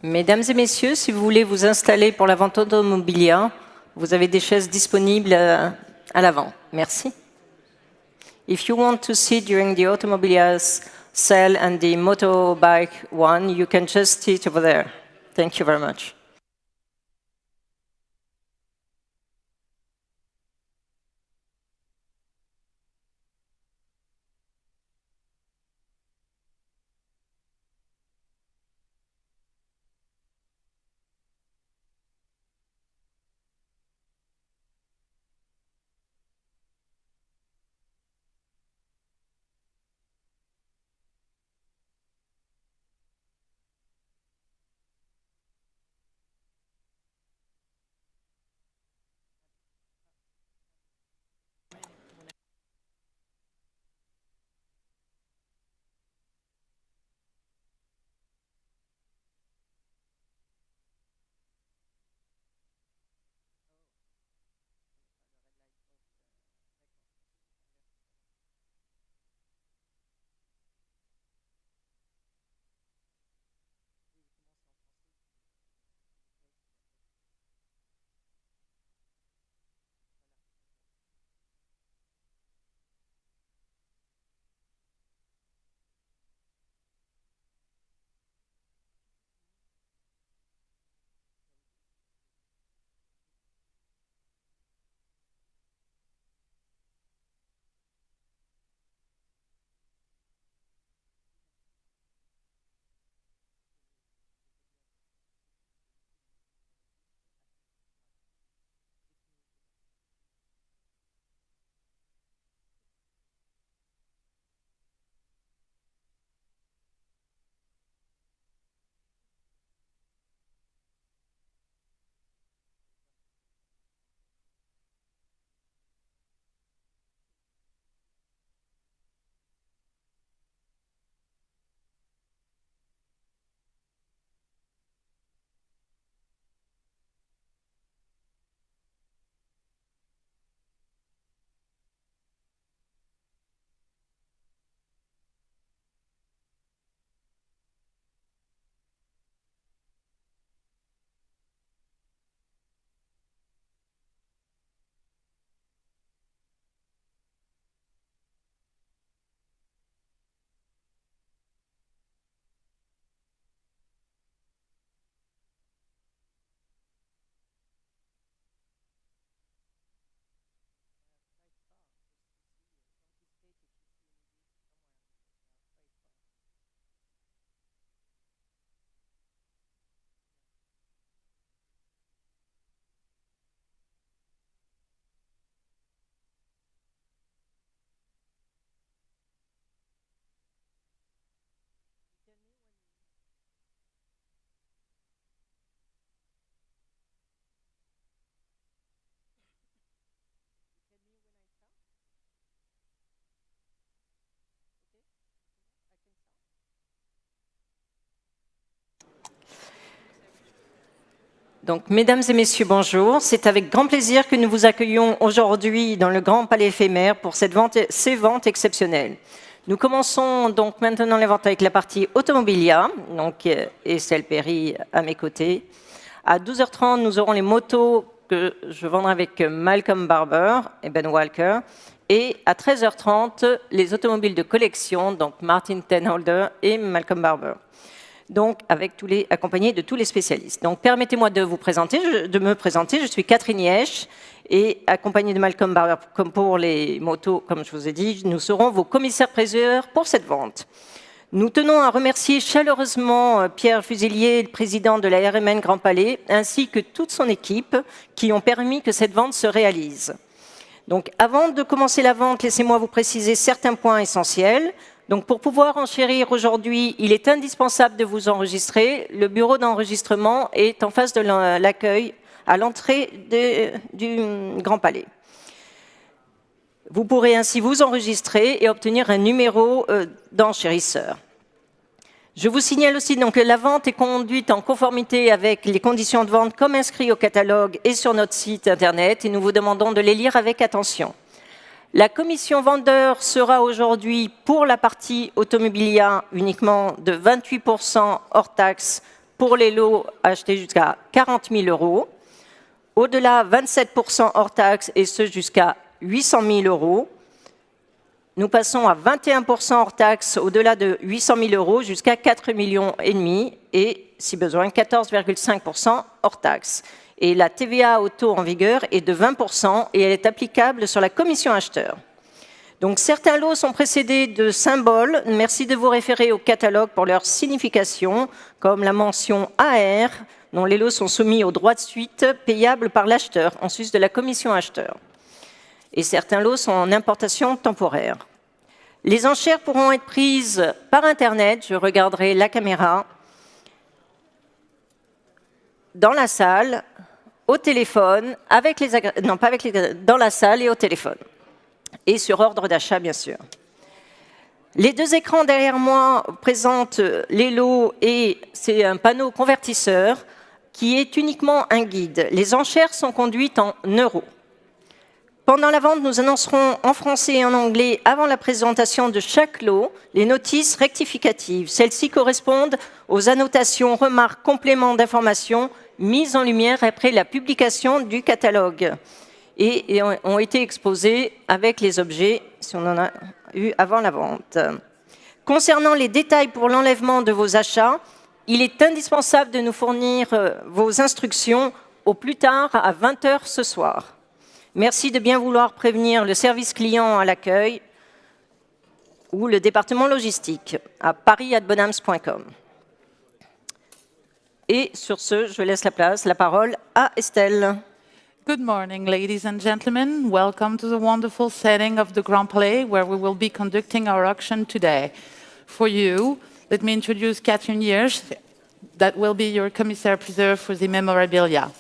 Mesdames et messieurs, si vous voulez vous installer pour la vente Automobilia, vous avez des chaises disponibles à l'avant. Merci. If you want to sit during the Automobilia's sale and the motorbike one, you can just sit over there. Thank you very much. Donc, mesdames et messieurs, bonjour. C'est avec grand plaisir que nous vous accueillons aujourd'hui dans le Grand Palais éphémère pour ces ventes exceptionnelles. Nous commençons donc maintenant les ventes avec la partie Automobilia, donc, et Estelle Perry à mes côtés. À 12h30, nous aurons les motos que je vendrai avec Malcolm Barber et Ben Walker. Et à 13h30, les automobiles de collection, donc Martin Tenholder et Malcolm Barber. Donc, accompagné de tous les spécialistes. Donc, permettez-moi de me présenter. Je suis Catherine Yesch et accompagnée de Malcolm Barber, comme pour les motos, comme je vous ai dit, nous serons vos commissaires-priseurs pour cette vente. Nous tenons à remercier chaleureusement Pierre Fuselier, le président de la RMN Grand Palais, ainsi que toute son équipe qui ont permis que cette vente se réalise. Donc, avant de commencer la vente, laissez-moi vous préciser certains points essentiels. Donc, pour pouvoir enchérir aujourd'hui, il est indispensable de vous enregistrer. Le bureau d'enregistrement est en face de l'accueil à l'entrée du Grand Palais. Vous pourrez ainsi vous enregistrer et obtenir un numéro d'enchérisseur. Je vous signale aussi donc, que la vente est conduite en conformité avec les conditions de vente comme inscrit au catalogue et sur notre site Internet et nous vous demandons de les lire avec attention. La commission vendeur sera aujourd'hui pour la partie Automobilia uniquement de 28% hors taxe pour les lots achetés jusqu'à 40 000 euros. Au-delà, 27% hors taxe, et ce jusqu'à 800 000 euros. Nous passons à 21% hors taxe au-delà de 800 000 euros jusqu'à 4,5 millions et, si besoin, 14,5% hors taxe. Et la TVA au taux en vigueur est de 20% et elle est applicable sur la commission acheteur. Donc certains lots sont précédés de symboles. Merci de vous référer au catalogue pour leur signification, comme la mention AR, dont les lots sont soumis au droit de suite payable par l'acheteur, en sus de la commission acheteur. Et certains lots sont en importation temporaire. Les enchères pourront être prises par Internet, je regarderai la caméra, dans la salle, au téléphone, dans la salle et au téléphone. Et sur ordre d'achat, bien sûr. Les deux écrans derrière moi présentent les lots et c'est un panneau convertisseur qui est uniquement un guide. Les enchères sont conduites en euros. Pendant la vente, nous annoncerons en français et en anglais, avant la présentation de chaque lot, les notices rectificatives. Celles-ci correspondent aux annotations, remarques, compléments d'informations mises en lumière après la publication du catalogue et ont été exposées avec les objets, si on en a eu avant la vente. Concernant les détails pour l'enlèvement de vos achats, il est indispensable de nous fournir vos instructions au plus tard à 20h ce soir. Merci de bien vouloir prévenir le service client à l'accueil ou le département logistique à paris@bonhams.com. Et sur ce, je laisse la parole à Estelle. Good morning, ladies and gentlemen. Welcome to the wonderful setting of the Grand Palais, where we will be conducting our auction today. For you, let me introduce Catherine Hirsch, that will be your commissaire-priseur for the memorabilia.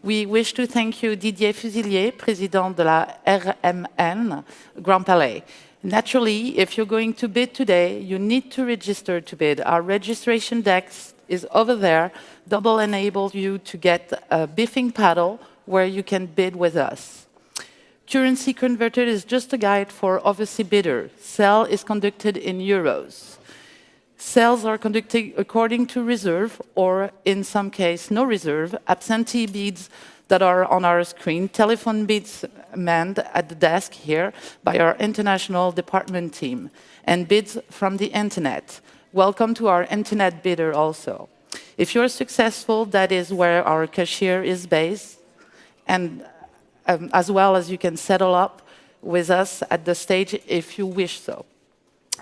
We wish to thank you, Didier Fusilier, président de la RMN, Grand Palais. Naturally, if you're going to bid today, you need to register to bid. Our registration desk is over there, double enable you to get a biffing paddle where you can bid with us. Currency converted is just a guide for overseas bidder. Sale is conducted in euros. Sales are conducted according to reserve, or in some case, no reserve, absentee bids that are on our screen, telephone bids manned at the desk here by our international department team, and bids from the internet. Welcome to our internet bidder also. If you're successful, that is where our cashier is based, and as well as you can settle up with us at the stage if you wish so.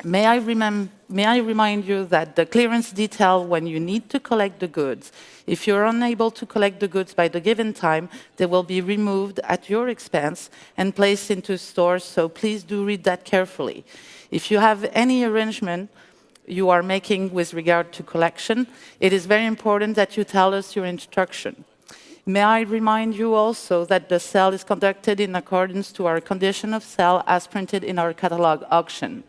May I remind you that the clearance detail when you need to collect the goods. If you're unable to collect the goods by the given time, they will be removed at your expense and placed into stores, so please do read that carefully. If you have any arrangement you are making with regard to collection, it is very important that you tell us your instruction. May I remind you also that the sale is conducted in accordance to our condition of sale as printed in our catalog auction.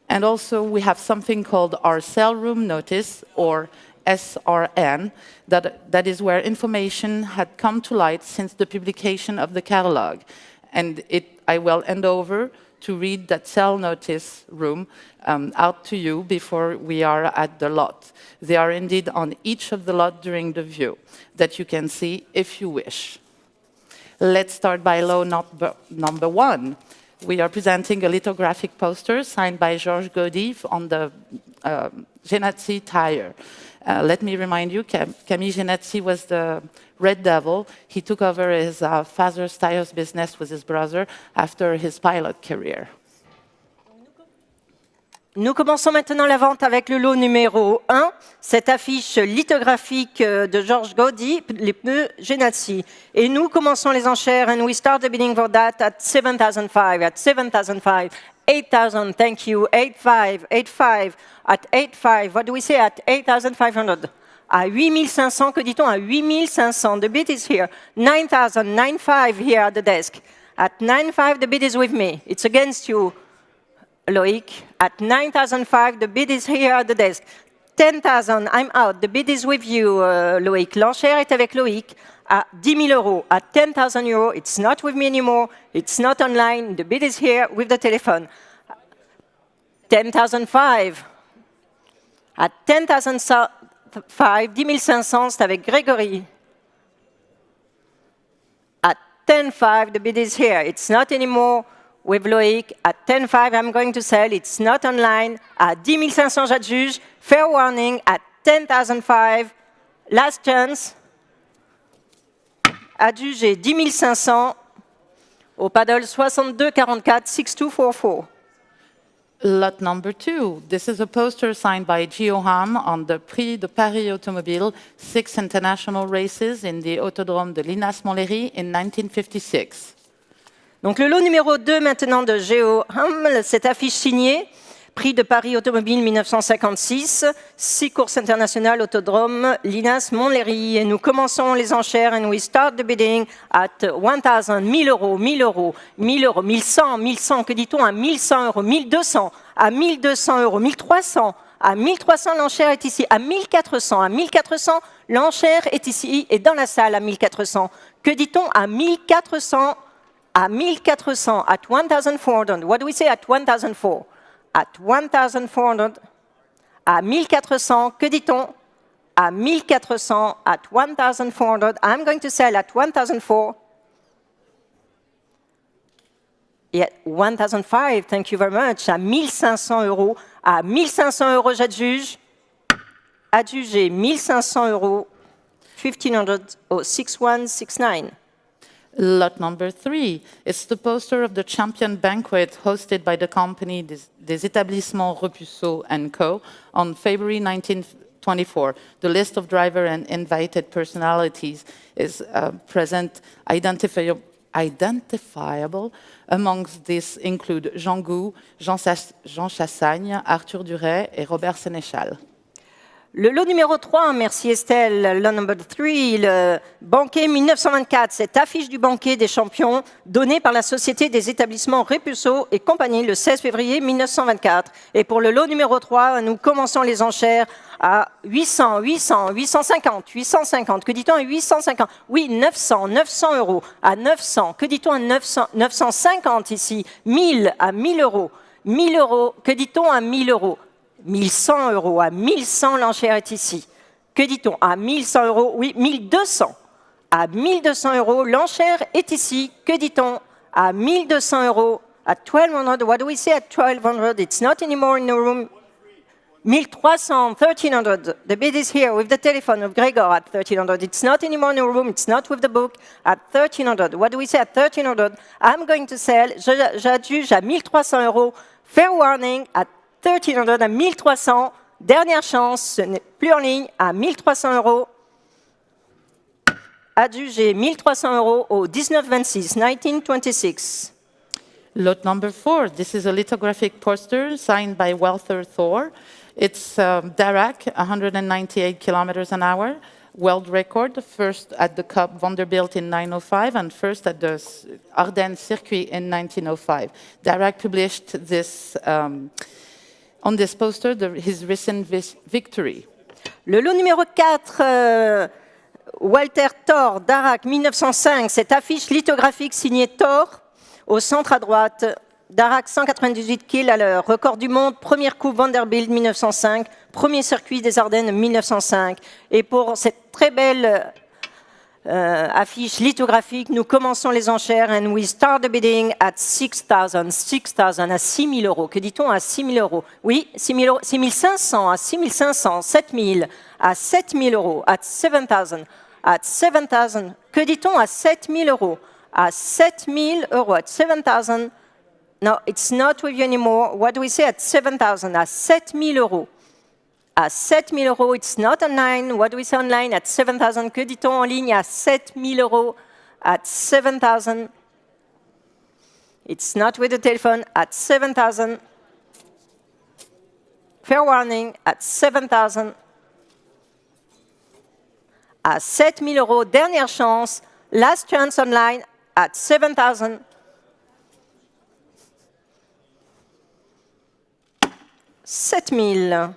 And also, we have something called our sale room notice, or SRN, that is where information had come to light since the publication of the catalog. And I will hand over to read that sale notice room out to you before we are at the lot. They are indeed on each of the lot during the view, that you can see if you wish. Let's start by law number 1. We are presenting a lithographic poster signed by Georges Gaudy on the Genazzi tire. Let me remind you, Camille Genazzi was the Red Devil. He took over his father's tires business with his brother after his pilot career. Nous commençons maintenant la vente avec le lot numéro 1, cette affiche lithographique de Georges Gaudy, les pneus Genazzi. Et nous commençons les enchères, and we start the bidding for that at 7,500, at 7,500, 8,000, thank you, 8,500, 8,500, at 8,500, what do we say, at 8,500? À 8,500, que dit-on? À 8,500, the bid is here. 9,000, 9,500 here at the desk. At 9,500, the bid is with me. It's against you, Loïc. At 9,500, the bid is here at the desk. 10,000, I'm out. The bid is with you, Loïc. L'enchère est avec Loïc à 10 000 euros. At 10,000 euros, it's not with me anymore. It's not online. The bid is here with the telephone. 10,500. At 10 500, c'est avec Grégory. At 10.5, the bid is here. It's not anymore with Loïc. At 10.5, I'm going to sell. It's not online. À 10 500, j'adjuge. Fair warning. At 10,005, last chance. Adjugé 10 500. Au paddle 62,44, 6244. Lot number 2. This is a poster signed by Gio Ham on the Prix de Paris Automobile, 6 international races in the Autodrome de Linas-Montlhéry in 1956. Donc le lot numéro 2 maintenant de Gio Ham, cette affiche signée, Prix de Paris Automobile 1956, 6 courses internationales Autodrome Linas-Montlhéry. Et nous commençons les enchères and we start the bidding at 1,000, 1000 euros, 1000 euros, 1000 euros, 1100, 1100, que dit-on à 1100 euros, 1200, à 1200 euros, 1300, à 1300 l'enchère est ici, à 1400, à 1400 l'enchère est ici et dans la salle à 1400. Que dit-on à 1400, à 1400, at 1400, what do we say at 1004? At 1,400, à 1,400, que dit-on? À 1,400, at 1,400, I'm going to sell at 1,004. Et at 1,005, thank you very much, à 1,500 euros. À 1,500 euros, j'adjuge. Adjugé 1,500 euros, 1,500 au 6169. Lot number 3. It's the poster of the champion banquet hosted by the company des Établissements Repuceau & Co. on February 1924. The list of driver and invited personalities is present identifiable. Amongst these include Jean Gou, Jean Chassagne, Arthur Duret et Robert Sénéchal. Le lot numéro 3, merci Estelle, lot number 3, le banquet 1924, cette affiche du banquet des champions donnée par la Société des établissements Repuceau et compagnie le 16 février 1924. Et pour le lot numéro 3, nous commençons les enchères à 800, 800, 850, 850. Que dit-on à 850? Oui, 900, 900 euros. À 900, que dit-on à 900, 950 ici? 1000 à 1000 euros. 1000 euros, que dit-on à 1000 euros? 1100 euros, à 1100 l'enchère est ici. Que dit-on? À 1100 euros, oui, 1200. À 1200 euros, l'enchère est ici. Que dit-on? À 1200 euros, at 1200, what do we say at 1200? It's not anymore in the room. 1300, 1300, the bid is here with the telephone of Gregor at 1300. It's not anymore in the room, it's not with the book, at 1300. What do we say at 1300? I'm going to sell, j'adjuge à 1300 euros, fair warning, at 1300 à 1300, dernière chance, ce n'est plus en ligne, à 1300 euros. Adjugé 1300 euros au 1926, 1926. Lot number 4. This is a lithographic poster signed by Walter Thor. It's Darac, 198 kilometers an hour, world record, first at the Cup Vanderbilt in 1905 and first at the Ardennes circuit in 1905. Darac published this on this poster, his recent victory. Le lot numéro 4, Walter Thor, Darac, 1905, cette affiche lithographique signée Thor, au centre à droite, Darac 198 km à l'heure, record du monde, première coupe Vanderbilt 1905, premier circuit des Ardennes 1905. Et pour cette très belle affiche lithographique, nous commençons les enchères and we start the bidding at 6,000, 6,000 à 6 000 euros. Que dit-on à 6 000 euros? Oui, 6 000 euros, 6 500 à 6 500, 7 000 à 7 000 euros, at 7,000, at 7,000. Que dit-on à 7 000 euros? À 7 000 euros, at 7,000. No, it's not with you anymore. What do we say at 7,000? À 7 000 euros. À 7 000 euros, it's not online. What do we say online? At 7,000. Que dit-on en ligne à 7 000 euros? At 7,000. It's not with the telephone. At 7,000. Fair warning. At 7,000. À 7 000 euros, dernière chance. Last chance online. At 7,000. 7,000.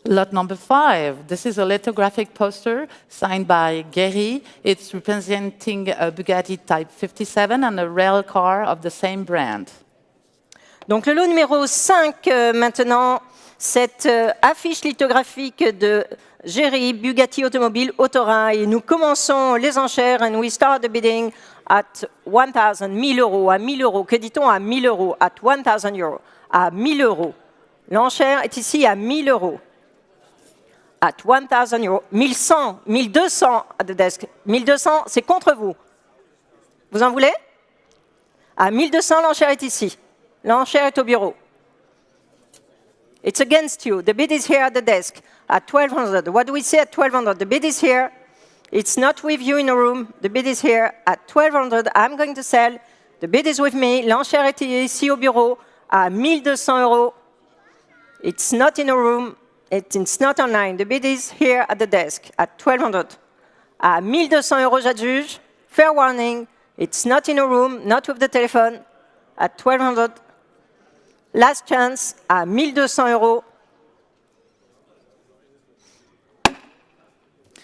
Lot number 5. This is a lithographic poster signed by Guéry. It's representing a Bugatti Type 57 and a rail car of the same brand. Donc le lot numéro 5 maintenant, cette affiche lithographique de Géry, Bugatti Automobile, Autorail. Nous commençons les enchères and we start the bidding at 1,000, 1000 euros, à 1000 euros. Que dit-on à 1000 euros? At 1,000 euros. À 1000 euros. L'enchère est ici à 1000 euros. At 1,000 euros. 1100, 1200 at the desk. 1200, c'est contre vous. Vous en voulez? À 1200, l'enchère est ici. L'enchère est au bureau. It's against you. The bid is here at the desk. At 1,200. What do we say at 1,200? The bid is here. It's not with you in a room. The bid is here. At 1,200, I'm going to sell. The bid is with me. L'enchère est ici au bureau. À 1200 euros. It's not in a room. It's not online. The bid is here at the desk. At 1,200. À 1200 euros, j'adjuge. Fair warning. It's not in a room. Not with the telephone. At 1,200. Last chance, à 1200 euros.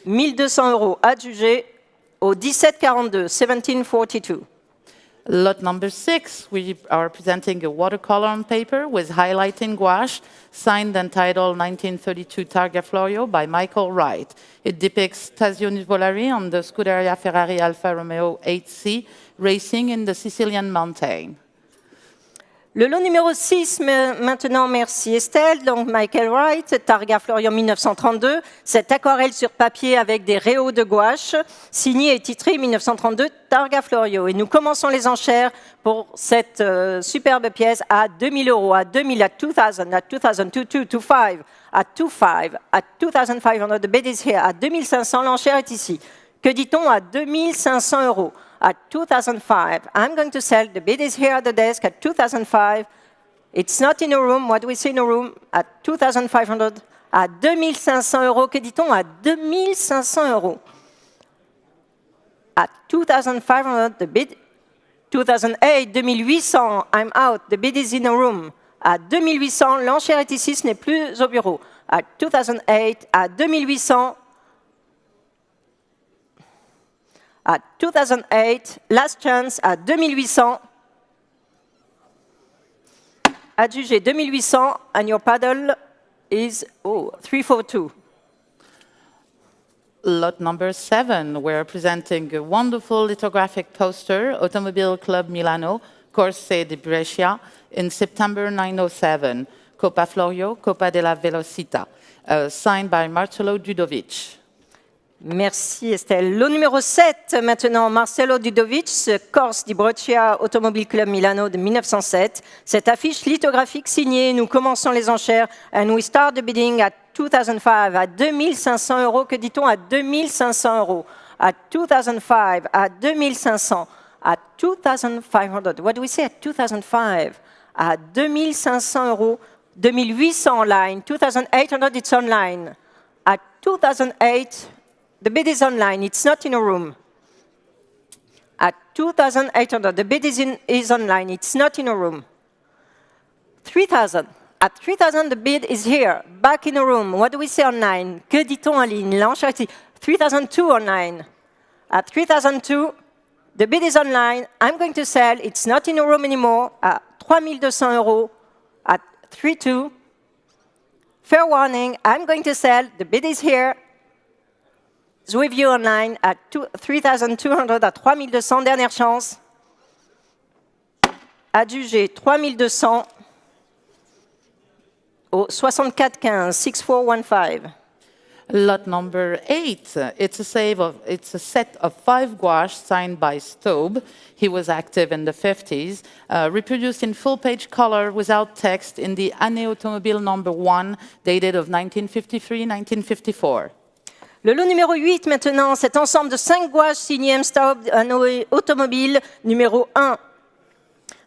1200 euros adjugés au 1742, 1742. Lot number 6, we are presenting a watercolor on paper with highlighting gouache, signed and titled 1932 Targa Florio by Michael Wright. It depicts Tazio Nuvolari on the Scuderia Ferrari Alfa Romeo 8C racing in the Sicilian mountain. Le lot numéro 6, maintenant, merci Estelle, donc Michael Wright, Targa Florio 1932, cette aquarelle sur papier avec des réaux de gouache, signée et titrée 1932 Targa Florio. Et nous commençons les enchères pour cette superbe pièce à 2000 euros, à 2000, à 2000, à 2002, 25, à 25, à 2500, the bid is here, à 2500, l'enchère est ici. Que dit-on à 2500 euros? At 2005, I'm going to sell. The bid is here at the desk at 2005. It's not in a room. What do we say in a room? At 2500. À 2500 euros. Que dit-on à 2500 euros? At 2500, the bid. 2008, 2800, I'm out. The bid is in a room. À 2800, l'enchère est ici, ce n'est plus au bureau. At 2008, à 2800. At 2008, last chance à 2800. Adjugé 2800, and your paddle is 342. Lot number 7, we're presenting a wonderful lithographic poster, Automobile Club Milano, Corse di Brescia, in September 907, Coppa Florio, Coppa della Velocità, signed by Marcello Dudovic. Merci Estelle. Lot numéro 7, maintenant, Marcello Dudovic, Corse di Brescia, Automobile Club Milano de 1907. Cette affiche lithographique signée, nous commençons les enchères and we start the bidding at 2005, à 2500 euros. Que dit-on à 2500 euros? At 2005, à 2500, à 2500. What do we say at 2005? À 2500 euros, 2800 online, 2800 it's online. At 2008, the bid is online, it's not in a room. At 2,800, the bid is online, it's not in a room. 3,000. At 3,000, the bid is here, back in a room. What do we say online? Que dit-on en ligne? L'enchère est 3,002 online. At 3,002, the bid is online, I'm going to sell, it's not in a room anymore. À 3,200 euros. At 3,2. Fair warning, I'm going to sell, the bid is here. With you online at 3,200, à 3,200, dernière chance. Adjugé 3,200 au 6415, 6415. Lot number 8, it's a set of 5 gouaches signed by Staub. He was active in the 50s, reproduced in full-page color without text in the Année Automobile number 1, dated of 1953-1954. Le lot numéro 8 maintenant, cet ensemble de 5 gouaches signées M. Staub, Année Automobile numéro 1,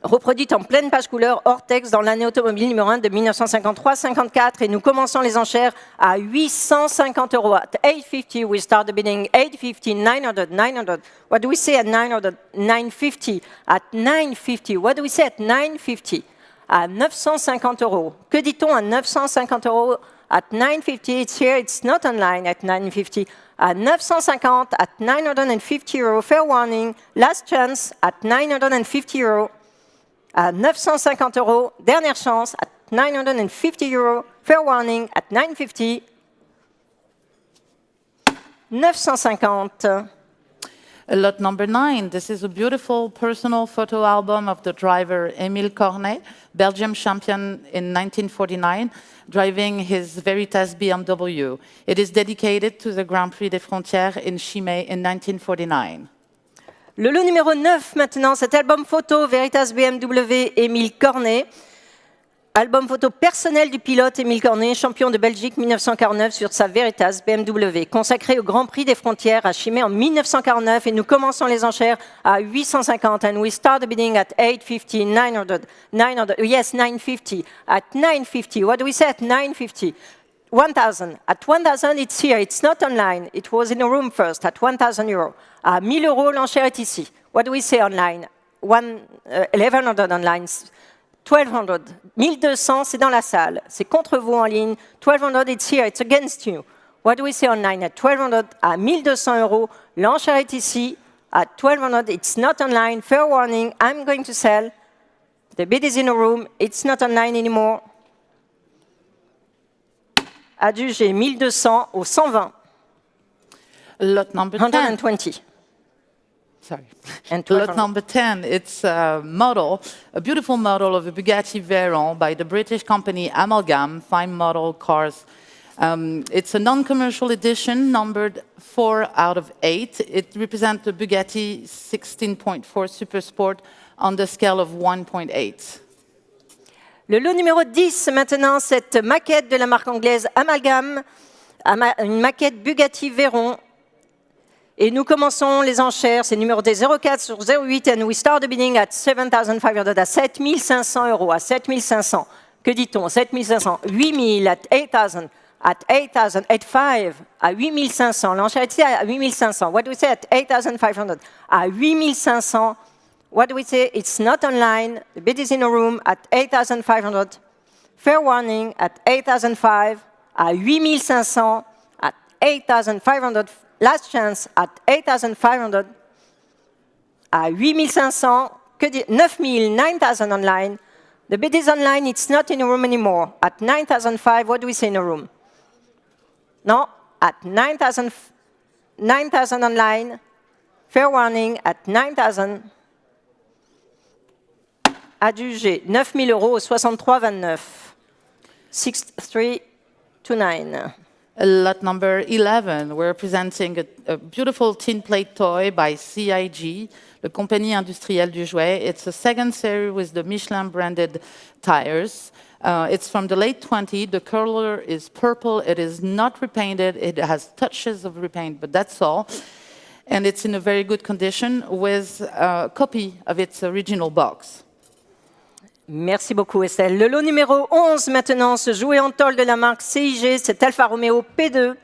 reproduite en pleine page couleur hors texte dans l'année automobile numéro 1 de 1953-54. Et nous commençons les enchères à 850 euros. At 850, we start the bidding. 850, 900, 900. What do we say at 900? 950. At 950, what do we say at 950? À 950 euros. Que dit-on à 950 euros? At 950, it's here, it's not online at 950. At 950, at 950 euros, fair warning, last chance at 950 euros. À 950 euros, dernière chance at 950 euros, fair warning at 950. 950. Lot number 9, this is a beautiful personal photo album of the driver Émile Cornet, Belgium champion in 1949, driving his Veritas BMW. It is dedicated to the Grand Prix des Frontières in Chimay in 1949. Le lot numéro 9 maintenant, cet album photo Veritas BMW Émile Cornet. Album photo personnel du pilote Émile Cornet, champion de Belgique 1949 sur sa Veritas BMW, consacré au Grand Prix des Frontières à Chimay en 1949 et nous commençons les enchères à 850 and we start the bidding at 850, 900, yes 950, at 950, what do we say at 950? 1000, at 1000 it's here, it's not online, it was in a room first, at 1000 euros. À 1000 euros l'enchère est ici, what do we say online? 1100 online. 1200, 1200, c'est dans la salle. C'est contre vous en ligne. 1200, it's here, it's against you. What do we say online? At 1200, à 1200 euros, l'enchère est ici. At 1200, it's not online. Fair warning, I'm going to sell. The bid is in a room, it's not online anymore. Adjugé 1200 au 120. Lot number 10. 120. Sorry. Lot number 10, it's a model, a beautiful model of a Bugatti Veyron by the British company Amalgam, fine model cars. It's a non-commercial edition, numbered 4 out of 8. It represents the Bugatti 16.4 Super Sport on the scale of 1.8. Le lot numéro 10, maintenant, cette maquette de la marque anglaise Amalgam, une maquette Bugatti Veyron. Et nous commençons les enchères, c'est numéroté 04 sur 08, and we start the bidding at 7,500, à 7500 euros, à 7500. Que dit-on? 7500, 8000, at 8000, at 8000, at 5, à 8500. L'enchère est ici à 8500. What do we say at 8500? À 8500. What do we say? It's not online. The bid is in a room at 8500. Fair warning at 8005, à 8500, at 8500. Last chance at 8,500, à 8,500, que dit 9,000, 9,000 online. The bid is online, it's not in a room anymore. At 9,005, what do we say in a room? No, at 9,000 online. Fair warning, at 9,000. Adjugé 9,000 euros au 63,29. 6329. Lot number 11, we're presenting a beautiful tin plate toy by CIG, the compagnie industrielle du jouet. It's a second series with the Michelin branded tires. It's from the late 20s. The color is purple. It is not repainted. It has touches of repaint, but that's all. And it's in a very good condition with a copy of its original box. Merci beaucoup Estelle. Le lot numéro 11 maintenant, ce jouet en tôle de la marque CIG, c'est Alfa Romeo P2.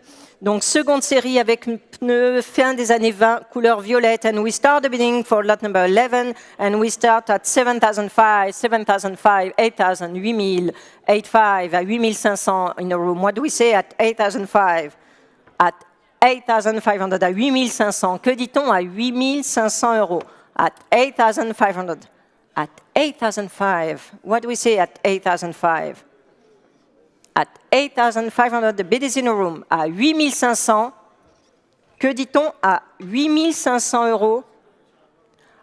Donc seconde série avec pneus fin des années 20, couleur violette. And we start the bidding for lot number 11 and we start at 7,500, 7,500, 8,000, 8,000, 8,500, à 8,500 in a room. What do we say at 8,500? At 8,500, à 8,500. Que dit-on à 8,500 euros? At 8,500. At 8,500, what do we say at 8,500? At 8,500, the bid is in a room. À 8,500, que dit-on à 8,500 euros?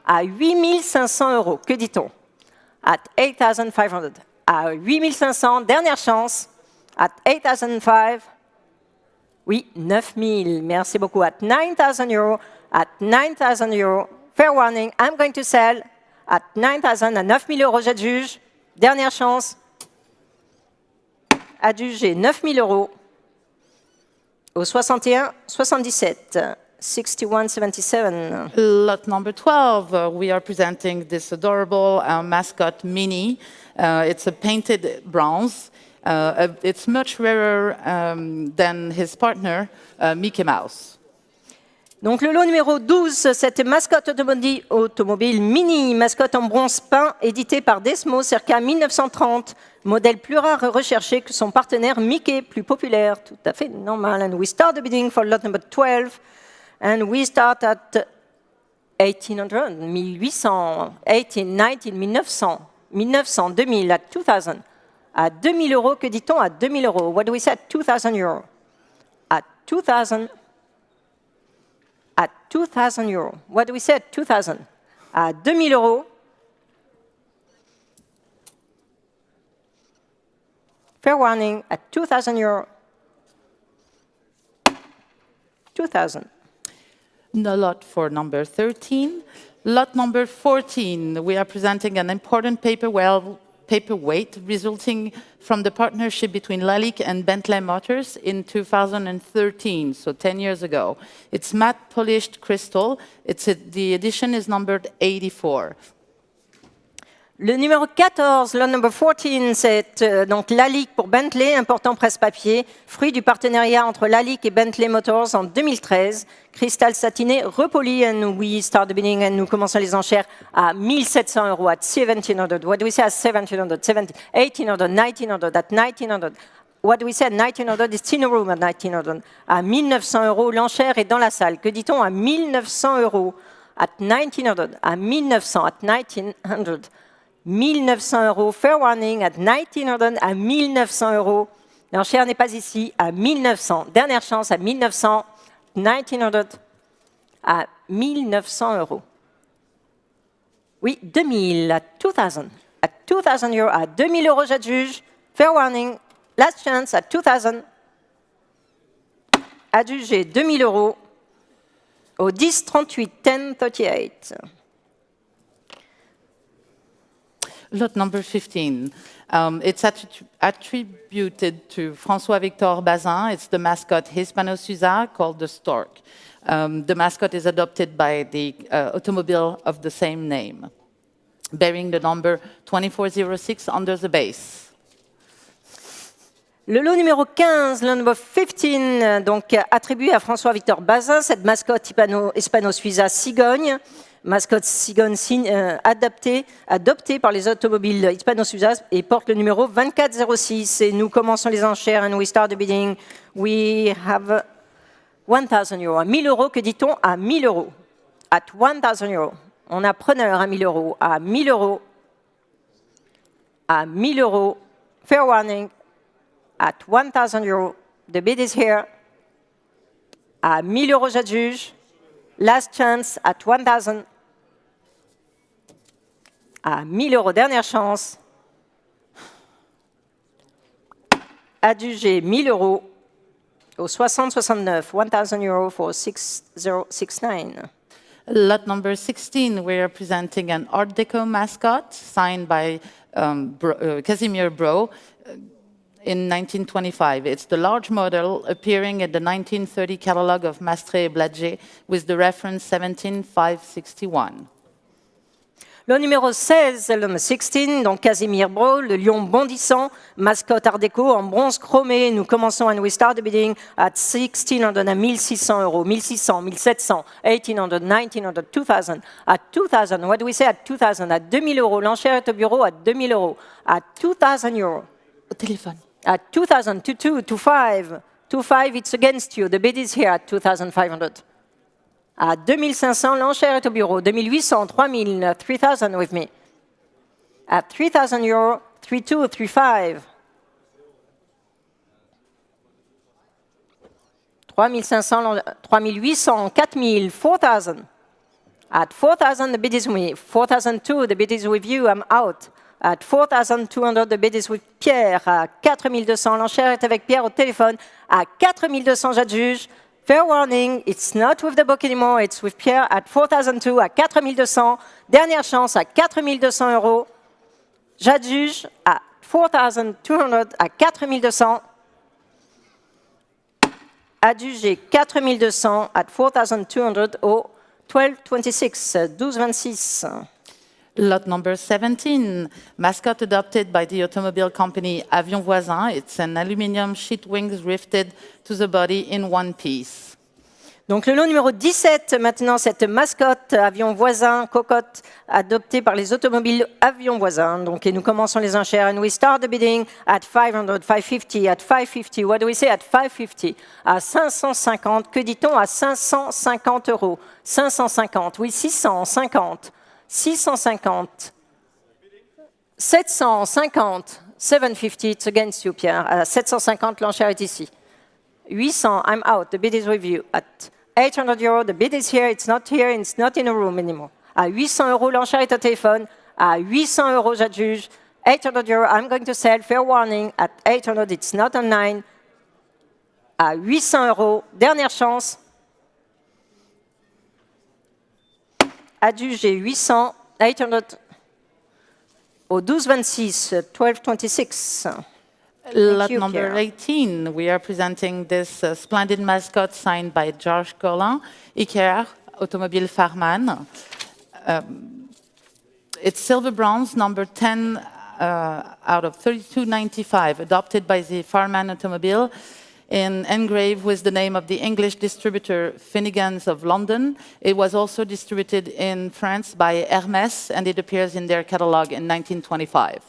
À 8,500 euros, que dit-on? At 8,500. À 8,500, dernière chance. At 8,500, oui, 9,000. Merci beaucoup. At 9,000 euros. At 9,000 euros. Fair warning, I'm going to sell. At 9,000, à 9,000 euros, j'adjuge. Dernière chance. Adjugé 9,000 euros. Au 61, 77. 6177. Lot number 12, we are presenting this adorable mascot Mini. It's a painted bronze. It's much rarer than his partner, Mickey Mouse. Donc le lot numéro 12, cette mascotte automobile mini, mascotte en bronze peint, édité par Desmo, circa 1930, modèle plus rare et recherché que son partenaire Mickey, plus populaire, tout à fait normal. And we start the bidding for lot number 12, and we start at 1800, 1800, 18, 1900, 1900, 2000, at 2000. À 2000 euros, que dit-on à 2000 euros? What do we say at 2000 euros? At 2000. at 2,000 euros. What do we say at 2,000? À 2,000 euros. Fair warning, at 2,000 euros. 2,000. No lot for number 13. Lot number 14, we are presenting an important paperweight resulting from the partnership between Lalique and Bentley Motors in 2013, so 10 years ago. It's matte polished crystal. The edition is numbered 84. Le numéro 14, le number 14, c'est donc Lalique pour Bentley, important presse-papier, fruit du partenariat entre Lalique et Bentley Motors en 2013. Cristal satiné repoli, and we start the bidding, and nous commençons les enchères à 1,700 euros, at 1,700. What do we say at 1,700? 1,800, 1,900, at 1,900. What do we say at 1,900? It's in a room at 1,900. À 1,900 euros, l'enchère est dans la salle. Que dit-on à 1,900 euros? At 1,900, à 1,900, at 1,900. 1,900 euros, fair warning, at 1,900, à 1,900 euros. L'enchère n'est pas ici, à 1,900. Dernière chance, à 1,900, 1,900, à 1,900 euros. Oui, 2,000, à 2,000. À 2,000 euros, à 2,000 euros, j'adjuge. Fair warning, last chance, à 2,000. Adjugé, 2,000 euros. Au 10, 38, 10, 38. Lot number 15. It's attributed to François-Victor Bazin. It's the mascot Hispano-Suiza called the Stork. The mascot is adopted by the automobile of the same name, bearing the number 2406 under the base. Le lot numéro 15, le number 15, donc attribué à François-Victor Bazin, cette mascotte hispano-suiza cigogne. Mascotte cigogne adoptée par les automobiles hispano-suizas et porte le numéro 2406. Et nous commençons les enchères and we start the bidding. We have 1,000 euros. À 1,000 euros, que dit-on à 1,000 euros? At 1,000 euros. On a preneur à 1,000 euros. À 1,000 euros. À 1,000 euros. Fair warning. At 1,000 euros. The bid is here. À 1,000 euros, j'adjuge. Last chance at 1,000. À 1,000 euros, dernière chance. Adjugé 1,000 euros au 60-69. 1,000 euros for 6069. Lot number 16, we are presenting an Art Deco mascot signed by Casimir Bro in 1925. It's the large model appearing in the 1930 catalogue of Mastre et Blaget with the reference 17561. Le numéro 16, le numéro 16, donc Casimir Bro, le lion bondissant, mascotte Art Déco en bronze chromé. Nous commençons and we start the bidding at 1,600, à 1,600 euros, 1,600, 1,700, 1,800, 1,900, 2,000. At 2,000, what do we say at 2,000? À 2,000 euros, l'enchère est au bureau à 2,000 euros. À 2,000 euros. Au téléphone. At 2,000, 2,2, 2,5. 2,5, it's against you. The bid is here at 2,500. À 2,500, l'enchère est au bureau. 2,800, 3,000, 3,000 with me. At 3,000 euros, 3,2, 3,5. 3,500, 3,800, 4,000, 4,000. At 4,000, the bid is with me. 4,002, the bid is with you. I'm out. At 4,200, the bid is with Pierre. À 4,200, l'enchère est avec Pierre au téléphone. À 4,200, j'adjuge. Fair warning, it's not with the book anymore, it's with Pierre at 4,002, à 4,200. Dernière chance à 4,200 euros. J'adjuge à 4,200, à 4,200. Adjugé 4,200 at 4,200 au 12,26, 12,26. Lot number 17, mascot adopted by the automobile company Avion Voisin. It's an aluminium sheet wings rifted to the body in one piece. Donc le lot numéro 17, maintenant, cette mascotte Avion Voisin, cocotte, adoptée par les automobiles Avion Voisin. Donc, et nous commençons les enchères. And we start the bidding at 500, 550, at 550. What do we say at 550? À 550. Que dit-on à 550 euros? 550, oui, 650. 650, 750, 750, it's against you, Pierre. À 750, l'enchère est ici. 800, I'm out, the bid is with you at 800 euros, the bid is here, it's not in a room anymore. À 800 euros, l'enchère est au téléphone. À 800 euros, j'adjuge. 800 euros, I'm going to sell, fair warning. At 800, it's not online. À 800 euros, dernière chance. Adjugé 800, 800 au 12-26, 12-26. Lot number 18, we are presenting this splendid mascot signed by Georges Collin, Iker, Automobilia. It's silver bronze, number 10 out of 3295, adopted by the Farman Automobile, and engraved with the name of the English distributor Finnegan's of London. It was also distributed in France by Hermès, and it appears in their catalog in 1925.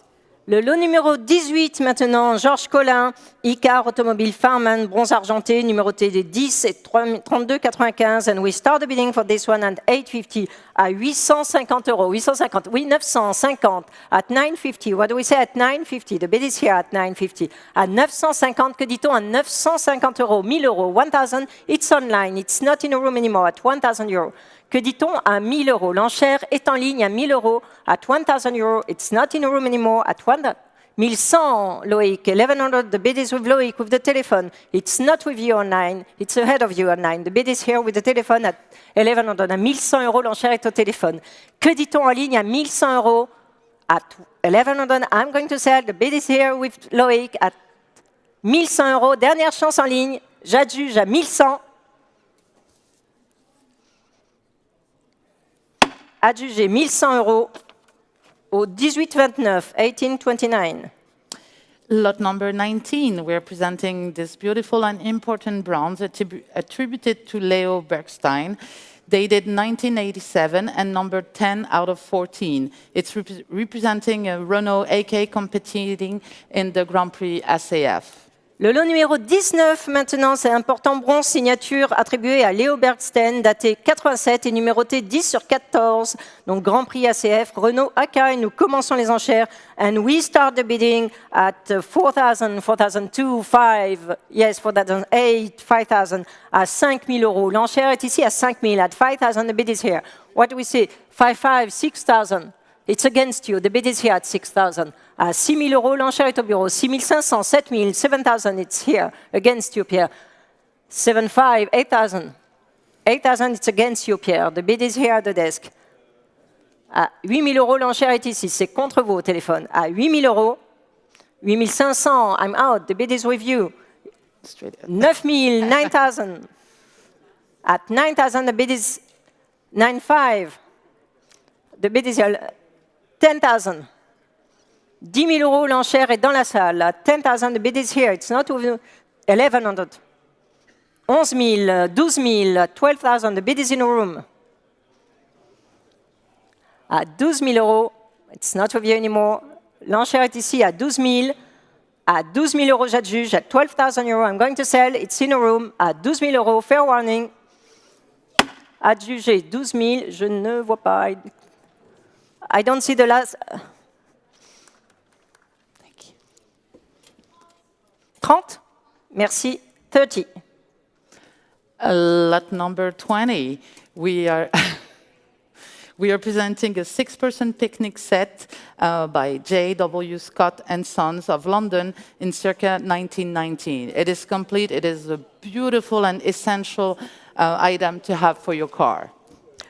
Le lot numéro 18 maintenant, Georges Collin, Icar Automobile Farman, bronze argenté, numéroté des 10 et 32,95. And we start the bidding for this one at 850, à 850 euros. 850, oui, 950, at 950. What do we say at 950? The bid is here at 950. À 950, que dit-on à 950 euros? 1000 euros, 1000, it's online, it's not in a room anymore, at 1000 euros. Que dit-on à 1000 euros? L'enchère est en ligne à 1000 euros. At 1000 euros, it's not in a room anymore. At 1100, Loïc. 1100, the bid is with Loïc, with the telephone. It's not with you online. It's ahead of you online. The bid is here with the telephone at 1100. À 1100 euros, l'enchère est au téléphone. Que dit-on en ligne à 1100 euros? At 1100, I'm going to sell. The bid is here with Loïc at 1100 euros. Dernière chance en ligne. J'adjuge à 1100. Adjugé 1100 euros au 18-29, 18-29. Lot number 19, we're presenting this beautiful and important bronze attributed to Leo Bergstein, dated 1987 and number 10 out of 14. It's representing a Renault AK competing in the Grand Prix SAF. Le lot numéro 19, maintenant, c'est un important bronze signature attribué à Léo Bergstein, daté 87 et numéroté 10 sur 14, donc Grand Prix ACF, Renault AK, et nous commençons les enchères. And we start the bidding at 4,000, 4,002, 5, yes, 4,008, 5,000, à 5,000 euros. L'enchère est ici à 5,000, at 5,000, the bid is here. What do we say? 5,500, 6,000. It's against you. The bid is here at 6,000. À 6,000 euros, l'enchère est au bureau. 6,500, 7,000, 7,000, it's here. Against you, Pierre. 7,500, 8,000. 8,000, it's against you, Pierre. The bid is here at the desk. À 8,000 euros, l'enchère est ici. C'est contre vous au téléphone. À 8,000 euros, 8,500, I'm out. The bid is with you. 9,000, 9,000. At 9,000, the bid is 9,500. The bid is here. 10,000. 10 000 euros, l'enchère est dans la salle. At 10,000, the bid is here. It's not with 1,100. 11 000, 12 000, 12,000, the bid is in a room. À 12 000 euros, it's not with you anymore. L'enchère est ici à 12 000. À 12 000 euros, j'adjuge. At 12,000 euros, I'm going to sell. It's in a room. À 12 000 euros, fair warning. Adjugé 12 000, je ne vois pas. I don't see the last. 30. Merci. 30. Lot number 20. We are presenting a 6-person picnic set by J.W. Scott and Sons of London in circa 1919. It is complete. It is a beautiful and essential item to have for your car.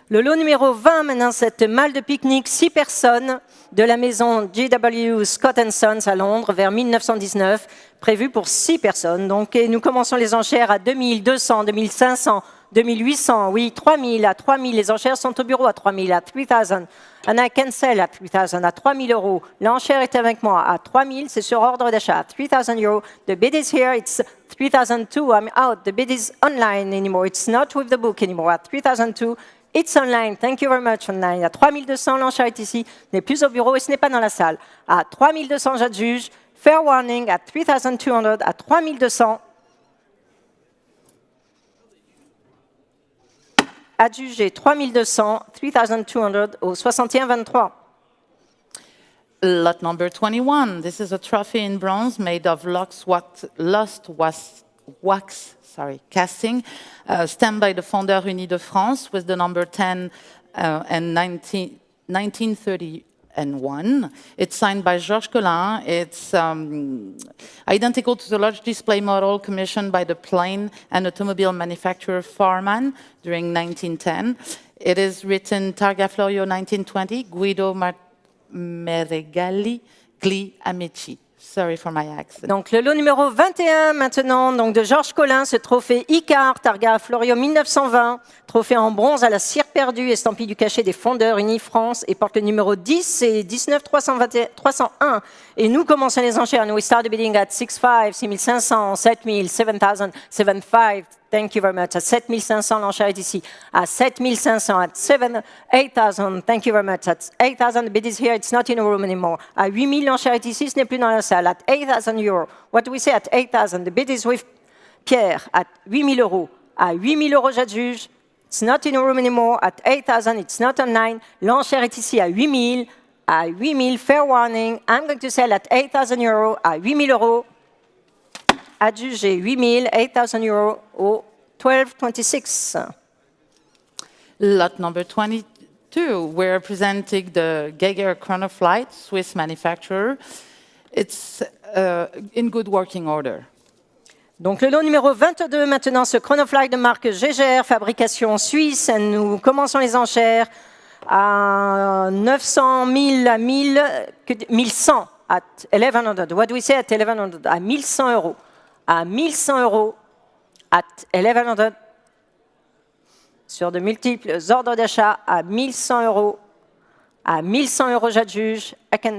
Le lot numéro 20, maintenant, cette malle de pique-nique 6 personnes de la maison J.W. Scott & Sons à Londres vers 1919, prévue pour 6 personnes. Donc, et nous commençons les enchères à 2200, 2500, 2800, oui, 3000. À 3000, les enchères sont au bureau à 3000, à 3000. And I can sell à 3000, à 3000 euros. L'enchère est avec moi à 3000, c'est sur ordre d'achat, 3000 euros. The bid is here, it's 3002, I'm out. The bid is online anymore, it's not with the book anymore, at 3002. It's online, thank you very much, online. À 3200, l'enchère est ici, n'est plus au bureau et ce n'est pas dans la salle. À 3200, j'adjuge. Fair warning, à 3200, à 3200. Adjugé 3200, 3200 au 61-23. Lot number 21. This is a trophy in bronze made of lost casting, stamped by the founder Uni de France with the number 10 and 1931. It's signed by Georges Collin. It's identical to the large display model commissioned by the plane and automobile manufacturer Farman during 1910. It is written Targa Florio 1920, Guido Meregali, Gli Amici. Sorry for my accent. Donc le lot numéro 21 maintenant, donc de Georges Collin, ce trophée Icar Targa Florio 1920, trophée en bronze à la cire perdue, estampille du cachet des fondeurs Unis France et porte le numéro 10 et 19 301. Et nous commençons les enchères. And we start the bidding at 6,500, 6,500, 7,000, 7,000, 7,500. Thank you very much. À 7,500, l'enchère est ici. À 7,500, at 8,000. Thank you very much. At 8,000, the bid is here. It's not in the room anymore. À 8,000, l'enchère est ici. Ce n'est plus dans la salle. At 8,000 euros. What do we say at 8,000? The bid is with Pierre. At 8,000 euros. À 8,000 euros, j'adjuge. It's not in the room anymore. At 8,000, it's not online. L'enchère est ici à 8,000. À 8,000, fair warning. I'm going to sell at 8,000 euros. À 8,000 euros. Adjugé 8,000, 8,000 euros au 12,26. Lot number 22, we're presenting the Geiger Chronoflight, Swiss manufacturer. It's in good working order. Donc le lot numéro 22 maintenant, ce Chronoflight de marque Geiger, fabrication suisse. Nous commençons les enchères à 900 000 à 1100 at 1100. What do we say at 1100? À 1100 euros. À 1100 euros, at 1100, sur de multiples ordres d'achat, à 1100 euros. À 1100 euros, j'adjuge. I can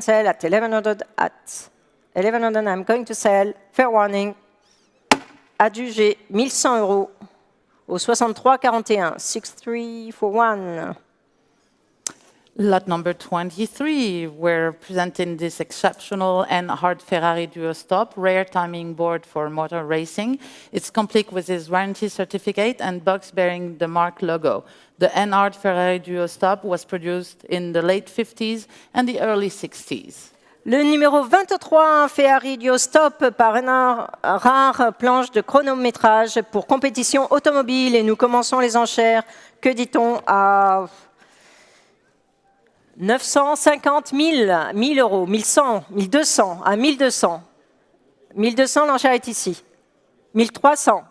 sell at 1100, at 1100, I'm going to sell. Fair warning. Adjugé 1100 euros au 63,41. 6341. Lot number 23, we're presenting this exceptional and-hard Ferrari Duo-Stop, rare timing board for motor racing. It's complete with its warranty certificate and box bearing the mark logo. The N-hard Ferrari Duo-Stop was produced in the late 50s and the early 60s. Le numéro 23, Ferrari Duo-Stop par une rare planche de chronométrage pour compétition automobile. Et nous commençons les enchères, que dit-on, à 950 000, 1000 euros, 1100, 1200, à 1200. 1200, l'enchère est ici. 1300.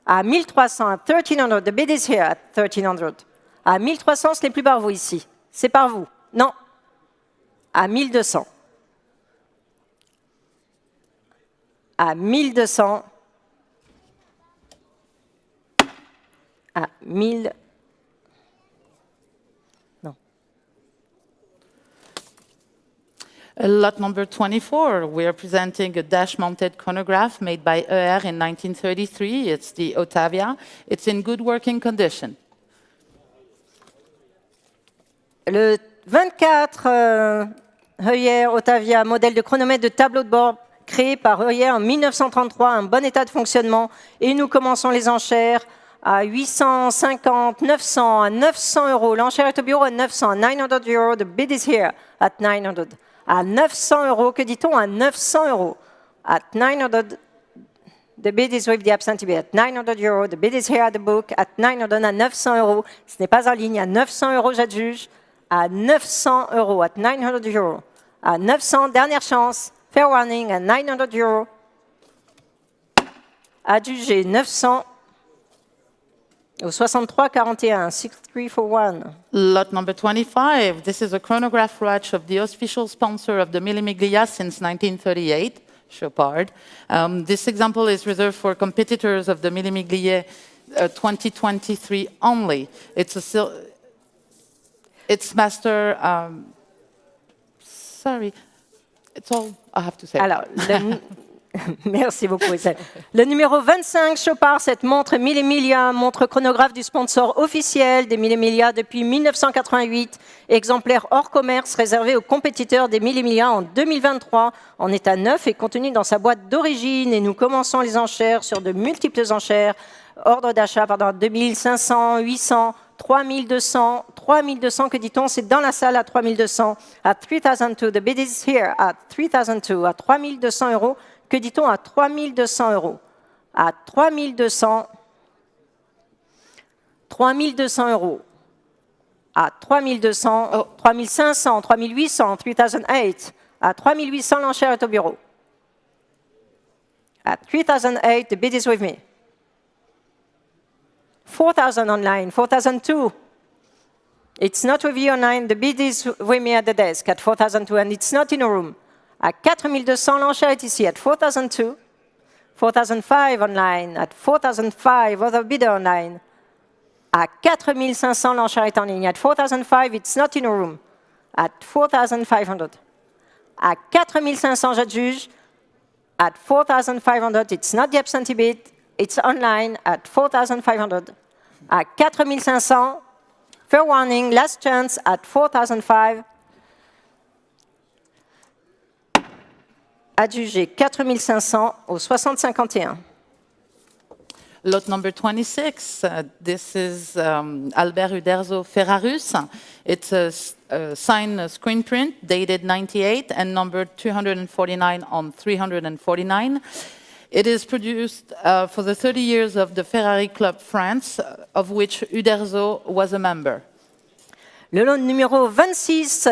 À 1300, à 1300, the bid is here at 1300. À 1300, ce n'est plus par vous ici. C'est par vous. Non. À 1200. À 1200. À 1000. Lot number 24, we are presenting a dash-mounted chronograph made by ER in 1933. It's the Ottavia. It's in good working condition. Le 24, Heuer Ottavia, modèle de chronomètre de tableau de bord créé par Heuer en 1933, un bon état de fonctionnement. Et nous commençons les enchères à 850, 900, à 900 euros. L'enchère est au bureau à 900, à 900 euros. The bid is here at 900. À 900 euros, que dit-on à 900 euros? At 900, the bid is with the absentee bid. At 900 euros, the bid is here at the book. At 900, à 900 euros, ce n'est pas en ligne. À 900 euros, j'adjuge. À 900 euros, at 900 euros. À 900, dernière chance. Fair warning, à 900 euros. Adjugé 900. Au 63,41, 6341. Lot number 25. This is a chronograph watch of the official sponsor of the Milimiglia since 1938, Chopard. This example is reserved for competitors of the Milimiglia 2023 only. It's master. Sorry, it's all I have to say. Alors, merci beaucoup, Isabelle. Le numéro 25, Chopard, cette montre Milimiglia, montre chronographe du sponsor officiel des Milimiglia depuis 1988, exemplaire hors commerce réservé aux compétiteurs des Milimiglia en 2023, en état neuf et contenu dans sa boîte d'origine. Et nous commençons les enchères sur de multiples enchères. Ordre d'achat, 2500, 800, 3200, 3200, que dit-on? C'est dans la salle à 3200. At 3002, the bid is here at 3002, à 3200 euros. Que dit-on à 3200 euros? À 3200, 3200 euros. À 3200, 3500, 3800, 3008. À 3800, l'enchère est au bureau. At 3008, the bid is with me. 4000 online, 4002. It's not with you online, the bid is with me at the desk at 4002 and it's not in a room. À 4200, l'enchère est ici at 4002. 4005 online, at 4005, other bidder online. À 4500, l'enchère est en ligne. At 4005, it's not in a room. At 4500. À 4500, j'adjuge. At 4500, it's not the absentee bid. It's online at 4500. À 4500, fair warning, last chance at 4005. Adjugé 4500 au 6051. Lot number 26, this is Albert Uderzo Ferrarus. It's a signed screen print dated 98 and numbered 249 on 349. It is produced for the 30 years of the Ferrari Club France, of which Uderzo was a member. Le lot numéro 26,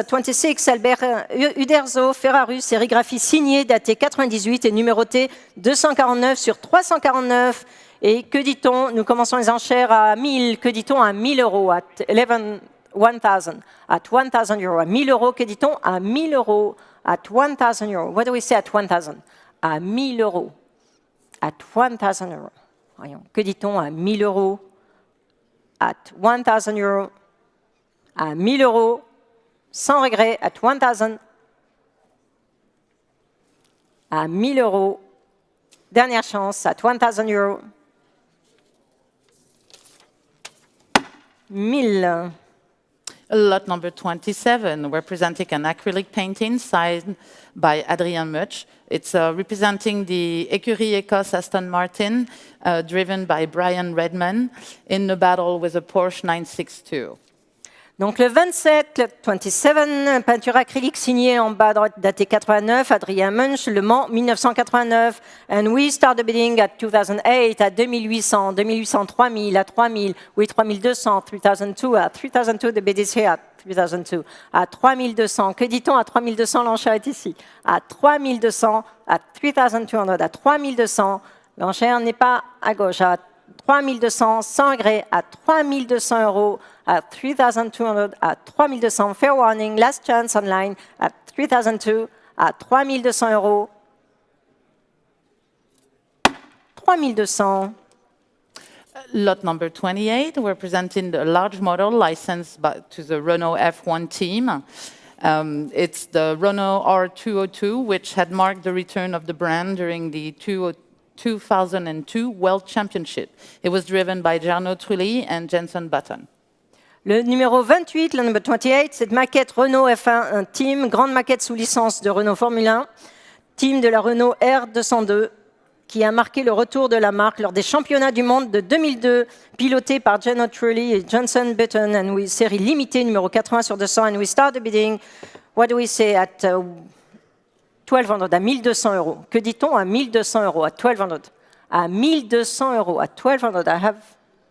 Albert Uderzo Ferrarus, sérigraphie signée, datée 98 et numérotée 249 sur 349. Et que dit-on? Nous commençons les enchères à 1000. Que dit-on à 1000 euros? At 1000. At 1000 euros. À 1000 euros. Que dit-on à 1000 euros? At 1000 euros. What do we say at 1000? À 1000 euros. At 1000 euros. Voyons. Que dit-on à 1000 euros? At 1000 euros. À 1000 euros. Sans regret. At 1000. À 1000 euros. Dernière chance. At 1000 euros. 1000. Lot number 27, we're presenting an acrylic painting signed by Adrien Much. It's representing the Écurie Écosse Aston Martin, driven by Brian Redman, in a battle with a Porsche 962. Donc le 27, le 27, peinture acrylique signée en bas droite, datée 89, Adrien Munch, Le Mans 1989. And we start the bidding at 2008, à 2800, 2800, 3000, à 3000, oui 3200, 3002, à 3002, the bid is here at 3002, à 3200. Que dit-on à 3200? L'enchère est ici. À 3200, à 3200, à 3200. L'enchère n'est pas à gauche. À 3200, sans regret, à 3200 euros, à 3200, à 3200, fair warning, last chance online, à 3002, à 3200 euros, 3200. Lot number 28, we're presenting the large model licensed to the Renault F1 team. It's the Renault R202, which had marked the return of the brand during the 2002 World Championship. It was driven by Jarno Trulli and Jenson Button. Le numéro 28, le number 28, cette maquette Renault F1 un team, grande maquette sous licence de Renault Formule 1, team de la Renault R202, qui a marqué le retour de la marque lors des championnats du monde de 2002, piloté par Jarno Trulli et Jenson Button, and we série limitée numéro 80 sur 200, and we start the bidding. What do we say at 1200, à 1200 euros. Que dit-on à 1200 euros, à 1200? À 1200 euros, à 1200. I have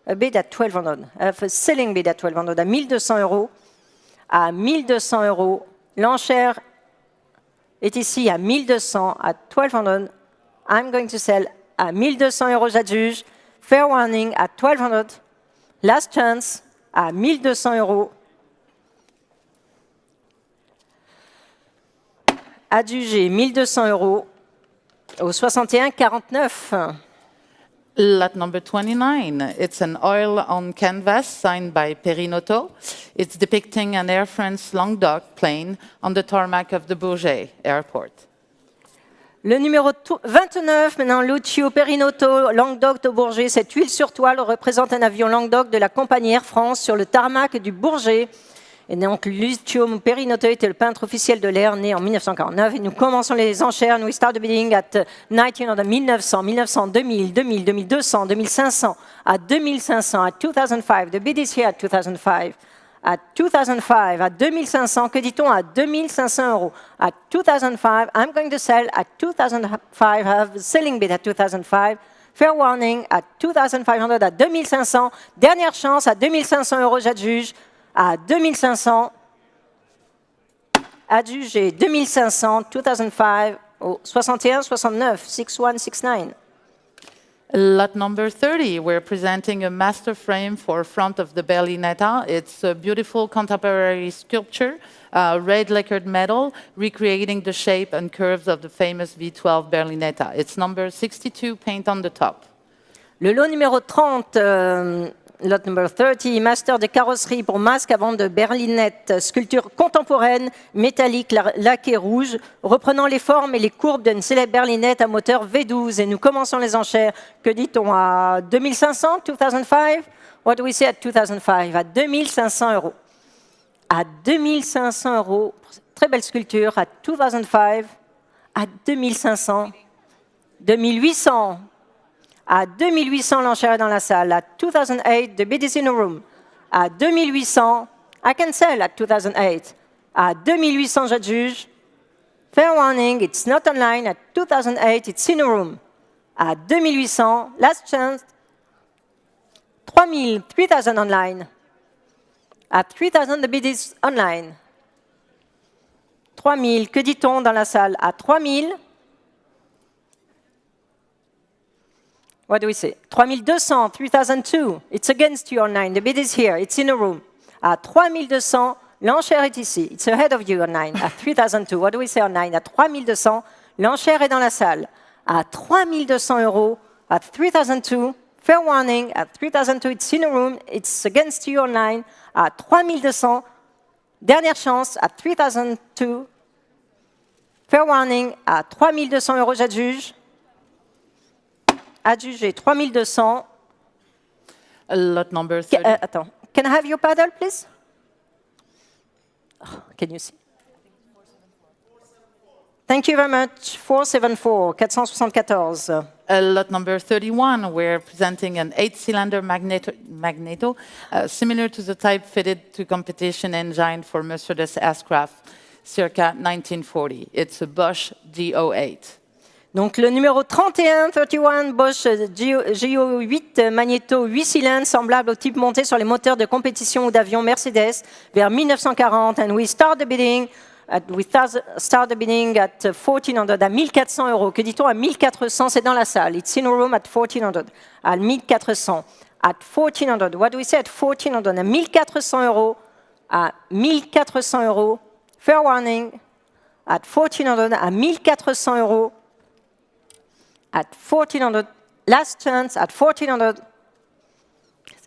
a bid at 1200. I have a selling bid at 1200. À 1200 euros. À 1200 euros. L'enchère est ici à 1200, à 1200. I'm going to sell à 1200 euros, j'adjuge. Fair warning à 1200. Last chance à 1200 euros. Adjugé 1200 euros au 61,49. Lot number 29, it's an oil on canvas signed by Perinotto. It's depicting an Air France Languedoc plane on the tarmac of the Bourget airport. Le numéro 29, maintenant, Lucio Perinotto, Languedoc de Bourget. Cette huile sur toile représente un avion Languedoc de la compagnie Air France sur le tarmac du Bourget. Et donc, Lucio Perinoto était le peintre officiel de l'air, né en 1949. Et nous commençons les enchères. We start the bidding at 1900, 1900, 1900, 2000, 2000, 2200, 2500, at 2500, at 2005. The bid is here at 2005. At 2005, at 2500, que dit-on à 2500 euros? At 2005, I'm going to sell at 2005. I have a selling bid at 2005. Fair warning at 2500, at 2500. Dernière chance à 2500 euros, j'adjuge. À 2500, adjugé 2500, 2005, au 61, 69, 6169. Lot number 30, we're presenting a master frame for front of the Berlinetta. It's a beautiful contemporary sculpture, red lacquered metal, recreating the shape and curves of the famous V12 Berlinetta. It's number 62, paint on the top. Le lot numéro 30, lot number 30, master de carrosserie pour masque avant de berlinette, sculpture contemporaine, métallique, laquée rouge, reprenant les formes et les courbes d'une célèbre berlinette à moteur V12. Et nous commençons les enchères. Que dit-on à 2500, 2005? What do we say at 2005? À 2500 euros. À 2500 euros, très belle sculpture, à 2005, à 2500, 2800. À 2800, l'enchère est dans la salle. À 2008, the bid is in the room. À 2800, I can sell at 2008. À 2800, j'adjuge. Fair warning, it's not online. At 2008, it's in the room. À 2800, last chance. 3000, 3000 online. At 3000, the bid is online. 3000, que dit-on dans la salle? À 3000. What do we say? 3200, 3002. It's against you online. The bid is here. It's in a room. À 3200, l'enchère est ici. It's ahead of you online. À 3002. What do we say online? À 3200, l'enchère est dans la salle. À 3200 euros. At 3002, fair warning. At 3002, it's in a room. It's against you online. À 3200, dernière chance. À 3002, fair warning. À 3200 euros, j'adjuge. Adjugé 3200. Lot number 30. Attends. Can I have your paddle, please? Oh, can you see? Thank you very much. 474, 474. Lot number 31, we're presenting an 8-cylinder magneto, similar to the type fitted to competition engine for Mercedes S-Craft, circa 1940. It's a Bosch GO8. Donc le numéro 31, 31, Bosch GO8 magnéto 8 cylindres, semblable au type monté sur les moteurs de compétition ou d'avion Mercedes vers 1940. And we start the bidding at 1400, à 1400 euros. Que dit-on à 1400? C'est dans la salle. It's in a room at 1400. À 1400. At 1400. What do we say at 1400? À 1400 euros. À 1400 euros. Fair warning. At 1400. À 1400 euros. At 1400, last chance at 1400,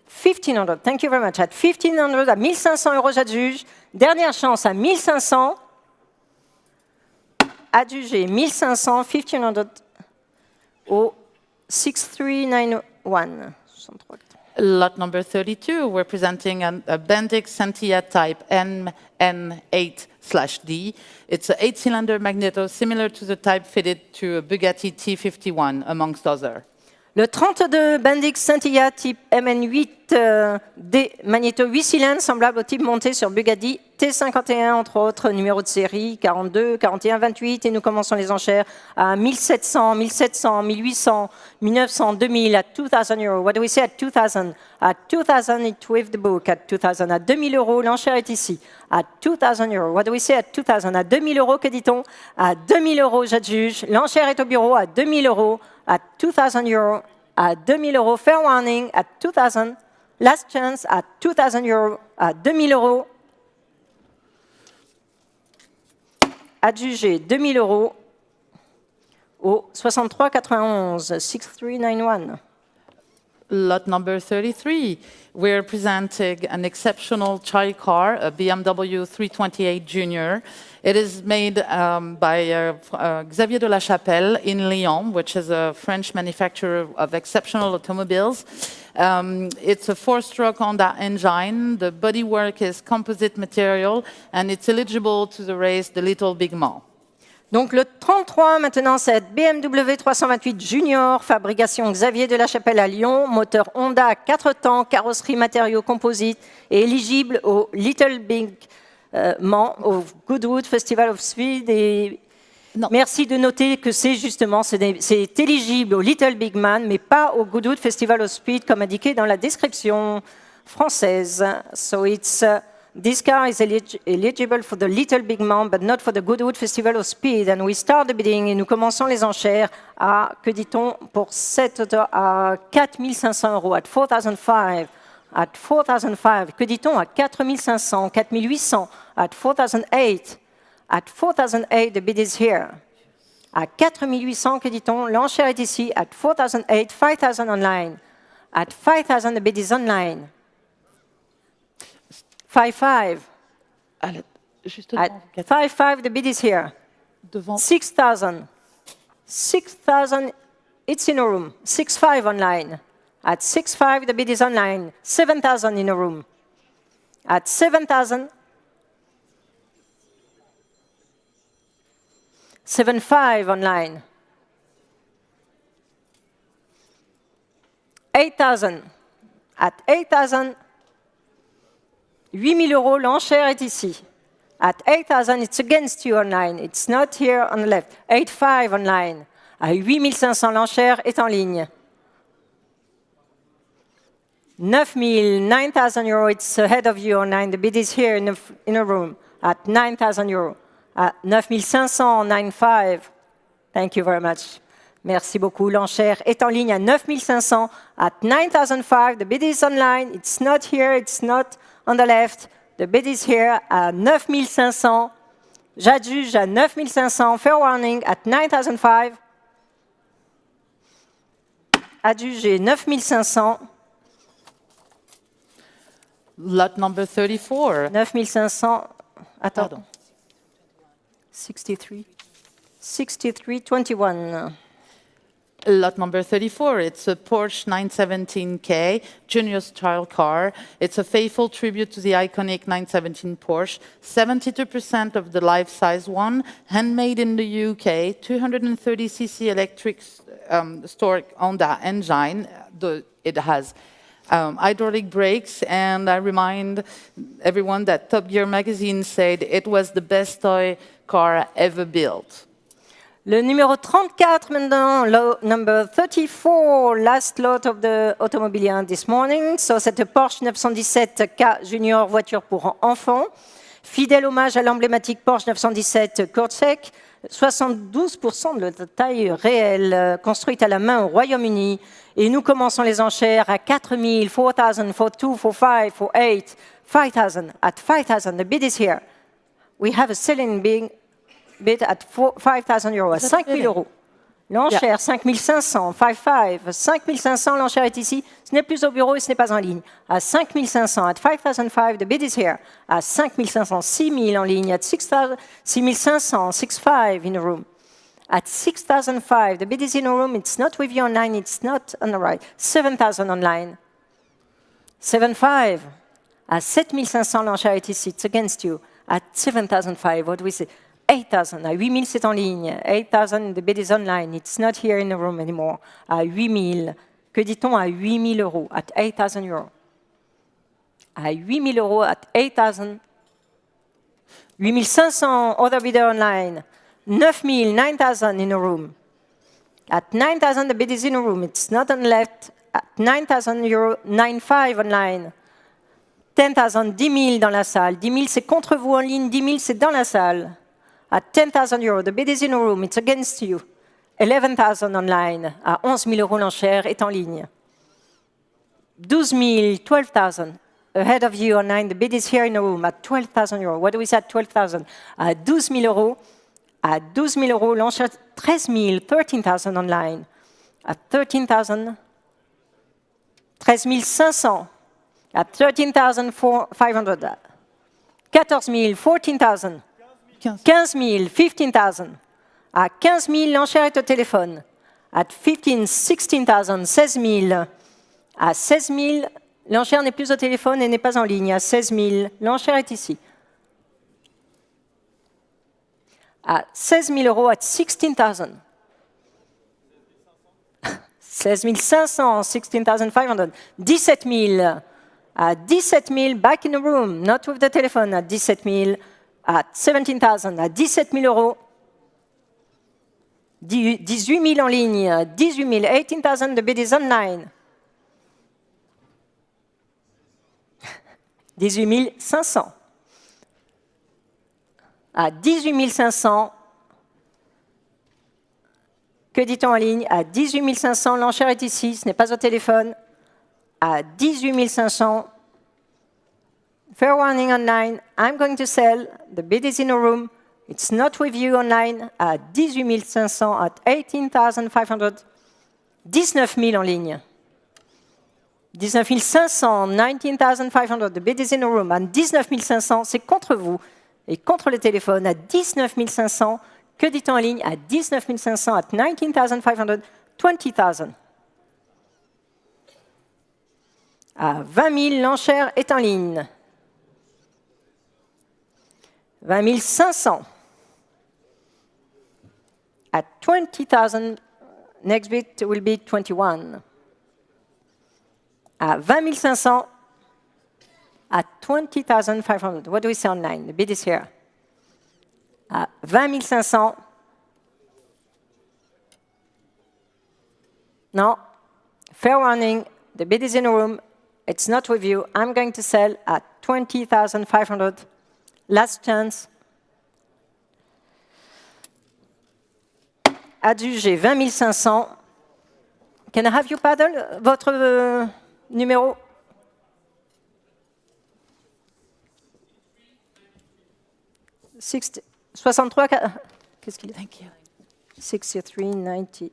1500, thank you very much. At 1500, à 1500 euros, j'adjuge. Dernière chance à 1500, adjugé 1500, 1500 au 6391. Lot number 32, we're presenting a Bendix Sentia type MN8/D. It's an 8-cylinder magneto similar to the type fitted to a Bugatti T51, amongst others. Le 32 Bendix Scintilla type MN8D magnéto 8 cylindres, semblable au type monté sur Bugatti T51, entre autres, numéro de série 42, 41, 28. Et nous commençons les enchères à 1700, 1700, 1800, 1900, 2000, à 2000 euros. What do we say at 2000? At 2000, it's with the book. At 2000, à 2000 euros, l'enchère est ici. At 2000 euros. What do we say at 2000? À 2000 euros, que dit-on? À 2000 euros, j'adjuge. L'enchère est au bureau à 2000 euros. At 2000 euros, à 2000 euros, fair warning, at 2000, last chance, at 2000 euros, à 2000 euros, adjugé 2000 euros au 6391, 6391. Lot number 33, we're presenting an exceptional child car, a BMW 328 Junior. It is made by Xavier de la Chapelle in Lyon, which is a French manufacturer of exceptional automobiles. It's a 4-stroke Honda engine. The bodywork is composite material, and it's eligible to the race, the Little Big Man. Donc le 33, maintenant, c'est BMW 328 Junior, fabrication Xavier de la Chapelle à Lyon, moteur Honda 4 temps, carrosserie matériaux composites et éligible au Little Big Man, au Goodwood Festival of Speed. Et merci de noter que c'est justement, c'est éligible au Little Big Man, mais pas au Goodwood Festival of Speed, comme indiqué dans la description française. So it's... This car is eligible for the Little Big Man, but not for the Goodwood Festival of Speed. And we start the bidding, et nous commençons les enchères à, que dit-on, pour cette auto, à 4 500 €, at 4,500, at 4,500. Que dit-on, à 4 500, 4 800, at 4,008, at 4,008, the bid is here. À 4 800, que dit-on, l'enchère est ici, at 4,008, 5,000 online. At 5,000, the bid is online. 5,500. At 5,500, the bid is here. 6,000. 6,000, it's in a room. 6,500 online. At 6,500, the bid is online. 7,000 in a room. At 7,000, 7,500 online. 8,000. At 8,000, 8 000 €, l'enchère est ici. At 8,000, it's against you online. It's not here on the left. 8,500 online. À 8 500, l'enchère est en ligne. 9 000, 9,000 €, it's ahead of you online. The bid is here in a room. At 9,000 €. At 9 500, 9,500. Thank you very much. Merci beaucoup. L'enchère est en ligne à 9 500. At 9,500, the bid is online. It's not here, it's not on the left. The bid is here à 9 500. J'adjuge à 9 500. Fair warning at 9,500. Adjugé 9 500. Lot number 34. 9 500. Attends. 63. 6321. Lot number 34, it's a Porsche 917K junior style car. It's a faithful tribute to the iconic 917 Porsche. 72% of the life-size one, handmade in the UK, 230cc electric stork Honda engine. It has hydraulic brakes, and I remind everyone that Top Gear magazine said it was the best toy car ever built. Le numéro 34 maintenant, number 34, last lot of the Automobilia this morning. So, cette Porsche 917K Junior, voiture pour enfants. Fidèle hommage à l'emblématique Porsche 917 Coachwork. 72% de la taille réelle, construite à la main au Royaume-Uni. Et nous commençons les enchères à 4 000, 4,000, 4,200, 4,500, 4,800, 5,000. At 5,000, the bid is here. We have a selling bid at 5,000 €, à 5 000 €. L'enchère, 5 500, 5,500, 5 500, l'enchère est ici. Ce n'est plus au bureau et ce n'est pas en ligne. À 5 500, at 5,500, the bid is here. À 5 500, 6 000 en ligne. At 6 500, 6,500 in a room. At 6,500, the bid is in a room. It's not with you online, it's not on the right. 7,000 online. 7,500. À 7 500, l'enchère est ici. It's against you. At 7,500, what do we say? 8,000. À 8 000, c'est en ligne. 8,000, the bid is online. It's not here in the room anymore. À 8 000. Que dit-on à 8 000 €? At 8,000 €. À 8 000 €, at 8,000. 8 500, other bidder online. 9 000, 9,000 in a room. At 9,000, the bid is in a room. It's not on the left. At 9,000 €, 9,500 online. 10,000, 10 000 dans la salle. 10 000, c'est contre vous en ligne. 10 000, c'est dans la salle. At 10,000 €, the bid is in a room. It's against you. 11,000 online. À 11 000 €, l'enchère est en ligne. 12 000, 12,000. Ahead of you online, the bid is here in a room. At 12,000 €. What do we say at 12,000? À 12 000 €. À 12 000 €, l'enchère 13 000, 13,000 online. At 13,000. 13 500. At 13,500. 14 000, 14,000. 15 000, 15,000. À 15 000, l'enchère est au téléphone. At 15, 16,000, 16 000. À 16 000, l'enchère n'est plus au téléphone et n'est pas en ligne. À 16 000, l'enchère est ici. À 16 000 euros, at 16 000. 16 500, 16 500. 17 000. À 17 000, back in the room, not with the telephone. À 17 000, at 17 000. À 17 000 euros. 18 000 en ligne. 18 000, 18 000, the bid is online. 18 500. À 18 500, que dit-on en ligne? À 18 500, l'enchère est ici, ce n'est pas au téléphone. À 18 500, fair warning online, I'm going to sell, the bid is in a room, it's not with you online. À 18 500, at 18 500, 19 000 en ligne. 19 500, 19 500, the bid is in a room. À 19 500, c'est contre vous et contre le téléphone. À 19 500, que dit-on en ligne? À 19 500, at 19 500, 20 000. À 20 000, l'enchère est en ligne. 20 500. At 20 000, next bid will be 21. À 20 500, at 20 500. What do we say online? The bid is here. À 20 500. No. Fair warning, the bid is in a room. It's not with you. I'm going to sell at 20 500. Last chance. Adjugé 20 500. Can I have you paddle votre numéro? « 63, qu'est-ce qu'il est? Thank you. 63, 90.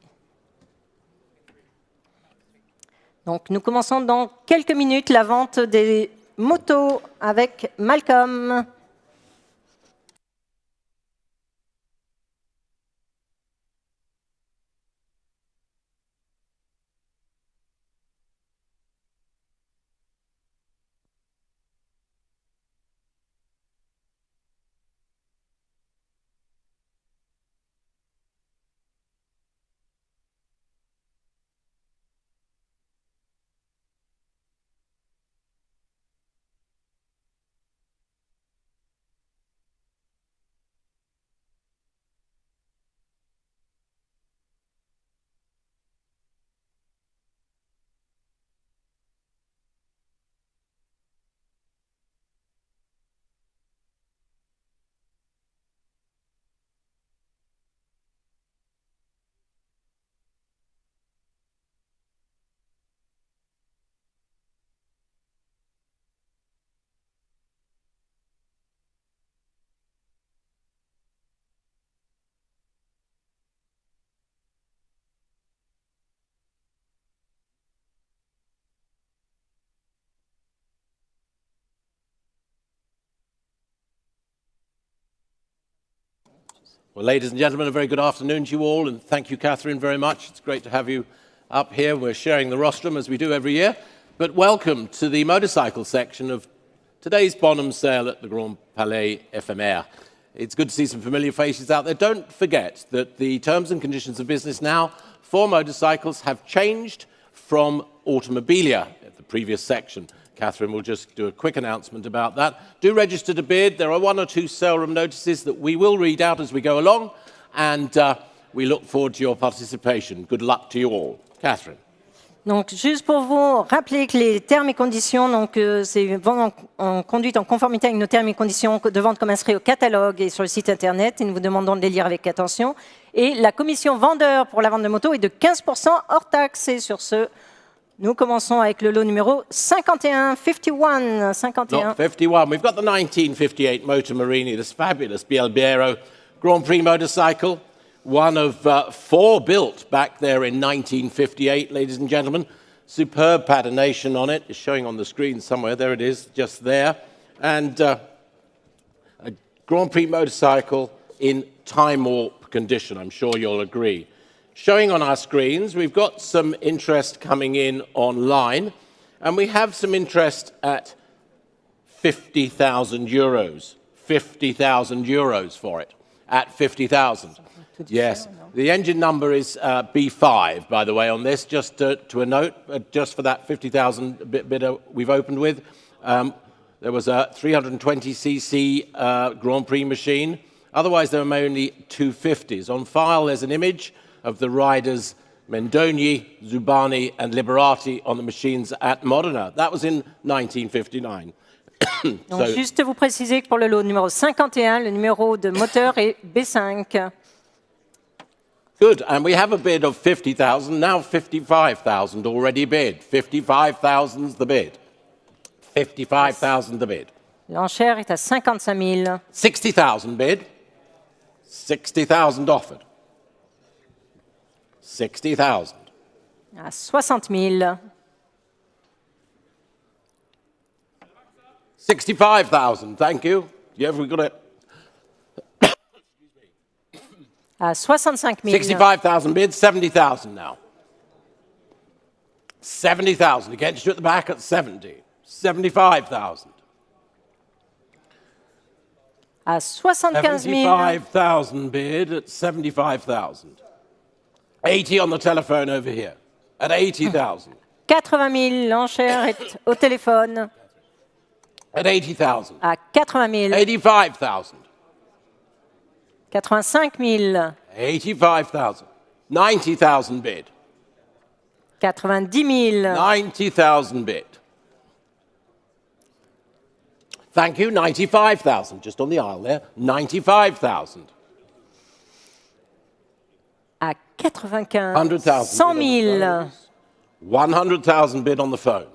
Donc, nous commençons dans quelques minutes la vente des motos avec Malcolm. Well, ladies and gentlemen, a very good afternoon to you all, and thank you, Catherine, very much. It's great to have you up here. We're sharing the rostrum, as we do every year. But welcome to the motorcycle section of today's Bonhams sale at the Grand Palais Éphémère. It's good to see some familiar faces out there. Don't forget that the terms and conditions of business now for motorcycles have changed from Automobilia, the previous section. Catherine will just do a quick announcement about that. Do register to bid. There are 1 or 2 sale room notices that we will read out as we go along, and we look forward to your participation. Good luck to you all. Catherine. Donc, juste pour vous rappeler que les termes et conditions, donc c'est en conduite en conformité avec nos termes et conditions de vente comme inscrits au catalogue et sur le site internet, et nous vous demandons de les lire avec attention. Et la commission vendeur pour la vente de moto est de 15% hors taxe. Et sur ce, nous commençons avec le lot numéro 51, 51, 51. Not 51. We've got the 1958 Motor Morini, this fabulous Bielbiero Grand Prix motorcycle. One of 4 built back there in 1958, ladies and gentlemen. Superb patination on it. It's showing on the screen somewhere. There it is, just there. And a Grand Prix motorcycle in time warp condition, I'm sure you'll agree. showing on our screens. We've got some interest coming in online, and we have some interest at 50,000 euros. 50,000 euros for it, at 50,000. Yes. The engine number is B5, by the way, on this, just to a note, just for that 50,000 bidder we've opened with. There was a 320cc Grand Prix machine. Otherwise, there were only 250s. On file, there's an image of the riders Mendoni, Zubani, and Liberati on the machines at Modena. That was in 1959. Donc, juste vous préciser que pour le lot numéro 51, le numéro de moteur est B5. Good, and we have a bid of 50,000, now 55,000 already bid. 55,000's the bid. 55,000 the bid. L'enchère est à 55 000. 60,000 bid. 60,000 offered. 60,000. À 60 000. 65,000, thank you. Yeah, we got it. À 65 000. 65,000 bid, 70,000 now. 70,000 against you at the back at 70. 75,000. À 75 000. 75,000 bid at 75,000. 80 on the telephone over here at 80,000. 80 000. L'enchère est au téléphone. At 80,000. À 80 000. 85,000. 85 000. 85,000. 90,000 bid. 90 000. 90,000 bid. Thank you, 95,000, just on the aisle there. 95,000. À 95 100,000. 100 000. 100,000 bid on the phones.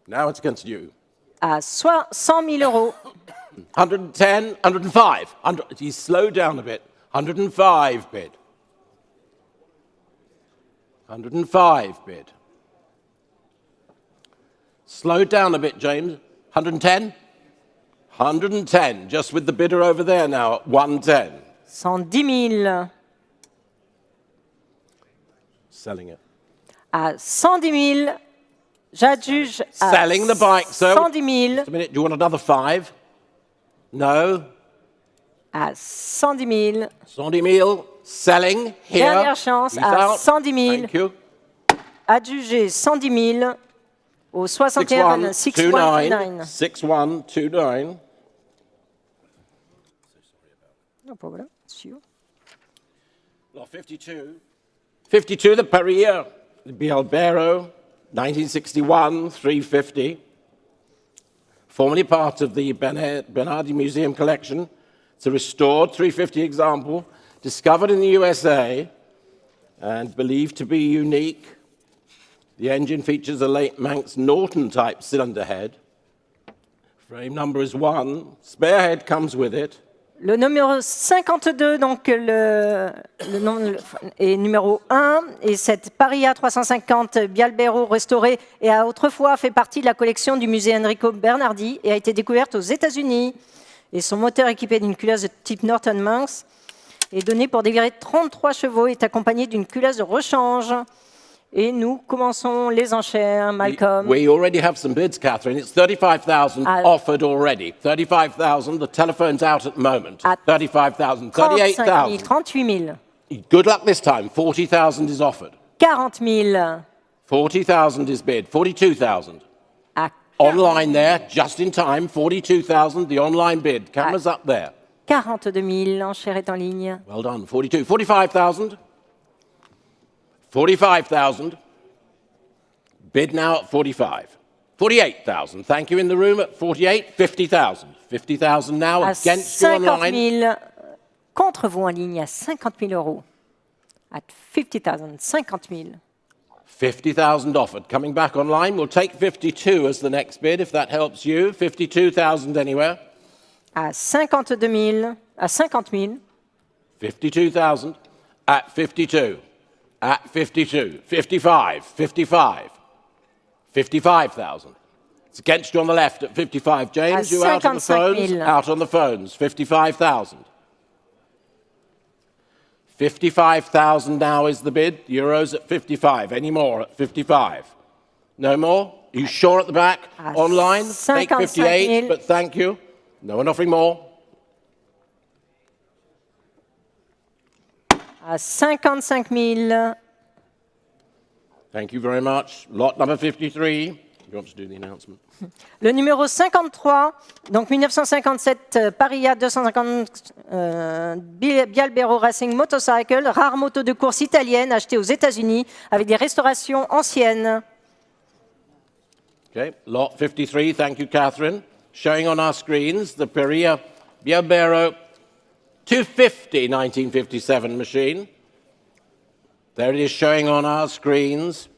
Now it's against you. À 100 000 euros. 110, 105. He's slowed down a bit. 105 bid. 105 bid. Slowed down a bit, James. 110? 110, just with the bidder over there now at 110. 110 000. Selling it. À 110 000. J'adjuge à Selling the bike, so. 110 000. Just a minute, do you want another 5? No? À 110 000. 110 000, selling here. Dernière chance He's à out. 110 000. Thank you. Adjugé 110 000 au 61 6129. 6129. Non, pas voilà, sûr. Lot 52. 52, the Perrier, the Bialbero, 1961, 350. Formerly part of the Bernardi Museum collection. It's a restored 350 example, discovered in the USA and believed to be unique. The engine features a late Manx Norton-type cylinder head. Frame number is 1. Spare head comes with it. Le numéro 52, donc le nom est numéro 1, et cette Paria 350 Bialbero restaurée et a autrefois fait partie de la collection du musée Enrico Bernardi et a été découverte aux États-Unis. Et son moteur équipé d'une culasse de type Norton Manx est donné pour dévirer 33 chevaux et est accompagné d'une culasse de rechange. Et nous commençons les enchères, Malcolm. We already have some bids, Catherine. It's 35,000 offered already. 35,000. The telephone's out at the moment. 35,000. 38,000. 38 000. Good luck this time. 40,000 is offered. 40 000. 40,000 is bid. 42,000. À Online there, just in time. 42,000. The online bid. Cameras up there. 42 000. L'enchère est en ligne. Well done. 42. 45,000. 45,000. Bid now at 45. 48,000. Thank you in the room at 48. 50,000. 50,000 now À against you 50 online. 000. Contre vous en ligne à 50 000 euros. At 50,000. 50 000. 50,000 offered. Coming back online, we'll take 52 as the next bid, if that helps you. 52,000 anywhere. À 52 000. À 50 000. 52,000 at 52. At 52. 55. 55. 55,000. It's against you on the left at 55. James, À you out on the 55 phones? 000. Out on the phones. 55,000. 55,000 now is the bid. Euros at 55. Any more at 55? No more? Are you sure at the back? Online? Take 58, but thank you. No one offering more? À 55 000. Thank you very much. Lot number 53. You want to do the announcement? Le numéro 53, donc 1957 Paria 250 Bialbero Racing Motorcycle, rare moto de course italienne achetée aux États-Unis avec des restaurations anciennes. Okay, lot 53. Thank you, Catherine. Showing on our screens the Paria Bialbero 250 1957 machine. There it is showing on our screens.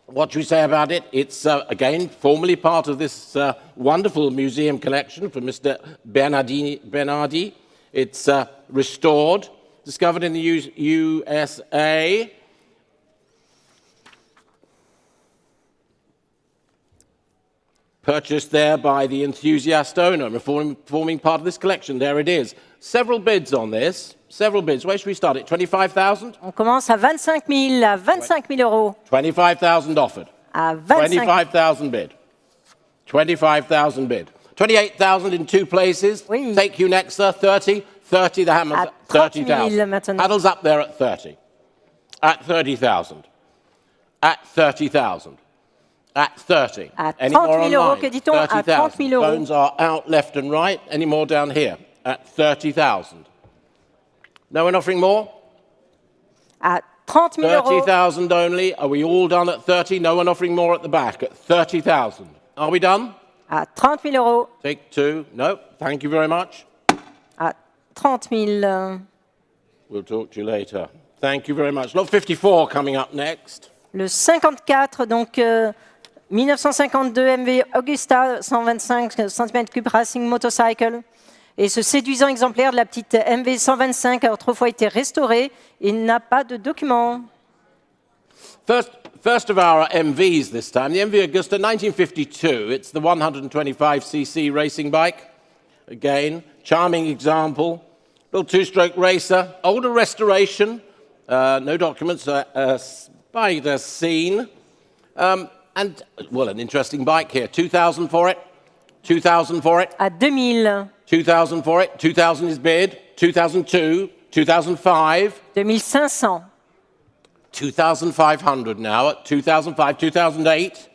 What do we say about it? It's, again, formerly part of this wonderful museum collection from Mr. Bernardi. It's restored, discovered in the USA. Purchased there by the enthusiast owner, forming part of this collection. There it is. Several bids on this. Several bids. Where should we start it? 25,000? On commence à 25 000, à 25 000 euros. 25,000 offered. À 25 25,000 bid. 25,000 bid. 28,000 in two places. Oui. Take you next, sir. 30. 30, the hammers À at 30,000. 30 000 maintenant. Paddles up there at 30. At 30,000. At 30,000. At 30. À Any 30 more 000 euros, online? que dit-on? À 30 000 euros. Phones are out left and right. Any more down here? At 30,000. No one offering more? À 30 000 euros. 30,000 only. Are we all done at 30? No one offering more at the back at 30,000. Are we done? À 30 000 euros. Take two. No. Thank you very much. À 30 000. We'll talk to you later. Thank you very much. Lot 54 coming up next. Le 54, donc 1952 MV Augusta 125 cm3 Racing Motorcycle. Et ce séduisant exemplaire de la petite MV 125 a autrefois été restauré et n'a pas de document. First of our MVs this time, the MV Augusta 1952. It's the 125cc racing bike. Again, charming example. Little two-stroke racer. Older restoration. No documents. By the scene. And, well, an interesting bike here. 2,000 for it. 2,000 for it. À 2000. 2,000 for it. 2,000 is bid. 2002. 2005. 2500. 2,500 now at 2005. 2008.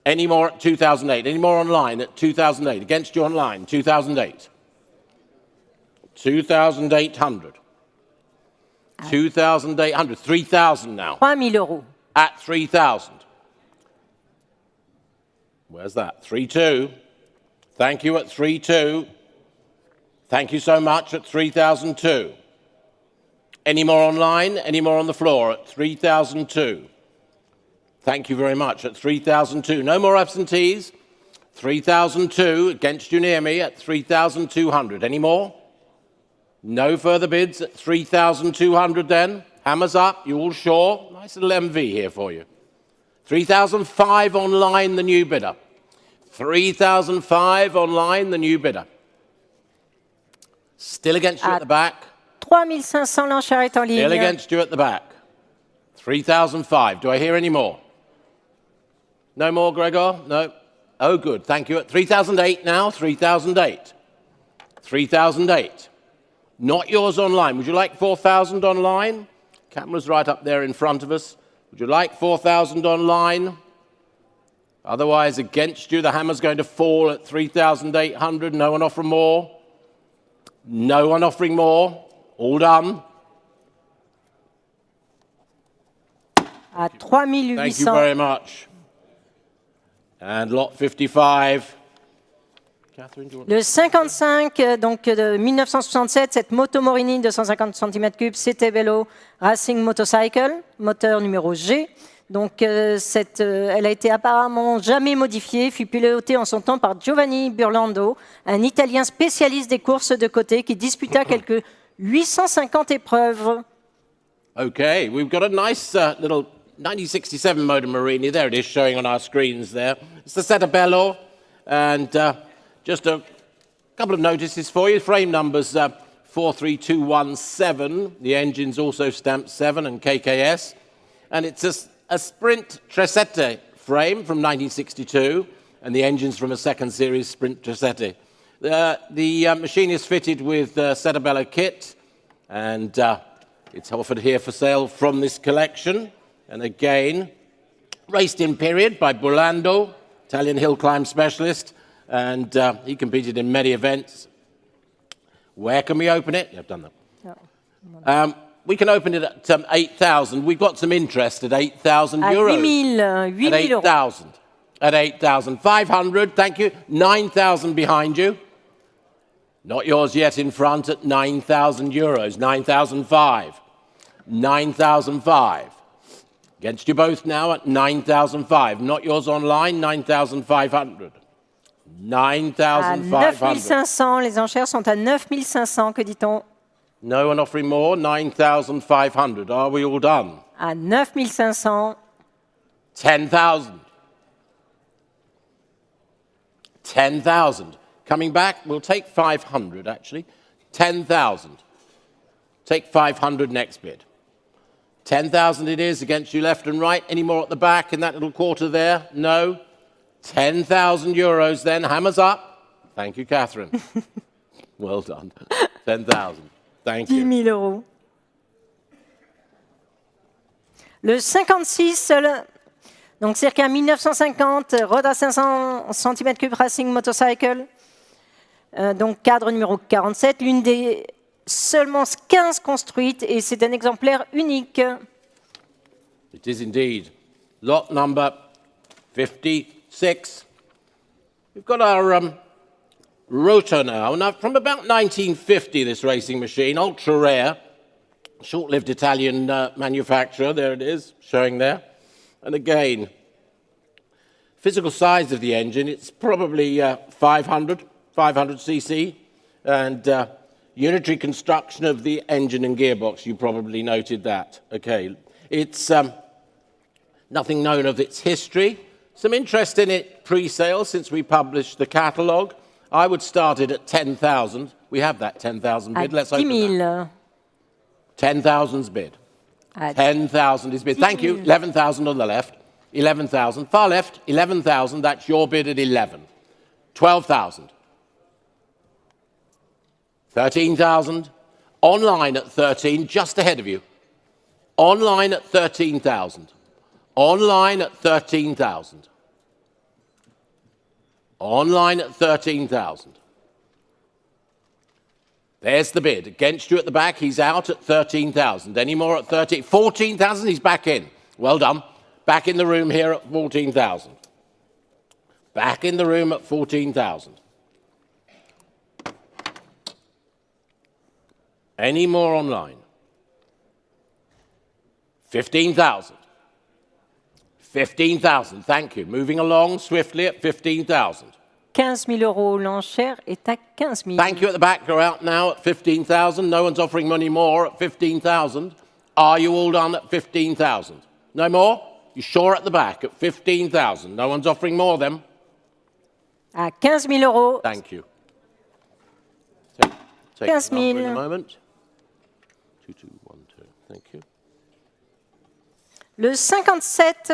Any more at 2008? Any more online at 2008? Against you online. 2008. 2,800. 2,800. 3,000 now. 3000 euros. At 3,000. Where's that? 3,200. Thank you at 3,200. Thank you so much at 3,002. Any more online? Any more on the floor at 3,002? Thank you very much at 3,002. No more absentees. 3,002 against you near me at 3,200. Any more? No further bids at 3,200 then. Hammers up. You all sure? Nice little MV here for you. 3,005 online, the new bidder. 3,005 online, the new bidder. Still against you at the back. 3500, l'enchère est en ligne. Still against you at the back. 3,005. Do I hear any more? No more, Gregor? No? Oh, good. Thank you. At 3,008 now. 3,008. 3,008. Not yours online. Would you like 4,000 online? Camera's right up there in front of us. Would you like 4,000 online? Otherwise, against you, the hammer's going to fall at 3,800. No one offering more? No one offering more? All done? À Thank you very 3800. much. And lot 55. Catherine, do you want Le 55, donc de 1967, cette moto Morini de 150 cm3 CT Vélo Racing Motorcycle, moteur numéro G. Donc elle a été apparemment jamais modifiée, fut pilotée en son temps par Giovanni Burlando, un Italien spécialiste des courses de côté qui disputa quelques 850 épreuves. Okay, we've got a nice little 1967 Motor Morini. There it is, showing on our screens there. It's the Setabello, and just a couple of notices for you. Frame numbers 43217. The engine's also stamped 7 and KKS. And it's a Sprint Trecette frame from 1962, and the engine's from a second series Sprint Trecette. The machine is fitted with Cerebello kit, and it's offered here for sale from this collection. And again, raced in period by Burlando, Italian hill climb specialist, and he competed in many events. Where can we open it? Yeah, I've done that. We can open it at 8,000. We've got some interest at 8,000 euros. 8 000 euros. At 8,000. 500, thank you. 9,000 behind you. Not yours yet in front at 9,000 euros. 9,005. 9,005. Against you both now at 9,005. Not yours online, 9,500. 9,500. 9,500. Les enchères sont à 9,500, que dit-on? No one offering more, 9,500. Are we all done? À 9,500. 10,000. 10,000. Coming back, we'll take 500 actually. 10,000. Take 500 next bid. 10,000 it is against you left and right. Any more at the back in that little quarter there? No? 10,000 euros then. Hammers up. Thank you, Catherine. Well done. 10,000. Thank 10 you. 000 euros. Le 56, donc circa 1950, Road à 500 cm3 Racing Motorcycle, donc cadre numéro 47, l'une des seulement 15 construites, et c'est un exemplaire unique. It is indeed. Lot number 56. We've got our rotor now. Now, from about 1950, this racing machine, ultra rare, short-lived Italian manufacturer. There it is, showing there. And again, physical size of the engine, it's probably 500 cc, and unitary construction of the engine and gearbox, you probably noted that. Okay, it's nothing known of its history. Some interest in it pre-sale since we published the catalogue. I would start it at 10,000. We have that 10,000 bid. Let's open that. 10,000's bid. 10,000 is bid. Thank you. 11,000 on the left. 11,000. Far left, 11,000. That's your bid at 11. 12,000. 13,000. Online at 13, just ahead of you. Online at 13,000. Online at 13,000. Online at 13,000. There's the bid. Against you at the back, he's out at 13,000. Any more at 13? 14,000, he's back in. Well done. Back in the room here at 14,000. Back in the room at 14,000. Any more online? 15,000. 15,000, thank you. Moving along swiftly at 15,000. 15 000 euros, l'enchère est à 15 000. Thank you at the back, you're out now at 15,000. No one's offering money more at 15,000. Are you all done at 15,000? No more? You sure at the back at 15,000? No one's offering more then? À 15 000 euros. Thank you. Take 15 000. the number in a moment. 2212, thank you. Le 57,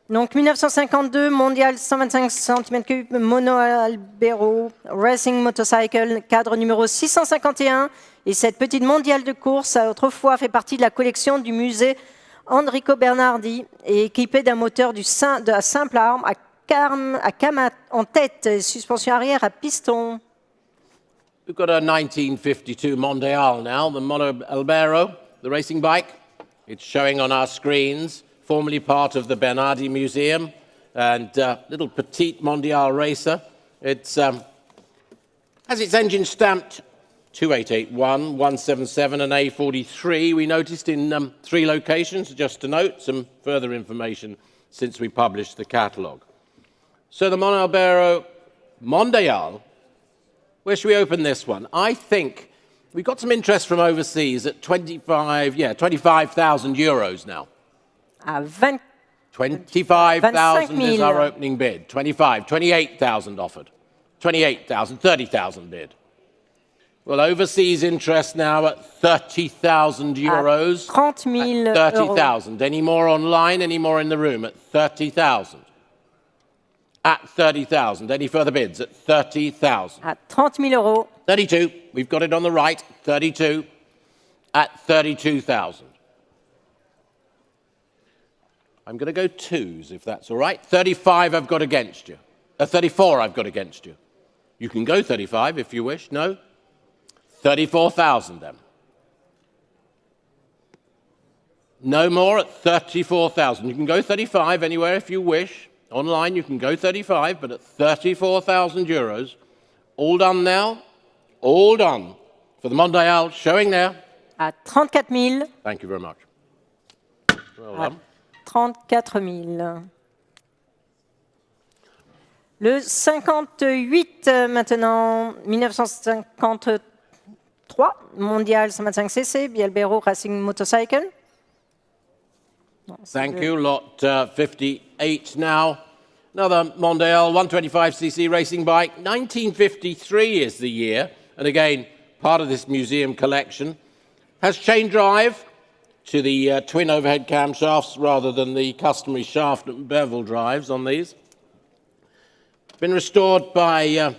donc 1952, mondial 125 cm3, Mono Albero, Racing Motorcycle, cadre numéro 651. Et cette petite mondiale de course a autrefois fait partie de la collection du musée Enrico Bernardi et équipée d'un moteur de la simple arme à cam en tête et suspension arrière à piston. We've got a 1952 Mondial now, the Mono Albero, the racing bike. It's showing on our screens, formerly part of the Bernardi Museum, and little petite Mondial racer. It has its engine stamped 2881, 177 and A43. We noticed in 3 locations, just to note, some further information since we published the catalogue. So the Mono Albero Mondial, where should we open this one? I think we've got some interest from overseas at 25,000 euros now. À 20. 25,000 is our opening bid. 28,000 offered. 28,000, 30,000 bid. Well, overseas interest now at 30,000 euros. 30 000 At euros. 30,000. Any more online? Any more in the room? At 30,000. At 30,000. Any further bids? At 30,000. À 30 000 euros. 32. We've got it on the right. 32. At 32,000. I'm going to go twos, if that's all right. 35 I've got against you. 34 I've got against you. You can go 35 if you wish. No? 34,000 then. No more at 34,000. You can go 35 anywhere if you wish. Online you can go 35, but at 34,000 euros. All done now? All done. For the Mondial, showing there. À 34 000. Thank you very much. Well À done. 34 000. Le 58 maintenant, 1953, Mondial 125cc, Bielbero Racing Motorcycle. Thank you. Lot 58 now. Another Mondial 125cc racing bike. 1953 is the year. And again, part of this museum collection. Has chain drive to the twin overhead camshafts rather than the customary shaft and bevel drives on these. Been restored by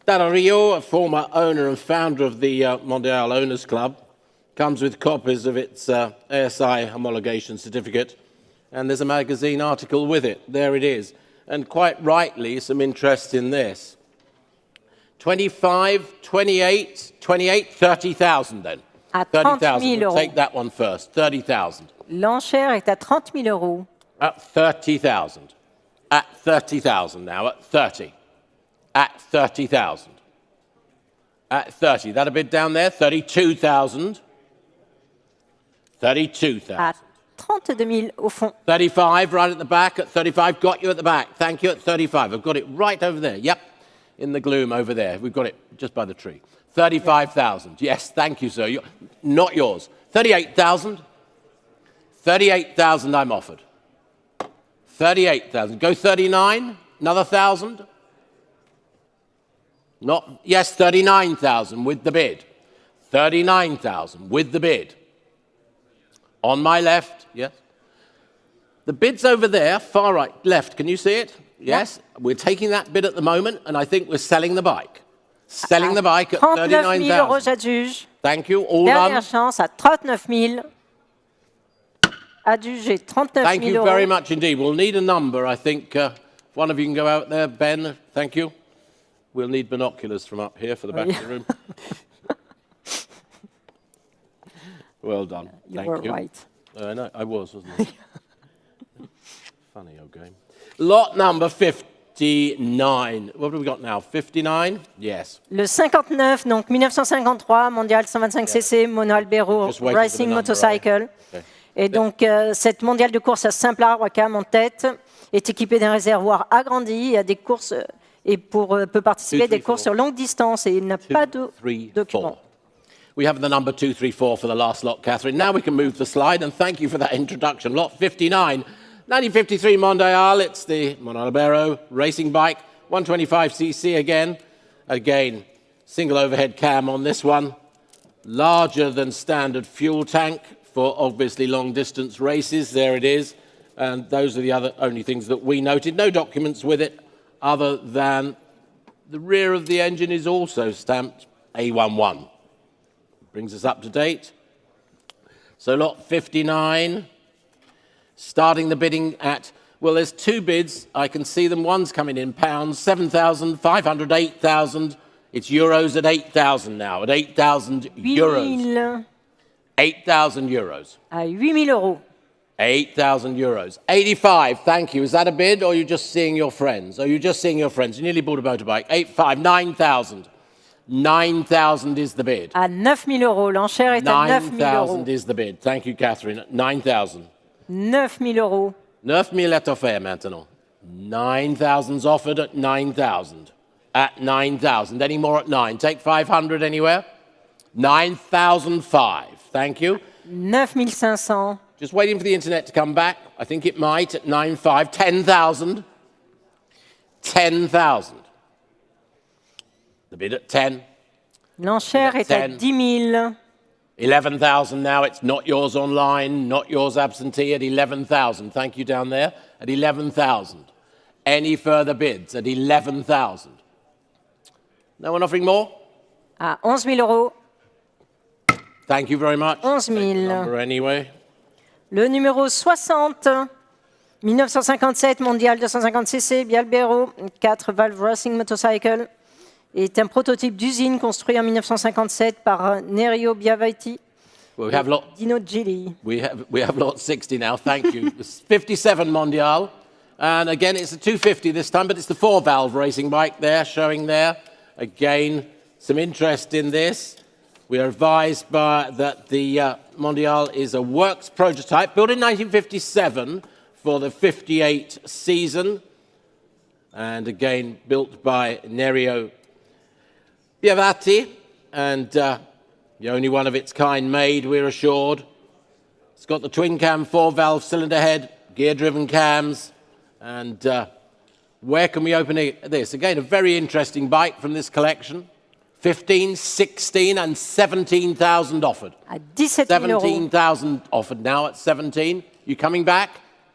Dario, a former owner and founder of the Mondial Owners Club. Comes with copies of its ASI homologation certificate, and there's a magazine article with it. There it is. And quite rightly, some interest in this. 25, 28, 28, 30,000 then. À 30 000 30,000. We'll euros. take that one first. 30,000. L'enchère est à 30 000 euros. At 30,000. At 30,000 now. At 30. At 30,000. At 30. That a bid down there? 32,000. 32,000. À 32 000 au fond. 35, right at the back. At 35, got you at the back. Thank you. At 35, I've got it right over there. Yep, in the gloom over there. We've got it just by the tree. 35,000. Yes, thank you, sir. Not yours. 38,000. 38,000 I'm offered. 38,000. Go 39. Another 1,000. Not, yes, 39,000 with the bid. 39,000 with the bid. On my left, yes. The bid's over there, far right, left. Can you see it? Yes. We're taking that bid at the moment, and I think we're selling the bike. Selling the bike at 39 000 euros 39,000. adjuge. Thank you. All Dernière done. chance à 39 000. Adjugé 39 Thank 000 you very euros. much indeed. We'll need a number, I think. If one of you can go out there, Ben, thank you. We'll need binoculars from up here for the back of the room. Well done. You Thank were you. right. No, I was, wasn't I? Funny old game. Lot number 59. What have we got now? 59? Yes. Le 59, donc 1953, Mondial 125cc, Mono Albero Just waiting for the Racing number, Motorcycle. Okay. Et donc, cette mondiale de course à simple arbre à cam en tête est équipée d'un réservoir agrandi et, à des courses, et peut participer à des courses sur longue distance et il n'a pas de documents. We have the number 234 for the last lot, Catherine. Now we can move the slide, and thank you for that introduction. Lot 59, 1953 Mondial. It's the Mono Albero racing bike, 125cc again. Again, single overhead cam on this one. Larger than standard fuel tank for obviously long distance races. There it is. And those are the only things that we noted. No documents with it other than the rear of the engine is also stamped A11. Brings us up to date. So lot 59, starting the bidding at, well, there's two bids. I can see them. One's coming in pounds, 7,500, 8,000. It's euros at 8,000 now, at 8,000 euros. 8 000 8,000 euros. à 8 000 euros. 8,000 euros. 85, thank you. Is that a bid, or are you just seeing your friends? Are you just seeing your friends? You nearly bought a motorbike. 85, 9,000. 9,000 is the bid. À 9 000 euros. L'enchère est à 9 000 euros. 9,000 is the bid. Thank you, Catherine. 9,000. 9 000 euros. 9,000 est offert maintenant. 9,000's offered at 9,000. At 9,000. Any more at 9? Take 500 anywhere? 9,005. Thank you. 9 500. Just waiting for the internet to come back. I think it might at 9,500. 10,000. 10,000. The bid at 10. L'enchère est à 10. 10 000. 11,000 now. It's not yours online, not yours absentee at 11,000. Thank you down there. At 11,000. Any further bids at 11,000? No one offering more? À 11 000 euros. Thank you very much. 11 000. Take the number anyway. Le numéro 60, 1957, mondial 250 cc, Bialbero, 4 valve racing motorcycle, est un prototype d'usine construit en 1957 par Nerio Biavaiti. Well, we have lot. Dino Gili. We have lot 60 now. Thank you. It's 57 mondial, and again it's a 250 this time, but it's the 4-valve racing bike there, showing there. Again, some interest in this. We are advised that the Mondial is a works prototype built in 1957 for the 58 season, and again built by Nerio Biavati, and the only one of its kind made, we're assured. It's got the twin-cam 4-valve cylinder head, gear-driven cams, and where can we open this? Again, a very interesting bike from this collection. 15, 16, and 17,000 offered. À 17 000 euros. 17,000 offered now at 17. You coming back?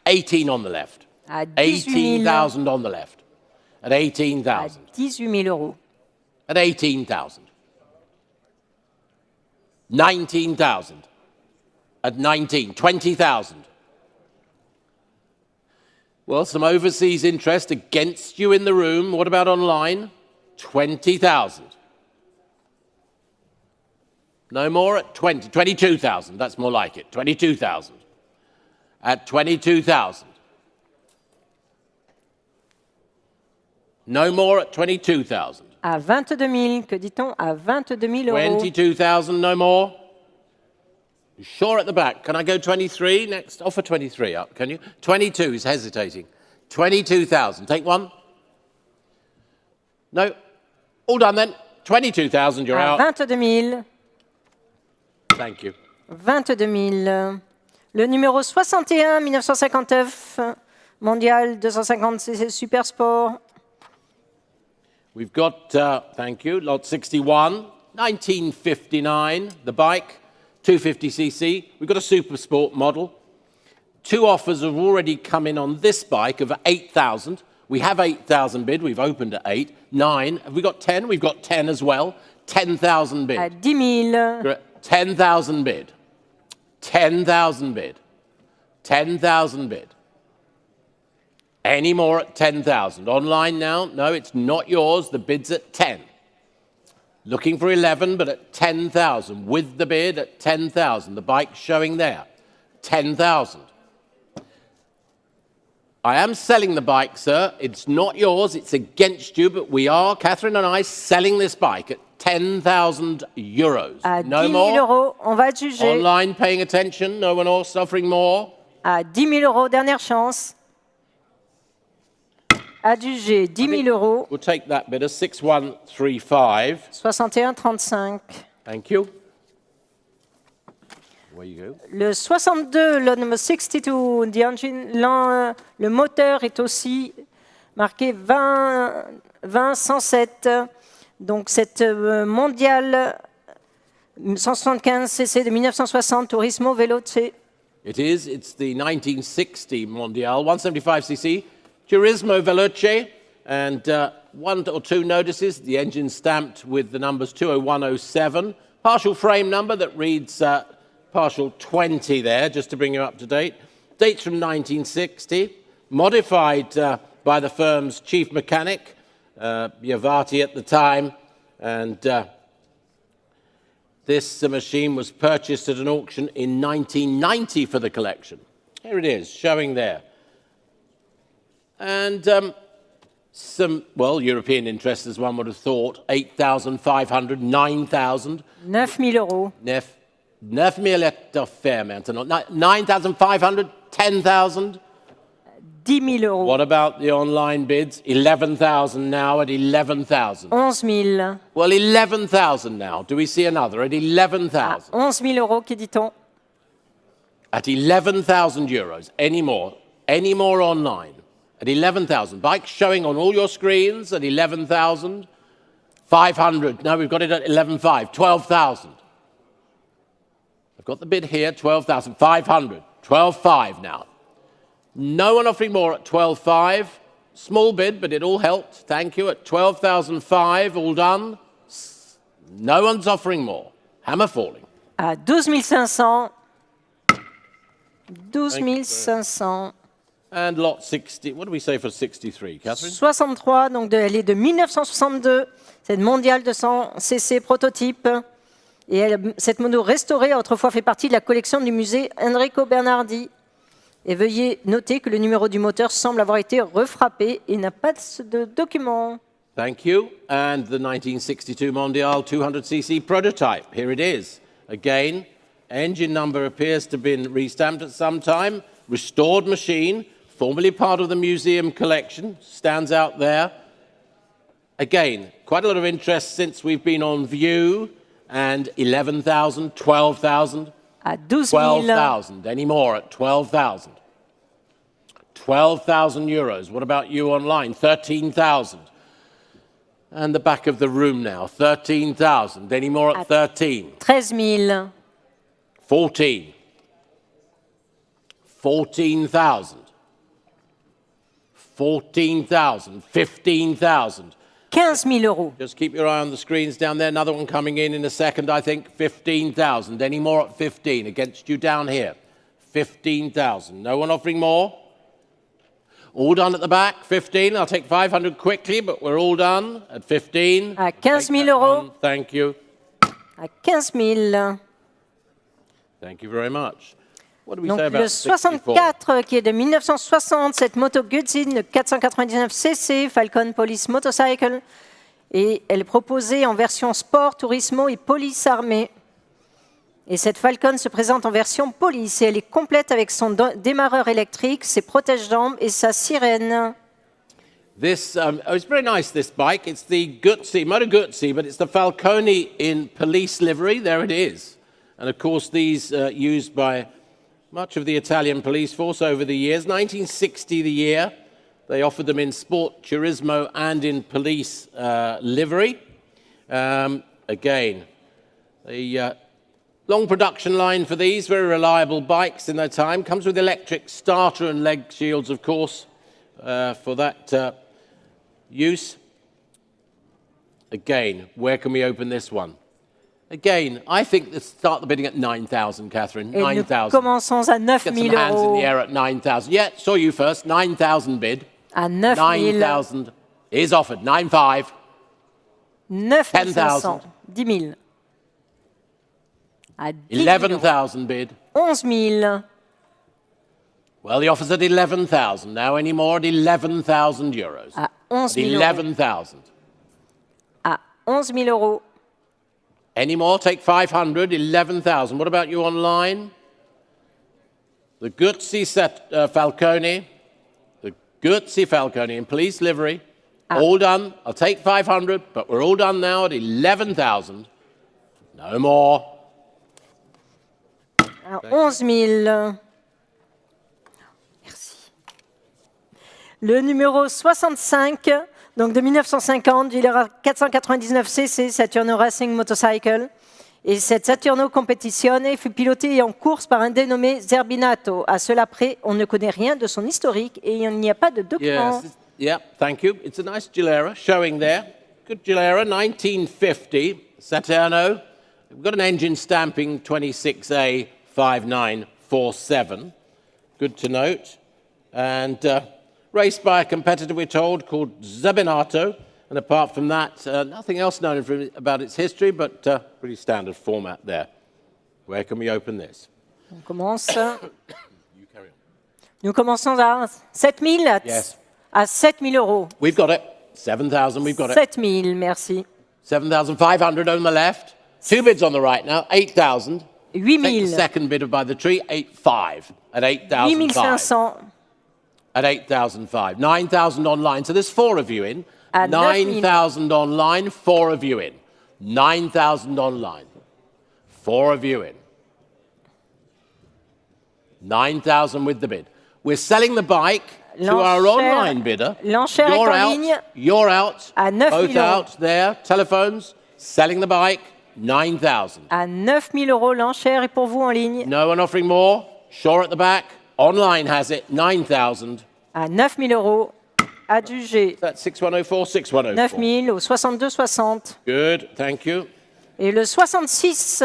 18 on the left. À 18 000. 18,000 on the left. At À 18,000. 18 000 euros. At 18,000. 19,000. At 19. 20,000. Well, some overseas interest against you in the room. What about online? 20,000. No more at 20. 22,000. That's more like it. 22,000. At 22,000. No more at 22,000. À 22 000, que dit-on? À 22 000 euros. 22,000, no more. You sure at the back. Can I go 23 next? Offer 23 up, can you? 22 is hesitating. 22,000. Take one. No. All done then. 22,000, you're À out. 22 000. Thank you. 22 000. Le numéro 61, 1959, mondial 250 cc Super Sport. We've got, thank you, lot 61, 1959, the bike, 250cc. We've got a Super Sport model. 2 offers have already come in on this bike of 8,000. We have 8,000 bid. We've opened at 8. 9. Have we got 10? We've got 10 as well. 10,000 bid. À 10 000. 10,000 bid. 10,000 bid. 10,000 bid. Any more at 10,000? Online now? No, it's not yours. The bid's at 10. Looking for 11, but at 10,000. With the bid at 10,000. The bike showing there. 10,000. I am selling the bike, sir. It's not yours. It's against you, but we are, Catherine and I, selling this bike at 10,000 euros. À No 10 000 more? euros, on va juger. Online paying attention? No one else offering more? À 10 000 euros, dernière chance. Adjugé, 10 000 euros. We'll take that bidder, 6135. 61,35. Thank you. Where you go? Le 62, le numéro 62, the engine, le moteur est aussi marqué 20-107. Donc cette mondiale 175 cc de 1960, Turismo Veloce. It is. It's the 1960 Mondial, 175cc, Turismo Veloce, and 1 or 2 notices. The engine stamped with the numbers 20107. Partial frame number that reads partial 20 there, just to bring you up to date. Dates from 1960. Modified by the firm's chief mechanic, Biavati at the time, and this machine was purchased at an auction in 1990 for the collection. Here it is, showing there. And some, well, European interest, as one would have thought, 8,500, 9,000. 9 000 euros. 9,000 est offert maintenant. 9,500, 10,000. 10 000 euros. What about the online bids? 11,000 now at 11,000. 11 000. Well, 11,000 now. Do we see another at À 11,000? 11 000 euros, qui dit-on? At 11,000 euros. Any more? Any more online? At 11,000. Bikes showing on all your screens at 11,000. 500. No, we've got it at 11,500. 12,000. I've got the bid here, 12,500. 12,500 now. No one offering more at 12,500. Small bid, but it all helped. Thank you. At 12,500, all done. No one's offering more. Hammer falling. À 12 500. 12 500. And lot 60. What do we say for 63, Catherine? 63, donc elle est de 1962. C'est une mondiale 200cc prototype. Et cette moto restaurée a autrefois fait partie de la collection du musée Enrico Bernardi. Et veuillez noter que le numéro du moteur semble avoir été refrappé et n'a pas de document. Thank you. And the 1962 Mondial 200cc prototype. Here it is. Again, engine number appears to have been restamped at some time. Restored machine, formerly part of the museum collection, stands out there. Again, quite a lot of interest since we've been on view. And 11,000, 12,000. À 12 000. 12,000. Any more at 12,000? 12,000 euros. What about you online? 13,000. And the back of the room now. 13,000. Any more at 13? 13 000. 14. 14,000. 14,000. 15,000. 15 000 euros. Just keep your eye on the screens down there. Another one coming in a second, I think. 15,000. Any more at 15? Against you down here. 15,000. No one offering more? All done at the back. 15. I'll take 500 quickly, but we're all done at 15. À 15 000 euros. Thank you. À 15 000. Thank you very much. What do we Donc say le about 64 qui est de 1960, cette moto Guzzi de 499cc, Falcon Police Motorcycle. Et elle est proposée en version sport, tourismo et police armée. Et cette Falcon se présente en version police et elle est complète avec son démarreur électrique, ses protège-jambes et sa sirène. This, it's very nice, this bike. It's the Guzzi, Moto Guzzi, but it's the Falcone in police livery. There it is. And of course, these used by much of the Italian police force over the years. 1960 the year. They offered them in sport, turismo, and in police livery. Again, a long production line for these, very reliable bikes in their time. Comes with electric starter and leg shields, of course, for that use. Again, where can we open this one? Again, I think let's start the bidding at 9,000, Catherine. 9,000. Commençons à 9 Get 000 some hands in euros. the air at 9,000. Yeah, saw you first. 9,000 bid. À 9 000. 9,000 is offered. 9,500. 9 10,000. 500. 10 000. À 10 000 11,000 bid. 11 000. Well, the offer's at 11,000 now. Any more at 11,000 euros? À 11 000 euros. 11,000. À 11 000 euros. Any more? Take 500. 11,000. What about you online? The Guzzi Falcone. The Guzzi Falcone in police livery. All done. I'll take 500, but we're all done now at 11,000. No more. À 11 000. Merci. Le numéro 65, donc de 1950, il aura 499cc Saturno Racing Motorcycle. Et cette Saturno Competizione fut pilotée en course par un dénommé Zerbinato. À cela près, on ne connaît rien de son historique et il n'y a pas de document. Yes. Yeah, thank you. It's a nice Gilera showing there. Good Gilera, 1950, Saturno. We've got an engine stamping 26A5947. Good to note. And raced by a competitor, we're told, called Zerbinato. And apart from that, nothing else known about its history, but pretty standard format there. Where can we open this? On commence. You carry on. Nous commençons à 7 000. Yes. À 7 000 euros. We've got it. 7,000, we've got it. 7 000, merci. 7,500 on the left. Two bids on the right now, 8,000. 8 Take the 000. second bid by the tree, 8,500 at 8,500. 8500. At 8,500. 9,000 online. So there's four of you in. À 9 000. 9,000 online, four of you in. 9,000 online. Four of you in. 9,000 with the bid. We're selling the bike. to our online bidder. L'enchère est You're en out, ligne you're out, à 9 000 both out there, telephones, selling the bike, 9,000. à 9 000 €. L'enchère est pour vous en ligne No one offering more, sure at the back, online has it, 9,000. à 9 000 €. Adjugé That's 6104, 6104. 9 000 au 62 60. Good, thank you. Et le 66,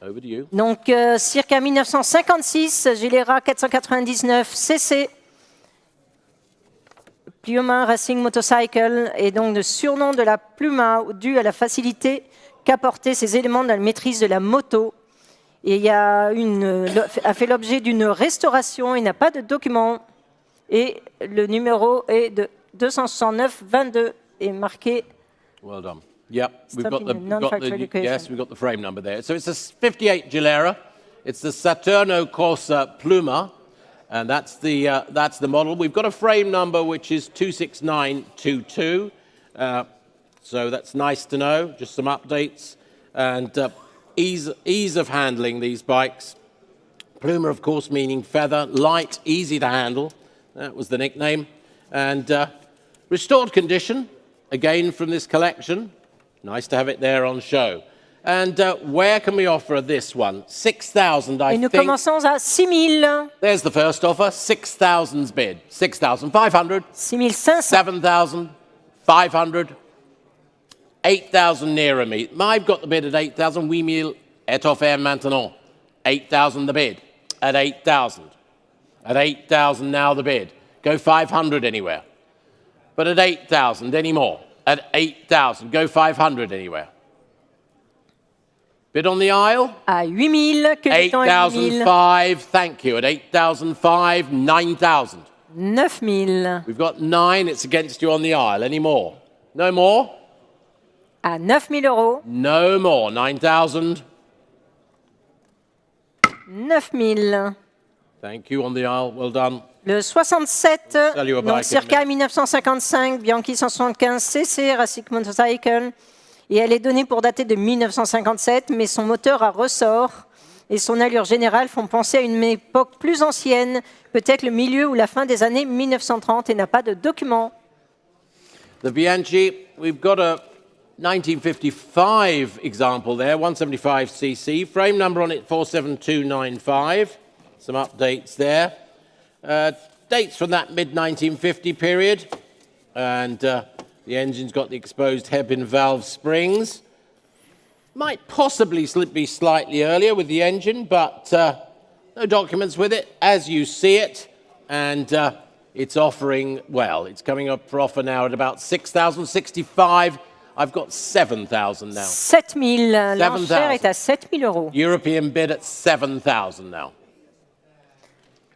Over to you. donc circa 1956, Gilera 499 CC. Pluma Racing Motorcycle est donc le surnom de la Pluma dû à la facilité qu'apportaient ces éléments dans la maîtrise de la moto. Et il a fait l'objet d'une restauration, il n'a pas de document. Et le numéro est de 269-22 et marqué. Well done. Yep, we've got Stopping the non-factory education. yes, we've got the frame number there. So it's a 58 Gilera. It's the Saturno Corsa Pluma, and that's the model. We've got a frame number which is 26922. So that's nice to know. Just some updates and ease of handling these bikes. Pluma, of course, meaning feather, light, easy to handle. That was the nickname. And restored condition, again from this collection. Nice to have it there on show. And where can we offer this one? 6,000, I Et nous think. commençons à 6 000. There's the first offer. 6,000's bid. 6,500. 6 500. 7,500. 8,000 nearer me. I've got the bid at 8,000. 8,000 est offert maintenant. 8,000 the bid. At 8,000. At 8,000 now the bid. Go 500 anywhere. But at 8,000 any more. At 8,000. Go 500 anywhere. Bid on the aisle? À 8 000. Que dit-on à 8 000? 8,005. Thank you. At 8,005, 9,000. 9 000. We've got 9. It's against you on the aisle. Any more? No more? À 9 000 €. No more. 9,000. 9 000. Thank you on the aisle. Well done. Le 67, Sell you a donc bike, circa isn't 1955, Bianchi 175 CC Racing Motorcycle. Et elle est donnée pour dater de 1957, mais son moteur à ressort et son allure générale font penser à une époque plus ancienne, peut-être le milieu ou la fin des années 1930, et n'a pas de document. The Bianchi, we've got a 1955 example there, 175cc. Frame number on it, 47295. Some updates there. Dates from that mid-1950 period. And the engine's got the exposed hairpin valve springs. Might possibly be slightly earlier with the engine, but no documents with it, as you see it. And it's offering, well, it's coming up for offer now at about 6,065. I've got 7,000 now. 7 000. L'enchère est à 7 000 €. European bid at 7,000 now.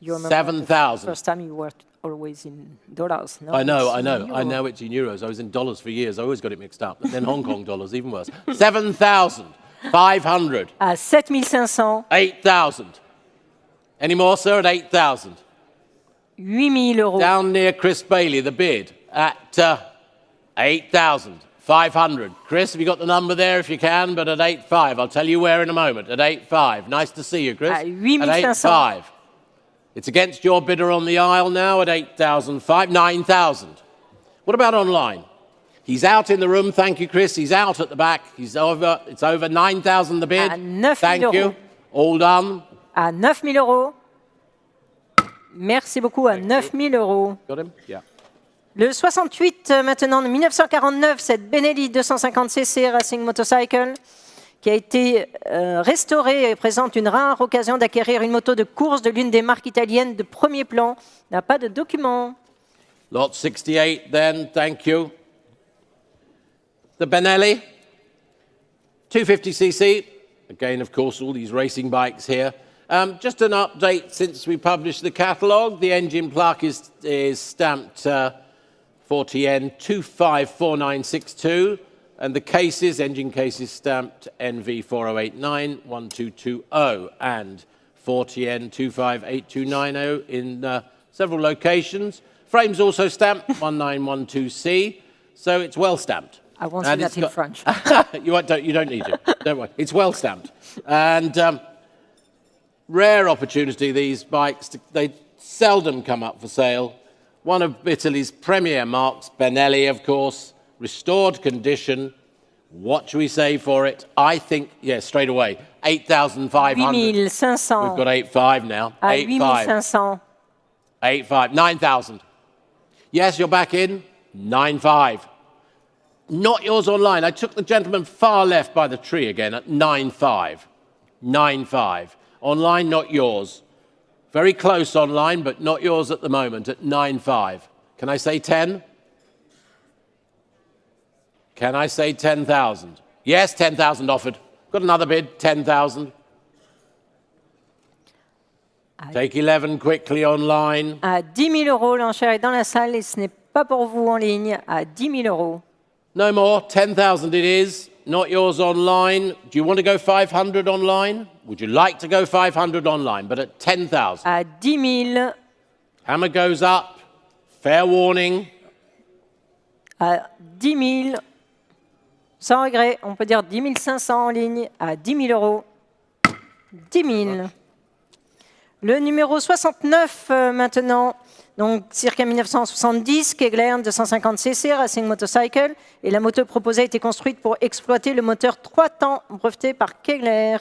You remember 7,000. First time you were always in dollars. No, I know. it's in I euro. know it's in euros. I was in dollars for years. I always got it mixed up. But then Hong Kong dollars, even worse. 7,500. À 7 500. 8,000. Any more, sir, at 8,000? 8 000 €. Down near Chris Bailey, the bid at 8,500. Chris, have you got the number there if you can? But at 8,500. I'll tell you where in a moment. At 8,500. Nice to see you, Chris. À 8 At 500. 8,500. It's against your bidder on the aisle now at 8,500. 9,000. What about online? He's out in the room. Thank you, Chris. He's out at the back. He's over. It's over 9,000 the bid. À 9 000 Thank you. €. All done. À 9 000 €. Merci beaucoup, à 9 000 €. Got him? Yeah. Le 68, maintenant, de 1949, cette Bentley 250cc Racing Motorcycle, qui a été restaurée et présente une rare occasion d'acquérir une moto de course de l'une des marques italiennes de premier plan, n'a pas de document. Lot 68 then, thank you. The Benelli, 250cc. Again, of course, all these racing bikes here. Just an update since we published the catalogue. The engine plaque is stamped 40N 254962. And the cases, engine cases stamped NV4089 1220 and 40N 258290 in several locations. Frame's also stamped 1912C, so it's well stamped. I won't say that in French. You don't need to. Don't worry. It's well stamped. And rare opportunity, these bikes, they seldom come up for sale. One of Italy's premier marques, Bentley, of course, restored condition. What should we say for it? I think, yeah, straight away, 8,500. 8500. We've got 8,500 now. À 8,500. 8500. 8,500. 9,000. Yes, you're back in. 9,500. Not yours online. I took the gentleman far left by the tree again at 9,500. 9,500. Online, not yours. Very close online, but not yours at the moment at 9,500. Can I say 10? Can I say 10,000? Yes, 10,000 offered. Got another bid, 10,000. Take 11 quickly online. À 10 000 euros, l'enchère est dans la salle et ce n'est pas pour vous en ligne. À 10 000 euros. No more, 10,000 it is. Not yours online. Do you want to go 500 online? Would you like to go 500 online, but at 10,000? À 10 000. Hammer goes up. Fair warning. À 10 000. Sans regret, on peut dire 10 500 en ligne. À 10 000 euros. 10 000. Le numéro 69 maintenant. Donc, circa 1970, Kegler 250cc, Racing Motorcycle. Et la moto proposée a été construite pour exploiter le moteur 3 temps, breveté par Kegler.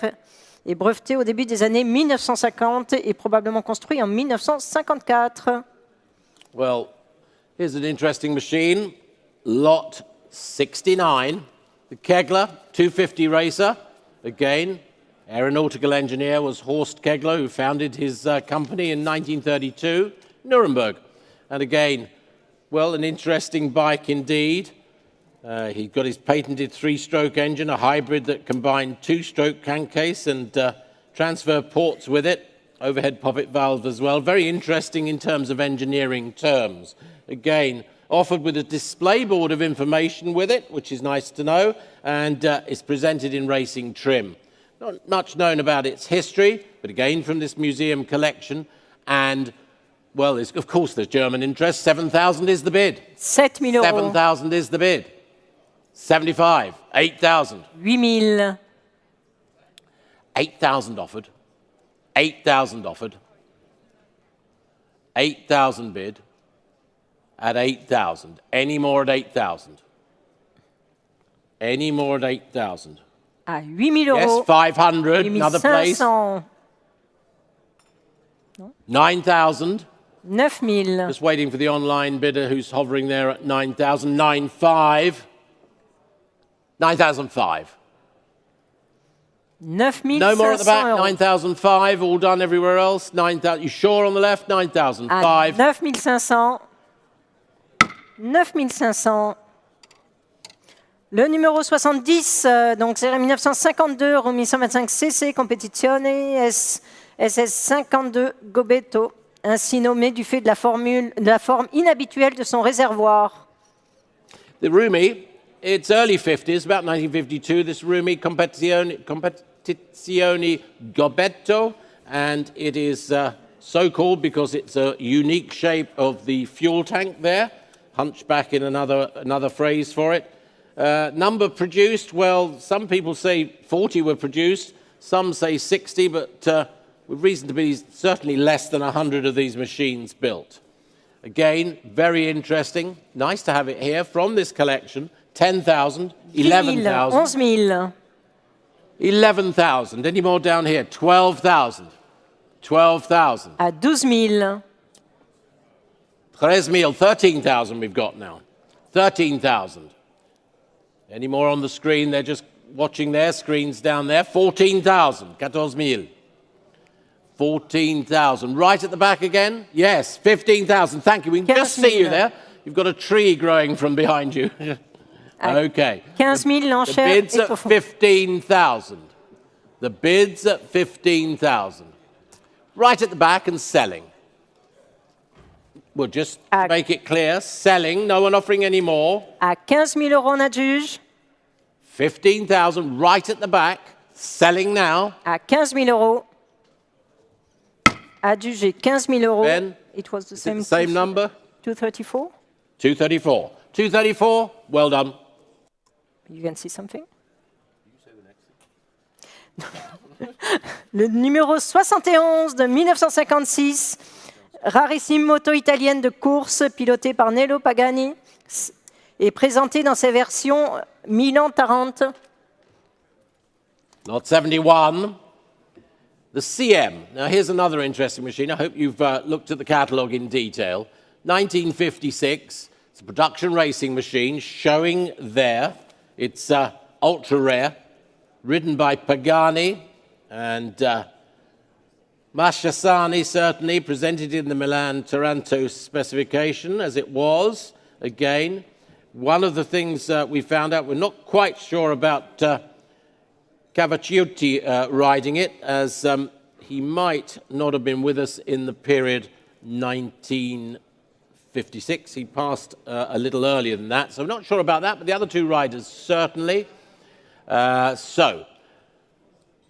Et breveté au début des années 1950 et probablement construit en 1954. Well, here's an interesting machine. Lot 69. The Kegler 250 racer. Again, aeronautical engineer was Horst Kegler, who founded his company in 1932. Nuremberg. And again, well, an interesting bike indeed. He got his patented 3-stroke engine, a hybrid that combined 2-stroke crankcase and transfer ports with it, overhead poppet valve as well. Very interesting in terms of engineering terms. Again, offered with a display board of information with it, which is nice to know, and it's presented in racing trim. Not much known about its history, but again from this museum collection, and well, of course, there's German interest. 7,000 is the bid. 7 000 euros. 7,000 is the bid. 75. 8,000. 8 000. 8,000 offered. 8,000 offered. 8,000 bid. At 8,000. Any more at 8,000? Any more at 8,000? À 8 000 euros. Yes, 500. 8 Another place. 500. 9,000. 9 000. Just waiting for the online bidder who's hovering there at 9,000. 9,500. 9,500. 9 No more at the back. 500 euros. 9,500. All done everywhere else. 9,000. You sure on the left? 9,500. À 9 500. 9 500. Le numéro 70, donc c'est 1952, remis 125cc, Competizione SS52 Gobetto, ainsi nommé du fait de la forme inhabituelle de son réservoir. The Rumi, it's early 50s, about 1952, this Rumi Competizione Gobetto, and it is so called because it's a unique shape of the fuel tank there, hunchback in another phrase for it. Number produced, well, some people say 40 were produced, some say 60, but with reason to be certainly less than 100 of these machines built. Again, very interesting. Nice to have it here from this collection. 10,000, 11,000. 11 000. 11,000. Any more down here? 12,000. 12,000. À 12 000. 13,000 we've got now. 13,000. Any more on the screen? They're just watching their screens down there. 14,000. 14,000. 14,000. Right at the back again? Yes, 15,000. Thank you. We can just see you there. You've got a tree growing from behind you. Okay. 15 000 The l'enchère. bid's at 15,000. The bid's at 15,000. Right at the back and selling. We'll just make it clear. Selling. No one offering any more. À 15 000 euros, on adjuge. 15,000 right at the back. Selling now. À 15 000 euros. Adjugé 15 000 euros. Ben, It was the Is it the same, same number? 234. 234. 234. Well done. You can see something. Le numéro 71 de 1956. rarissime moto italienne de course pilotée par Nello Pagani et présentée dans ses versions Milan-Tarente. Lot 71, the CM. Now here's another interesting machine. I hope you've looked at the catalogue in detail. 1956, it's a production racing machine showing there. It's ultra rare, ridden by Pagani and Masciasani, certainly presented in the Milan-Taranto specification as it was. Again, one of the things we found out, we're not quite sure about Cavacciuti riding it, as he might not have been with us in the period 1956. He passed a little earlier than that, so I'm not sure about that, but the other two riders certainly. So,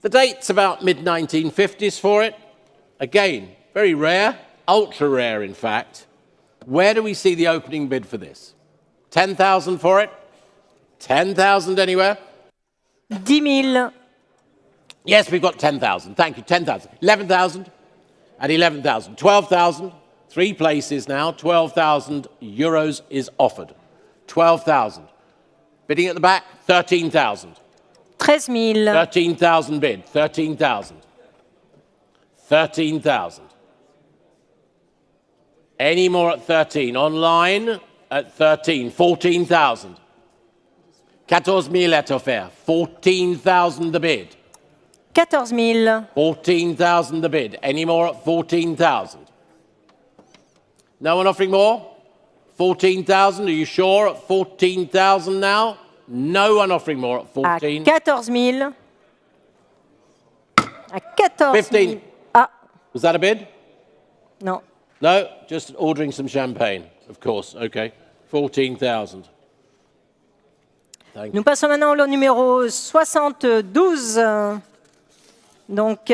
the date's about mid-1950s for it. Again, very rare, ultra rare in fact. Where do we see the opening bid for this? 10,000 for it? 10,000 anywhere? 10 000. Yes, we've got 10,000. Thank you, 10,000. 11,000 and 11,000. 12,000. 3 places now. 12,000 euros is offered. 12,000. Bidding at the back, 13,000. 13 000. 13,000 bid. 13,000. 13,000. Any more at 13? Online at 13. 14,000. 14,000 est offert. 14,000 the bid. 14 000. 14,000 the bid. Any more at 14,000? No one offering more? 14,000, are you sure at 14,000 now? No one offering more at 14. À 14 000. À 14 000. 15. Ah, Was that a bid? non. No, just ordering some champagne, of course. Okay, 14,000. Nous passons maintenant au lot numéro 72. Donc,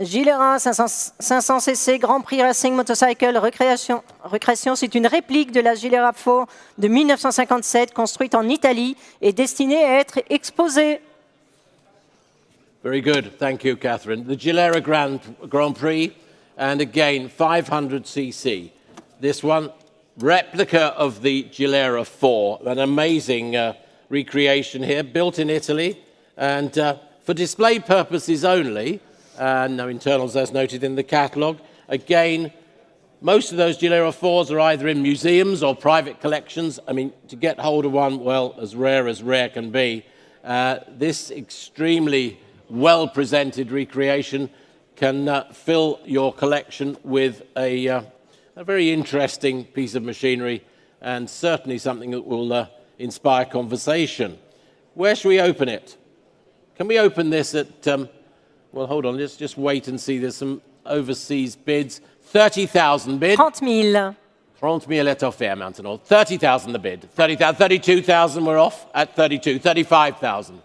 Gilera 500 cc Grand Prix Racing Motorcycle Recreation, c'est une réplique de la Gilera 4 de 1957, construite en Italie et destinée à être exposée. Very good, thank you, Catherine. The Gilera Grand Prix, and again, 500cc. This one, replica of the Gilera 4, an amazing recreation here, built in Italy, and for display purposes only, no internals as noted in the catalogue. Again, most of those Gilera 4s are either in museums or private collections. I mean, to get hold of one, well, as rare can be. This extremely well-presented recreation can fill your collection with a very interesting piece of machinery and certainly something that will inspire conversation. Where should we open it? Can we open this at, well, hold on, let's just wait and see. There's some overseas bids. 30,000 bid. 30 000. 30 000 est offert maintenant. 30,000 the bid. 30,000, 32,000 we're off at 32. 35,000.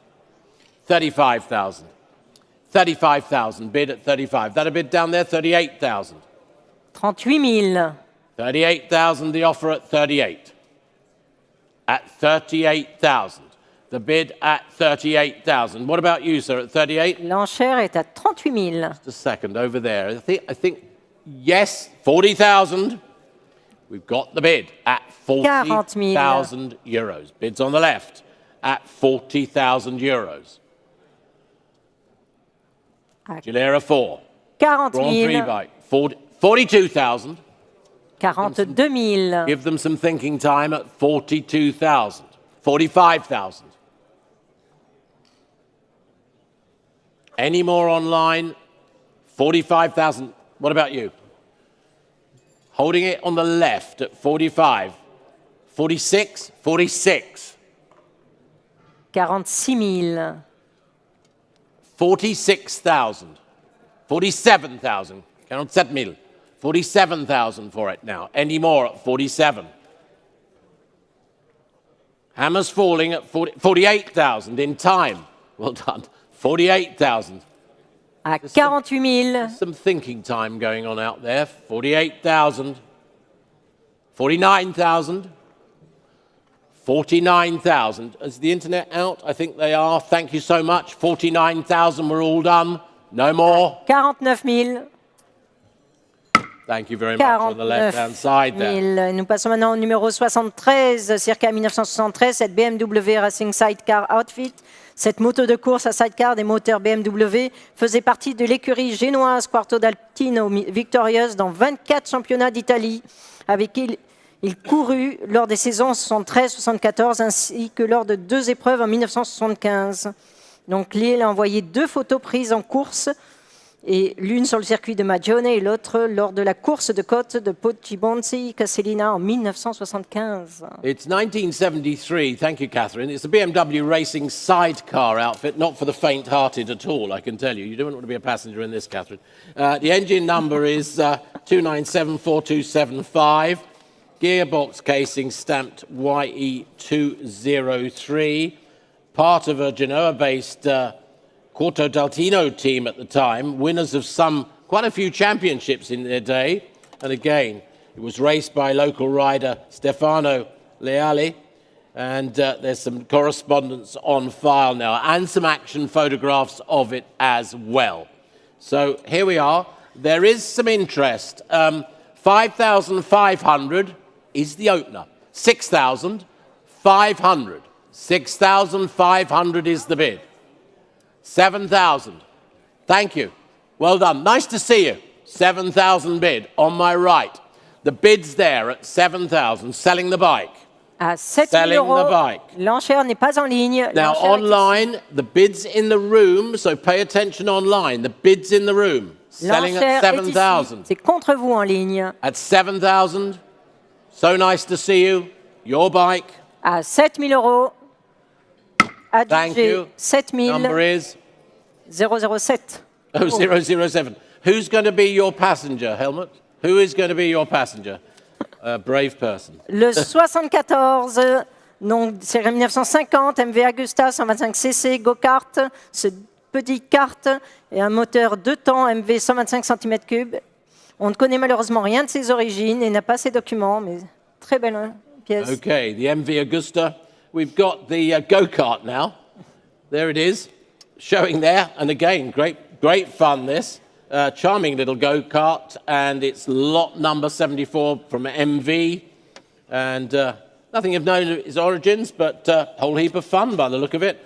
35,000. 35,000 bid at 35. That a bid down there? 38,000. 38 000. 38,000 the offer at 38. At 38,000. The bid at 38,000. What about you, sir, at 38? L'enchère est à 38 000. Just a second, over there. I think yes, 40,000. We've got the bid at 40,000 euros. Bids on the left at 40,000 euros. Gilera 4. 40 Grand Prix 000. bike. 42,000. 42 000. Give them some thinking time at 42,000. 45,000. Any more online? 45,000. What about you? Holding it on the left at 45. 46? 46. 46 000. 46,000. 47,000. 47,000. 47,000 for it now. Any more at 47? Hammers falling at 48,000 in time. Well done. 48,000. À 48 000. Some thinking time going on out there. 48,000. 49,000. 49,000. Is the internet out? I think they are. Thank you so much. 49,000. We're all done. No more. 49 000. Thank you very much on the left-hand side there. Nous passons maintenant au numéro 73, circa 1973, cette BMW Racing Sidecar Outfit. Cette moto de course à sidecar des moteurs BMW faisait partie de l'écurie génoise Quarto d'Alpino victorieuse dans 24 championnats d'Italie, avec qui il courut lors des saisons 73-74 ainsi que lors de 2 épreuves en 1975. Donc Lille a envoyé 2 photos prises en course, et l'une sur le circuit de Magione et l'autre lors de la course de côte de Poggibonsi Castellina en 1975. It's 1973, thank you, Catherine. It's a BMW racing sidecar outfit, not for the faint-hearted at all, I can tell you. You don't want to be a passenger in this, Catherine. The engine number is 2974275. Gearbox casing stamped YE203. Part of a Genoa-based Quarto d'Altino team at the time, winners of quite a few championships in their day. And again, it was raced by local rider Stefano Leali. And there's some correspondence on file now and some action photographs of it as well. So here we are. There is some interest. 5,500 is the opener. 6,500. 6,500 is the bid. 7,000. Thank you. Well done. Nice to see you. 7,000 bid on my right. The bid's there at 7,000, selling the bike. À 7 000 €, l'enchère n'est pas en ligne. Now, online, the bid's in the room, so pay attention online. The bid's in the room. Selling at 7,000. C'est contre vous en ligne. At 7,000. So nice to see you. Your bike. À 7 000 €. Adjugé 7 000. Number is 007. Oh, 007. Who's going to be your passenger, Helmut? Who is going to be your passenger? A brave person. Le 74, donc c'est 1950, MV Agusta 125 cc, go-kart, ce petit kart et un moteur 2 temps MV 125 cm3. On ne connaît malheureusement rien de ses origines et n'a pas ses documents, mais très belle pièce. Okay, the MV Agusta. We've got the go-kart now. There it is, showing there. And again, great fun, this. Charming little go-kart, and it's lot number 74 from MV. And nothing of known its origins, but a whole heap of fun by the look of it.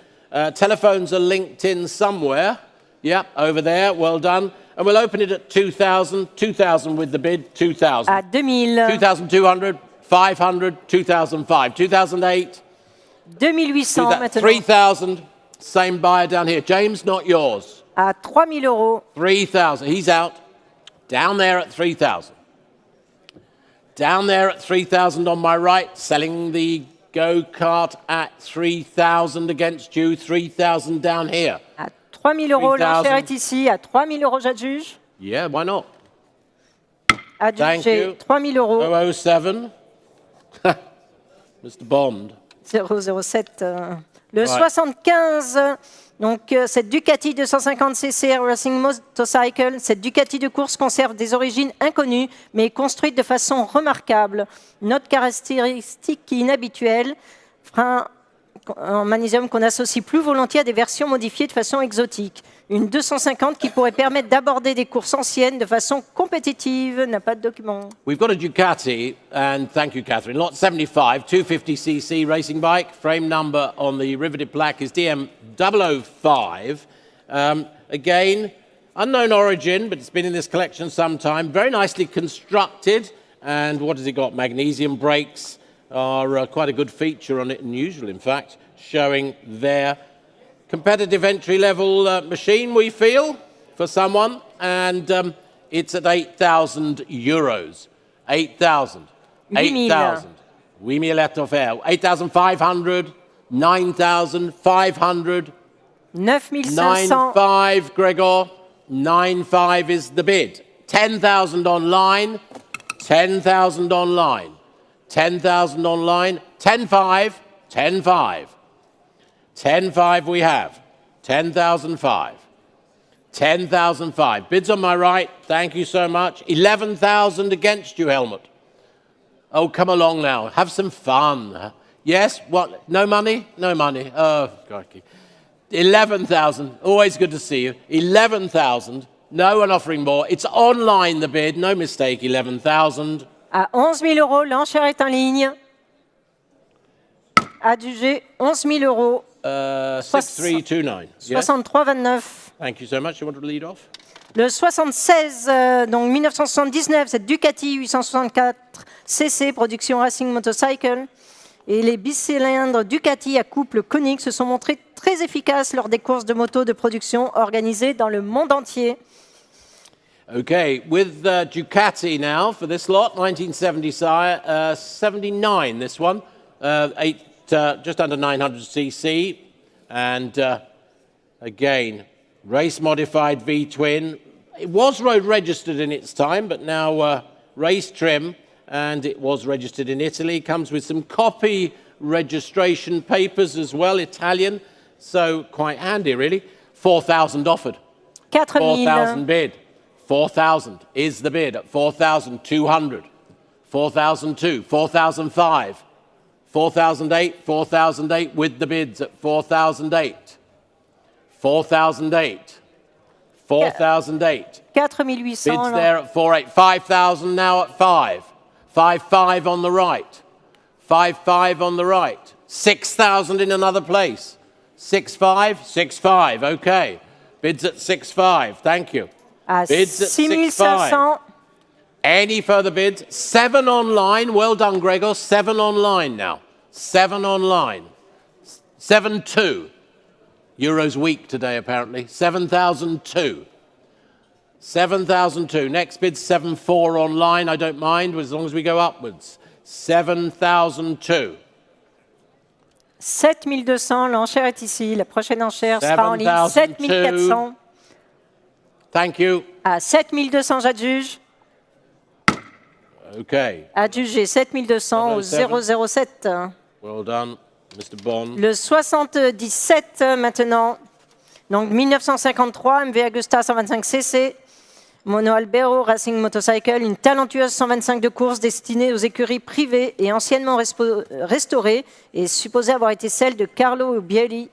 Telephones are linked in somewhere. Yep, over there, well done. And we'll open it at 2,000. 2,000 with the bid, 2,000. À 2000. 2,200, 500, 2,005. 2,008. 2800 maintenant. 3,000, same buyer down here. James, not yours. À 3 000 €. 3,000, he's out. Down there at 3,000. Down there at 3,000 on my right, selling the go-kart at 3,000 against you, 3,000 down here. À 3 000 €, l'enchère est ici. À 3 000 €, j'adjuge. Yeah, why not? Adjugé 3 000 €. 007. Mr. Bond. 007. Le 75, donc cette Ducati 250 cc Racing Motorcycle, cette Ducati de course conserve des origines inconnues, mais est construite de façon remarquable. Note caractéristique inhabituelle, frein en magnésium qu'on associe plus volontiers à des versions modifiées de façon exotique. Une 250 qui pourrait permettre d'aborder des courses anciennes de façon compétitive, n'a pas de document. We've got a Ducati, and thank you, Catherine, lot 75, 250cc racing bike. Frame number on the riveted plaque is DM005. Again, unknown origin, but it's been in this collection some time. Very nicely constructed. And what has it got? Magnesium brakes are quite a good feature on it, unusual, in fact, showing there. Competitive entry-level machine, we feel, for someone, and it's at 8,000 euros. 8,000. 8,000. 8,000 est offert. 8,500, 9,500. 9,500. 9,500, Gregor. 9,500 is the bid. 10,000 online. 10,000 online. 10,000 online. 10,500. 10,500. 10,500 we have. 10,005. 10,005. Bids on my right. Thank you so much. 11,000 against you, Helmut. Oh, come along now. Have some fun. Yes? What? No money? No money. Oh, crikey. 11,000. Always good to see you. 11,000. No one offering more. It's online, the bid. No mistake, 11,000. À 11 000 euros, l'enchère est en ligne. Adjugé 11 000 euros. 6329. Yeah? 63,29. Thank you so much. You want to lead off? Le 76, donc 1979, c'est Ducati 864 cc, production Racing Motorcycle. Et les bicylindres Ducati à couple conique se sont montrés très efficaces lors des courses de moto de production organisées dans le monde entier. Okay, with Ducati now for this lot, 1979, this one, just under 900 cc, and again, race-modified V-twin. It was road registered in its time, but now race trim, and it was registered in Italy. Comes with some copy registration papers as well, Italian, so quite handy, really. 4,000 offered. 4,000 bid. 4,000 is the bid at 4,200. 4,002, 4,005, 4,008, 4,008 with the bids at 4,008. 4,008. 4,008. 4,800. Bids there at 4,800. 5,000 now at 5. 5,500 on the right. 5,500 on the right. 6,000 in another place. 6,500. 6,500. Okay. Bids at 6,500. Thank you. À Bids at 6,500. Any further bids? 7 online. Well done, Gregor. 7 online now. 7 online. 7,200. Euros weak today, apparently. 7,002. 7,002. Next bid, 7,400 online. I don't mind, as long as we go upwards. 7,002. 7,200, l'enchère est ici. La prochaine enchère sera en ligne. 7,400. Thank you. À 7,200, j'adjuge. Okay. Adjugé 7,200 au 007. Well done, Mr. Bond. Le 77 maintenant. Donc 1953, MV Agusta 125 cc. Mono Albero Racing Motorcycle, une talentueuse 125 de course destinée aux écuries privées et anciennement restaurée et supposée avoir été celle de Carlo Bielli.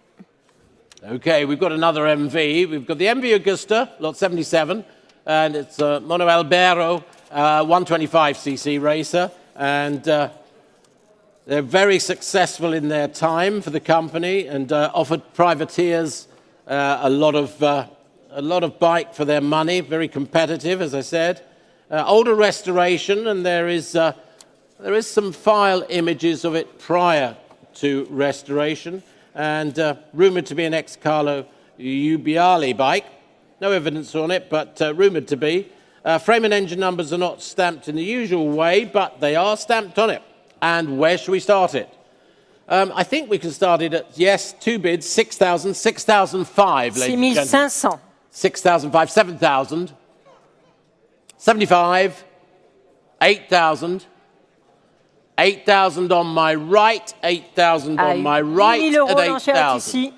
Okay, we've got another MV. We've got the MV Augusta, lot 77, and it's a Mono Albero 125cc racer, and they're very successful in their time for the company and offered privateers a lot of bike for their money, very competitive, as I said. Older restoration, and there is some file images of it prior to restoration, and rumoured to be an ex-Carlo Ubiali bike. No evidence on it, but rumoured to be. Frame and engine numbers are not stamped in the usual way, but they are stamped on it. And where should we start it? I think we can start it at, yes, 2 bids, 6,000, 6,500, ladies and gentlemen. 6,500. 6,500, 7,000, 75, 8,000, 8,000 on my right, 8,000 on my right, 8 000 at euros, l'enchère est 8,000. ici.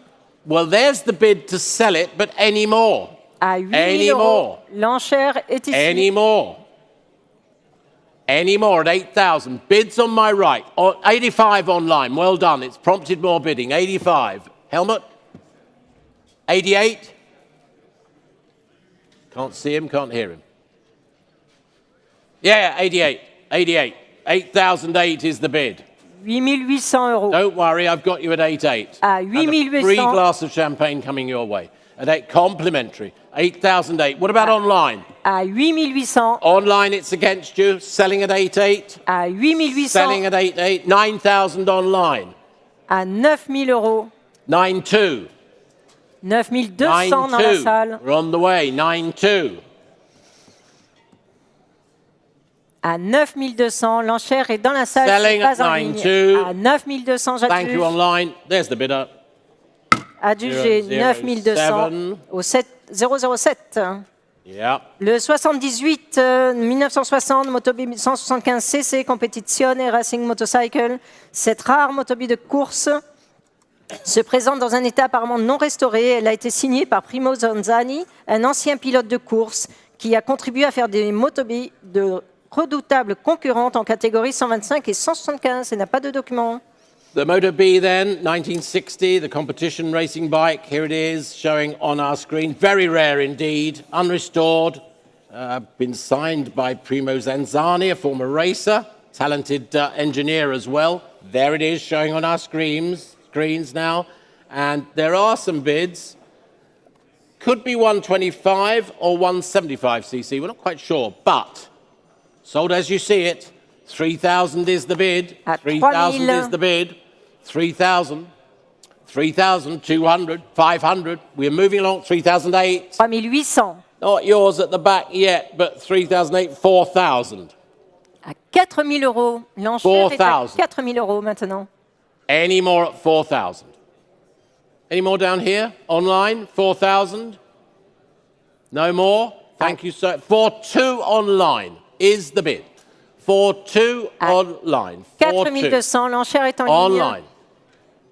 Well, there's the bid to sell it, but any more? À 8 Any 000 euros, more? l'enchère est ici. Any more? Any more at 8,000. Bids on my right. 85 online. Well done. It's prompted more bidding. 85. Helmut? 88? Can't see him, can't hear him. Yeah, 88. 88. 8,008 is the bid. 8 800 euros. Don't worry, I've got you at 88. À And 8 a free 800. glass of champagne coming your way. At 8, complimentary. 8,008. What about online? À 8 800. Online, it's against you. Selling at 8,8. À 8 Selling 800. at 8,8. 9,000 online. À 9 000 euros. 9,2. 9 200 dans la 9,2. salle. We're on the way. 9,2. À 9 200, l'enchère est dans la salle, Selling c'est pas at en ligne. 9,2. À 9 200, Thank you j'adjuge. online. There's the bidder. Adjugé 9 200 au 007. Yeah. Le 78, 1960, Motobi 175 cc, Competizione Racing Motorcycle. Cette rare motobi de course se présente dans un état apparemment non restauré. Elle a été signée par Primo Zanzani, un ancien pilote de course qui a contribué à faire des motobi de redoutables concurrentes en catégorie 125 et 175. Elle n'a pas de document. The Moto B then, 1960, the competition racing bike. Here it is, showing on our screen. Very rare indeed, unrestored. Been signed by Primo Zanzani, a former racer, talented engineer as well. There it is, showing on our screens now. And there are some bids. Could be 125 or 175cc, we're not quite sure, but sold as you see it. 3,000 is the bid. 3,000 is the bid. 3,000. 3,200. 500. We're moving along. 3,008. 3,800. Not yours at the back yet, but 3,008. 4,000. À 4 000 euros. L'enchère est à 4 000 euros maintenant. Any more at 4,000? Any more down here? Online? 4,000? No more? Thank you, sir. 4,200 online is the bid. 4,200 online. 4,200, l'enchère est en ligne. Online.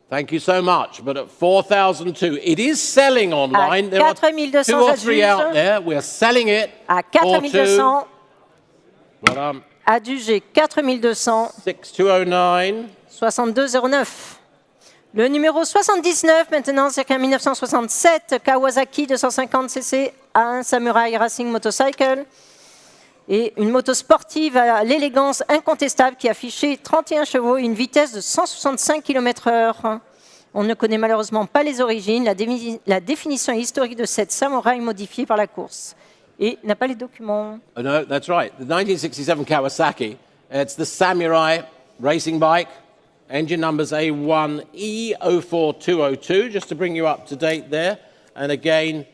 Thank you so much. But at 4,002, it is selling online. There are 2 or 3 out there. We're selling it. À 4,200. Voilà. Adjugé 4,200. 6209. 6209. Le numéro 79 maintenant, c'est qu'un 1967 Kawasaki 250cc A1 Samurai Racing Motorcycle. Et une moto sportive à l'élégance incontestable qui affichait 31 chevaux et une vitesse de 165 km/h. On ne connaît malheureusement pas les origines, la définition historique de cette Samurai modifiée par la course. Et n'a pas les documents. Oh, no, that's right. The 1967 Kawasaki, it's the Samurai racing bike. Engine numbers A1E04202, just to bring you up to date there. And again,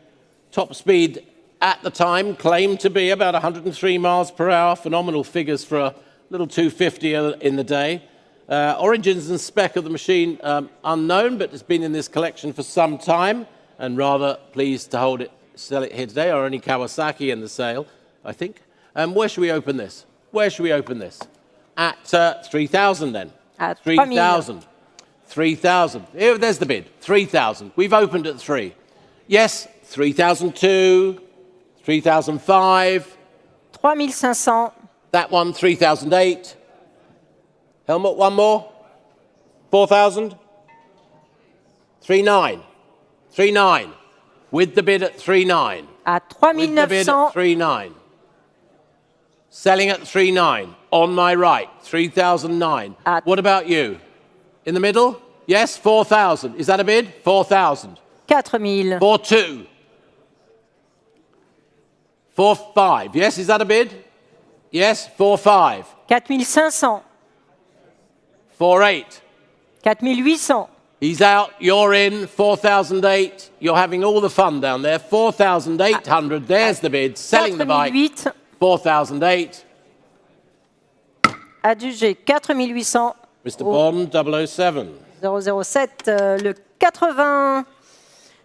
top speed at the time claimed to be about 103 miles per hour. Phenomenal figures for a little 250 in the day. Origins and spec of the machine unknown, but it's been in this collection for some time, and rather pleased to sell it here today. Our only Kawasaki in the sale, I think. Where should we open this? Where should we open this? At 3,000 then. At 3,000. 3,000. Here, there's the bid. 3,000. We've opened at 3. Yes, 3,002. 3,005. 3,500. That one, 3,008. Helmut, one more. 4,000. 3,900. 3,900. With the bid at 3,900. À With the bid at 3,900. 3,900. Selling at 3,900. On my right, 3,009. What about you? In the middle? Yes, 4,000. Is that a bid? 4,000. 4,000. 4,200. 4,500. Yes, is that a bid? Yes, 4,500. 4,500. 4,800. 4,800. He's out, you're in, 4,008. You're having all the fun down there. 4,800. There's the bid. Selling the bike. 4,800. 4,008. Adjugé 4,800. Mr. Bond, 007. 007, le 80.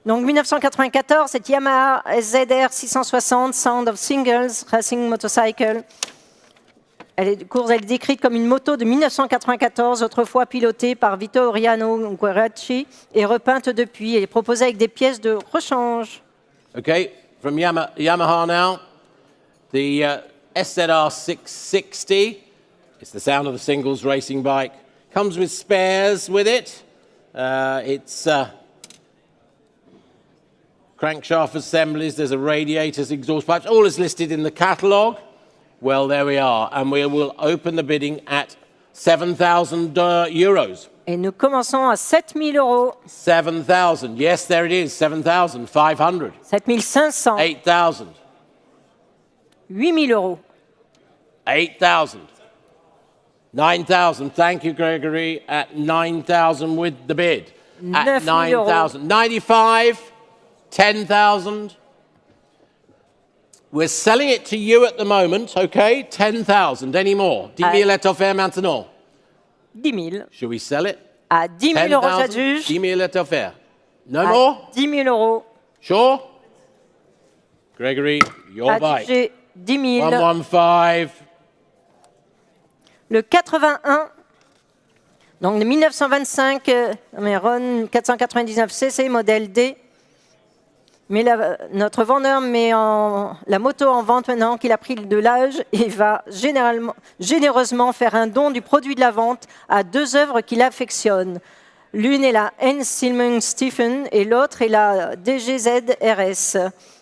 Donc 1994, cette Yamaha ZR 660 Sound of Singles Racing Motorcycle. Elle est décrite comme une moto de 1994, autrefois pilotée par Vittoriano Guerracci et repeinte depuis. Elle est proposée avec des pièces de rechange. Okay, from Yamaha now, the SZR 660. It's the sound of the singles racing bike. Comes with spares with it. It's crankshaft assemblies, there's a radiators, exhaust pipes, all is listed in the catalogue. Well, there we are. And we will open the bidding at 7,000 euros. Et nous commençons à 7 000 euros. 7,000. Yes, there it is. 7,500. 7 500. 8,000. 8 000 euros. 8,000. 9,000. Thank you, Gregory. At 9,000 with the bid. At 9,000. 95. 10,000. We're selling it to you at the moment, okay? 10,000. Any more? 10 000 est offert maintenant. 10 000. Should we sell it? À 10 000 euros, 10,000. j'adjuge. 10 000 est offert. No À more? 10 000 euros. Sure? Gregory, your bike. Adjugé 10 000. 115. Le 81. Donc le 1925, Ron 499 cc, modèle D. Mais notre vendeur met la moto en vente maintenant qu'il a pris de l'âge et va généreusement faire un don du produit de la vente à 2 œuvres qu'il affectionne. L'une est la Hans Silmung Stephen et l'autre est la DGZ RS,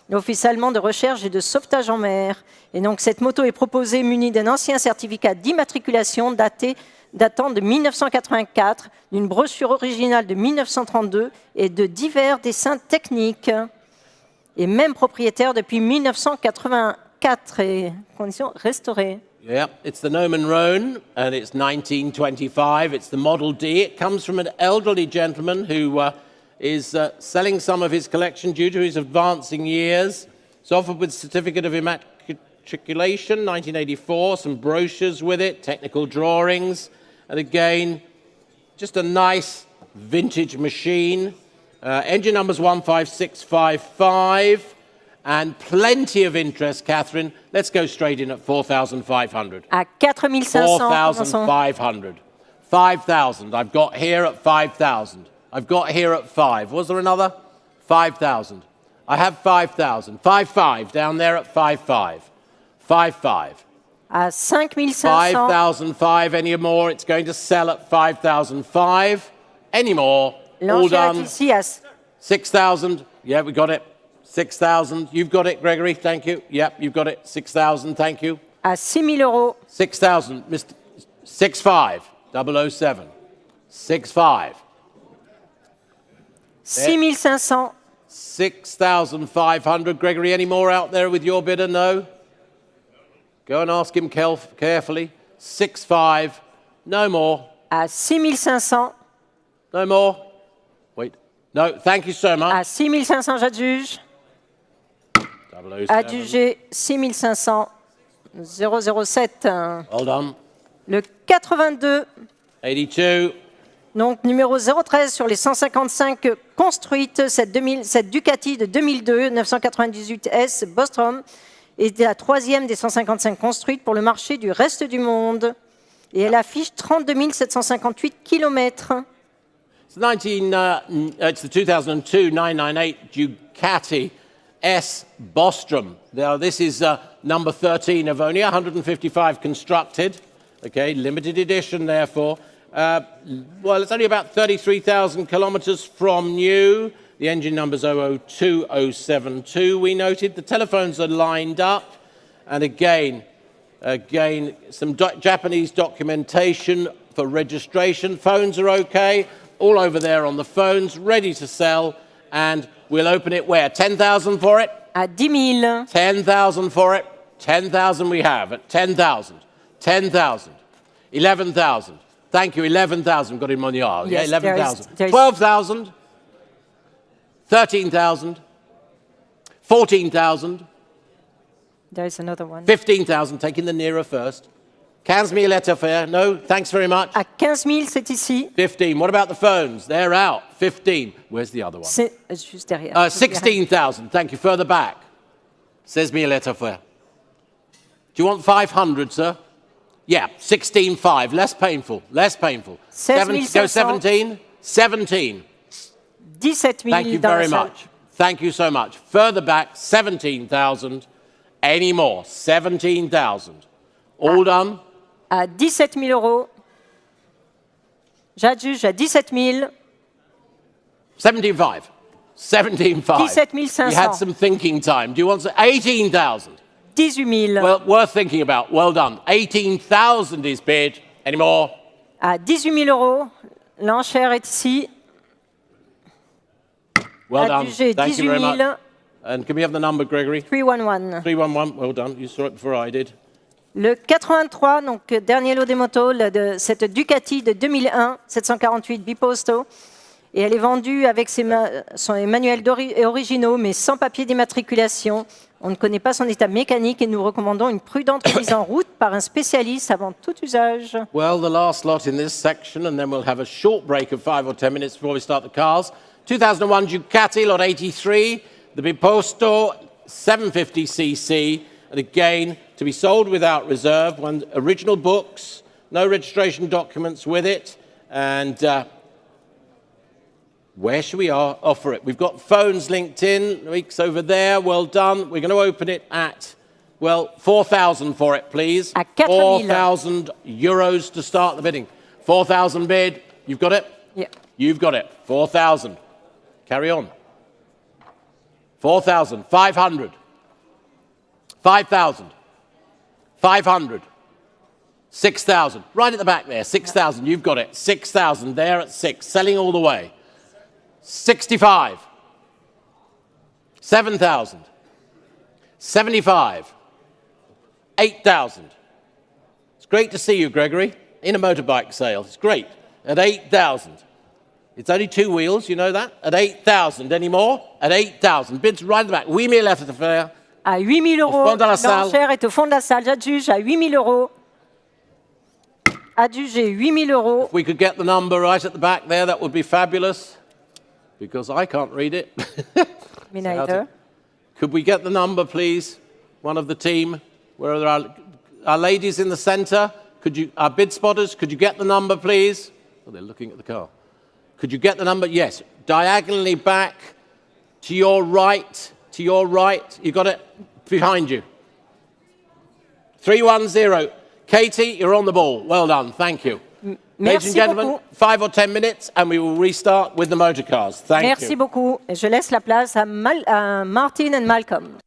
l'Office allemand de recherche et de sauvetage en mer. Et donc cette moto est proposée munie d'un ancien certificat d'immatriculation datant de 1984, d'une brochure originale de 1932 et de divers dessins techniques. Et même propriétaire depuis 1984 et conditions restaurées. Yeah, it's the Nomen Rhone, and it's 1925. It's the Model D. It comes from an elderly gentleman who is selling some of his collection due to his advancing years. It's offered with certificate of immatriculation, 1984, some brochures with it, technical drawings, and again, just a nice vintage machine. Engine number's 15655, and plenty of interest, Catherine. Let's go straight in at 4,500. À 4,500. 4,500. 5,000. I've got here at 5,000. I've got here at 5. Was there another? 5,000. I have 5,000. 5,500 down there at 5,500. 5,500. À 5,500. 5,500. Any more? It's going to sell at 5,500. Any more? All L'enchère est done. ici à 6,000. Yeah, we got it. 6,000. You've got it, Gregory. Thank you. Yep, you've got it. 6,000. Thank you. à 6 000 euros. 6,000. Mr. 6,500. 007. 6,500. 6 500. 6,500. Gregory, any more out there with your bidder? No? Go and ask him carefully. 6,500. No more. À 6 500. No more. Wait. No, thank you so much. À 6 500, j'adjuge. 007. Adjugé 6 500. 007. Well done. Le 82. 82. Donc, numéro 013 sur les 155 construites, cette Ducati de 2002, 998S Bostrom, est la 3e des 155 construites pour le marché du reste du monde. Et elle affiche 32 758 km. It's the 2002 998 Ducati S Bostrom. Now, this is number 13 of only 155 constructed. Okay, limited edition, therefore. Well, it's only about 33,000 kilometres from new. The engine number's 002072, we noted. The telephones are lined up. And again, some Japanese documentation for registration. Phones are okay. All over there on the phones, ready to sell. And we'll open it where? 10,000 for it? À 10 000. 10,000 for it. 10,000 we have at 10,000. 10,000. 11,000. Thank you, 11,000. Got him on the aisle. Yes, Yeah, 11,000. there is- 12,000. 13,000. 14,000. There is another one. 15,000. Taking the nearer first. 15 000 offert. No, thanks very much. À 15 000, c'est ici. 15. What about the phones? They're out. 15. Where's the other one? C'est juste derrière. 16,000. Thank you. Further back. 16 000 offert. Do you want 500, sir? Yeah, 16,500. Less painful. Less painful. 16 Go 17. 17. 17 000 Thank you dans la very salle. much. Thank you so much. Further back, 17,000. Any more? 17,000. All done? À 17 000 euros. J'adjuge à 17 000. 17,500. 17,500. 17 You had 500. some thinking time. Do you want 18,000? 18 000. Well, worth thinking about. Well done. 18,000 is bid. Any more? À 18 000 euros. L'enchère est ici. Well done. Adjugé Thank you very 18 much. 000. And can we have the number, Gregory? 311. 311. Well done. You saw it before I did. Le 83, donc dernier lot des motos, de cette Ducati de 2001, 748 Biposto. Et elle est vendue avec son manuel originaux, mais sans papier d'immatriculation. On ne connaît pas son état mécanique et nous recommandons une prudente mise en route par un spécialiste avant tout usage. Well, the last lot in this section, and then we'll have a short break of 5 or 10 minutes before we start the cars. 2001 Ducati, lot 83, the Biposto 750cc, and again, to be sold without reserve, one original books, no registration documents with it, and Where should we offer it? We've got phones linked in. Weeks over there. Well done. We're going to open it at, well, 4,000 for it, please. À 4 000. 4,000 euros to start the bidding. 4,000 bid. You've got it? Yeah. You've got it. 4,000. Carry on. 4,000. 500. 5,000. 500. 6,000. Right at the back there. 6,000. You've got it. 6,000 there at 6. Selling all the way. 65. 7,000. 75. 8,000. It's great to see you, Gregory, in a motorbike sale. It's great. At 8,000. It's only 2 wheels, you know that? At 8,000. Any more? At 8,000. Bids right at the back. 8,000 lettres à faire. À 8 000 Au fond euros, de la salle. l'enchère est au fond de la salle. J'adjuge à 8 000 euros. Adjugé 8 000 euros. If we could get the number right at the back there, that would be fabulous. Because I can't read it. Me neither. Could we get the number, please? One of the team. Where are our ladies in the centre? Could you, our bid spotters, could you get the number, please? Oh, they're looking at the car. Could you get the number? Yes. Diagonally back to your right. To your right. You got it behind you. 310. Katie, you're on the ball. Well done. Thank you. Ladies and gentlemen, beaucoup. 5 or 10 minutes and we will restart with the motor cars. Thank Merci you. beaucoup. Et je laisse la place à, à Martin et Malcolm.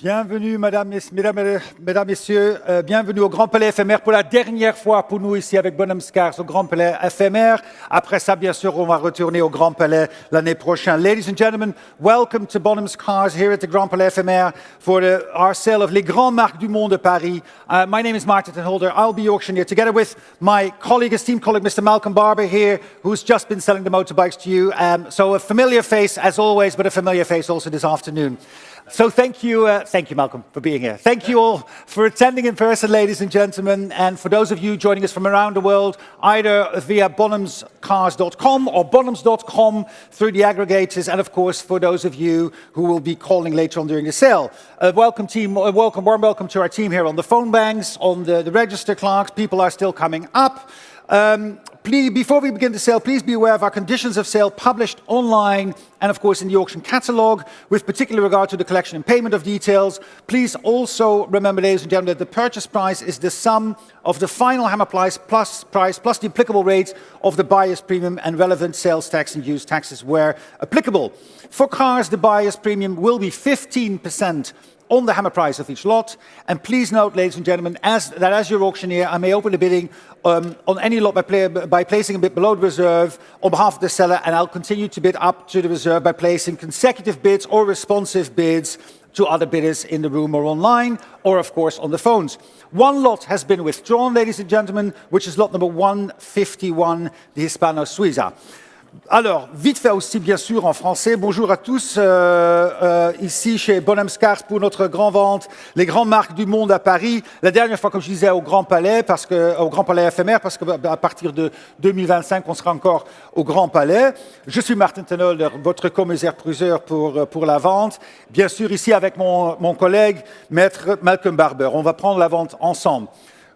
Bienvenue, mesdames, messieurs, bienvenue au Grand Palais éphémère pour la dernière fois pour nous ici avec Bonhams Cars au Grand Palais éphémère. Après ça, bien sûr, on va retourner au Grand Palais l'année prochaine. Ladies and gentlemen, welcome to Bonhams Cars here at the Grand Palais éphémère for our sale of les grandes marques du monde de Paris. My name is Martin Holder. I'll be auctioneer together with my colleague, esteemed colleague, Mr. Malcolm Barber here, who's just been selling the motorbikes to you. So a familiar face as always, but a familiar face also this afternoon. So thank you, Malcolm, for being here. Thank you all for attending in person, ladies and gentlemen. And for those of you joining us from around the world, either via bonhamscars.com or bonhams.com through the aggregators. And of course, for those of you who will be calling later on during the sale. Warm welcome to our team here on the phone banks, on the register clerks. People are still coming up. Please, before we begin the sale, please be aware of our conditions of sale published online and, of course, in the auction catalogue, with particular regard to the collection and payment of details. Please also remember, ladies and gentlemen, that the purchase price is the sum of the final hammer price plus the applicable rates of the buyer's premium and relevant sales tax and use taxes where applicable. For cars, the buyer's premium will be 15% on the hammer price of each lot. And please note, ladies and gentlemen, as your auctioneer, I may open the bidding on any lot by placing a bid below the reserve on behalf of the seller, and I'll continue to bid up to the reserve by placing consecutive bids or responsive bids to other bidders in the room or online, or of course on the phones. One lot has been withdrawn, ladies and gentlemen, which is lot number 151, the Hispano Suiza. Alors, vite fait aussi, bien sûr, en français. Bonjour à tous, ici chez Bonhams Cars pour notre grand vente, les grandes marques du monde à Paris. La dernière fois, comme je disais, au Grand Palais éphémère, parce qu'à partir de 2025, on sera encore au Grand Palais. Je suis Martin Tenolder, votre commissaire-priseur pour la vente. Bien sûr, ici avec mon collègue, maître Malcolm Barber. On va prendre la vente ensemble.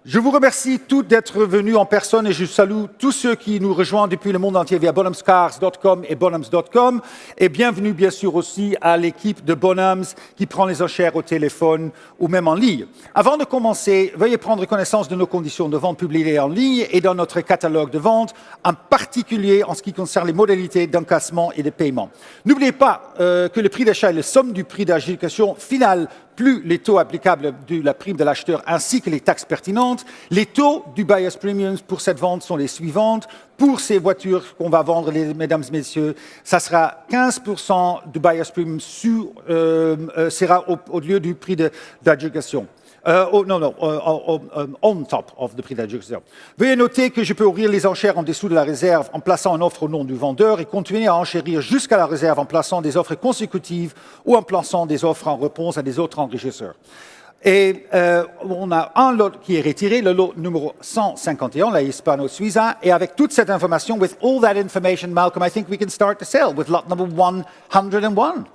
Je vous remercie tous d'être venus en personne et je salue tous ceux qui nous rejoignent depuis le monde entier via bonhamscars.com et bonhams.com. Et bienvenue bien sûr aussi à l'équipe de Bonhams qui prend les enchères au téléphone ou même en ligne. Avant de commencer, veuillez prendre connaissance de nos conditions de vente publiées en ligne et dans notre catalogue de vente, en particulier en ce qui concerne les modalités d'encaissement et de paiement. N'oubliez pas que le prix d'achat est la somme du prix d'adjudication final plus les taux applicables de la prime de l'acheteur ainsi que les taxes pertinentes. Les taux du buyer's premium pour cette vente sont les suivantes. Pour ces voitures qu'on va vendre, mesdames et messieurs, ça sera 15% du buyer's premium sera au lieu du prix d'adjudication. On top of the prix d'adjudication. Veuillez noter que je peux ouvrir les enchères en dessous de la réserve en plaçant une offre au nom du vendeur et continuer à enchérir jusqu'à la réserve en plaçant des offres consécutives ou en plaçant des offres en réponse à des autres enrichisseurs. Et on a un lot qui est retiré, le lot numéro 151, la Hispano Suiza. Et avec toute cette information, with all that information, Malcolm, I think we can start the sale with lot number 101.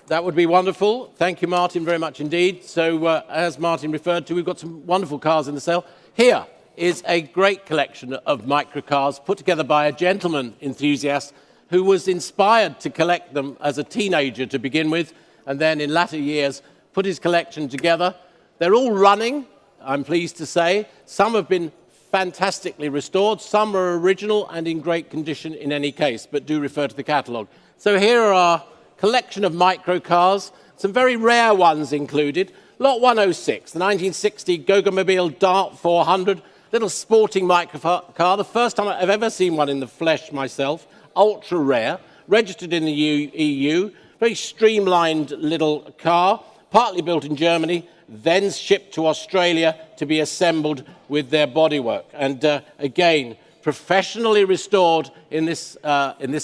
That would be wonderful. Thank you, Martin, very much indeed. So, as Martin referred to, we've got some wonderful cars in the sale. Here is a great collection of microcars put together by a gentleman enthusiast who was inspired to collect them as a teenager to begin with, and then in latter years put his collection together. They're all running, I'm pleased to say. Some have been fantastically restored. Some are original and in great condition in any case, but do refer to the catalogue. So here are our collection of microcars, some very rare ones included. Lot 106, the 1960 Gogomobile Dart 400, little sporting microcar, the first time I've ever seen one in the flesh myself, ultra rare, registered in the EU, very streamlined little car, partly built in Germany, then shipped to Australia to be assembled with their bodywork. And again, professionally restored in this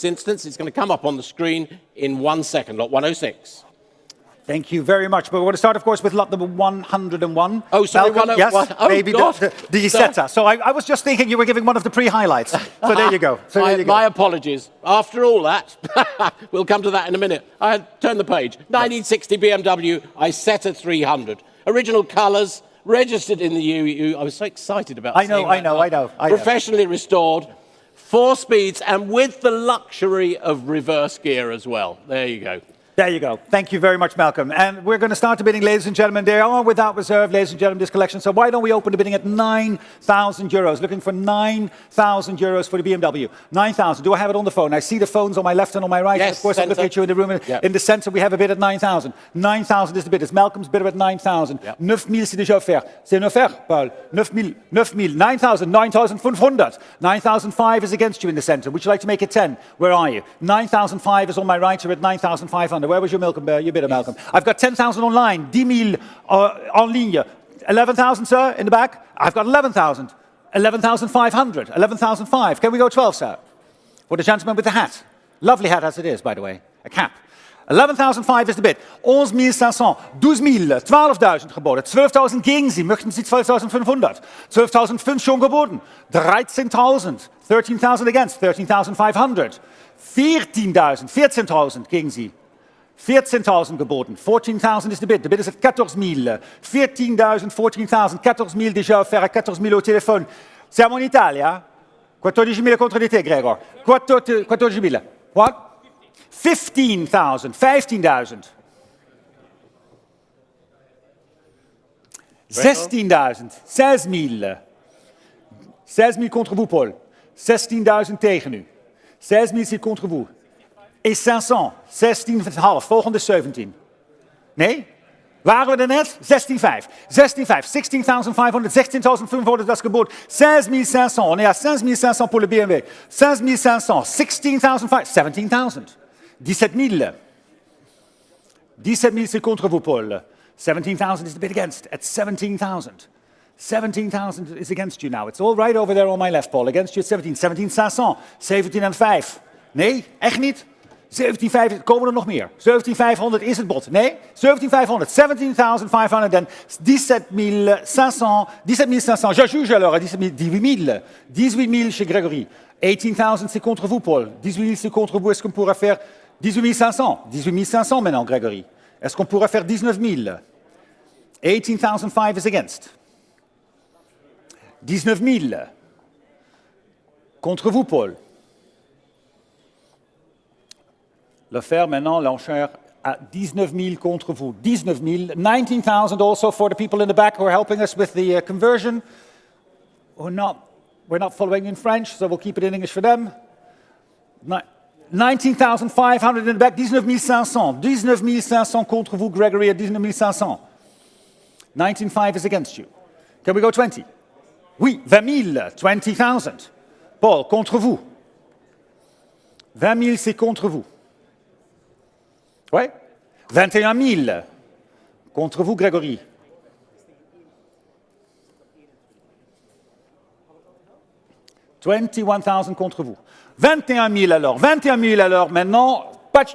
instance. It's going to come up on the screen in 1 second, lot 106. Thank you very much. But we want to start, of course, with lot number 101. Oh, sorry, yes, oh, maybe God. the Isetta. So I was just thinking you were giving one of the pre-highlights. So there you go. My apologies. After all that, we'll come to that in a minute. I turn the page. 1960 BMW Isetta 300. Original colours, registered in the EU. I was so excited about I know. Professionally restored, 4 speeds, and with the luxury of reverse gear as well. There you go. There you go. Thank you very much, Malcolm. And we're going to start the bidding, ladies and gentlemen. They are without reserve, ladies and gentlemen, this collection. So why don't we open the bidding at 9,000 euros? Looking for 9,000 euros for the BMW. 9,000. Do I have it on the phone? I see the phones on my left and on my right. Yes, of course, I'm looking at you in the room. Yep. In the center, we have a bid at 9,000. 9,000 is the bid. It's Malcolm's bid at 9,000. Yep. 9,000, c'est déjà offert. C'est offert, Paul. 9,000. 9,000. 9,000. 9,500. 9,005 is against you in the center. Would you like to make it 10? Where are you? 9,005 is on my right. You're at 9,500. Where was your Malcolm? Your bidder, Malcolm. I've got 10,000 online. 10,000 en ligne. 11,000, sir, in the back. I've got 11,000. 11,500. 11,005. Can we go 12, sir? For the gentleman with the hat. Lovely hat as it is, by the way. A cap. 11,005 is the bid. 11.500. 12.000. 12.000 geboden. 12.000 gegen Sie. Möchten Sie 12.500? 12.500 schon geboten. 13.000. 13.000 against. 13.500. 14.000. 14.000 gegen Sie. 14.000 geboten. 14.000 is de bid. De bid is at 14.000. 14.000, 14.000, 14.000 déjà offert, 14.000 au téléphone. Siamo in Italia? 14.000 contro di te, Gregor. 14.000. What? 15.000. 15.000. 16.000. 16.000. 16.000 contre vous, Paul. 16.000 tegen u. 16.000 zit contre vous. Is 500. 16,5. Volgende is 17. Nee? Waren we er net? 16,5. 16,5. 16,500. 16,500, dat is geboden. 6,500. On est à 5,500 pour le BMW. 5,500. 16,500. 17,000. 17,000. 17,000 c'est contre vous, Paul. 17,000 is the bid against. At 17,000. 17,000 is against you now. It's all right over there on my left, Paul. Against you at 17. 17,500. 17,500. Nee, echt niet? 17,500, komen er nog meer? 17,500 is het bod. Nee? 17,500, 17,500, dan 17,500, 17,500. Je juge alors à 18,000. 18,000 chez Grégory. 18,000 c'est contre vous, Paul. 18,000 c'est contre vous. Est-ce qu'on pourrait faire 18,500? 18,500 maintenant, Grégory. Est-ce qu'on pourrait faire 19,000? 18,500 is against. 19,000. Contre vous, Paul. L'affaire maintenant, l'enchère à 19,000 contre vous. 19,000. 19,000 also for the people in the back who are helping us with the conversion. We're not following in French, so we'll keep it in English for them. 19,500 in the back. 19,500. 19,500 contre vous, Gregory, at 19,500. 19,500 is against you. Can we go 20? Oui, 20,000. 20,000. Paul, contre vous. 20,000, c'est contre vous. Oui. 21,000. Contre vous, Grégory. $21,000 contre vous. 21,000 alors. 21,000 alors. Maintenant, pas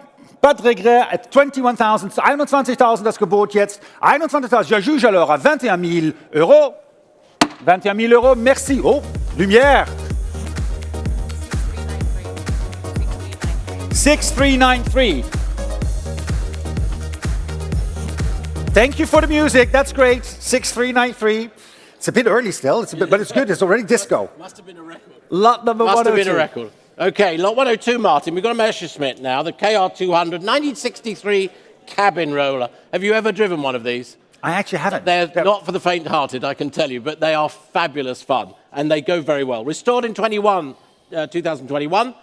de regret. At 21,000. 21,000 das Gebot jetzt. 21,000. Je juge alors à 21,000 euros. 21,000 euros. Merci. Oh, lumière. 6393. Thank you for the music. That's great. 6393. It's a bit early still. But it's good. It's already disco. Must have been a record. Lot number 102. Must have been a record. Okay, lot 102, Martin. We've got a Messerschmitt now, the KR200, 1963 cabin roller. Have you ever driven one of these? I actually haven't. They're not for the faint-hearted, I can tell you, but they are fabulous fun, and they go very well. Restored in 2021.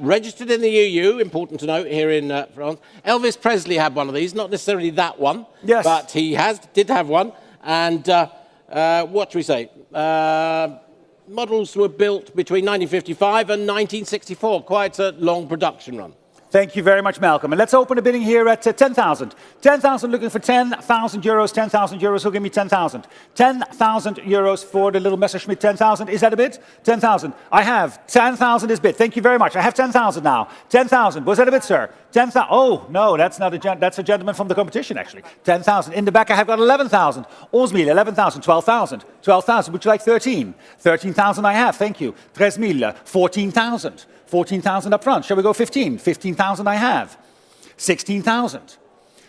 Registered in the EU, important to note, here in France. Elvis Presley had one of these, not necessarily that one, yes, but he did have one. And what do we say? Models were built between 1955 and 1964, quite a long production run. Thank you very much, Malcolm. And let's open the bidding here at 10,000. 10,000, looking for 10,000 euros. 10,000 euros. Who'll give me 10,000? 10,000 euros for the little Messerschmitt. 10,000. Is that a bid? 10,000. I have. 10,000 is bid. Thank you very much. I have 10,000 now. 10,000. Was that a bid, sir? 10,000. Oh, no, that's not that's a gentleman from the competition, actually. 10,000. In the back, I have got 11,000. 11,000. 11,000. 12,000. 12,000. Would you like 13? 13,000 I have. Thank you. 13,000. 14,000. 14,000 up front. Shall we go 15? 15,000 I have. 16,000.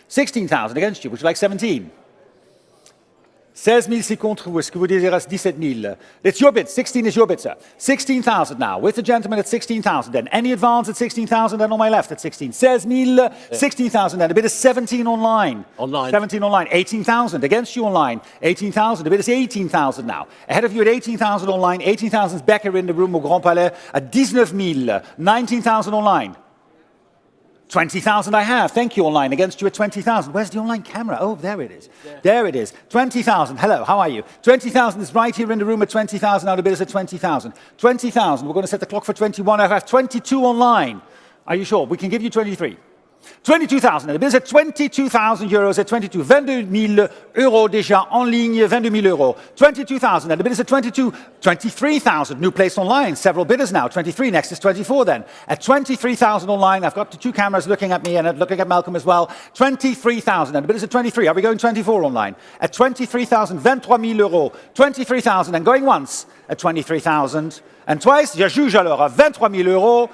16,000 against you. Would you like 17? 16 000 c'est contre vous. Est-ce que vous désirez 17 000? It's your bid. 16 is your bid, sir. 16,000 now. With the gentleman at 16,000 then. Any advance at 16,000 then on my left at 16. 16 000, 16,000 then. A bid is 17 online. Online. 17 online. 18,000 against you online. 18,000. A bid is 18,000 now. Ahead of you at 18,000 online. 18,000 is Becker in the room au Grand Palais at 19 000. 19,000 online. 20,000 I have. Thank you, online. Against you at 20,000. Where's the online camera? Oh, there it is. Yeah. There it is. 20,000. Hello, how are you? 20,000 is right here in the room at 20,000. Now the bid is at 20,000. 20,000. We're going to set the clock for 21. I have 22 online. Are you sure? We can give you 23. 22,000. The bid is at 22,000 euros at 22. 22 000 euros déjà en ligne. 22 000 euros. 22,000. The bid is at 22. 23,000. New place online. Several bidders now. 23. Next is 24 then. At 23,000 online. I've got the two cameras looking at me and looking at Malcolm as well. 23,000. And the bid is at 23. Are we going 24 online? At 23,000. 23 000 euros. 23,000. And going once at 23,000. And twice. Je juge alors à 23 000 euros.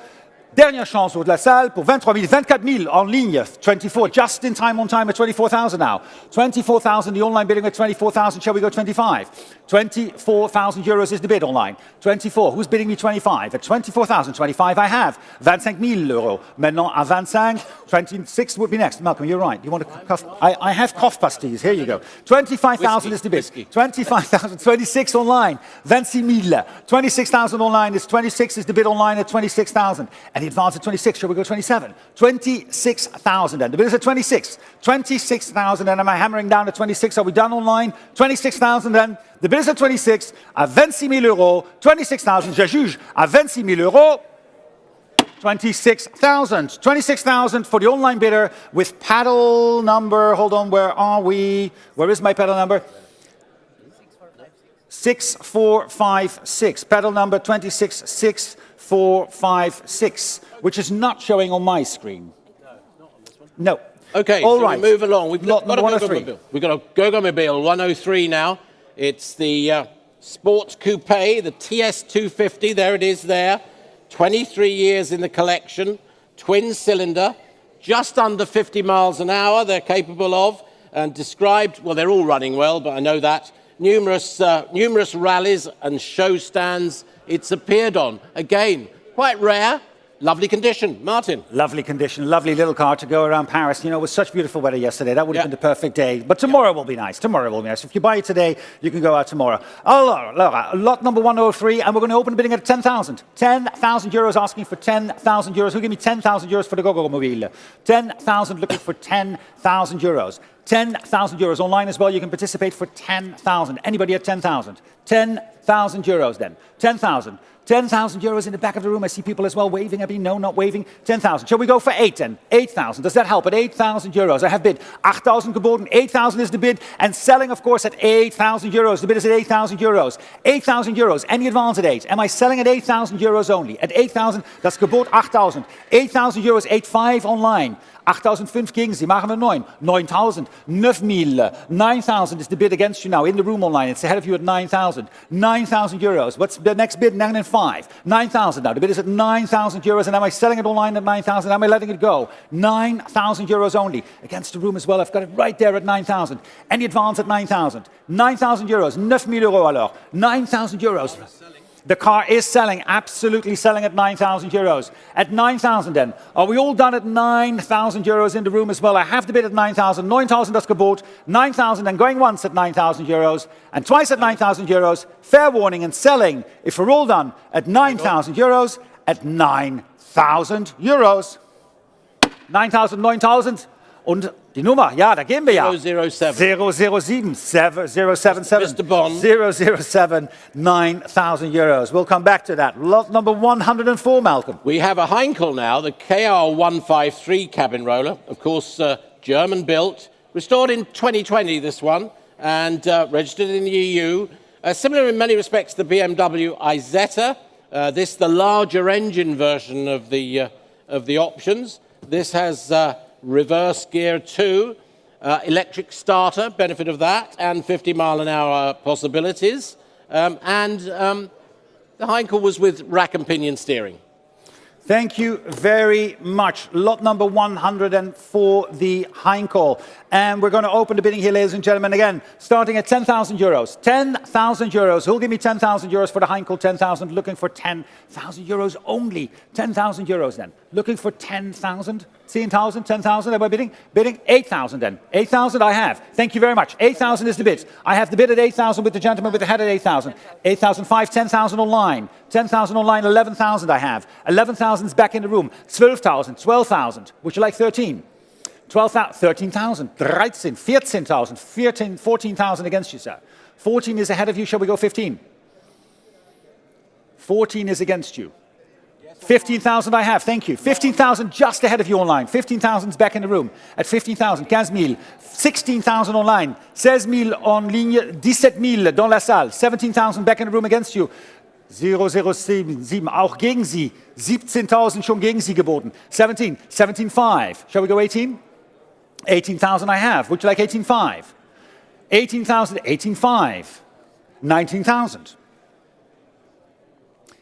Dernière chance au de la salle pour 23 000, 24 000 en ligne. 24, just in time on time at 24,000 now. 24,000, the online bidding at 24,000. Shall we go 25? 24,000 euros is the bid online. 24, who's bidding me 25? At 24,000, 25 I have. 25 000 euros. Maintenant à 25, 26 would be next. Malcolm, you're right. You want to cough? I have cough pastilles. Here you go. 25,000 is the bid. 25,000, 26 online. 26 000. 26,000 online is 26 is the bid online at 26,000. And the advance at 26, shall we go 27? 26,000 then. The bid is at 26. 26,000 and am I hammering down at 26? Are we done online? 26,000 then. The bid is at 26, à 26 000 euros. 26,000, je juge, à 26 000 euros. 26,000. 26,000 for the online bidder with paddle number, hold on, where are we? Where is my paddle number? 6456. Paddle number 266456, which is not showing on my screen. No. Okay, all so right. we move along. We've got a Gogomobile. We've got a Gogomobile 103 now. It's the Sports Coupe, the TS250. There it is there. 23 years in the collection. Twin cylinder. Just under 50 miles an hour they're capable of. And described, well, they're all running well, but I know that. Numerous rallies and show stands it's appeared on. Again, quite rare. Lovely condition. Martin. Lovely condition. Lovely little car to go around Paris. You know, it was such beautiful weather yesterday. That would have been the perfect day. But tomorrow will be nice. Tomorrow will be nice. If you buy it today, you can go out tomorrow. Oh, Laura, lot number 103, and we're going to open bidding at 10,000. 10,000 euros, asking for 10,000 euros. Who give me 10,000 euros for the Gogomobile? 10,000 looking for 10,000 euros. 10,000 euros online as well. You can participate for 10,000. Anybody at 10,000? 10,000 euros then. 10,000. 10,000 euros in the back of the room. I see people as well waving. I mean, no, not waving. 10,000. Shall we go for 8 then? 8,000. Does that help? At 8,000 euros. I have bid 8,000 geboten. 8,000 is the bid. And selling, of course, at 8,000 euros. The bid is at 8,000 euros. 8,000 euros. Any advance at 8? Am I selling at 8,000 euros only? At 8,000, das Gebot 8,000. 8,000 euros, 8,500 online. 8,500 gegen Sie, machen wir 9. 9,000, 9,000, 9,000 is the bid against you now in the room online. It's ahead of you at 9,000. 9,000 euros. What's the next bid? 9,500. 9,000 now. The bid is at 9,000 euros. And am I selling it online at 9,000? Am I letting it go? 9,000 euros only. Against the room as well. I've got it right there at 9,000. Any advance at 9,000? 9,000 euros. 9,000 euros alors. 9,000 euros. The car is selling, absolutely selling at 9,000 euros. At 9,000 then. Are we all done at 9,000 euros in the room as well? I have the bid at 9,000. 9,000 das Gebot. 9,000 and going once at 9,000 euros. And twice at 9,000 euros. Fair warning and selling, if we're all done, at 9,000 euros. At 9,000 euros. 9,000, 9,000. Und die Nummer, ja, da gehen wir ja. 007. 007. 077. Mr. Bond. 007, 9,000 euros. We'll come back to that. Lot number 104, Malcolm. We have a Heinkel now, the KR153 cabin roller. Of course, German built. Restored in 2020, this one. And registered in the EU. Similar in many respects to the BMW Isetta. This the larger engine version of the options. This has reverse gear 2, electric starter, benefit of that, and 50 mile an hour possibilities. The Heinkel was with rack and pinion steering. Thank you very much. Lot number 100 for the Heinkel. And we're going to open the bidding here, ladies and gentlemen, again, starting at 10,000 euros. 10,000 euros. Who'll give me 10,000 euros for the Heinkel? 10,000. Looking for 10,000 euros only. 10,000 euros then. Looking for 10,000. 10,000, 10,000, am I bidding? Bidding 8,000 then. 8,000 I have. Thank you very much. 8,000 is the bid. I have the bid at 8,000 with the gentleman with the head at 8,000. 8,005, 10,000 online. 10,000 online, 11,000 I have. 11,000 is back in the room. 12,000, 12,000. Would you like 13? 12,000, 13,000, 13, 14,000, 14,000 against you, sir. 14 is ahead of you. Shall we go 15? 14 is against you. 15,000 I have, thank you. 15,000 just ahead of you online. 15,000 is back in the room. At 15,000, 15,000. 16,000 online. 16,000 en ligne. 17,000 dans la salle. 17,000 back in the room against you. 007, auch gegen Sie. 17,000 schon gegen Sie geboten. 17, 17,5. Shall we go 18? 18,000 I have. Would you like 18,5? 18,000, 18,5. 19,000.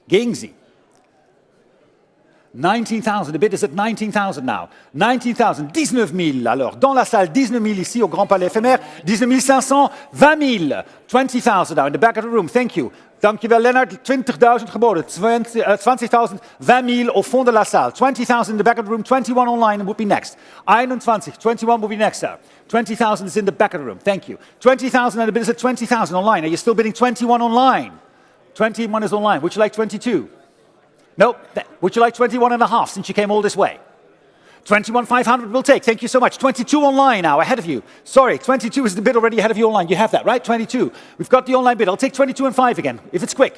Gegen Sie. 19,000, the bid is at 19,000 now. 19,000, 19,000 alors. Dans la salle, 19,000 ici au Grand Palais éphémère. 19,500, 20,000. 20,000 now in the back of the room, thank you. Dankjewel Lennart, 20,000 geboden. 20,000, 20,000 au fond de la salle. 20,000 in the back of the room, 21 online would be next. 21, 21 would be next, sir. 20,000 is in the back of the room, thank you. 20,000 and the bid is at 20,000 online. Are you still bidding 21 online? 21 is online, would you like 22? Nope. Would you like 21 and a half since you came all this way? 21,500 will take. Thank you so much. 22 online now, ahead of you. Sorry, 22 is the bid already ahead of you online. You have that, right? 22. We've got the online bid. I'll take 22 and 5 again, if it's quick.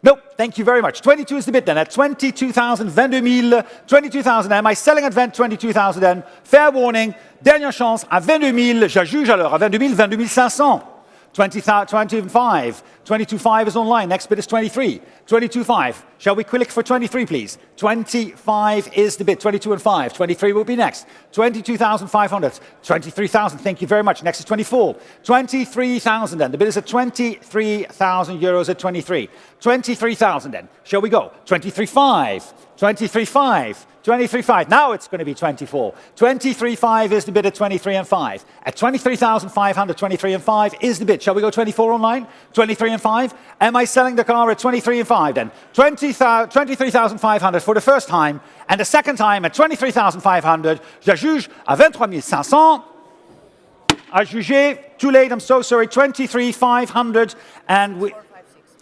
Nope. Thank you very much. 22 is the bid then. At 22,000, 22,000. 22,000. Am I selling at 22,000 then? Fair warning. Dernière chance. À 22,000. J'ajuge alors. À 22,000, 22,500. 25. 22.5 is online. Next bid is 23. 22.5. Shall we click for 23, please? 25 is the bid. 22 and 5. 23 will be next. 22,500. 23,000. Thank you very much. Next is 24. 23,000 then. The bid is at 23,000 euros at 23. 23,000 then. Shall we go? 23.5. 23.5. 23.5. Now it's going to be 24. 23.5 is the bid at 23 and 5. At 23,500, 23 and 5 is the bid. Shall we go 24 online? 23 and 5. Am I selling the car at 23 and 5 then? 23,500 for the first time. And the second time at 23,500. J'ajuge à 23,500. À juger. Too late, I'm so sorry. 23,500 and we...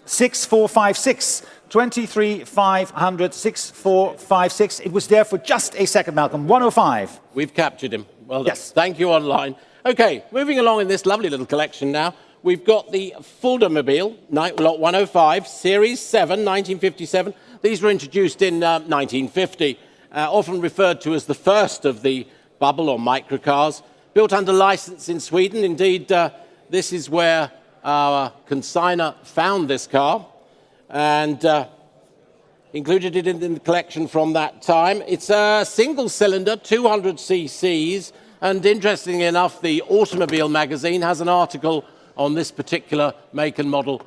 6456. 23,500, 6456. It was there for just a second, Malcolm. 105. We've captured him. Well done. Yes. Thank you online. Okay, moving along in this lovely little collection now. We've got the Automobilia, lot 105, Series 7, 1957. These were introduced in 1950, often referred to as the first of the bubble or microcars. Built under license in Sweden. Indeed, this is where our consignor found this car and included it in the collection from that time. It's a single cylinder, 200 cc's, and interestingly enough, the Automobile magazine has an article on this particular make and model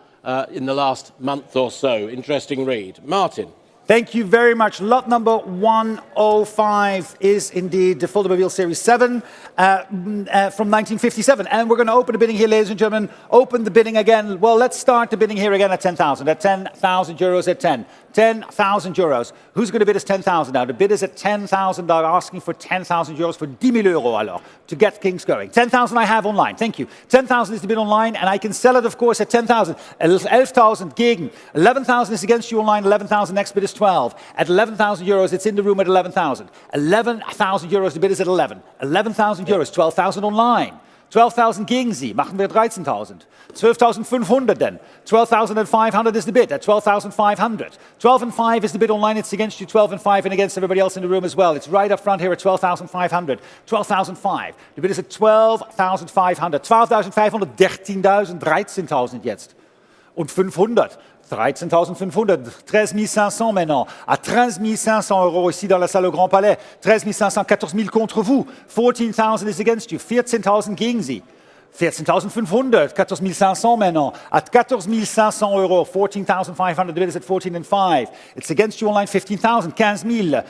in the last month or so. Interesting read. Martin. Thank you very much. Lot number 105 is indeed the Automobilia Series 7 from 1957. And we're going to open the bidding here, ladies and gentlemen. Open the bidding again. Well, let's start the bidding here again at 10,000. At 10,000 euros at 10. 10,000 euros. Who's going to bid us 10,000 now? The bid is at 10,000. They're asking for 10,000 euros for 10,000 euro alors, to get things going. 10,000 I have online. Thank you. 10,000 is the bid online, and I can sell it, of course, at 10,000. 11,000 gegen. 11,000 is against you online. 11,000 next bid is 12. At 11,000 euros, it's in the room at 11,000. 11,000 euros, the bid is at 11. 11,000 euros, 12,000 online. 12,000 gegen Sie, machen wir 13,000. 12,500 then. 12,500 is the bid at 12,500. 12 and 5 is the bid online, it's against you 12 and 5 and against everybody else in the room as well. It's right up front here at 12,500. 12,005. The bid is at 12,500. 12,500, 13,000, 13,000 jetzt. Und 500. 13,500, 13,500 maintenant, à 13,500 euros ici dans la salle au Grand Palais, 13,500, 14,000 contre vous, 14,000 is against you, 14,000 gegen Sie, 14 500, 14 500 maintenant. At 14 500 euros, 14,500, the bid is at 14 and 5. It's against you online, 15,000, 15 500,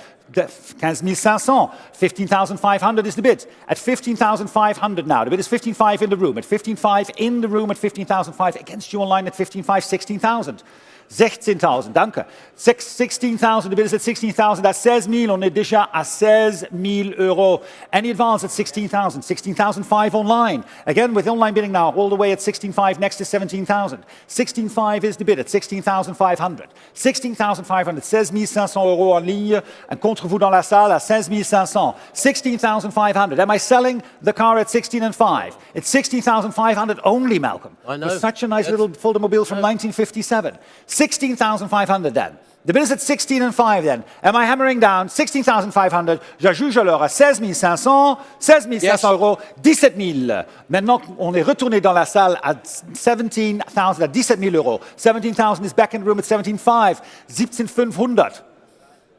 15,500 is the bid. At 15,500 now, the bid is 15,500 in the room. At 15,500 in the room, at 15,500 against you online at 15,500, 16,000. 16,000, danke. 16,000, the bid is at 16,000, that's 16,000, on est déjà à 16,000 euros. Any advance at 16,000, 16,500 online. Again, with online bidding now, all the way at 16,500, next to 17,000. 16,500 is the bid at 16,500. 16,500, 16,500 euros en ligne, and contre vous dans la salle à 16,500. 16,500. Am I selling the car at 16,500? It's 16,500 only, Malcolm. I know. It's such a nice little Automobile from 1957. 16,500 then. The bid is at 16,500 then. Am I hammering down? 16,500. J'ajuge alors à 16,500. 16,500 euros. 17,000. Maintenant, on est retourné dans la salle à 17,000, à 17,000 euros. 17,000 is back in the room at 17,500. 17,500.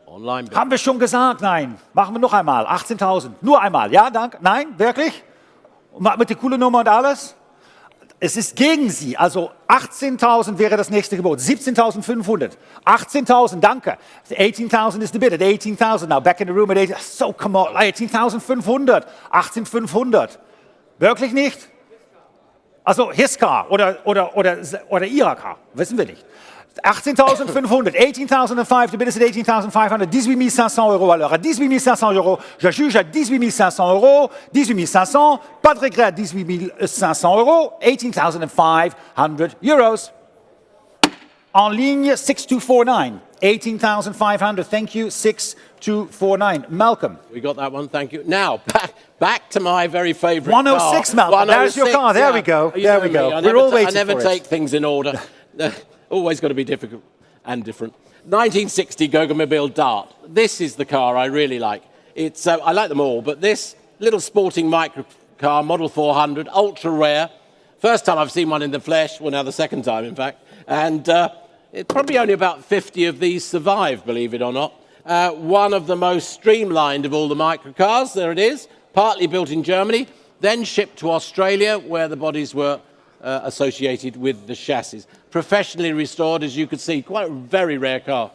Online bid. Haben wir schon gesagt? Nein. Machen wir noch einmal. 18,000. Nur einmal. Ja, danke. Nein, wirklich? Mit der coolen Nummer und alles? Es ist gegen Sie. Also 18,000 wäre das nächste Gebot. 17,500. 18,000, danke. 18,000 is the bid at 18,000. Now back in the room at 18,000. So, come on. 18,500. 18,500. Wirklich nicht? Also his car oder Ihrer Car. Wissen wir nicht. 18,500, 18,500, the bid is at 18,500, 18,500 euros alors. À 18,500 euros, je juge à 18,500 euros, 18,500, pas de regret à 18,500 euros, 18,500 euros. En ligne, 6249, 18,500, thank you, 6249. Malcolm. We got that one, thank you. Now, back to my very favourite 106, car. Malcolm, there's your car, there yeah. we go, You there know we me, go. I We're never all ta- waiting I never for take it. things in order. Always got to be difficult and different. 1960 Goggomobil Dart. This is the car I really like. It's I like them all, but this little sporting microcar, Model 400, ultra rare. First time I've seen one in the flesh, well now the second time in fact, and it's probably only about 50 of these survive, believe it or not. One of the most streamlined of all the microcars, there it is, partly built in Germany, then shipped to Australia where the bodies were associated with the chassis. Professionally restored, as you could see, quite a very rare car.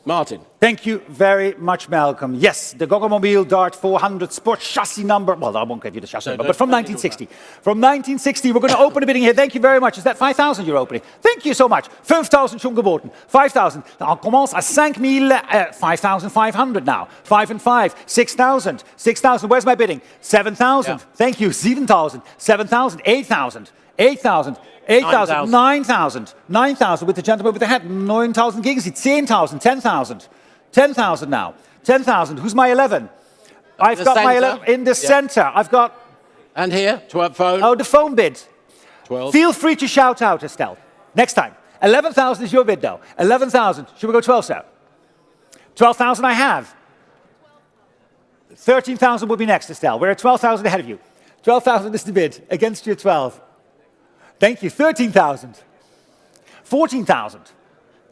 Martin. Thank you very much, Malcolm. Yes, the Goggomobil Dart 400 Sport chassis number. Well, I won't give you the chassis number, but from 1960. From 1960, we're going to open the bidding here. Thank you very much. Is that 5,000 you're opening? Thank you so much. 5,000 schon geboten. 5,000. On commence à 5,000, 5,500 now. 5 and 5, 6,000. 6,000. Where's my bidding? 7,000. Yeah. Thank you. 7,000. 7,000. 8,000. 8,000. 8,000, 9,000, 9,000 with the gentleman with the hat, 9,000 gegen Sie, 10,000, 10,000, 10,000 now, 10,000. Who's my 11? I've The got my centre. 11 in the center. I've got, And here, phone. oh, the phone bid. 12. Feel free to shout out, Estelle. Next time. 11,000 is your bid, though. 11,000. Should we go 12, sir? 12,000 I have. 13,000 will be next, Estelle. We're at 12,000 ahead of you. 12,000 is the bid. Against you, 12. Thank you. 13,000. 14,000.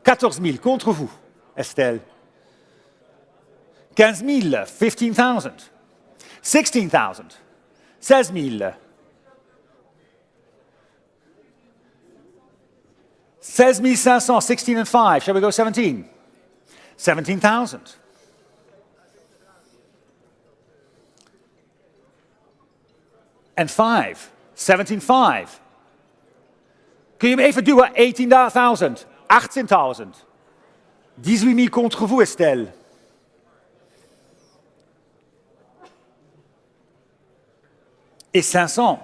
14,000 contre vous, Estelle. 15,000. 15,000. 16,000. 16,000. 16,500. 16 and 5. Shall we go 17? 17,000. And 5. 17,500. Kun je hem even duwen? 18,000. 18,000. 18,000 contre vous, Estelle. Et 500.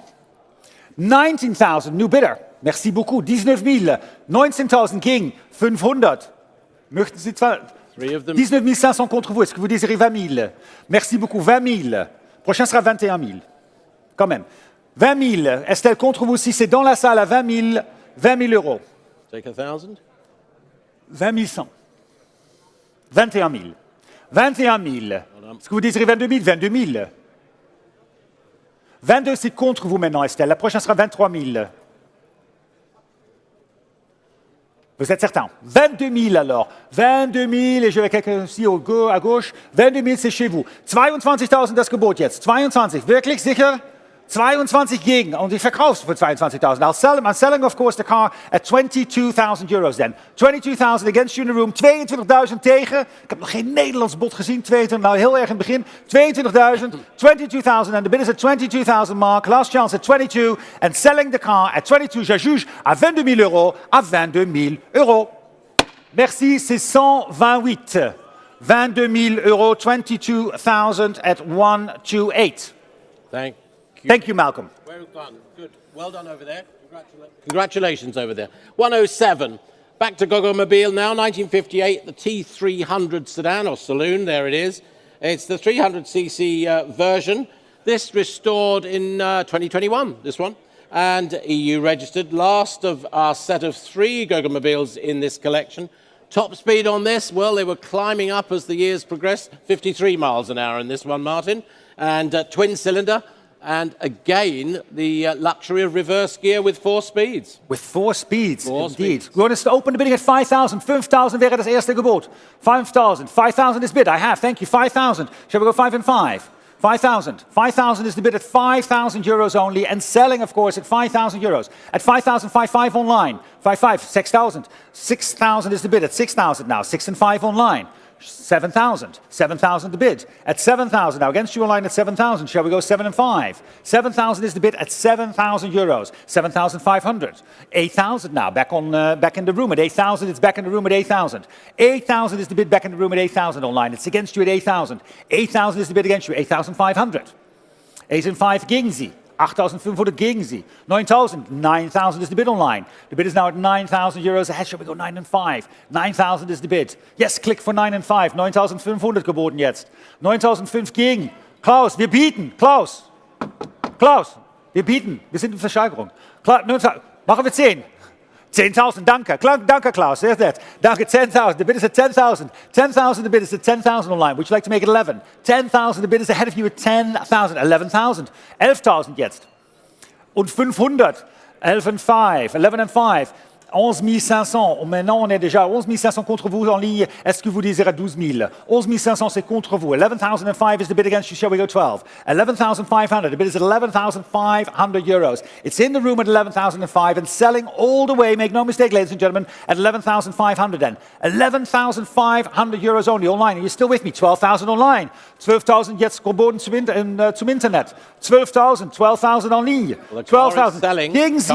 19,000, new bidder. Merci beaucoup. 19,000. 19,000 gegen 500. Möchten Sie zwar... 19,500 contre vous. Est-ce que vous désirez 20,000? Merci beaucoup. 20,000. Prochain sera 21,000. Quand même. 20,000. Estelle, contre vous aussi, c'est dans la salle à 20,000. 20,000 euros. Take 1,000. 20,100. 21,000. 21,000. Est-ce que vous désirez 22,000? 22,000. 22, c'est contre vous maintenant, Estelle. La prochaine sera 23,000. Vous êtes certain? 22,000 alors. 22,000 et je vais quelqu'un ici à gauche. 22,000, c'est chez vous. 22,000 das Gebot jetzt. 22. Wirklich sicher? 22 gegen und ich verkaufe es für 22.000. I'm selling, of course, the car at 22,000 euros then. 22,000 against you in the room. 22.000 tegen. Ik heb nog geen Nederlands bod gezien. 22, nou heel erg in het begin. 22.000, 22,000 and the bid is at 22,000 mark. Last chance at 22 and selling the car at 22. J'ajuge à 22 000 euros. À 22 000 euros. Merci, c'est 128. 22 000 euros, 22,000 at 128. Thank you, Malcolm. Well done. Good. Well done over there. Congratulations over there. 107. Back to Automobilia now. 1958, the T300 sedan or saloon. There it is. It's the 300cc version. This restored in 2021, this one. And EU registered. Last of our set of 3 Automobiles in this collection. Top speed on this, well, they were climbing up as the years progressed. 53 miles an hour in this one, Martin. And twin cylinder. And again, the luxury of reverse gear with 4 speeds. With 4 speeds, indeed. We're going to open the bidding at 5,000. 5,000 wäre das erste Gebot. 5,000. 5,000 is bid. I have. Thank you. 5,000. Shall we go 5 and 5? 5,000. 5,000 is the bid at 5,000 euros only, and selling, of course, at 5,000 euros. At 5,000, 5,5 online. 5,5, 6,000. 6,000 is the bid at 6,000 now. 6 and 5 online. 7,000. 7,000 the bid. At 7,000. Now against you online at 7,000. Shall we go 7 and 5? 7,000 is the bid at 7,000 euros. 7,500. 8,000 now. Back in the room at 8,000. It's back in the room at 8,000. 8,000 is the bid back in the room at 8,000 online. It's against you at 8,000. 8,000 is the bid against you. 8,500. 8 and 5 gegen Sie. 8,500 gegen Sie. 9,000. 9,000 is the bid online. The bid is now at 9,000 euros ahead. Shall we go 9 and 5? 9,000 is the bid. Yes, click for 9 and 5. 9,500 geboten jetzt. 9,500 gegen. Klaus, wir bieten. Klaus, wir bieten. Wir sind in Versteigerung. Machen wir 10. 10,000, danke. Danke, Klaus. There's that. Danke, 10,000. The bid is at 10,000. 10,000, the bid is at 10,000 online. Would you like to make it 11? 10,000, the bid is ahead of you at 10,000. 11,000. 11,000 jetzt. Und 500. 11 and 5. 11 and 5. 11 500. Maintenant, on est déjà 11 500 contre vous en ligne. Est-ce que vous désirez 12 000? 11 500, c'est contre vous. 11,005 is the bid against you. Shall we go 12? 11,500. The bid is at 11,500 euros. It's in the room at 11,005 and selling all the way, make no mistake, ladies and gentlemen, at 11,500 then. 11,500 euros only online. Are you still with me? 12,000 online. 12,000 jetzt geboten zum Internet. 12,000. 12,000 en ligne. 12,000. Gegen Sie.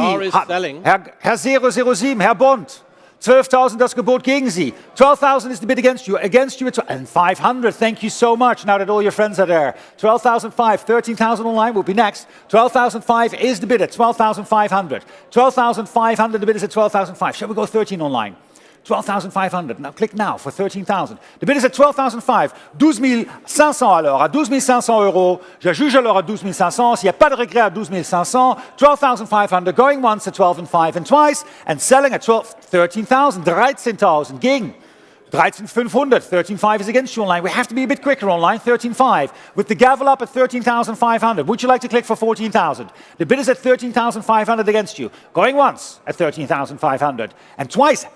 Herr 007, Herr Bond. 12,000 das Gebot gegen Sie. 12,000 is the bid against you. Against you it's and 500. Thank you so much. Now that all your friends are there. 12,005. 13,000 online will be next. 12,005 is the bid at 12,500. 12,500. The bid is at 12,005. Shall we go 13 online? 12,500. Now click now for 13,000. The bid is at 12,500. 12,500 alors. À 12,500 euros. Je juge alors à 12,500. S'il n'y a pas de regret à 12,500. 12,500. Going once at 12,500 and twice. And selling at 13,000. 13,000 gegen. 13,500. 13,500 is against you online. We have to be a bit quicker online. 13,500. With the gavel up at 13,500. Would you like to click for 14,000? The bid is at 13,500 against you. Going once at 13,500. And twice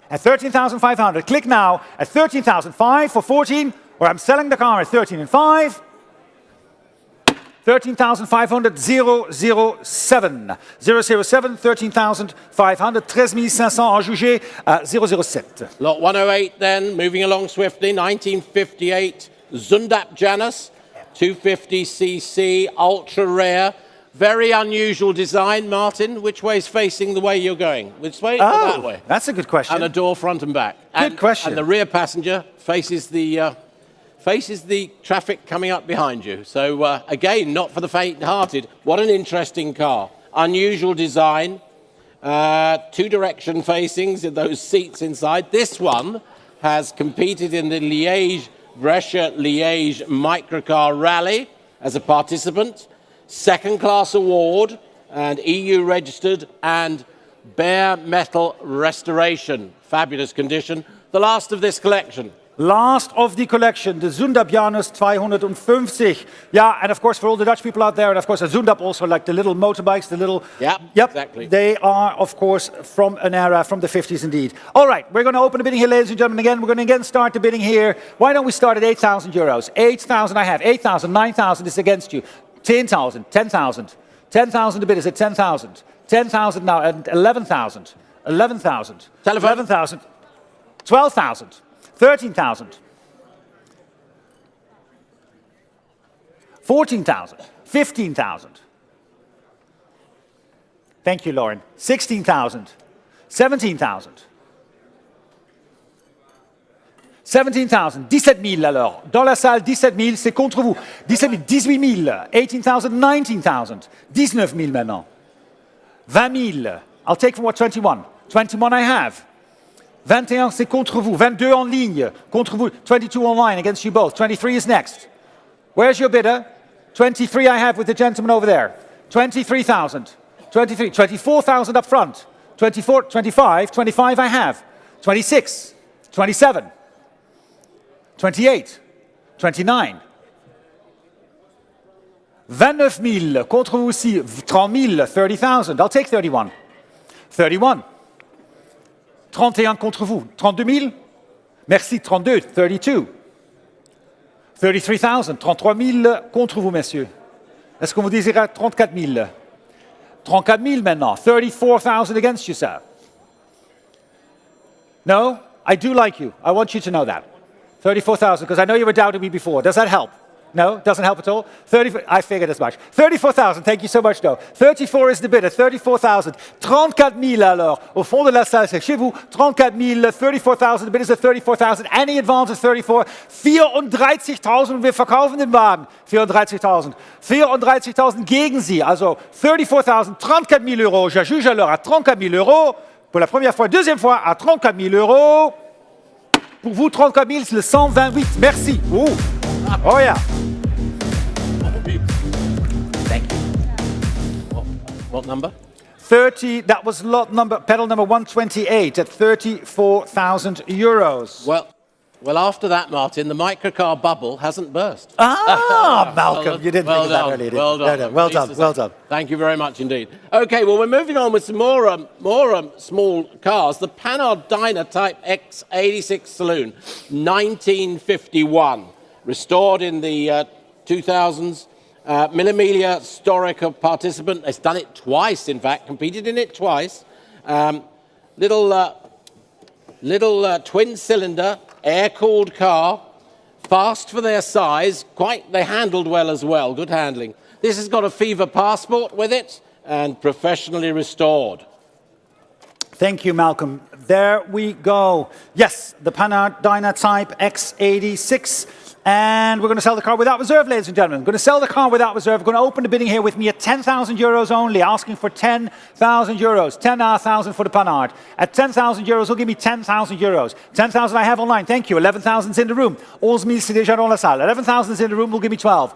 at 13,500. Click now at 13,500 for 14, or I'm selling the car at 13,500. 13,500, 007. 007, 13,500, 13,500 en jugé à 007. Lot 108 then, moving along swiftly. 1958, Zundap Janus, 250cc, ultra rare. Very unusual design, Martin. Which way is facing the way you're going? Which way or that way? That's a good question. And a door front and back. Good question. And the rear passenger faces the traffic coming up behind you. So again, not for the faint-hearted. What an interesting car. Unusual design. 2-direction facings in those seats inside. This one has competed in the Brescia-Liège Microcar Rally as a participant. Second-class award and EU registered and bare metal restoration. Fabulous condition. The last of this collection. Last of the collection, the Zundap Janus 250. Yeah, and of course for all the Dutch people out there, and of course a Zundap also like the little motorbikes, the little... Yep, exactly. They are, of course, from an era, from the 50s indeed. All right, we're going to open the bidding here, ladies and gentlemen. Again, we're going to again start the bidding here. Why don't we start at 8,000 euros? 8,000 I have. 8,000, 9,000 is against you. 10,000, 10,000. 10,000 the bid is at 10,000. 10,000 now and 11,000. 11,000. Telephone. 11,000. 12,000. 13,000. 14,000. 15,000. Thank you, Lauren. 16,000. 17,000. 17,000. 17 000 alors. Dans la salle, 17 000, c'est contre vous. 17 000, 18 000. 18,000, 19,000. 19 000 maintenant. 20 000. I'll take from what 21. 21 I have. 21, c'est contre vous. 22 en ligne. Contre vous. 22 online against you both. 23 is next. Where's your bidder? 23 I have with the gentleman over there. 23,000. 23. 24,000 up front. 24, 25. 25 I have. 26. 27. 28. 29. 29 000. Contre vous aussi. 30 000. 30,000. I'll take 31. 31. 31 contre vous. 32 000. Merci. 32. 32. 33,000. 33 000 contre vous, messieurs. Est-ce que vous désirez 34 000? 34 000 maintenant. 34,000 against you, sir. No? I do like you. I want you to know that. 34,000, because I know you were doubting me before. Does that help? No? Doesn't help at all? 30, I figured as much. 34,000, thank you so much, no. 34 is the bidder, 34,000. 34 000 alors, au fond de la salle, c'est chez vous. 34 000, 34,000, the bidder is at 34,000. Any advance is 34. 34,000, wir verkaufen den Wagen. 34,000. 34,000 gegen Sie, also 34,000, 34 000 euros. Je juge alors à 34 000 euros. Pour la première fois, deuxième fois, à 34 000 euros. Pour vous, 34 000, c'est le 128. Merci. Ouh. Oh yeah. Thank you. What number? 30, that was lot number, pedal number 128 at 34,000 euros. Well, after that, Martin, the microcar bubble hasn't burst. Malcolm, you didn't think of that earlier, did you? Well done. No, well done, well done. Thank you very much indeed. Okay, well, we're moving on with some more small cars. The Panhard Dyna Type X86 Saloon, 1951. Restored in the 2000s. Milomelia Storica participant. It's done it twice, in fact, competed in it twice. Little twin-cylinder, air-cooled car, fast for their size. They handled well as well, good handling. This has got a Fever passport with it and professionally restored. Thank you, Malcolm. There we go. Yes, the Panhard Dyna Type X86. And we're going to sell the car without reserve, ladies and gentlemen. We're going to sell the car without reserve. We're going to open the bidding here with me at 10,000 euros only, asking for 10,000 euros. 10,000 for the Panhard. At 10,000 euros, he'll give me 10,000 euros. 10,000 I have online, thank you. 11,000 is in the room. 11,000 c'est déjà dans la salle. 11,000 is in the room, will give me 12.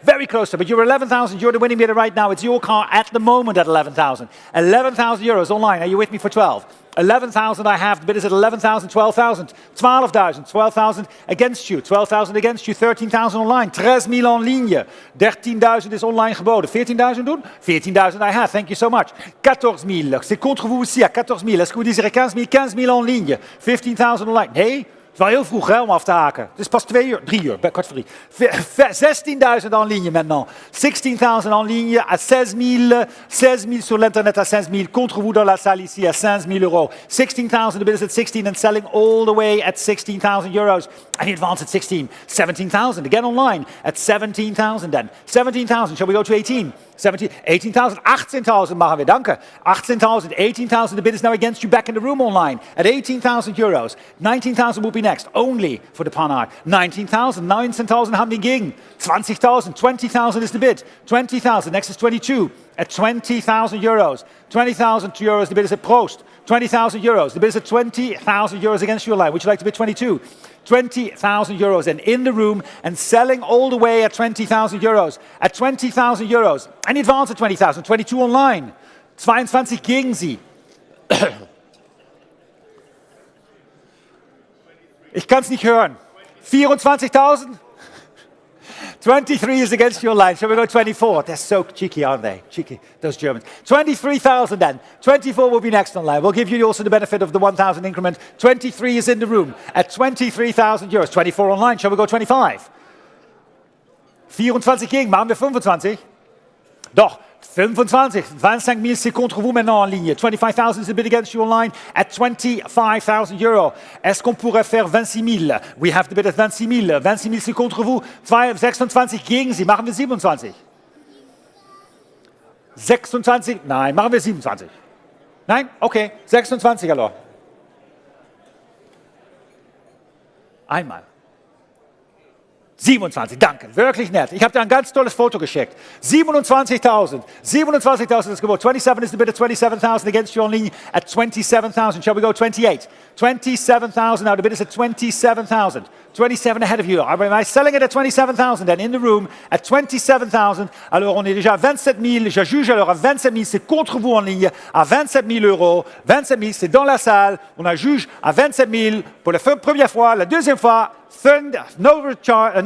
Very close to it, but you're 11,000, you're the winning bidder right now. It's your car at the moment at 11,000. 11,000 euros online, are you with me for 12? 11,000 I have, the bid is at 11,000, 12,000, 12,000, 12,000 against you, 12,000 against you, 13,000 online, 13,000 en ligne, 13,000 is online geboden, 14,000 doen? 14,000 I have, thank you so much. 14,000, c'est contre vous aussi à 14,000, est-ce que vous désirez 15,000, 15,000 en ligne, 15,000 online? Nee? Het is wel heel vroeg hè, om af te haken. Het is pas 2 uur, 3 uur, kwart voor 3. 16,000 en ligne maintenant. 16,000 en ligne à 16,000. 16,000 sur l'internet à 16,000. Contre vous dans la salle ici à 15,000 euros. 16,000, the bid is at 16 and selling all the way at 16,000 euros. And the advance at 16. 17,000 again online at 17,000 then. 17,000, shall we go to 18? 17, 18,000, 18,000 machen wir, danke. 18,000, 18,000, the bid is now against you back in the room online at 18,000 euros. 19,000 will be next, only for the Panhard. 19,000, 19,000 haben wir gegen. 20,000, 20,000 is the bid. 20,000, next is 22 at 20,000 euros. 20,000 euros, the bid is at Prost. 20,000 euros, the bid is at 20,000 euros against your line. Would you like to bid 22? 20,000 euros and in the room and selling all the way at 20,000 euros. At 20,000 euros. And advance at 20,000. 22 online. 22 gegen Sie. Ich kann es nicht hören. 24,000? 23 is against your line. Shall we go 24? They're so cheeky, aren't they? Cheeky, those Germans. 23,000 then. 24 will be next on line. We'll give you also the benefit of the 1,000 increment. 23 is in the room at 23,000 euros. 24 online. Shall we go 25? 24 gegen. Machen wir 25? Doch, 25, 25 000, c'est contre vous maintenant en ligne. 25,000 is a bid against you online at 25,000 euros. Est-ce qu'on pourrait faire 26 000? We have to bid at 26 000. 26 000, c'est contre vous. 26 gegen Sie. Machen wir 27. 26, nein, machen wir 27. Nein? Okay, 26 alors. Einmal. 27, danke, wirklich nett. Ich habe dir ein ganz tolles Foto geschickt. 27,000. 27,000 is Gebot. 27 is the bid at 27,000 against you only at 27,000. Shall we go 28? 27,000 now. The bid is at 27,000. 27 ahead of you. Am I selling it at 27,000 then in the room at 27,000? Alors on est déjà à 27 000. Je juge alors à 27 000. C'est contre vous en ligne à 27 000 euros. 27 000, c'est dans la salle. On a juge à 27 000 pour la première fois. La deuxième fois, no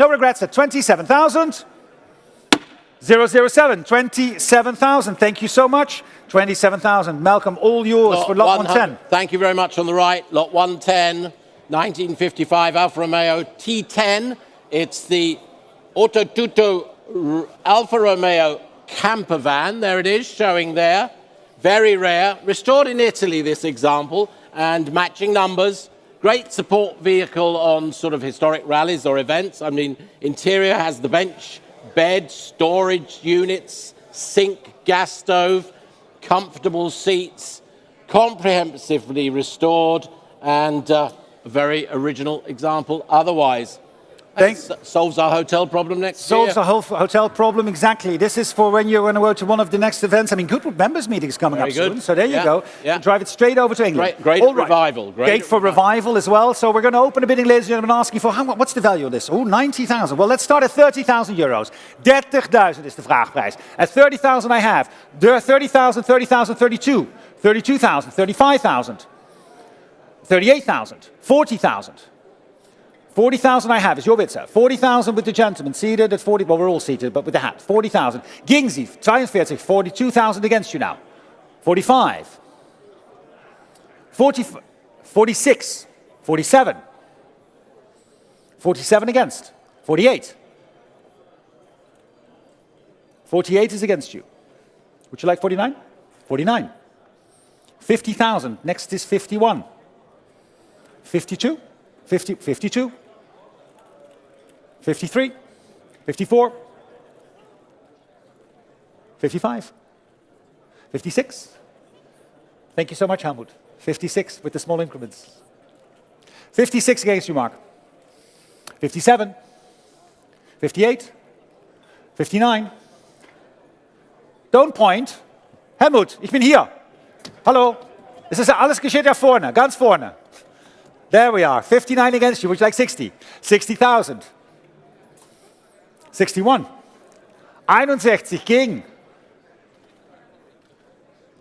regrets at 27,000. 007, 27,000. Thank you so much. 27,000. Malcolm, all yours for lot 110. Thank you very much on the right. Lot 110, 1955 Alfa Romeo T10. It's the Autotutto Alfa Romeo camper van. There it is, showing there. Very rare. Restored in Italy, this example, and matching numbers. Great support vehicle on sort of historic rallies or events. I mean, interior has the bench, bed, storage units, sink, gas stove, comfortable seats, comprehensively restored, and a very original example otherwise. Solves our hotel problem next year. Solves the whole hotel problem, exactly. This is for when you're going to go to one of the next events. I mean, Goodwood members meetings coming up soon. So there you go. Yeah. Drive it straight over to England. Great revival. Great for revival as well. So we're going to open a bidding, ladies and gentlemen, asking for what's the value of this? Oh, 90,000. Well, let's start at 30,000 euros. 30,000 is the vraagprijs. At 30,000 I have 30,000, 30,000, 32, 32,000, 35,000, 38,000, 40,000. 40,000 I have, is your bid, sir. 40,000 with the gentleman, seated at 40, well, we're all seated, but with the hat. 40,000. Gegen Sie, 42, 42,000 against you now. 45. 40, 46. 47. 47 against. 48. 48 is against you. Would you like 49? 49. 50,000. Next is 51. 52. 50, 52. 53, 54, 55, 56. Thank you so much, Helmut. 56 with the small increments. 56 against you, Mark. 57, 58, 59. Don't point. Helmut, ich bin hier. Hallo. Es ist alles geschieht da vorne, ganz vorne. There we are. 59 against you. Would you like 60? 60,000. 61. 61 gegen.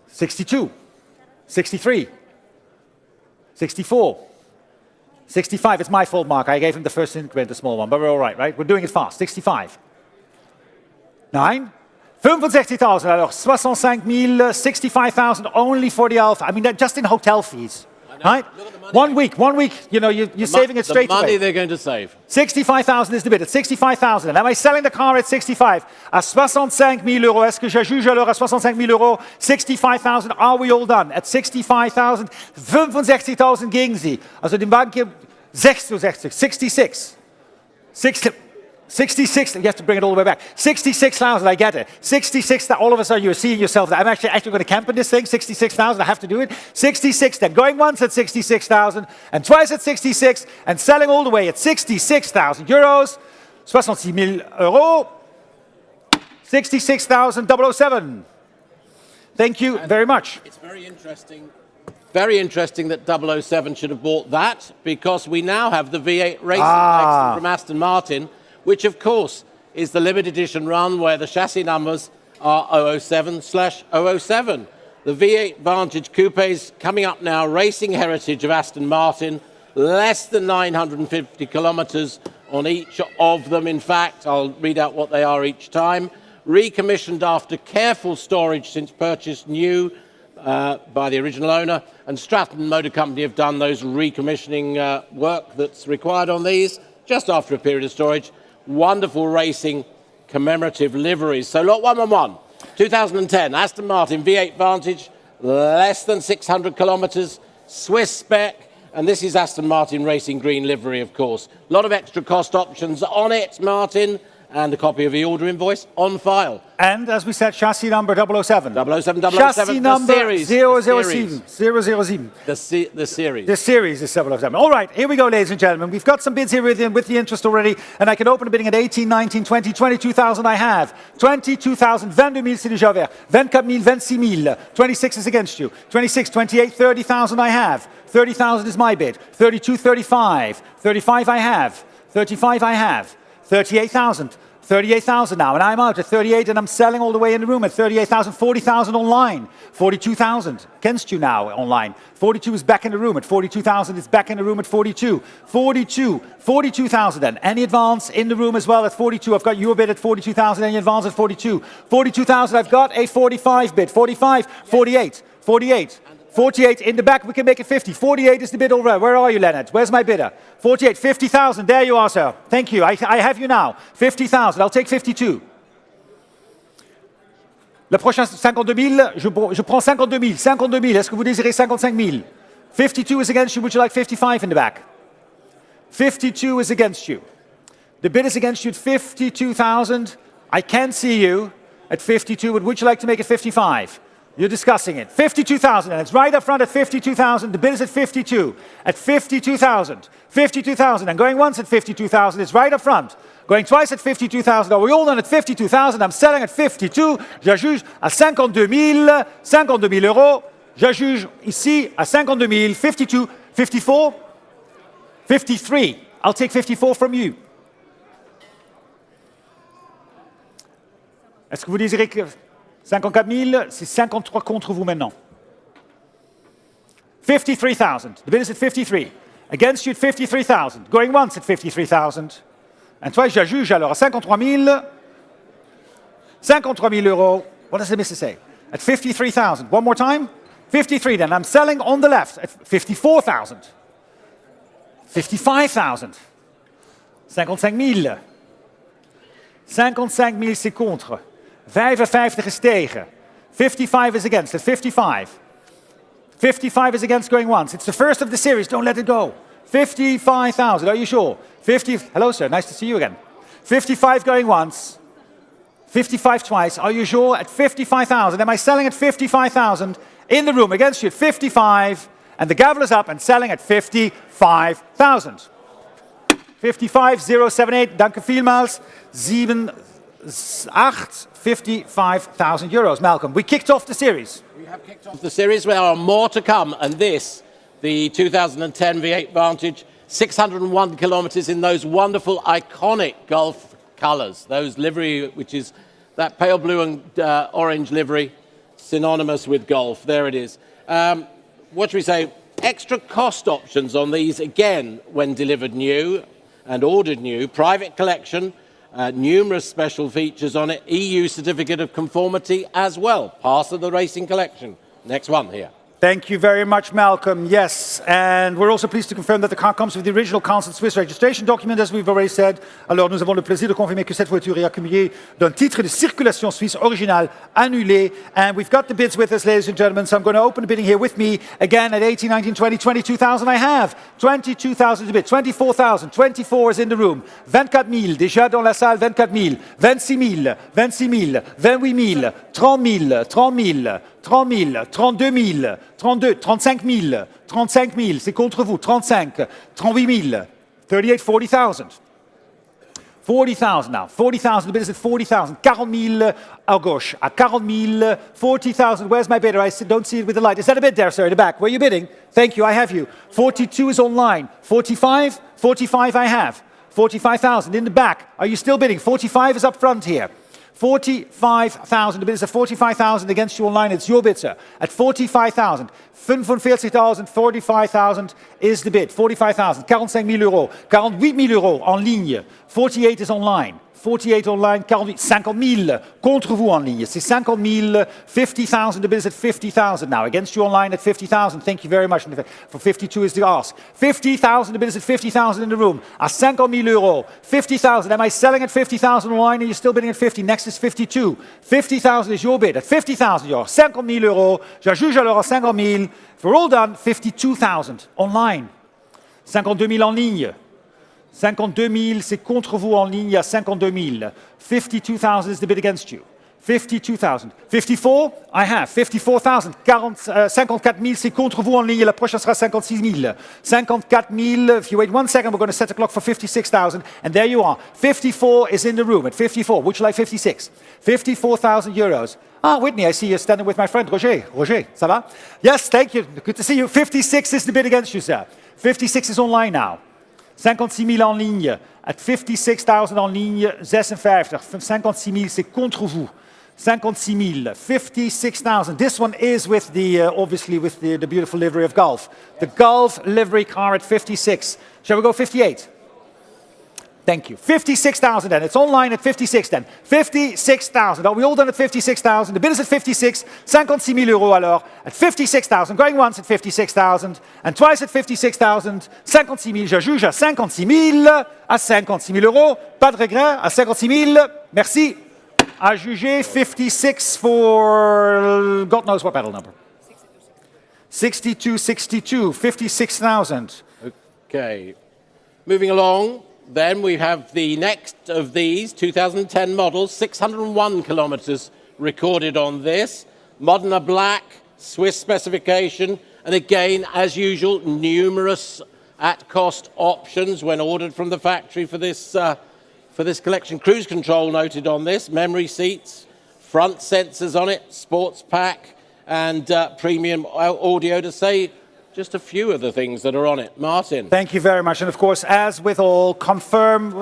62. 63. 64. 65. It's my fault, Mark. I gave him the first increment, the small one, but we're all right, right? We're doing it fast. 65. 9. 65,000. Alors, 65 000, 65,000 only for the Alpha. I mean, that just in hotel fees. Right? 1 week, you know, you're saving it straight away. The money they're going to save. 65,000 is the bid, at 65,000. And am I selling the car at 65? À 65 000 euros. Est-ce que je juge alors à 65 000 euros? 65,000, are we all done? At 65,000, 65,000 gegen Sie. Also den Wagen hier 66, 66. 66, you have to bring it all the way back. 66,000, I get it. 66,000, all of a sudden you're seeing yourself there. I'm actually going to camp in this thing, 66,000, I have to do it. 66, then going once at 66,000, and twice at 66, and selling all the way at 66,000 euros. 66 000 euros. 66,000, 007. Thank you very much. It's very interesting. Very interesting that 007 should have bought that, because we now have the V8 Racing Excellent from Aston Martin, which, of course, is the limited edition run where the chassis numbers are 007/007. The V8 Vantage Coupes coming up now, racing heritage of Aston Martin, less than 950 kilometres on each of them. In fact, I'll read out what they are each time. Recommissioned after careful storage since purchased new by the original owner, and Stratton Motor Company have done those recommissioning work that's required on these just after a period of storage. Wonderful racing commemorative liveries. So lot 111. 2010, Aston Martin V8 Vantage, less than 600 kilometres, Swiss spec, and this is Aston Martin Racing Green livery, of course. A lot of extra cost options on it, Martin, and a copy of the order invoice on file. And as we said, chassis number 007. 007, Chassis number 007. The series. The series is 007. All right, here we go, ladies and gentlemen. We've got some bids here with the interest already, and I can open a bidding at 18, 19, 20, 22,000 I have. 22,000, 22,000 c'est déjà ouvert. 24,000, 26,000. 26 is against you. 26, 28, 30,000 I have. 30,000 is my bid. 32, 35. 35 I have. 35 I have. 38,000. 38,000 now, and I'm out at 38, and I'm selling all the way in the room at 38,000, 40,000 online, 42,000 against you now online. 42 is back in the room at 42,000, it's back in the room at 42. 42,000 then. Any advance in the room as well at 42? I've got your bid at 42,000, any advance at 42. 42,000, I've got a 45 bid. 45, 48, 48. 48 in the back, we can make it 50. 48 is the bid over. Where are you, Leonard? Where's my bidder? 48, 50,000. There you are, sir. Thank you. I have you now. 50,000. I'll take 52. Le prochain 52 000, je prends 52 000. 52 000. Est-ce que vous désirez 55 000? 52 is against you. Would you like 55 in the back? 52 is against you. The bid is against you at 52,000. I can see you at 52, but would you like to make it 55? You're discussing it. 52,000, and it's right up front at 52,000. The bid is at 52. At 52,000. 52,000, and going once at 52,000. It's right up front. Going twice at 52,000. Are we all done at 52,000? I'm selling at 52. J'ajuge à 52 000. 52 000 euros. J'ajuge ici à 52 000. 52. 54. 53. I'll take 54 from you. Est-ce que vous désirez que... 54 000, c'est 53 contre vous maintenant. 53,000. The bid is at 53. Against you at 53,000. Going once at 53,000. And twice, j'ajuge alors à 53 000. 53 000 euros. What does the mister say? At 53,000. One more time. 53 then. I'm selling on the left at 54,000. 55,000. 55 000. 55 000, c'est contre. 55 is tegen. 55 is against. At 55. 55 is against going once. It's the first of the series. Don't let it go. 55,000. Are you sure? 50. Hello, sir. Nice to see you again. 55 going once. 55 twice. Are you sure? At 55,000. Am I selling at 55,000? In the room against you at 55. And the gavel is up and selling at 55,000. 55,078. Danke vielmals. 55,000 euros. Malcolm, we kicked off the series. We have kicked off the series. There are more to come. And this, the 2010 V8 Vantage, 601 kilometres in those wonderful, iconic Gulf colours. Those livery, which is that pale blue and orange livery, synonymous with Gulf. There it is. What should we say? Extra cost options on these, again, when delivered new and ordered new. Private collection. Numerous special features on it, EU certificate of conformity as well, part of the racing collection. Next one here. Thank you very much, Malcolm. Yes, and we're also pleased to confirm that the car comes with the original Council Swiss registration document, as we've already said. Alors, nous avons le plaisir de confirmer que cette voiture est accumulée d'un titre de circulation suisse original annulé. And we've got the bids with us, ladies and gentlemen, so I'm going to open the bidding here with me. Again, at 18, 19, 20, 22,000 I have. 22,000 is a bid. 24,000. 24 is in the room. 24 000, déjà dans la salle, 24 000. 26 000, 26 000, 28 000, 30 000, 30 000. 30 000, 32 000, 32, 35 000, 35 000, c'est contre vous, 35, 38 000, 38, 40,000. 40,000 now, 40,000, the bid is at 40,000, 40 000 à gauche, à 40 000, 40,000, where's my bidder? I don't see it with the light. Is that a bid there, sir, in the back? Where are you bidding? Thank you, I have you. 42 is online, 45, 45 I have, 45,000 in the back. Are you still bidding? 45 is up front here. 45,000. The bid is at 45,000 against you online. It's your bid, sir. At 45,000. 45,000, 45,000 is the bid. 45,000. 45 000 euros. 48 000 euros en ligne. 48 is online. 48 online, 48, 50 000 contre vous en ligne. C'est 50 000, 50,000, the bid is at 50,000 now. Against you online at 50,000, thank you very much. For 52 is the ask. 50,000, the bid is at 50,000 in the room. À 50 000 euros. 50,000, am I selling at 50,000 online and you're still bidding at 50? Next is 52. 50,000 is your bid. At 50,000, you're 50 000 euros. Je juge alors à 50 000. If we're all done, 52,000 online. 52 000 en ligne. 52 000, c'est contre vous en ligne à 52 000. 52,000 is the bid against you. 52,000. 54, I have. 54,000. 54 000, c'est contre vous en ligne. La prochaine sera 56 000. 54 000. If you wait 1 second, we're going to set the clock for 56,000. And there you are. 54 is in the room at 54. Would you like 56? 54,000 euros. Ah, Whitney, I see you standing with my friend Roger. Roger, ça va? Yes, thank you. Good to see you. 56 is the bid against you, sir. 56 is online now. 56 000 en ligne. At 56,000 en ligne, 56. 56 000, c'est contre vous. 56 000, 56,000. This one is with the, obviously with the beautiful livery of Gulf. The Gulf livery car at 56. Shall we go 58? Thank you. 56,000 then. It's online at 56 then. 56,000. Are we all done at 56,000? The bid is at 56. 56 000 euros alors. At 56,000. Going once at 56,000. And twice at 56,000. 56 000. Je juge à 56 000. À 56 000 euros. Pas de regret. À 56 000. Merci. À juger 56 for God knows what battle number. 62, 62. 56,000. Okay. Moving along. Then we have the next of these, 2010 models, 601 kilometers recorded on this. Modena black, Swiss specification, and again, as usual, numerous at-cost options when ordered from the factory for this collection. Cruise control noted on this, memory seats, front sensors on it, sports pack, and premium audio to say just a few of the things that are on it. Martin. Thank you very much. And of course, as with all,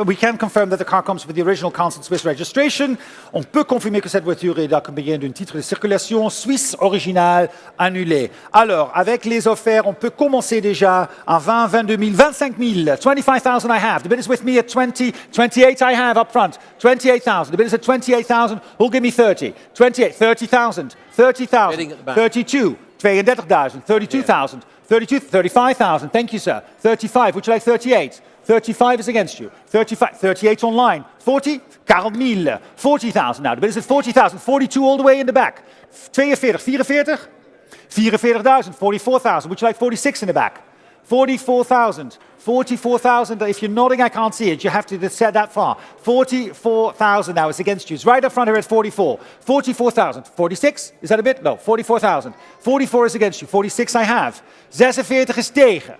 we can confirm that the car comes with the original Council Swiss registration. On peut confirmer que cette voiture est accompagnée d'un titre de circulation suisse original annulé. Alors, avec les offerts, on peut commencer déjà à 20, 22 000, 25 000, 25,000 I have. The bid is with me at 20, 28 I have up front. 28,000. The bid is at 28,000. Who'll give me 30? 28, 30,000, 30,000, 32, 32,000, 32,000. 32, 35,000, thank you, sir. 35, would you like 38? 35 is against you. 35, 38 online. 40, 40 000. 40,000 now. The bid is at 40,000. 42 all the way in the back. 42, 44? 44,000. 44,000. Would you like 46 in the back? 44,000. 44,000. If you're nodding, I can't see it. You have to set that far. 44,000 now. It's against you. It's right up front here at 44. 44,000. 46? Is that a bit? No. 44,000. 44 is against you. 46 I have. 46 is tegen.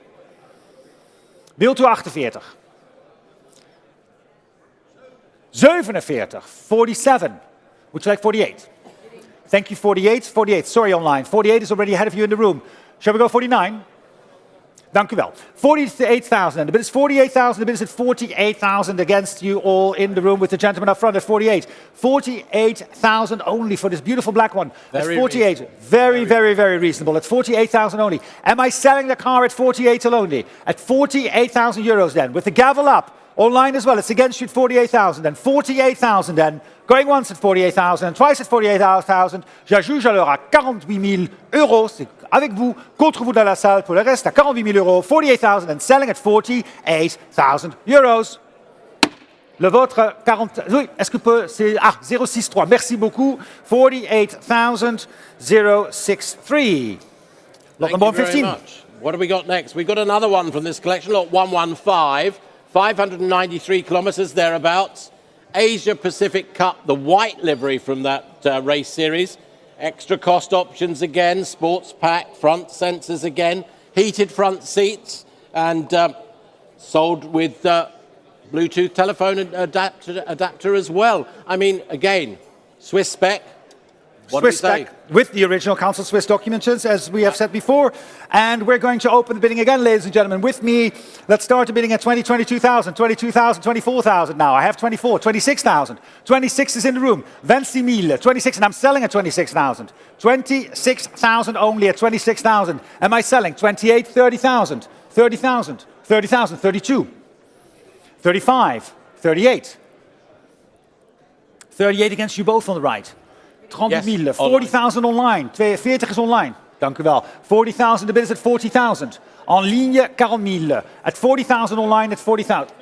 Wilt u 48? 47. 47. Would you like 48? Thank you, 48. 48. Sorry, online. 48 is already ahead of you in the room. Shall we go 49? Dank u wel. 48,000. The bid is 48,000. The bid is at 48,000 against you all in the room with the gentleman up front at 48. 48,000 only for this beautiful black one. That's 48. Reasonable. Very reasonable. At 48,000 only. Am I selling the car at 48 only? At 48,000 euros then. With the gavel up. Online as well. It's against you at 48,000 then. 48,000 then. Going once at 48,000 and twice at 48,000. Je juge alors à 48 000 euros. C'est avec vous, contre vous dans la salle. Pour le reste, à 48 000 euros. 48,000 and selling at 48,000 euros. Le vôtre, 40... Oui, est-ce que peut... C'est... Ah, 063. Merci beaucoup. 48,000, 063. Lot number 115. Much. What have we got next? We've got another one from this collection, lot 115. 593 kilometers thereabouts. Asia Pacific Cup, the white livery from that race series. Extra cost options again, sports pack, front sensors again, heated front seats, and sold with Bluetooth telephone adapter as well. I mean, again, Swiss spec. What Swiss spec with the original Council Swiss documents, as we have said before. And we're going to open the bidding again, ladies and gentlemen. With me, let's start the bidding at 20, 22,000, 22,000, 24,000 now. I have 24, 26,000. 26 is in the room. 26,000, 26, and I'm selling at 26,000. 26,000 only at 26,000. Am I selling? 28, 30,000, 30,000, 30,000, 32, 35, 38, 38 against you both on the right. 30.000. Yes, 40,000 online. 42 is online. Dank u wel. 40,000, the bid is at 40,000. En ligne, 40.000. At 40,000 online, at 40,000.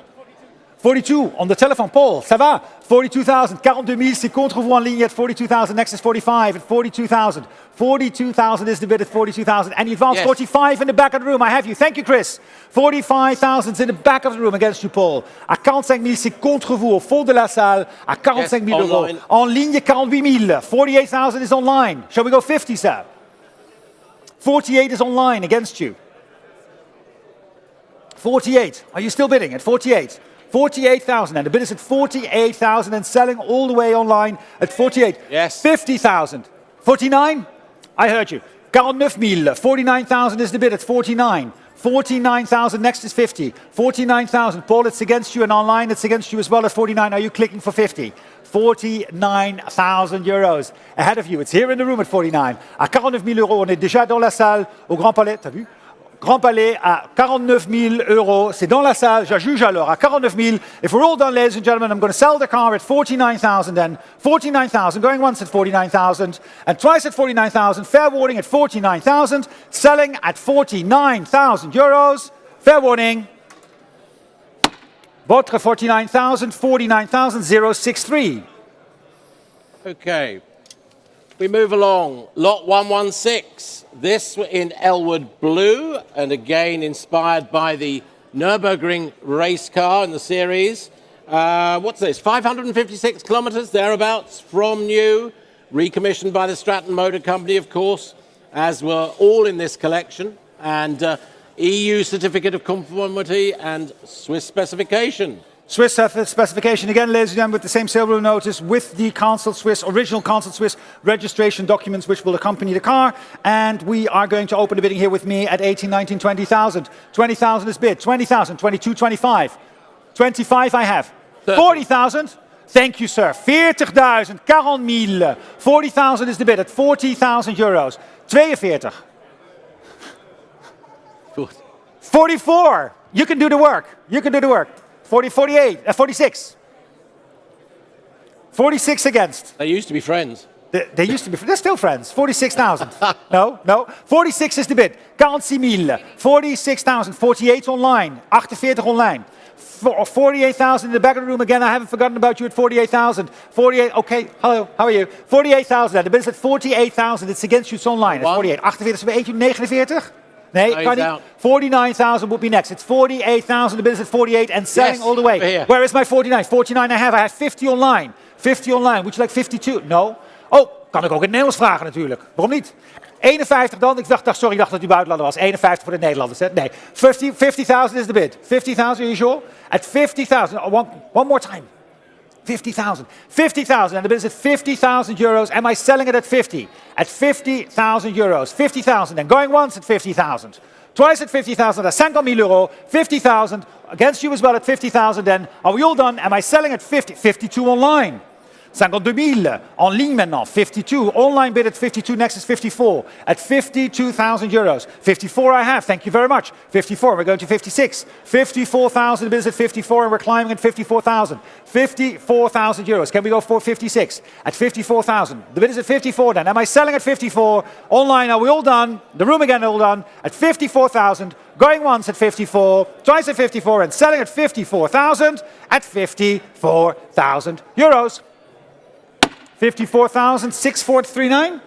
42 on the telephone, Paul, ça va? 42,000, 42,000, c'est contre vous en ligne at 42,000. Next is 45 at 42,000. 42,000 is the bid at 42,000. And you advance. Yes. 45 in the back of the room. I have you. Thank you, Chris. 45,000 in the back of the room against you, Paul. À 45,000, c'est contre vous au fond de la salle. À 45,000 Yes, euros. online. En ligne, 48,000. 48,000 is online. Shall we go 50, sir? 48 is online against you. 48. Are you still bidding at 48? 48,000, and the bid is at 48,000 and selling all the way online at 48. Yes. 50,000. 49? I heard you. 49,000. 49,000 is the bid at 49. 49,000, next is 50. 49,000. Paul, it's against you, and online it's against you as well at 49. Are you clicking for 50? 49,000 euros. Ahead of you, it's here in the room at 49. À 49,000 euros, on est déjà dans la salle au Grand Palais, t'as vu? Grand Palais à 49,000 euros. C'est dans la salle. Je juge alors à 49,000. If we're all done, ladies and gentlemen, I'm going to sell the car at 49,000 then. 49,000. Going once at 49,000. And twice at 49,000. Fair warning at 49,000. Selling at 49,000 euros. Fair warning. Votre 49,000. 49,063. Okay. We move along. Lot 116. This in Elwood Blue, and again inspired by the Nürburgring race car in the series. What's this? 556 kilometres, thereabouts, from new. Recommissioned by the Stratton Motor Company, of course, as were all in this collection. And EU Certificate of Conformity and Swiss specification. Swiss specification again, ladies and gentlemen, with the same serial notice, with the Council Swiss, original Council Swiss registration documents which will accompany the car. And we are going to open the bidding here with me at 18, 19, 20,000. 20,000 is bid. 20,000, 22, 25. 25 I have. 40,000. Thank you, sir. 40,000, 40,000. 40,000 is the bid at 40,000 euros. 42. 44. You can do the work. You can do the work. 48, 46. 46 against. They used to be friends. They used to be, they're still friends. 46,000. No. 46 is the bid. 46,000. 46,000. 48 online. 48 online. 48,000 in the back of the room again. I haven't forgotten about you at 48,000. 48, okay, hello, how are you? 48,000. The bid is at 48,000. It's against you, it's online. It's 48. 48 is weer 49. Nee, kan niet. 49,000 would be next. It's 48,000. The bid is at 48 and selling Yes, all the way. here. Where is my 49? 49 I have 50 online. 50 online. Would you like 52? No. Oh, kan ik ook in het Nederlands vragen natuurlijk. Waarom niet? 51 dan. Ik dacht dat u buitenlander was. 51 voor de Nederlanders. Hè? Nee. 50,000 is the bid. 50,000, are you sure? At 50,000. One more time. 50,000. 50,000. And the bid is at 50,000 euros. Am I selling it at 50? At 50,000 euros. 50,000. And going once at 50,000. Twice at 50,000. That's 50,000 euro. 50,000. Against you as well at 50,000. Then are we all done? Am I selling at 50? 52 online. 52,000. En ligne maintenant. 52. Online bid at 52. Next is 54. At 52,000 euros. 54 I have. Thank you very much. 54. We're going to 56. 54,000. The bid is at 54 and we're climbing at 54,000. 54,000 euros. Can we go for 56? At 54,000. The bid is at 54 then. Am I selling at 54? Online, are we all done? The room again all done. At 54,000. Going once at 54. Twice at 54 and selling at 54,000. At 54,000 euros. 54,6439.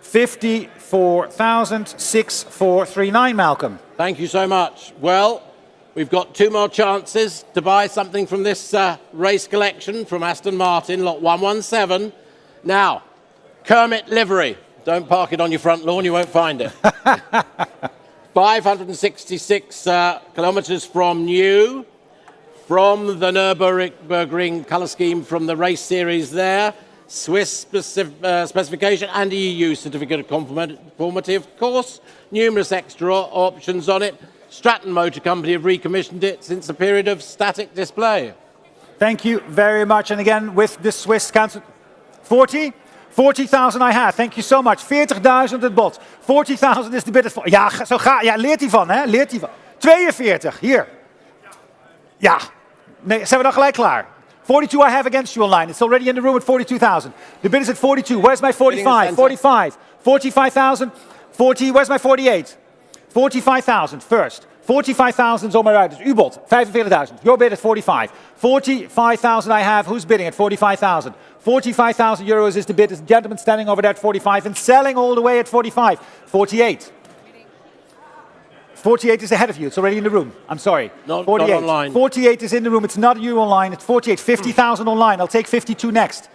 54,6439, Malcolm. Thank you so much. Well, we've got two more chances to buy something from this race collection from Aston Martin, lot 117. Now, Kermit livery. Don't park it on your front lawn, you won't find it. 566 kilometres from new, from the Nürburgring colour scheme from the race series there. Swiss specification and EU Certificate of Conformity, of course. Numerous extra options on it. Stratton Motor Company have recommissioned it since a period of static display. Thank you very much. And again, with the Swiss council, 40? 40,000 I have. Thank you so much. 40,000 het bod. 40,000 is de bid. Ja, zo ga. Ja, leert hij van, hè? Leert hij van. 42, hier. Ja. Nee, zijn we dan gelijk klaar? 42 I have against you online. It's already in the room at 42,000. The bid is at 42. Where's my 45? 45. 45,000. 40. Where's my 48? 45,000 first. 45,000 is on my right. It's U-Bolt. 45,000. Your bid at 45. 45,000 I have. Who's bidding at 45,000? 45,000 euros is the bid. There's a gentleman standing over there at 45 and selling all the way at 45. 48. 48 is ahead of you. It's already in the room. I'm sorry. Not 48. not online. 48 is in the room. It's not you online. It's 48. 50,000 online. I'll take 52 next.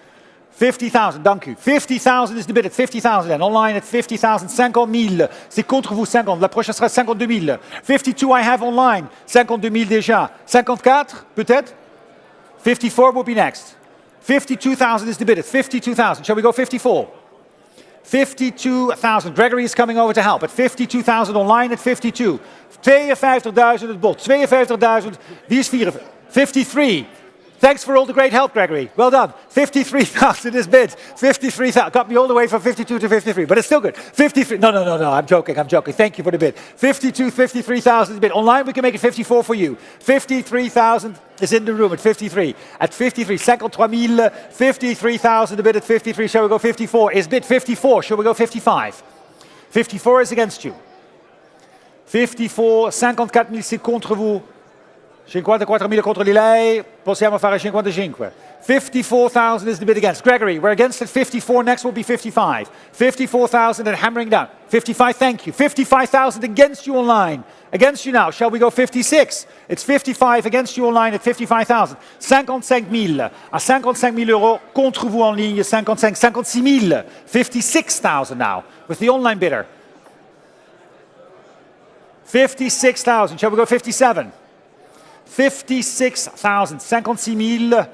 50,000, dank u. 50,000 is the bid at 50,000 then. Online at 50,000. 50,000. C'est contre vous 50. La prochaine sera 52,000. 52 I have online. 52,000 déjà. 54 peut-être? 54 will be next. 52,000 is the bid at 52,000. Shall we go 54? 52,000. Gregory is coming over to help at 52,000 online at 52. 52,000 het bod. 52,000. Wie is 54? 53. Thanks for all the great help, Gregory. Well done. 53,000 is bid. 53,000. Got me all the way from 52 to 53, but it's still good. 53. No. I'm joking. Thank you for the bid. 53,000 is bid. Online, we can make it 54 for you. 53,000 is in the room at 53. At 53, 53,000. 53,000 the bid at 53. Shall we go 54? Is bid 54. Shall we go 55? 54 is against you. 54, 54,000 c'est contre vous. 54,000 contro di lei, possiamo fare 55. 54,000 is the bid against. Gregory, we're against at 54, next will be 55. 54,000 and hammering down. 55, thank you. 55,000 against you online. Against you now, shall we go 56? It's 55 against you online at 55,000. 55,000. À 55,000 euros, contre vous en ligne, 55, 56,000. 56,000 now, with the online bidder. 56,000, shall we go 57? 56,000, 56,000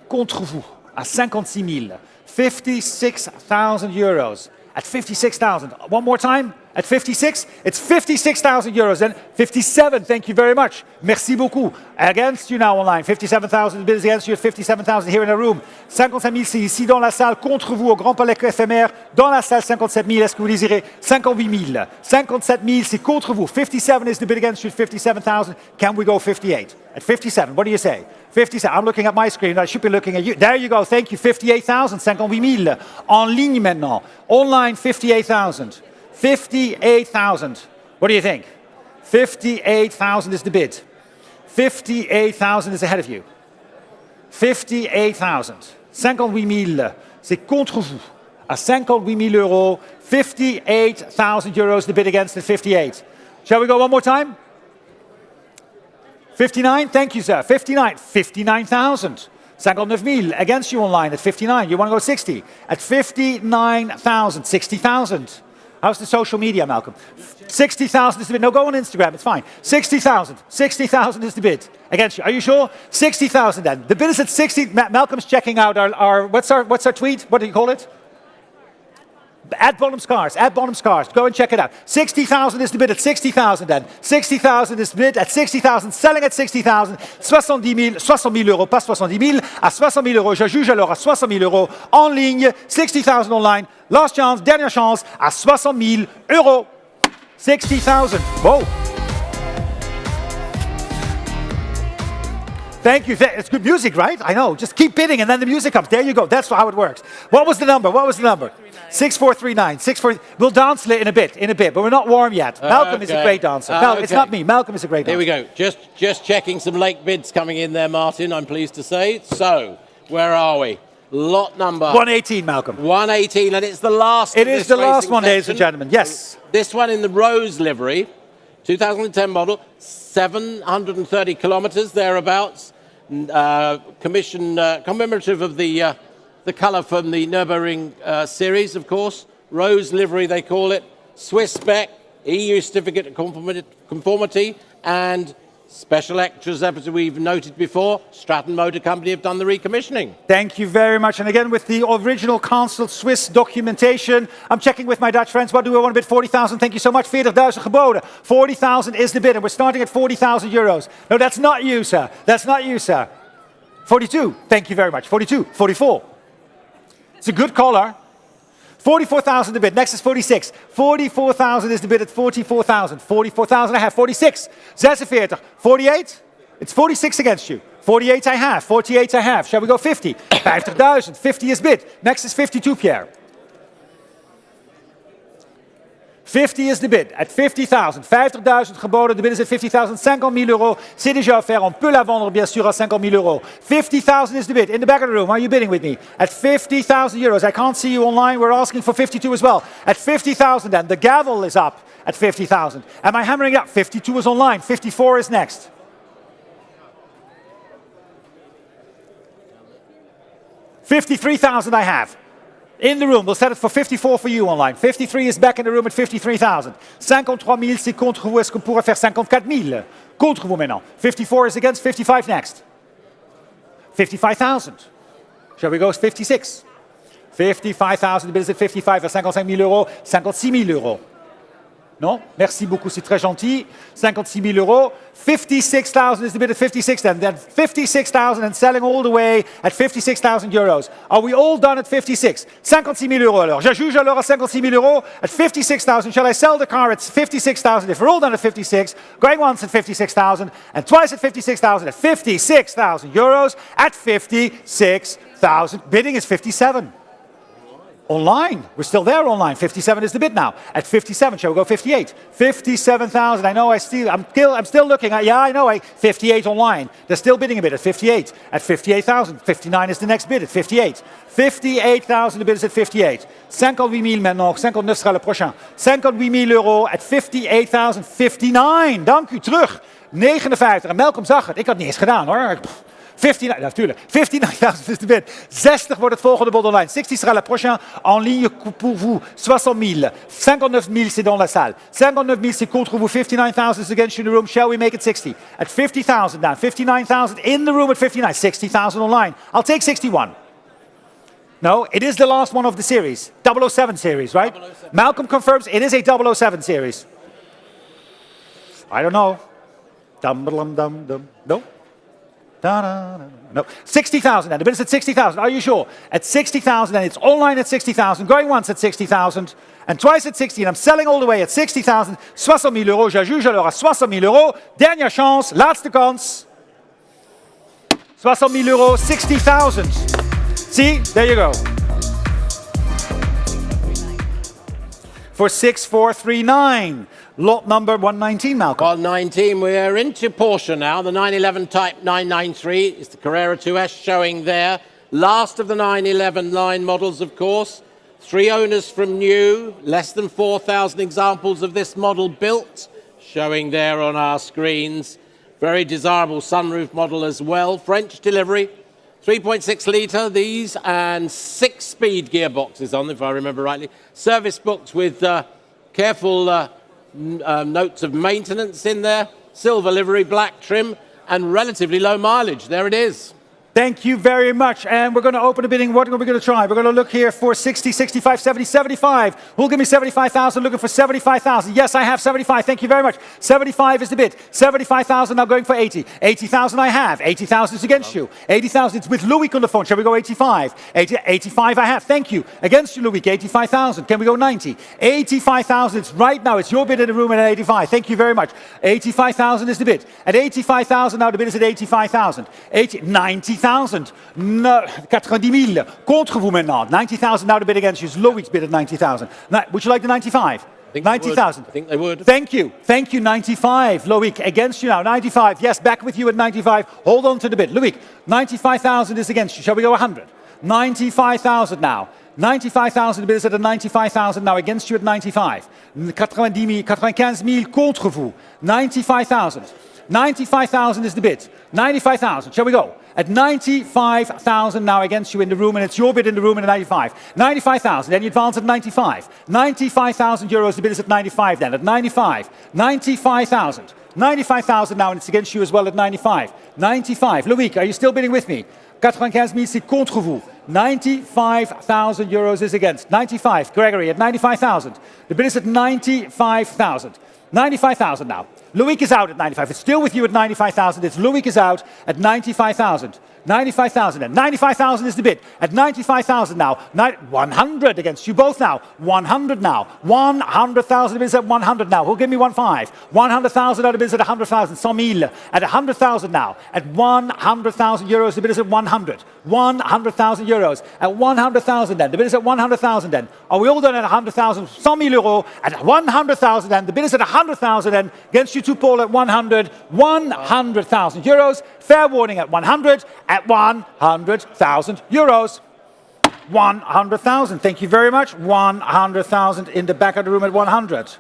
contre vous, à 56,000. 56,000 euros at 56,000. One more time, at 56, it's 56,000 euros. Then 57, thank you very much. Merci beaucoup. Against you now online, 57,000 bids against you at 57,000 here in the room. 57,000, c'est ici dans la salle, contre vous au Grand Palais éphémère. Dans la salle, 57,000, est-ce que vous désirez 58,000. 57,000, c'est contre vous. 57 is the bid against you at 57,000. Can we go 58? At 57, what do you say? 57, I'm looking at my screen, I should be looking at you. There you go, thank you, 58,000, 58,000. En ligne maintenant. Online, 58,000. 58,000. What do you think? 58,000 is the bid. 58,000 is ahead of you. 58,000. 58,000. C'est contre vous. À 58,000 euros. 58,000 euros the bid against at 58. Shall we go one more time? 59, thank you, sir. 59, 59,000. 59,000 against you online at 59. You want to go 60? At 59,000, 60,000. How's the social media, Malcolm? 60,000 is the bid. No, go on Instagram, it's fine. 60,000. 60,000 is the bid against you. Are you sure? 60,000 then. The bid is at 60. Malcolm's checking out our what's our tweet? What do you call it? At Bonhams Cars, at Bonhams Cars. Go and check it out. 60,000 is the bid at 60,000 then. 60,000 is the bid at 60,000, selling at 60,000. 60,000 euros, pas 70,000. À 60,000 euros, je juge alors à 60,000 euros en ligne. 60,000 online. Last chance, dernière chance, à 60,000 euros. 60,000. Whoa. Thank you. It's good music, right? I know. Just keep bidding and then the music comes. There you go. That's how it works. What was the number? 6439. 64. We'll dance in a bit, but we're not warm yet. Malcolm is a great dancer. No, it's not me. Malcolm is a great dancer. Here we go. Just checking some late bids coming in there, Martin, I'm pleased to say. So, where are we? Lot number 118, Malcolm. 118, and it's the last. It is the last one, ladies and gentlemen. Yes. This one in the rose livery, 2010 model, 730 kilometers thereabouts. Commemorative of the colour from the Nürburgring series, of course. Rose livery, they call it. Swiss spec, EU certificate of conformity, and special extras, as we've noted before. Stratton Motor Company have done the recommissioning. Thank you very much. And again, with the original Consul Swiss documentation, I'm checking with my Dutch friends. What do we want to bid? 40,000. Thank you so much. 40,000 geboden. 40,000 is the bid, and we're starting at 40,000 euros. No, that's not you, sir. That's not you, sir. 42. Thank you very much. 42. 44. It's a good collar. 44,000 the bid. Next is 46. 44,000 is the bid at 44,000. 44,000 I have. 46. 46. 48. It's 46 against you. 48 I have. 48 I have. Shall we go 50? 50,000. 50 is bid. Next is 52, Pierre. 50 is the bid, at 50,000. 50,000 geboden, de bid is at 50,000. 50,000 euros, c'est déjà offert. On peut la vendre, bien sûr, à 50,000 euros. 50,000 is the bid. In the back of the room, are you bidding with me? At 50,000 euros. I can't see you online. We're asking for 52 as well. At 50,000 then. The gavel is up at 50,000. Am I hammering it up? 52 is online. 54 is next. $53,000 I have. In the room, we'll set it for 54 for you online. 53 is back in the room at 53,000. 53,000, c'est contre vous. Est-ce qu'on pourrait faire 54,000? Contre vous maintenant. 54 is against, 55 next. 55,000. Shall we go 56? 55,000, the bid is at 55 à 55,000 euros. 56,000 euros. Non? Merci beaucoup, c'est très gentil. 56,000 euros. 56,000 is the bid at 56 then. Then 56,000 and selling all the way at 56,000 euros. Are we all done at 56? 56,000 euros alors. Je juge alors à 56,000 euros. At 56,000, shall I sell the car at 56,000? If we're all done at 56, going once at 56,000 and twice at 56,000 at 56,000 euros at 56,000. Bidding is 57. Online. We're still there online. 57 is the bid now. At 57, shall we go 58? 57,000. I know I'm still looking. Yeah, I know. 58 online. They're still bidding a bid at 58. At 58,000. 59 is the next bid at 58. 58,000, the bid is at 58. 58,000 maintenant. 59 sera le prochain. 58,000 euros at 58,000. 59. Dank u. Terug. 59. En Malcolm zag het. Ik had het niet eens gedaan hoor. 59, natuurlijk. 59,000 is de bid. 60 wordt het volgende bod online. 60 sera la prochaine en ligne pour vous. 60,000. 59,000 c'est dans la salle. 59,000 c'est contre vous. 59,000 is against you in the room. Shall we make it 60? At 50,000 now. 59,000 in the room at 59. 60,000 online. I'll take 61. No, it is the last one of the series. 007 series, right? 007. Malcolm confirms it is a 007 series. I don't know. No? No, 60,000 and the bid is at 60,000. Are you sure? At 60,000 and it's online at 60,000. Going once at 60,000 and twice at 60. And I'm selling all the way at 60,000. 60,000 euros. Je juge alors à 60,000 euros. Dernière chance. Laatste kans. 60,000 euros. 60,000. See? There you go. For 6439. Lot number 119, Malcolm. 119, we're into Porsche now. The 911 Type 993 is the Carrera 2S showing there. Last of the 911 line models, of course. 3 owners from new, less than 4,000 examples of this model built, showing there on our screens. Very desirable sunroof model as well. French delivery, 3.6 litre, these, and 6-speed gearboxes on them, if I remember rightly. Service booked with careful notes of maintenance in there, silver livery, black trim, and relatively low mileage. There it is. Thank you very much. And we're going to open the bidding. What are we going to try? We're going to look here for 60, 65, 70, 75. Who'll give me 75,000? Looking for 75,000. Yes, I have 75. Thank you very much. 75 is the bid. 75,000 now going for 80. 80,000 I have. 80,000 is against you. 80,000, it's with Louis on the phone. Shall we go 85? 85 I have. Thank you. Against you, Louis. 85,000. Can we go 90? 85,000. It's right now. It's your bid in the room at 85. Thank you very much. 85,000 is the bid. At 85,000 now the bid is at 85,000. 90,000. No, 90,000. Contre vous maintenant. 90,000 now the bid against you. Loic's bid at 90,000. Would you like the 95? 90,000. I think they would. Thank you. Thank you, 95. Loic, against you now. 95. Yes, back with you at 95. Hold on to the bid. Loic, 95,000 is against you. Shall we go 100? 95,000 now. 95,000, the bid is at 95,000 now against you at 95. 95,000 contre vous. 95,000. 95,000 is the bid. 95,000. Shall we go? At 95,000 now against you in the room, and it's your bid in the room at 95. 95,000, then you advance at 95. 95,000 euros, the bid is at 95 then. At 95. 95,000. 95,000 now, and it's against you as well at 95. 95. Loic, are you still bidding with me? 95,000, c'est contre vous. 95,000 euros is against. 95. Gregory at 95,000. The bid is at 95,000. 95,000 now. Loic is out at 95. It's still with you at 95,000. It's Loic is out at 95,000. 95,000 then. 95,000 is the bid. At 95,000 now. 100 against you both now. 100 now. 100,000 the bid is at 100 now. Who'll give me 1.5? 100,000 are the bids at 100,000. 100,000. At 100,000 now. At 100,000 euros the bid is at 100. 100,000 euros. At 100,000 then. The bid is at 100,000 then. Are we all done at 100,000? 100,000 euros. At 100,000 then. The bid is at 100,000 then. Against you two, Paul, at 100. 100,000 euros. Fair warning at 100. At 100,000 euros. 100,000. Thank you very much. 100,000 in the back of the room at 100.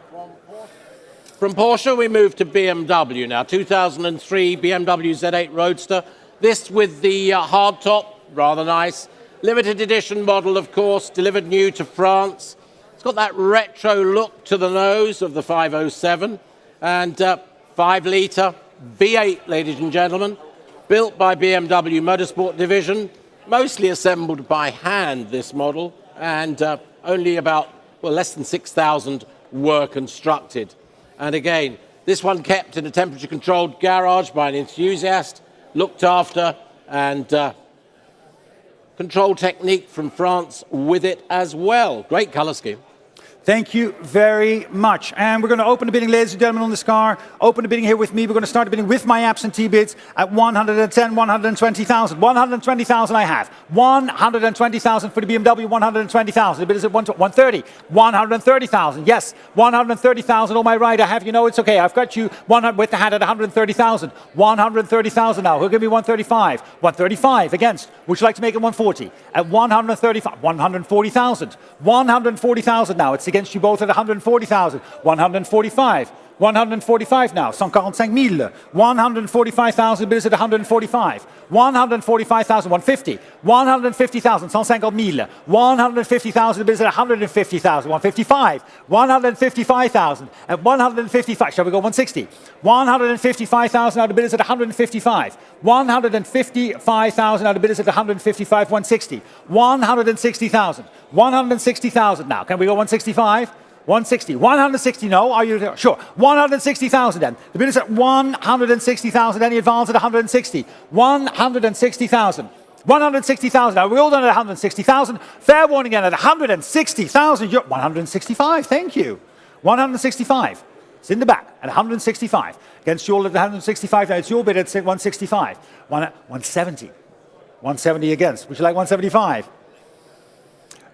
From Porsche, we move to BMW now. 2003 BMW Z8 Roadster. This with the hardtop, rather nice. Limited edition model, of course, delivered new to France. It's got that retro look to the nose of the 507. And 5-litre V8, ladies and gentlemen. Built by BMW Motorsport Division. Mostly assembled by hand, this model. And only about, well, less than 6,000 were constructed. And again, this one kept in a temperature-controlled garage by an enthusiast, looked after, and control technique from France with it as well. Great colour scheme. Thank you very much. And we're going to open the bidding, ladies and gentlemen, on this car. Open the bidding here with me. We're going to start the bidding with my absentee bids at 110, 120,000. 120,000 I have. 120,000 for the BMW, 120,000. The bid is at 130. 130,000, yes. 130,000 on my right. I have, you know, it's okay. I've got you 100 with the hat at 130,000. 130,000 now. Who'll give me 135? 135 against. Would you like to make it 140? At 135, 140,000. 140,000 now. It's against you both at 140,000. 145. 145 now. 145,000. 145,000 bids at 145. 145,000. 150. 150,000. 150,000. 150,000 bids at 150,000. 155. 155,000. At 155. Shall we go 160? 155,000 out of bidders at 155. 155,000 out of bidders at 155. 160. 160,000. 160,000 now. Can we go 165? 160. 160, no. Are you sure? 160,000 then. The bid is at 160,000. Any advance at 160? 160,000. 160,000. Are we all done at 160,000? Fair warning again at 160,000. 165. Thank you. 165. It's in the back at 165. Against you all at 165. Now it's your bid at 165. 170. 170 against. Would you like 175?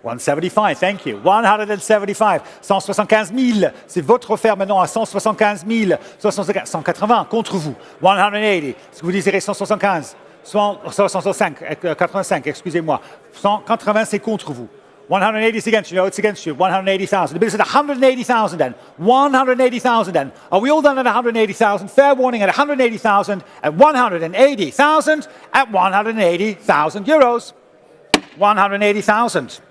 175, thank you. 175, 175 000. C'est votre offert maintenant à 175 000. 180 contre vous. 180. Est-ce que vous désirez 175? 85, excusez-moi. 180, c'est contre vous. 180 is against you. No, it's against you. 180,000. The bid is at 180,000 then. 180,000 then. Are we all done at 180,000? Fair warning at 180,000. At 180,000. At 180,000 euros. 180,000.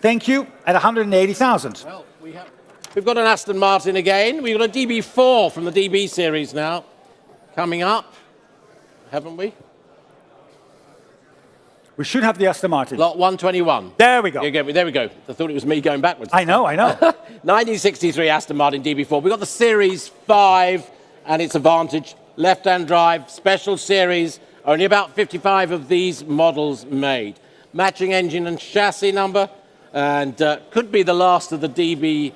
Thank you. At 180,000. Well, we've got an Aston Martin again. We've got a DB4 from the DB series now coming up, haven't we? We should have the Aston Martin. Lot 121. There we go. There we go. I thought it was me going backwards. I know. 1963 Aston Martin DB4. We've got the Series 5 and its Advantage. Left-hand drive, special series. Only about 55 of these models made. Matching engine and chassis number. And could be the last of the DB4s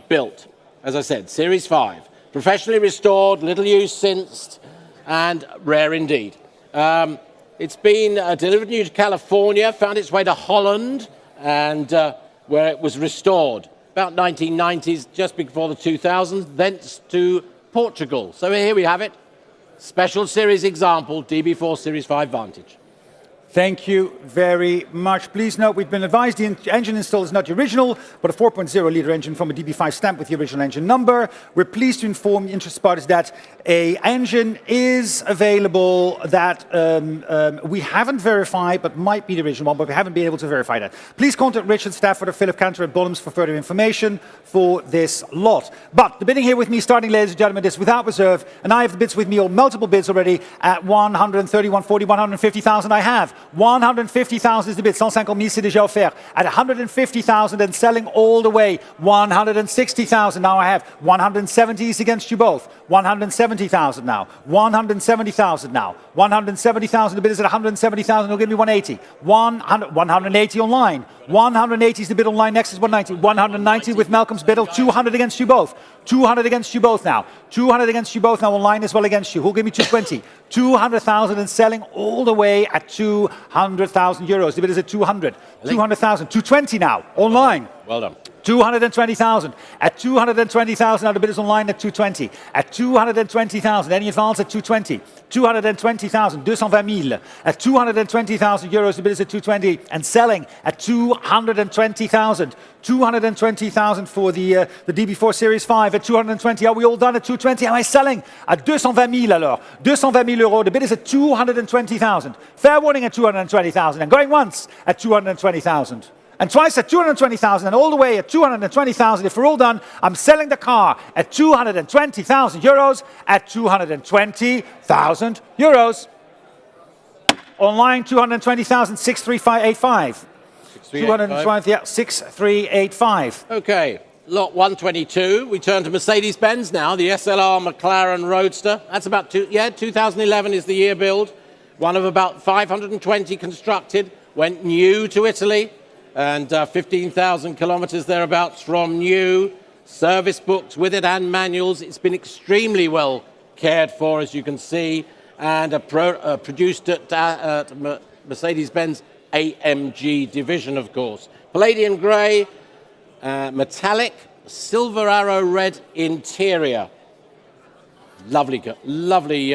built. As I said, Series 5. Professionally restored, little used since, and rare indeed. It's been delivered new to California, found its way to Holland, and where it was restored. About 1990s, just before the 2000s, thence to Portugal. So here we have it. Special series example, DB4 Series 5 Vantage. Thank you very much. Please note, we've been advised the engine installed is not the original, but a 4.0-litre engine from a DB5 stamp with the original engine number. We're pleased to inform the interested parties that an engine is available that we haven't verified, but might be the original one, but we haven't been able to verify that. Please contact Richard Stafford or Philip Cantor at Bonhams for further information for this lot. But the bidding here with me, starting, ladies and gentlemen, is without reserve, and I have the bids with me, or multiple bids already, at 130, 140, 150,000 I have. 150,000 is the bid. 150 000, c'est déjà offert. At 150,000 and selling all the way. 160,000 now I have. 170 is against you both. 170,000 now. 170,000 now. 170,000, the bid is at 170,000. He'll give me 180. 180 online. 180 is the bid online. Next is 190. 190 with Malcolm's bid. 200 against you both. 200 against you both now. 200 against you both now online as well against you. Who'll give me 220? 200,000 and selling all the way at 200,000 euros. The bid is at 200. 200,000. 220 now online. Well done. 220,000. At 220,000 now the bid is online at 220. At 220,000. Any advance at 220. 220,000. 220 000. At 220,000 euros the bid is at 220 and selling at 220,000. 220,000 for the DB4 Series 5 at 220. Are we all done at 220? Am I selling at 220 000 alors? 220 000 euros. The bid is at 220,000. Fair warning at 220,000 and going once at 220,000. And twice at 220,000 and all the way at 220,000. If we're all done, I'm selling the car at 220,000 euros at 220,000 euros. Online 220,000, 63585. 220, yeah, 6385. Okay, lot 122. We turn to Mercedes-Benz now, the SLR McLaren Roadster. That's about 2011 is the year build. One of about 520 constructed, went new to Italy, and 15,000 kilometers thereabouts from new. Service books with it and manuals. It's been extremely well cared for, as you can see, and produced at Mercedes-Benz AMG division, of course. Palladium grey, metallic, silver arrow red interior. Lovely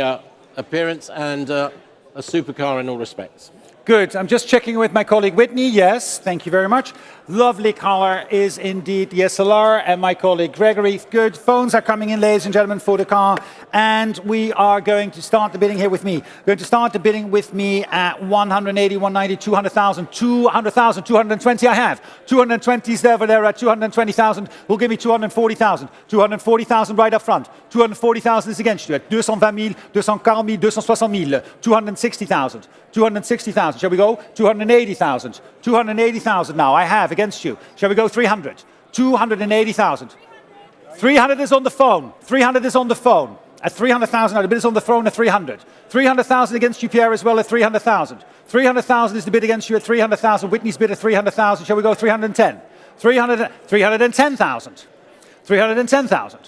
appearance and a supercar in all respects. Good. I'm just checking with my colleague Whitney. Yes, thank you very much. Lovely car is indeed the SLR, and my colleague Gregory. Good. Phones are coming in, ladies and gentlemen, for the car. And we are going to start the bidding here with me. Going to start the bidding with me at 180, 190, 200,000, 200,000, 220 I have. 220 is over there at 220,000. Will give me 240,000. 240,000 right up front. 240,000 is against you at 220 000, 240 000, 260 000. 260,000. 260,000. Shall we go? 280,000. 280,000 now I have against you. Shall we go 300? 280,000. 300 is on the phone. 300 is on the phone. At 300,000 now the bid is on the phone at 300. 300,000 against you, Pierre, as well at 300,000. 300,000 is the bid against you at 300,000. Whitney's bid at 300,000. Shall we go 310? 310,000. 310,000.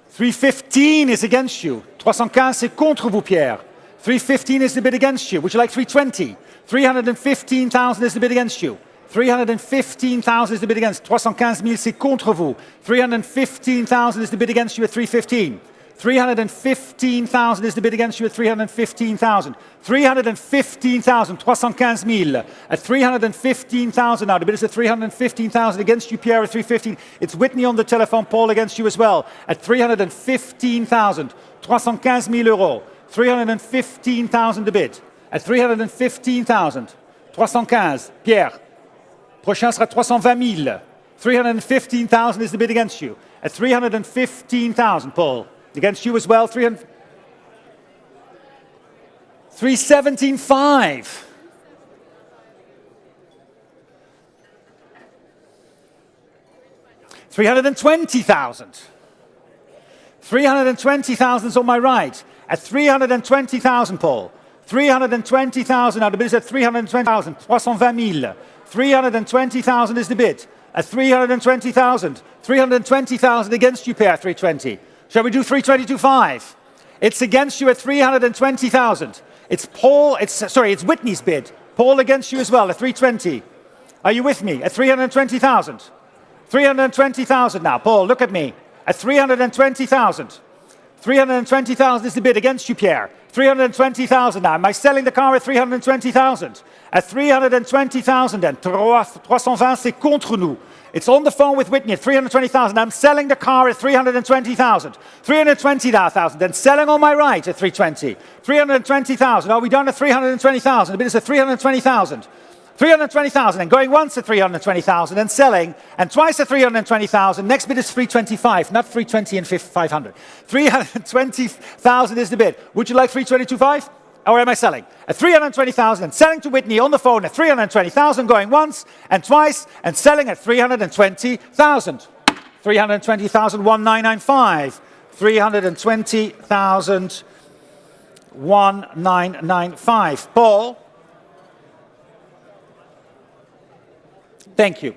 315 is against you. 315 c'est contre vous, Pierre. 315 is the bid against you. Would you like 320? 315,000 is the bid against you. 315,000 is the bid against. 315 000 c'est contre vous. 315,000 is the bid against you at 315. 315,000 is the bid against you at 315,000. 315,000, 315 000. At 315,000 now, the bid is at 315,000 against you, Pierre, at 315. It's Whitney on the telephone, Paul against you as well. At 315,000, 315 000 euros. 315,000 the bid. At 315,000, 315, Pierre. Prochain sera 320 000. 315,000 is the bid against you. At 315,000, Paul. Against you as well, 317.5. 320,000. 320,000 is on my right. At 320,000, Paul. 320,000. Now the bid is at 320,000. 320 000. 320,000 is the bid. At 320,000. 320,000 against you, Pierre, 320. Shall we do 322.5? It's against you at 320,000. It's it's Whitney's bid. Paul against you as well at 320. Are you with me? At 320,000. 320,000 now. Paul, look at me. At 320,000. 320,000 is the bid against you, Pierre. 320,000 now. Am I selling the car at 320,000? At 320,000 then. 320 c'est contre nous. It's on the phone with Whitney at 320,000. I'm selling the car at 320,000. 320,000. Then selling on my right at 320. 320,000. Are we done at 320,000? The bid is at 320,000. 320,000 and going once at 320,000 and selling, and twice at 320,000. Next bid is 325, not 320 and 500. 320,000 is the bid. Would you like 322.5? Or am I selling? At 320,000 and selling to Whitney on the phone at 320,000, going once and twice and selling at 320,000. 320,000, 1995. 320,000, 1995. Paul? Thank you.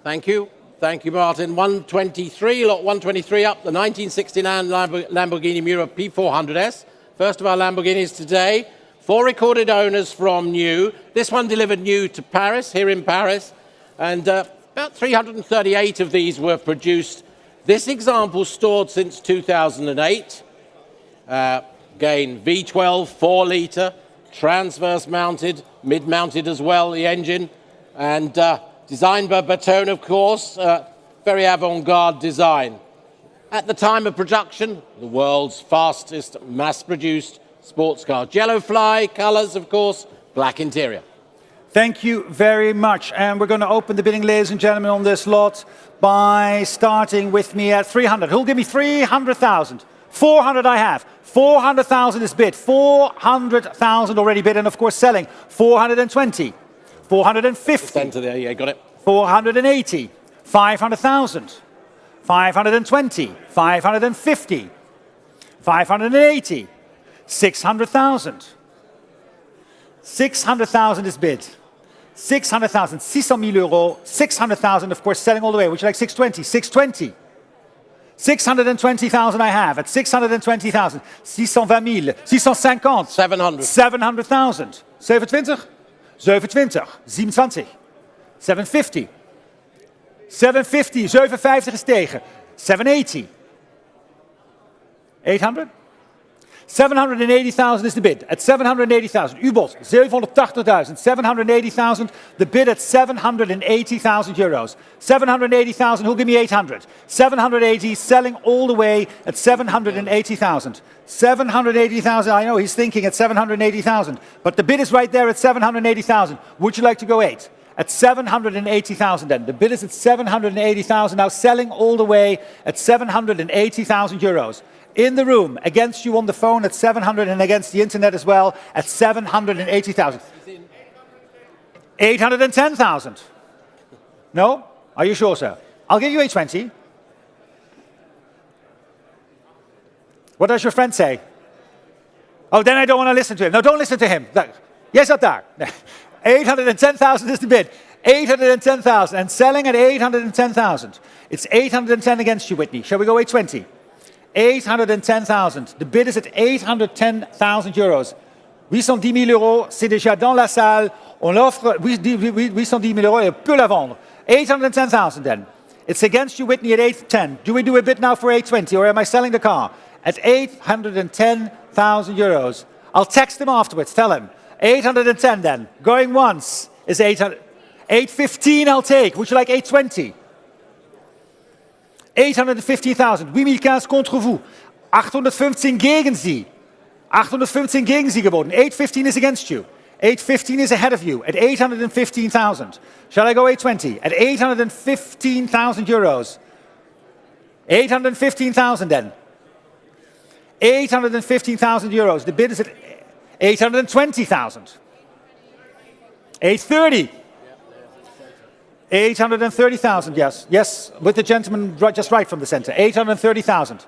Thank you. Thank you, Martin. 123, lot 123 up, the 1969 Lamborghini Miura P400S. First of our Lamborghinis today. 4 recorded owners from new. This one delivered new to Paris, here in Paris. And about 338 of these were produced. This example stored since 2008. Again, V12, 4-litre, transverse mounted, mid-mounted as well, the engine. And designed by Bertone, of course, very avant-garde design. At the time of production, the world's fastest mass-produced sports car. Jello fly, colours, of course, black interior. Thank you very much. And we're going to open the bidding, ladies and gentlemen, on this lot by starting with me at 300. Who'll give me 300,000? 400 I have. 400,000 is bid. 400,000 already bid, and of course selling. 420. 450. Center there, yeah, got it. 480. 500,000. 520, 550, 580, 600,000. 600,000 is bid. 600,000, 600,000 euros, 600,000, of course, selling all the way. Would you like 620? 620. 620,000 I have at 620,000. 620,000, 650. 700. 700,000. 27? 27, 27. 750. 750, 750 is tegen. 780. 800? 780,000 is the bid. At 780,000. U-bod, 780,000. 780,000. The bid at 780,000 euros. 780,000, who'll give me 800? 780, selling all the way at 780,000. 780,000, I know he's thinking at 780,000. But the bid is right there at 780,000. Would you like to go 8? At 780,000 then. The bid is at 780,000, now selling all the way at 780,000 euros. In the room, against you on the phone at 700 and against the internet as well at 780,000. 810,000. No? Are you sure, sir? I'll give you 820. What does your friend say? Oh, then I don't want to listen to him. No, don't listen to him. Yes, up there. 810,000 is the bid. 810,000 and selling at 810,000. It's 810 against you, Whitney. Shall we go 820? 810,000. The bid is at 810,000 euros. 810 000 euros, c'est déjà dans la salle. On l'offre, 810 000 euros, et on peut la vendre. 810,000 then. It's against you, Whitney, at 810. Do we do a bid now for 820, or am I selling the car? At 810,000 euros. I'll text him afterwards, tell him. 810 then. Going once is 800. 815 I'll take. Would you like 820? 815,000. 815 contre vous. 815 gegen Sie. 815 gegen Sie geboten. 815 is against you. 815 is ahead of you at 815,000. Shall I go 820? At 815,000 euros. 815,000 then. 815,000 euros. The bid is at 820,000. 830. 830,000, yes. Yes, with the gentleman just right from the center. 830,000.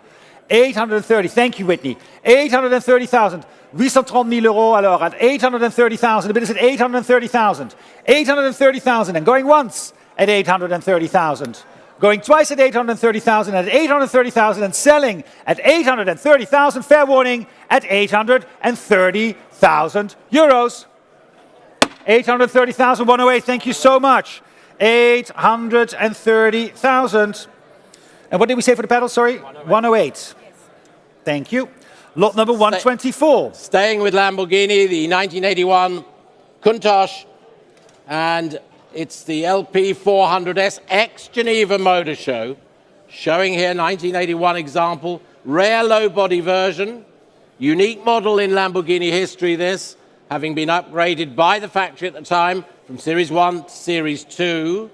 830, thank you, Whitney. 830,000. 830 000 euros, alors, at 830,000. The bid is at 830,000. 830,000, and going once at 830,000. Going twice at 830,000, at 830,000, and selling at 830,000. Fair warning, at 830,000 euros. 830,000, 108, thank you so much. 830,000. And what did we say for the pedals, sorry? 108. Thank you. Lot number 124. Staying with Lamborghini, the 1981 Countach, and it's the LP400S ex-Geneva Motor Show, showing here 1981 example, rare low-body version, unique model in Lamborghini history this, having been upgraded by the factory at the time from Series 1 to Series 2,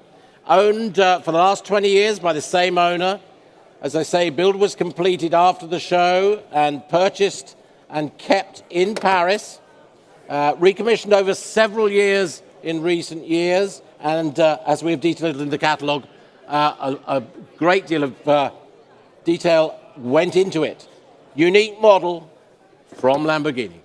owned for the last 20 years by the same owner. As I say, build was completed after the show and purchased and kept in Paris, recommissioned over several years in recent years, and as we've detailed in the catalogue, a great deal of detail went into it. Unique model from Lamborghini.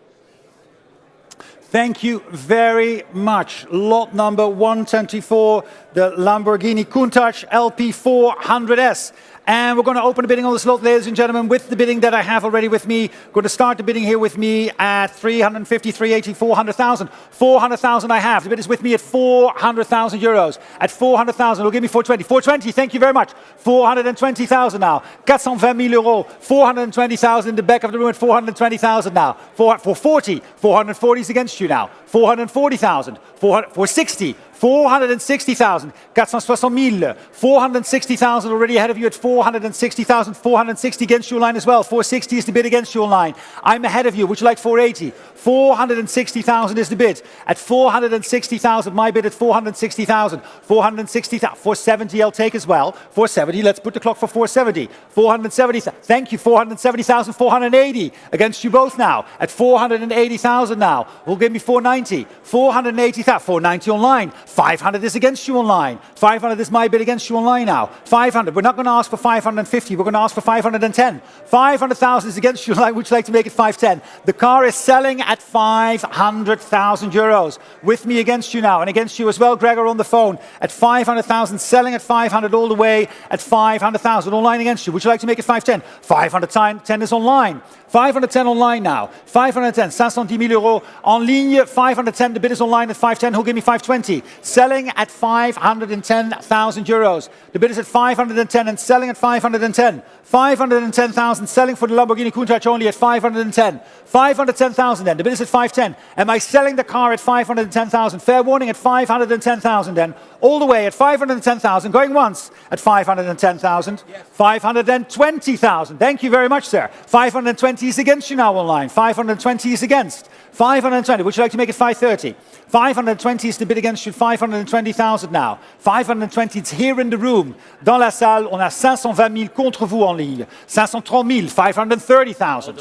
Thank you very much. Lot number 124, the Lamborghini Countach LP400S. And we're going to open the bidding on this lot, ladies and gentlemen, with the bidding that I have already with me. Going to start the bidding here with me at 350, 380, 400,000. 400,000 I have. The bid is with me at 400,000 euros. At 400,000, it'll give me 420. 420, thank you very much. 420,000 now. 420,000 euros. 420,000 in the back of the room at 420,000 now. For 40. 440 is against you now. 440,000. 460. 460,000, 460,000, 460,000 already ahead of you at 460,000, 460 against your line as well. 460 is the bid against your line. I'm ahead of you. Would you like 480? 460,000 is the bid. At 460,000, my bid at 460,000. 460,000, 470 I'll take as well. 470, let's put the clock for 470. 470, thank you, 470,000, 480 against you both now. At 480,000 now, will give me 490. 480,000, 490 online. 500 is against you online. 500 is my bid against you online now. 500, we're not going to ask for 550, we're going to ask for 510. 500,000 is against you online. Would you like to make it 510? The car is selling at 500,000 euros. With me against you now, and against you as well, Gregor on the phone, at 500,000, selling at 500 all the way at 500,000. Online against you. Would you like to make it 510? 510 is online. 510 online now. 510, 510,000 euros en ligne. 510, the bid is online at 510. Who'll give me 520? Selling at 510,000 euros. The bid is at 510 and selling at 510. 510,000 selling for the Lamborghini Countach only at 510. 510,000 then. The bid is at 510. Am I selling the car at 510,000? Fair warning at 510,000 then. All the way at 510,000. Going once at 510,000. Yes. 520,000. Thank you very much, sir. 520 is against you now online. 520 is against. 520. Would you like to make it 530? 520 is the bid against you. 520,000 now. 520, it's here in the room. Dans la salle, on a 520,000 contre vous en ligne. 530,000, 530,000.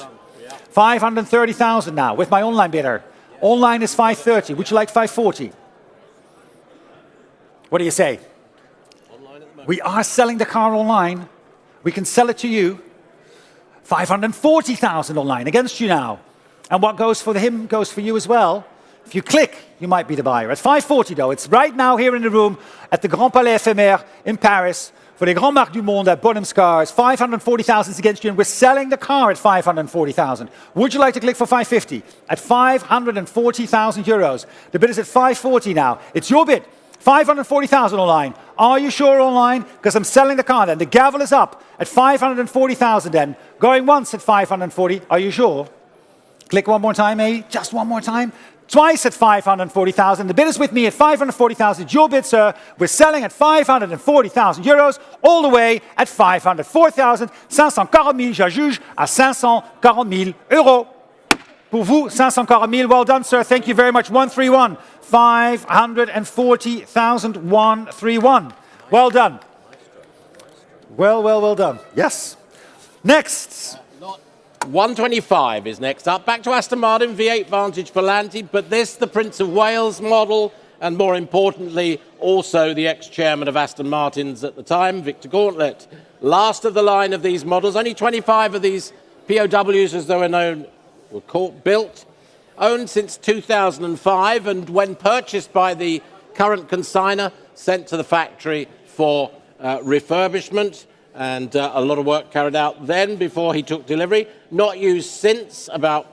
530,000 now with my online bidder. Online is 530. Would you like 540? What do you say? We are selling the car online. We can sell it to you. 540,000 online against you now. And what goes for him goes for you as well. If you click, you might be the buyer. At 540 though, it's right now here in the room at the Grand Palais Éphémère in Paris for the Grand Marques du Monde at Bonhams cars. 540,000 is against you and we're selling the car at 540,000. Would you like to click for 550? At 540,000 euros. The bid is at 540 now. It's your bid. 540,000 online. Are you sure online? Because I'm selling the car then. The gavel is up at 540,000 then. Going once at 540. Are you sure? Click one more time, eh? Just one more time. Twice at 540,000. The bid is with me at 540,000. Your bid, sir. We're selling at 540,000 euros all the way at 504,000. 540,000, j'ajuge à 540,000 euros. Pour vous, 540,000. Well done, sir. Thank you very much. 131. 540,000. 131. Well done. Well done. Yes. Next. 125 is next up. Back to Aston Martin, V8 Vantage Volanti, but this, the Prince of Wales model, and more importantly, also the ex-chairman of Aston Martin's at the time, Victor Gauntlet. Last of the line of these models. Only 25 of these POWs, as they were known, were built. Owned since 2005, and when purchased by the current consignor, sent to the factory for refurbishment. And a lot of work carried out then before he took delivery. Not used since, about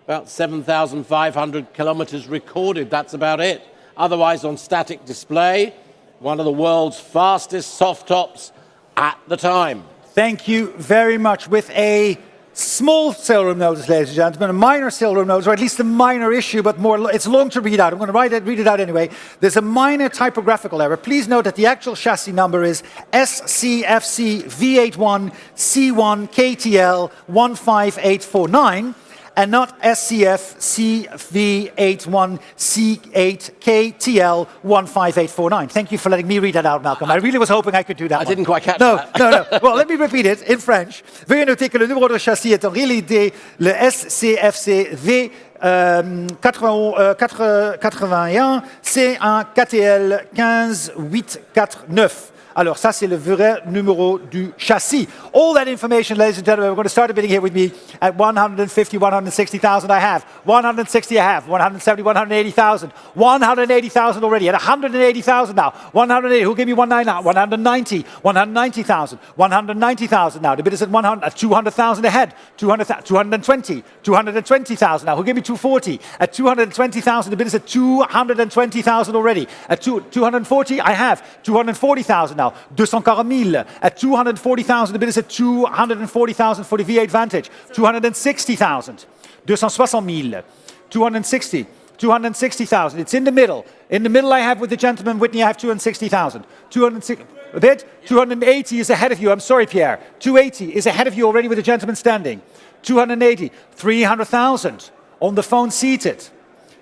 7,500 kilometers recorded. That's about it. Otherwise on static display. One of the world's fastest soft tops at the time. Thank you very much. With a small sail room notice, ladies and gentlemen, a minor sail room notice, or at least a minor issue, but more, it's long to read out. I'm going to read it out anyway. There's a minor typographical error. Please note that the actual chassis number is SCFC V81 C1 KTL 15849. and not SCF CV81 C8KTL 15849. Thank you for letting me read that out, Malcolm. I really was hoping I could do that. I didn't quite catch no, that. No. Well, let me repeat it in French. Veuillez noter que le numéro de châssis est en réalité le SCFC V 81, c'est un KTL 15849. Alors ça, c'est le vrai numéro du châssis. All that information, ladies and gentlemen, we're going to start a bidding here with me at 150, 160,000 I have. 160 I have. 170, 180,000. 180,000 already. At 180,000 now. 180. Who gave me 190 now? 190. 190,000. 190,000 now. The bid is at 100. At 200,000 ahead. 220. 220,000 now. Who gave me 240? At 220,000, the bid is at 220,000 already. At 240, I have 240,000 now. 240,000. At 240,000, the bid is at 240,000 for the V8 Vantage. 260,000. 260,000. 260. 260,000. It's in the middle. In the middle I have with the gentleman, Whitney, I have 260,000. 260, a bit? 280 is ahead of you. I'm sorry, Pierre. 280 is ahead of you already with the gentleman standing. 280. 300,000. On the phone seated.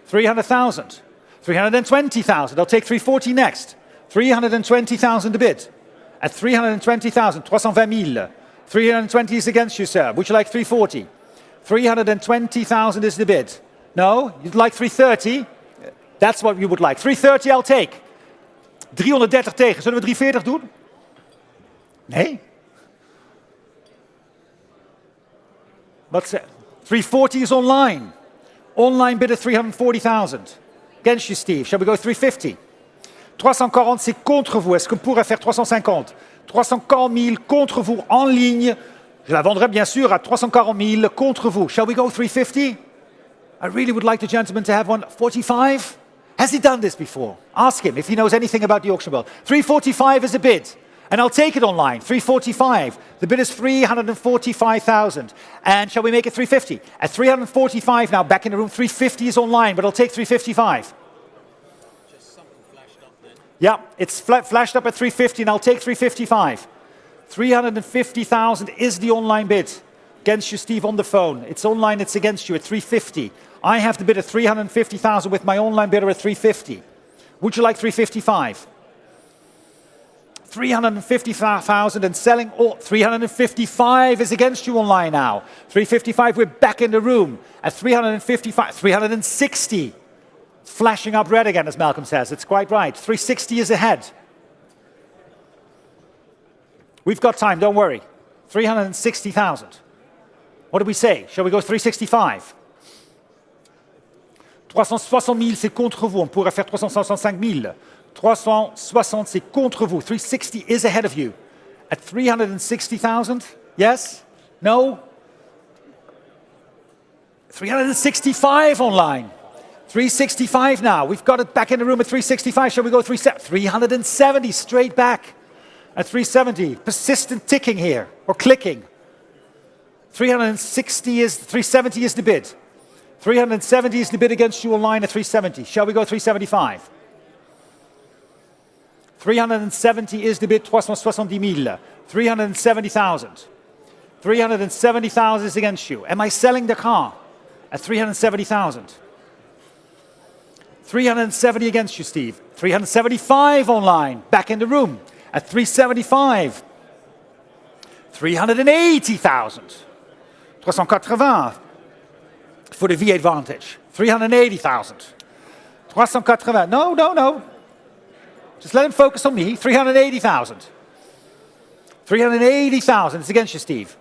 300,000. 320,000. I'll take 340 next. 320,000 a bid. At 320,000, 320,000. 320 is against you, sir. Would you like 340? 320,000 is the bid. No? You'd like 330? That's what you would like. 330 I'll take. 330 tegen. Zullen we 340 doen? Nee? But 340 is online. Online bid at 340,000. Against you, Steve. Shall we go 350? 340, c'est contre vous. Est-ce qu'on pourrait faire 350? 340 000 contre vous en ligne. Je la vendrai bien sûr à 340 000 contre vous. Shall we go 350? I really would like the gentleman to have 145. Has he done this before? Ask him if he knows anything about the auction world. 345 is a bid. And I'll take it online. 345. The bid is 345,000. And shall we make it 350? At 345 now, back in the room, 350 is online, but I'll take 355. Yeah, it's flashed up at 350 and I'll take 355. 350,000 is the online bid. Against you, Steve, on the phone. It's online, it's against you at 350. I have the bid at 350,000 with my online bidder at 350. Would you like 355? 350,000 and selling all. 355 is against you online now. 355, we're back in the room. At 355, 360. Flashing up red again, as Malcolm says. It's quite right. 360 is ahead. We've got time, don't worry. 360,000. What do we say? Shall we go 365? 360 000, c'est contre vous. On pourrait faire 365 000. 360, c'est contre vous. 360 is ahead of you. At 360,000? Yes? No? 365 online. 365 now. We've got it back in the room at 365. Shall we go 370 straight back at 370. Persistent ticking here, or clicking. 370 is the bid. 370 is the bid against you online at 370. Shall we go 375? 370 is the bid, 370,000. 370,000. 370,000 is against you. Am I selling the car at 370,000? 370 against you, Steve. 375 online, back in the room at 375. 380,000. 380 for the V8 Vantage. 380,000. 380. No. Just let him focus on me. 380,000. 380,000. It's against you, Steve.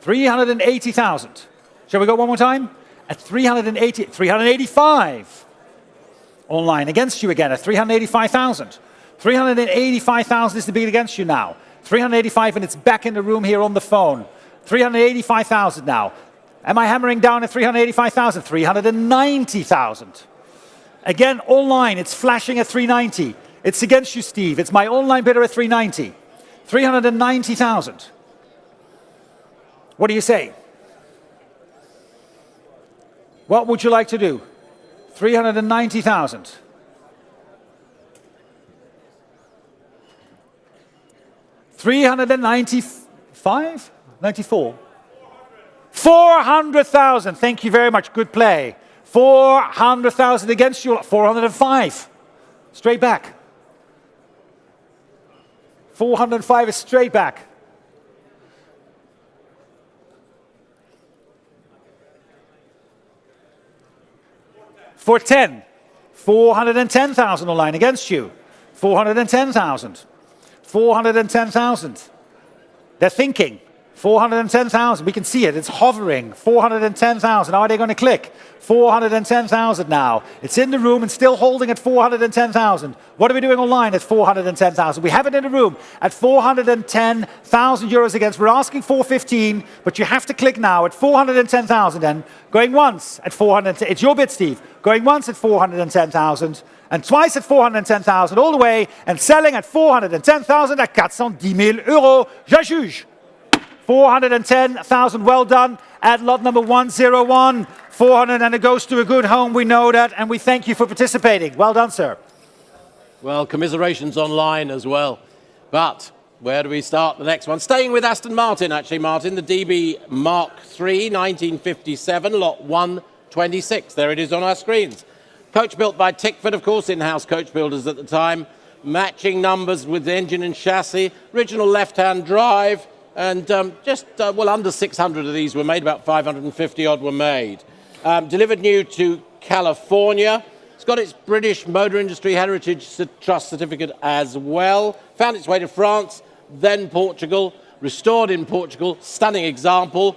380,000. Shall we go one more time? At 380, 385. Online against you again at 385,000. 385,000 is the bid against you now. 385 and it's back in the room here on the phone. 385,000 now. Am I hammering down at 385,000? 390,000. Again, online, it's flashing at 390. It's against you, Steve. It's my online bidder at 390. 390,000. What do you say? What would you like to do? 390,000. 395? 94? 400,000. Thank you very much. Good play. 400,000 against you. 405. Straight back. 405 is straight back. For 10. 410,000 online against you. 410,000. 410,000. They're thinking. 410,000. We can see it. It's hovering. 410,000. How are they going to click? 410,000 now. It's in the room and still holding at 410,000. What are we doing online at 410,000? We have it in the room at 410,000 euros against. We're asking 415, but you have to click now at 410,000 then. Going once at 410. It's your bid, Steve. Going once at 410,000 and twice at 410,000 all the way and selling at 410,000 at 410,000 euros. Je juge. 410,000, well done at lot number 101. 400 and it goes to a good home, we know that, and we thank you for participating. Well done, sir. Well, commiserations online as well. But where do we start the next one? Staying with Aston Martin, actually, Martin, the DB Mark III, 1957, lot 126. There it is on our screens. Coach built by Tickford, of course, in-house coach builders at the time. Matching numbers with the engine and chassis. Original left-hand drive. And well, under 600 of these were made, about 550 odd were made. Delivered new to California. It's got its British Motor Industry Heritage Trust certificate as well. Found its way to France, then Portugal, restored in Portugal. Stunning example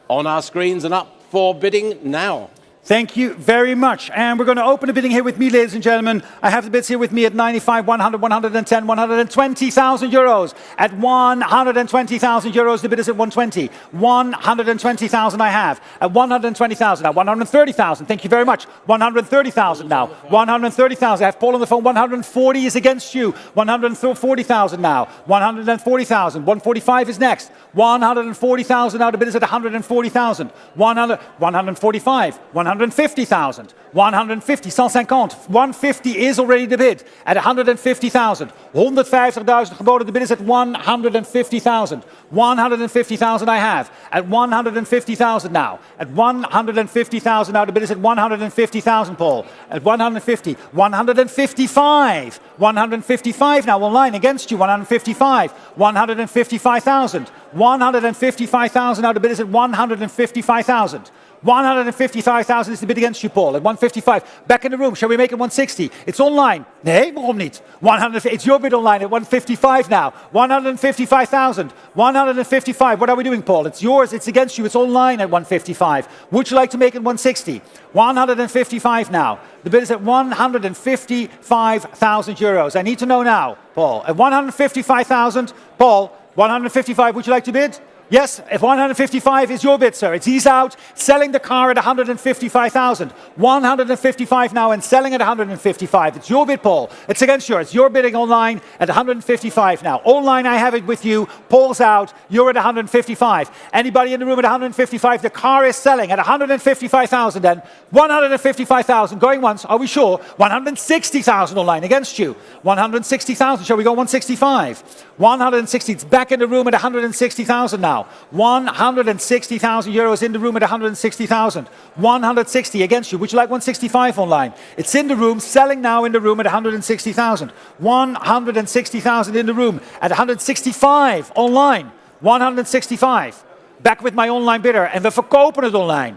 on our screens and up for bidding now. Thank you very much. And we're going to open the bidding here with me, ladies and gentlemen. I have the bids here with me at 95, 100, 110, 120,000 euros. At 120,000 euros, the bid is at 120. 120,000 I have. At 120,000 now. 130,000. Thank you very much. 130,000 now. 130,000. I have Paul on the phone. 140 is against you. 140,000 now. 140,000. 145 is next. 140,000 now. The bid is at 140,000. 145. 150,000. 150. 150. 150 is already the bid at 150,000. 150,000 geboden. The bid is at 150,000. 150,000 I have. At 150,000 now. At 150,000 now. The bid is at 150,000, Paul. At 150. 155. 155 now online against you. 155. 155,000. 155,000 now. The bid is at 155,000. 155,000 is the bid against you, Paul, at 155. Back in the room, shall we make it 160? It's online. Nee, waarom niet? 100, it's your bid online at 155 now. 155,000. 155. What are we doing, Paul? It's yours, it's against you, it's online at 155. Would you like to make it 160? 155 now. The bid is at 155,000 euros. I need to know now, Paul. At 155,000, Paul, 155, would you like to bid? Yes, if 155 is your bid, sir. He's out, selling the car at 155,000. 155 now and selling at 155. It's your bid, Paul. It's against yours. You're bidding online at 155 now. Online, I have it with you. Paul's out. You're at 155. Anybody in the room at 155? The car is selling at 155,000 then. 155,000. Going once. Are we sure? 160,000 online against you. 160,000. Shall we go 165? 160. It's back in the room at 160,000 now. 160,000 euros in the room at 160,000. 160 against you. Would you like 165 online? It's in the room, selling now in the room at 160,000. 160,000 in the room at 165 online. 165. Back with my online bidder. En we verkopen het online.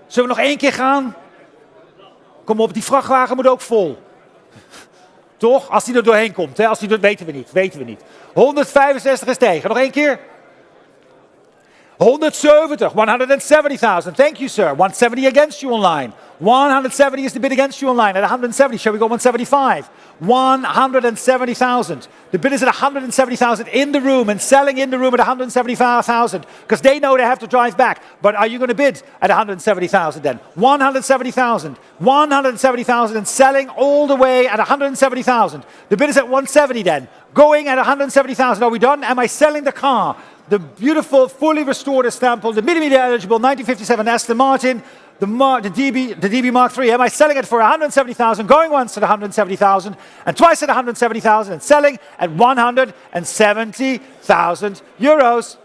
Zullen we nog één keer gaan? Kom op, die vrachtwagen moet ook vol. Toch? Als die er doorheen komt. Hè? Als die er, weten we niet. 165 is tegen. Nog één keer. 170. 170,000. Thank you, sir. 170 against you online. 170 is the bid against you online. At 170. Shall we go 175? 170,000. The bid is at 170,000 in the room and selling in the room at 175,000 because they know they have to drive back. But are you going to bid at 170,000 then? 170,000. 170,000 and selling all the way at 170,000. The bid is at 170 then. Going at 170,000. Are we done? Am I selling the car? The beautiful, fully restored example, the millimeter eligible 1957 Aston Martin, the DB Mark III. Am I selling it for 170,000, going once at 170,000, and twice at 170,000, and selling at 170,000 euros?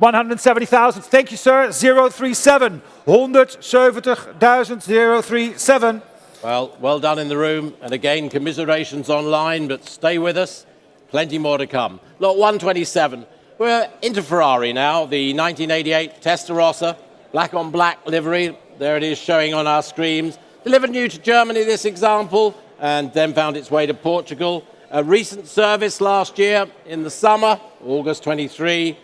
170,000. Thank you, sir. 037. 170,000. 037. Well done in the room. And again, commiserations online, but stay with us. Plenty more to come. Lot 127. We're into Ferrari now. The 1988 Testarossa, black on black livery. There it is showing on our screens. Delivered new to Germany, this example, and then found its way to Portugal. A recent service last year in the summer, August 23.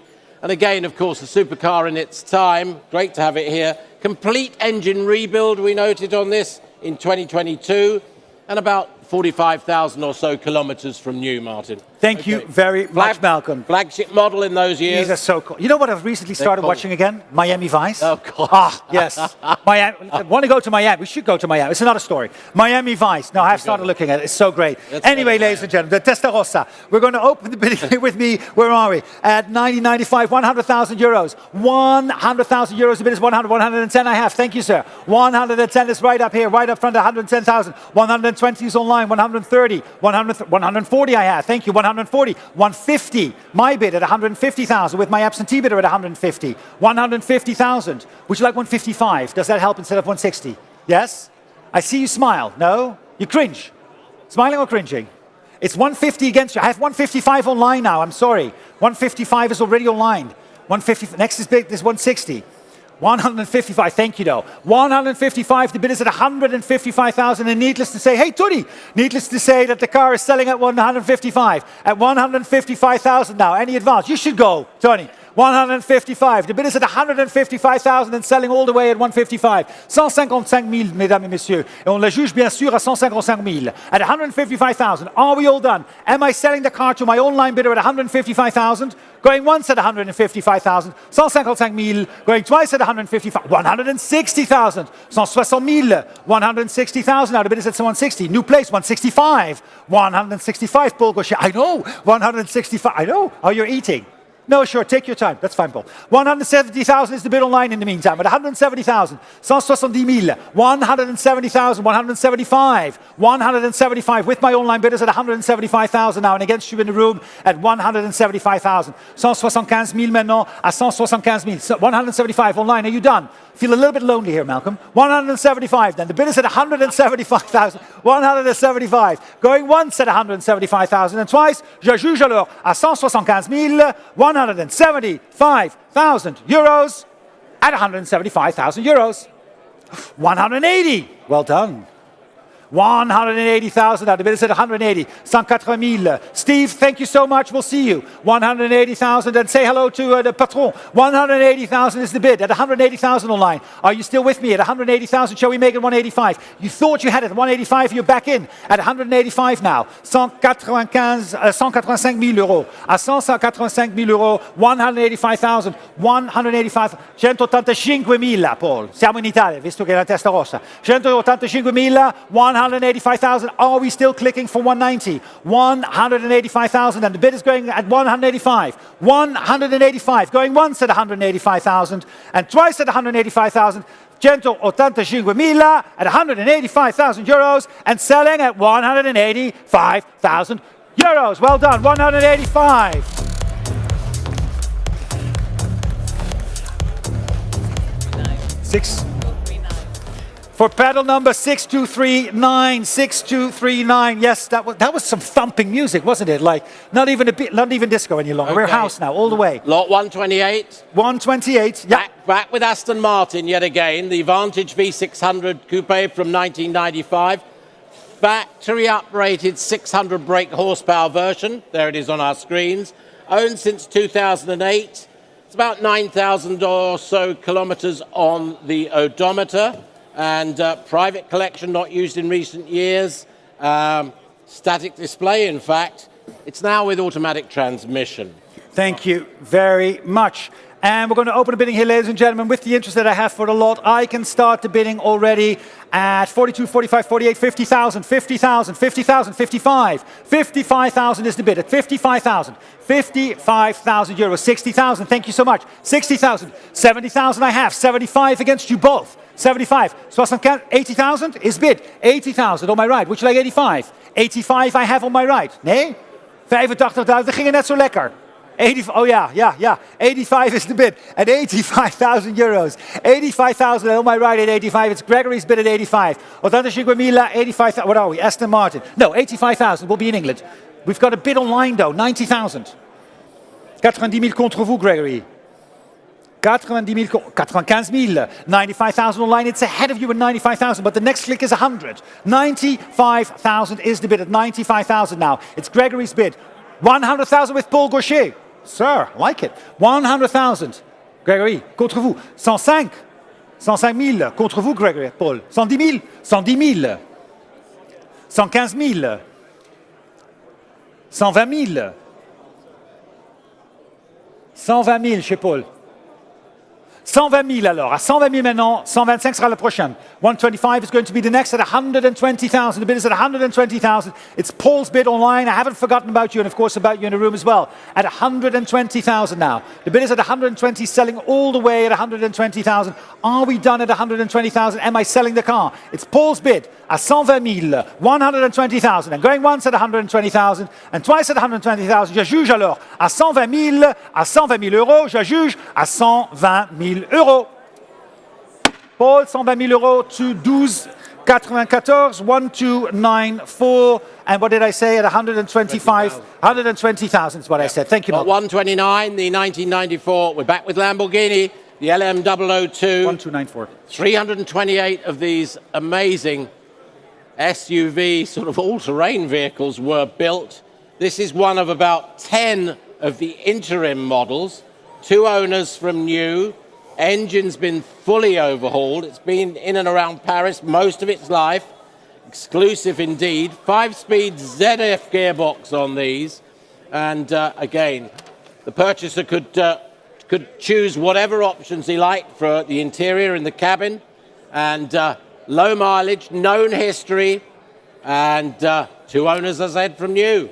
And again, of course, a supercar in its time. Great to have it here. Complete engine rebuild, we noted on this, in 2022, and about 45,000 or so kilometers from new, Martin. Thank you very much, Malcolm. Flagship model in those years. These are so cool. You know what I've recently started watching again? Miami Vice. Oh, God. Ah, yes. Miami. I want to go to Miami. We should go to Miami. It's another story. Miami Vice. No, I have started looking at it. It's so great. Anyway, ladies and gentlemen, the Testarossa. We're going to open the bidding with me. Where are we? At 1995, 100,000 euros. 100,000 euros. The bid is 110 I have. Thank you, sir. 110 is right up here, right up front, 110,000. 120 is online. 130. 140 I have. Thank you. 140. 150. My bid at 150,000 with my absentee bidder at 150. 150,000. Would you like 155? Does that help instead of 160? Yes? I see you smile. No? You cringe. Smiling or cringing? It's 150 against you. I have 155 online now. I'm sorry. 155 is already online. 150. Next is bid is 160. 155, thank you though. 155, the bid is at 155,000, and needless to say, hey Tony, needless to say that the car is selling at 155. At 155,000 now, any advance? You should go, Tony. 155, the bid is at 155,000 and selling all the way at 155. 155,000, mesdames et messieurs. Et on la juge bien sûr à 155,000. At 155,000, are we all done? Am I selling the car to my online bidder at 155,000? Going once at 155,000. 155,000, going twice at 155. 160,000. 160,000. 160,000, now the bid is at 160. New place, 165. 165, Paul Gaucher. I know, 165, I know. Oh, you're eating. No, sure, take your time. That's fine, Paul. 170,000 is the bid online in the meantime. At 170,000, 170,000, 170,000, 175, 175 with my online bidders at 175,000 now, and against you in the room at 175,000. 175,000 maintenant à 175,000. 175 online. Are you done? Feel a little bit lonely here, Malcolm. 175 then. The bid is at 175,000. 175. Going once at 175,000 and twice. Je juge alors à 175,000. 175,000 euros at 175,000 euros. 180. Well done. 180,000 now. The bid is at 180. 180,000. Steve, thank you so much. We'll see you. 180,000 and say hello to the patron. 180,000 is the bid at 180,000 online. Are you still with me at 180,000? Shall we make it 185? You thought you had it at 185. You're back in at 185 now. 185,000 euros. À 185,000 euros. 185,000. 185,000. 185,000, Paul. Siamo in Italia, visto che è la Testarossa. 185,000. 185,000. Are we still clicking for 190? 185,000, and the bid is going at 185. 185, going once at 185,000 and twice at 185,000. 185,000 at 185,000 euros and selling at 185,000 euros. Well done, 185. Six. For pedal number 6239, 6239. Yes, that was some thumping music, wasn't it? Like not even a bit, not even disco any longer. Okay. We're house now, all the way. Lot 128. 128. Yeah. Back with Aston Martin yet again. The Vantage V600 Coupe from 1995. Factory uprated 600 brake horsepower version. There it is on our screens. Owned since 2008. It's about 9,000 or so kilometers on the odometer. And private collection not used in recent years. Static display, in fact. It's now with automatic transmission. Thank you very much. And we're going to open the bidding here, ladies and gentlemen. With the interest that I have for the lot, I can start the bidding already at 42, 45, 48, 50,000, 50,000, 50,000, 55. 55,000 is the bid at 55,000. 55,000 euros. 60,000, thank you so much. 60,000. 70,000 I have. 75 against you both. 75. 80,000 is bid. 80,000 on my right. Would you like 85? 85 I have on my right. Nee? 85.000, dat ging net zo lekker. Oh yeah. 85 is the bid at 85,000 euros. 85,000, am I right, at 85? It's Gregory's bid at 85. 85,000, 85,000, what are we, Aston Martin? No, 85,000, we'll be in England. We've got a bid online though, 90,000. 90,000 contre vous, Gregory. 95,000, 95,000 online, it's ahead of you at 95,000, but the next click is 100. 95,000 is the bid at 95,000 now. It's Gregory's bid. 100,000 with Paul Gaucher. Sir, like it. 100,000. Gregory, contre vous. 105. 105,000 contre vous, Gregory. Paul. 110,000. 110,000. 115,000. 120,000. 120,000 chez Paul. 120,000 alors. À 120,000 maintenant, 125 sera la prochaine. 125 is going to be the next at 120,000. The bid is at 120,000. It's Paul's bid online. I haven't forgotten about you and of course about you in the room as well. At 120,000 now. The bid is at 120, selling all the way at 120,000. Are we done at 120,000? Am I selling the car? It's Paul's bid at 120,000, 120,000. And going once at 120,000 and twice at 120,000. Je juge alors à 120,000, à 120,000 euros. Je juge à 120,000 euros. Paul, 120,000 euros to 12,94, 1294. And what did I say at 125? 120,000 is what I said. Thank you, Mark. 129, the 1994. We're back with Lamborghini, the LM002. 1294. 328 of these amazing SUV, sort of all-terrain vehicles were built. This is one of about 10 of the interim models. 2 owners from new. Engine's been fully overhauled. It's been in and around Paris most of its life. Exclusive indeed. 5-speed ZF gearbox on these. And again, the purchaser could choose whatever options he liked for the interior and the cabin. And low mileage, known history. And 2 owners, as I said, from new.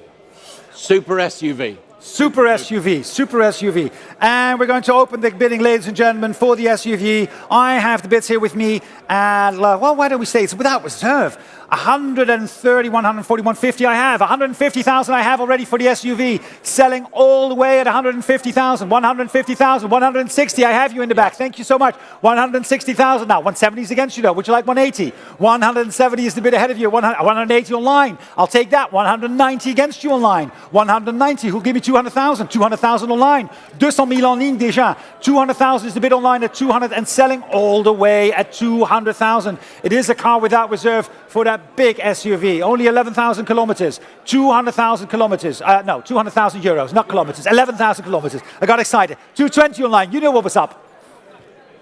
Super SUV. Super SUV, super SUV. And we're going to open the bidding, ladies and gentlemen, for the SUV. I have the bids here with me. And, well, why don't we say it's without reserve? 130, 140, 150 I have. 150,000 I have already for the SUV. Selling all the way at 150,000, 150,000, 160. I have you in the back. Thank you so much. 160,000 now. 170 is against you though. Would you like 180? 170 is the bid ahead of you. 180 online. I'll take that. 190 against you online. 190. Who'll give me 200,000? 200,000 online. 200,000 en ligne déjà. 200,000 is the bid online at 200 and selling all the way at 200,000. It is a car without reserve for that big SUV. Only 11,000 kilometers. 200,000 kilometers. No, 200,000 euros, not kilometers. 11,000 kilometers. I got excited. 220 online. You know what was up.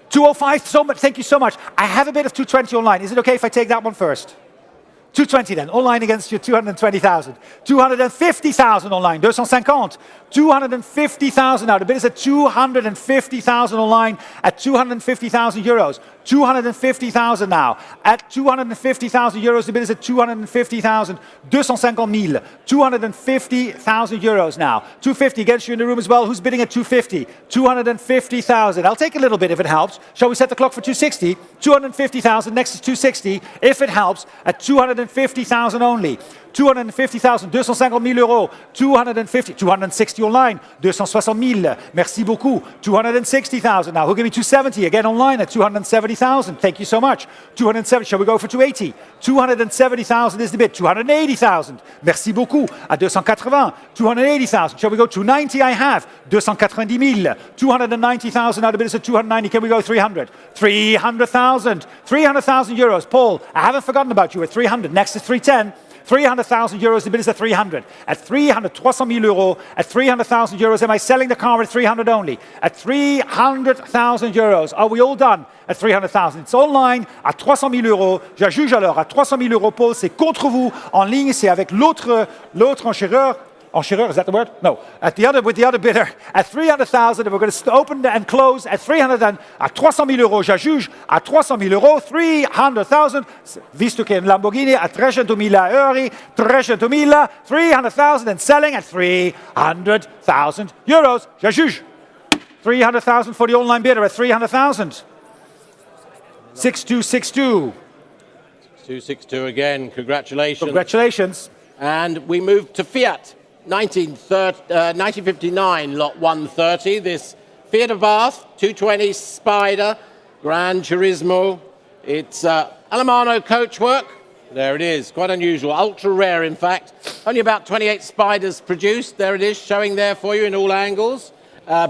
205. So much. Thank you so much. I have a bit of 220 online. Is it okay if I take that one first? 220 then, online against you, 220,000. 250,000 online, 250. 250,000 now, the bid is at 250,000 online at 250,000 euros. 250,000 now. At 250,000 euros, the bid is at 250,000. 250,000. 250,000 euros now. 250 against you in the room as well. Who's bidding at 250? 250,000. I'll take a little bit if it helps. Shall we set the clock for 260? 250,000, next is 260. If it helps, at 250,000 only. 250,000, 250,000 euros, 250, 260 online, 260,000, merci beaucoup, 260,000 now, who'll give me 270, again online at 270,000, thank you so much, 270, shall we go for 280, 270,000 is the bid, 280,000, merci beaucoup, at 280, 280,000, shall we go 290, I have, 290,000, 290,000, now the bid is at 290, can we go 300, 300,000, 300,000 euros, Paul, I haven't forgotten about you at 300, next is 310, 300,000 euros, the bid is at 300. At 300, 300,000 euros. At 300,000 euros, am I selling the car at 300 only? At 300,000 euros, are we all done? At 300,000, it's online, à 300,000 euros. Je juge alors, à 300,000 euros, Paul, c'est contre vous. En ligne, c'est avec l'autre enchéreur. Enchéreur, is that the word? No. With the other bidder, at 300,000, we're going to open and close at 300, at 300,000 euros. Je juge à 300,000 euros, 300,000. Visto che in Lamborghini a 300,000 euro, 300,000, 300,000 and selling at 300,000 euros. Je juge. 300,000 for the online bidder at 300,000. 6262. 262 again, congratulations. Congratulations. And we move to Fiat. 1959, lot 130, this Fiat Abarth 220 Spider, Gran Turismo. It's Alemano Coachwork. There it is, quite unusual, ultra rare in fact. Only about 28 Spiders produced. There it is, showing there for you in all angles.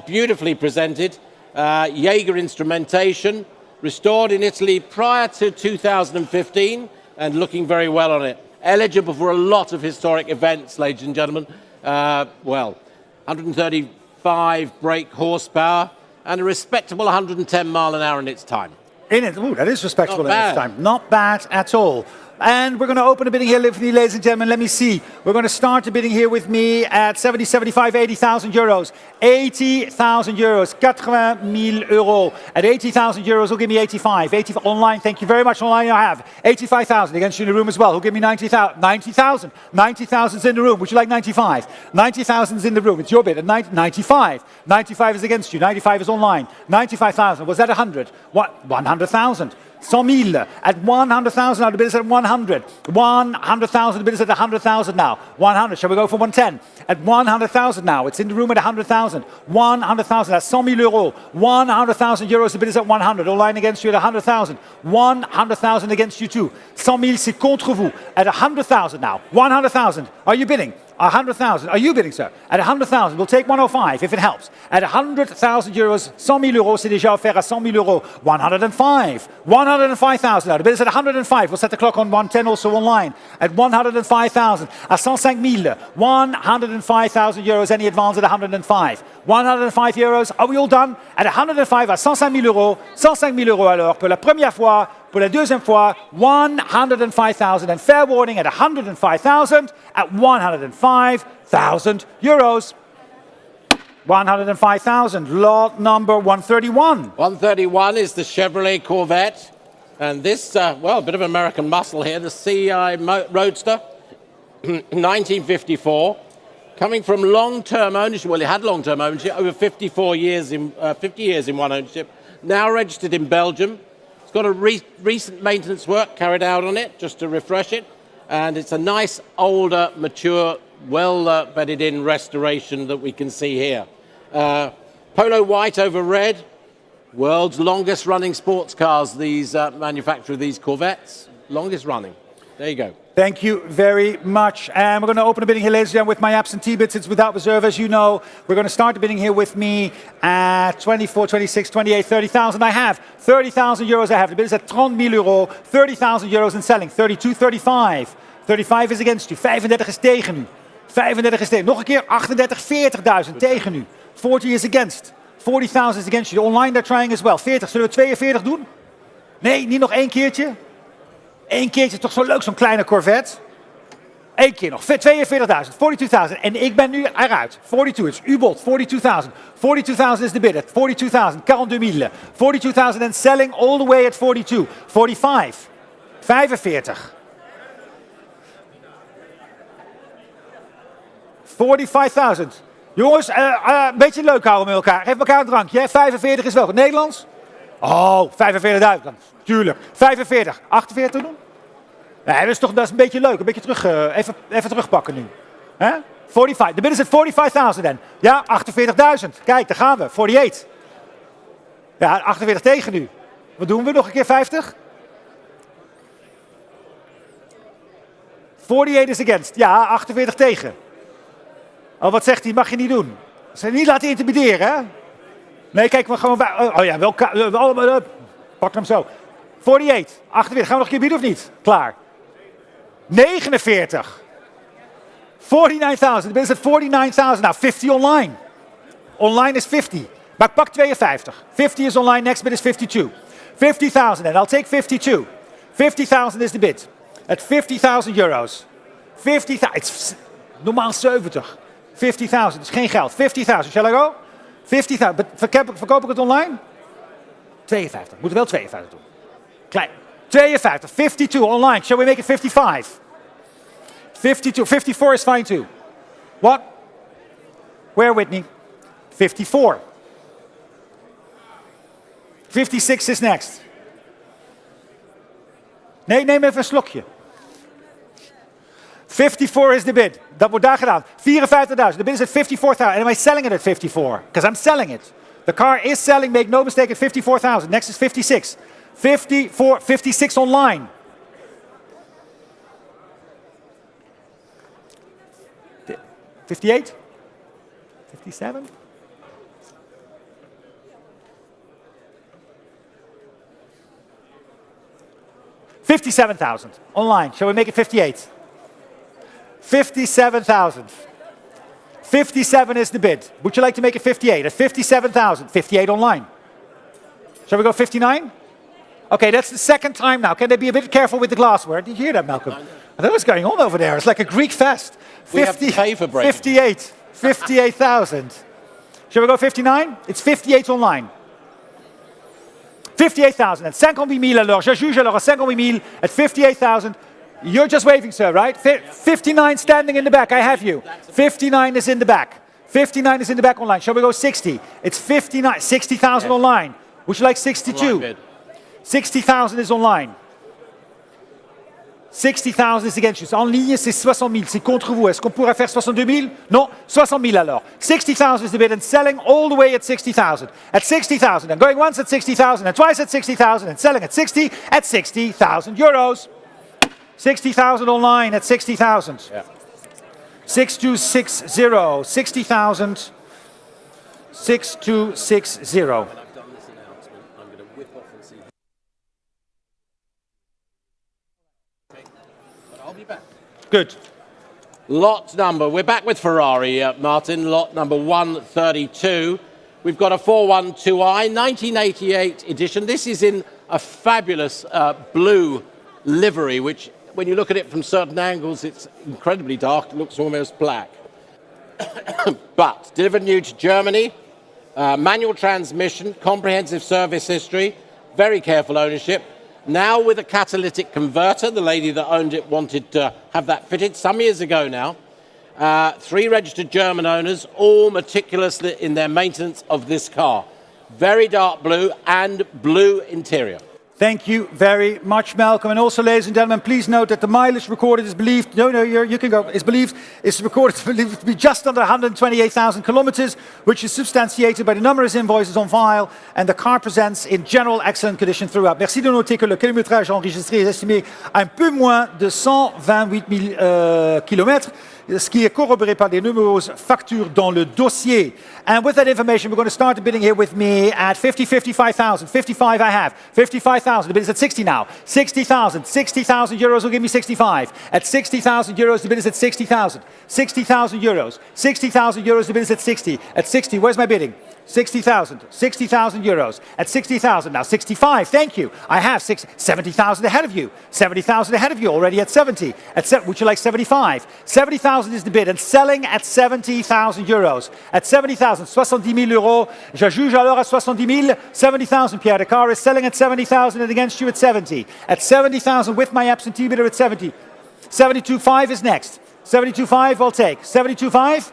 Beautifully presented. Jaeger instrumentation, restored in Italy prior to 2015 and looking very well on it. Eligible for a lot of historic events, ladies and gentlemen. 135 brake horsepower and a respectable 110 mile an hour in its time. In it, ooh, that is respectable in Not its bad. time. Not bad at all. And we're going to open the bidding here, ladies and gentlemen. Let me see. We're going to start the bidding here with me at 70, 75, 80,000 euros. 80,000 euros. 80,000 euro. At 80,000 euros, who'll give me 85? 80 online, thank you very much. Online I have. 85,000 against you in the room as well. Who'll give me 90,000? 90,000. 90,000 is in the room. Would you like 95? 90,000 is in the room. It's your bid at 95. 95 is against you. 95 is online. 95,000. Was that 100? What? 100,000. 100,000 at 100,000 now. The bid is at 100. 100,000. The bid is at 100,000 now. 100. Shall we go for 110? At 100,000 now. It's in the room at 100,000. 100,000. That's 100,000 euros. 100,000 euros. The bid is at 100. Online against you at 100,000. 100,000 against you too. 100,000 c'est contre vous. At 100,000 now. 100,000. Are you bidding? 100,000. Are you bidding, sir? At 100,000. We'll take 105 if it helps. At 100,000 euros, 100,000 euros, c'est déjà offert à 100,000 euros. 105. 105,000 now. The bid is at 105. We'll set the clock on 110 also online. At 105,000. At 105,000. 105,000 euros. Any advance at 105. 105 euros. Are we all done? At 105 à 105,000 euros. 105,000 euros alors. Pour la première fois. Pour la deuxième fois, 105,000 and fair warning at 105,000 at 105,000 euros. 105,000, lot number 131. 131 is the Chevrolet Corvette. And this, a bit of American muscle here, the CI Roadster, 1954. Coming from long-term ownership, well, it had long-term ownership, over 50 years in one ownership. Now registered in Belgium. Got a recent maintenance work carried out on it, just to refresh it. And it's a nice, older, mature, well-bedded in restoration that we can see here. Polo white over red. World's longest running sports cars, these manufacture these Corvettes. Longest running. There you go. Thank you very much. And we're going to open the bidding here, ladies and gentlemen, with my absentee bids. It's without reserve, as you know. We're going to start the bidding here with me at 24, 26, 28, 30,000. I have 30,000 euros. I have. The bid is at 30,000 euro. 30,000 euros in selling. 32, 35. 35 is against you. 35 is tegen u. 35 is tegen. Nog een keer 38, 40,000 tegen u. 40 is against. 40,000 is against you. Online they're trying as well. 40. Zullen we 42 doen? Nee, niet nog één keertje. Eén keertje, toch zo leuk, zo'n kleine Corvette. Eén keer nog, 42.000, 42.000. En ik ben nu eruit. 42, het is uw bod, 42.000. 42.000 is de bid, 42.000, 42.000. 42.000 and selling all the way at 42. 45, 45. 45.000. Jongens, een beetje leuk houden met elkaar. Geef elkaar een drankje, hè? 45 is wel goed. Nederlands? Oh, 45.000. Tuurlijk. 45. 48 doen? Nee, dat is een beetje leuk. Een beetje terug, even terugpakken nu. Hè? 45. De bid is at 45.000 dan. Ja, 48.000. Kijk, daar gaan we. 48. Ja, 48 tegen nu. Wat doen we? Nog een keer 50? 48 is against. Ja, 48 tegen. Oh, wat zegt hij? Mag je niet doen. Ze niet laten intimideren, hè? Nee, kijk, we gewoon... Oh ja, wel... Pak hem zo. 48. 48. Gaan we nog een keer bieden of niet? Klaar. 49. 49.000. De bid is at 49.000. Nou, 50 online. Online is 50. Maar ik pak 52. 50 is online. Next bid is 52. 50,000 and I'll take 52. 50,000 is the bid. At 50,000 euros. 50,000. It's normaal 70. 50,000 is geen geld. 50,000. Shall I go? 50,000. Verkoop ik het online? 52. Moeten wel 52 doen. Klein. 52. 52 online. Shall we make it 55? 52. 54 is fine too. What? Where, Whitney? 54. 56 is next. Nee, neem even een slokje. 54 is the bid. Dat wordt daar gedaan. 54,000. The bid is at 54,000. And am I selling it at 54? Because I'm selling it. The car is selling, make no mistake, at 54,000. Next is 56. 54, 56 online. 58? 57? $57,000 online. Shall we make it 58? 57,000. 57 is the bid. Would you like to make it 58? At 57,000. 58 online. Shall we go 59? Okay, that's the second time now. Can they be a bit careful with the glassware? Did you hear that, Malcolm? I don't know what's going on over there. It's like a Greek fest. 58. 58,000. Shall we go 59? It's 58 online. 58,000. At 58,000 alors. Je juge alors à 58,000 at 58,000. You're just waving, sir, right? 59 standing in the back. I have you. 59 is in the back. 59 is in the back online. Shall we go 60? It's 59. 60,000 online. Would you like 62? 60,000 is online. 60,000 is against you. En ligne, c'est 60 000. C'est contre vous. Est-ce qu'on pourrait faire 62 000? Non, 60 000 alors. 60,000 is the bid and selling all the way at 60,000. At 60,000 and going once at 60,000 and twice at 60,000 and selling at 60,000 euros. 60,000 online at 60,000. Yeah. 6260. 60,000. 6260. Good. Lot number, we're back with Ferrari, Martin, lot number 132. We've got a 412i, 1988 edition. This is in a fabulous blue livery, which when you look at it from certain angles, it's incredibly dark. It looks almost black. But delivered new to Germany, manual transmission, comprehensive service history, very careful ownership. Now with a catalytic converter, the lady that owned it wanted to have that fitted some years ago now. 3 registered German owners, all meticulous in their maintenance of this car. Very dark blue and blue interior. Thank you very much, Malcolm. And also, ladies and gentlemen, please note that the mileage recorded is believed, you can go, is recorded to be just under 128,000 kilometers, which is substantiated by the numerous invoices on file, and the car presents in general excellent condition throughout. Merci de noter que le kilométrage enregistré est estimé à un peu moins de 128 000 kilomètres, ce qui est corroboré par des numéros factures dans le dossier. And with that information, we're going to start the bidding here with me at 55,000. 55 I have. 55,000. The bid is at 60 now. 60,000. 60,000 euros will give me 65. At 60,000 euros, the bid is at 60,000. 60,000 euros. 60,000 euros, the bid is at 60. At 60, where's my bidding? 60,000. 60,000 euros. At 60,000 now. 65. Thank you. I have 70,000 ahead of you. 70,000 ahead of you. Already at 70. Would you like 75? 70,000 is the bid and selling at 70,000 euros. At 70,000, 70,000 euros. Je juge alors à 70,000. 70,000, Pierre. The car is selling at 70,000 and against you at 70. At 70,000 with my absentee bidder at 70. 72,500 is next. 72,500 I'll take. 72,500.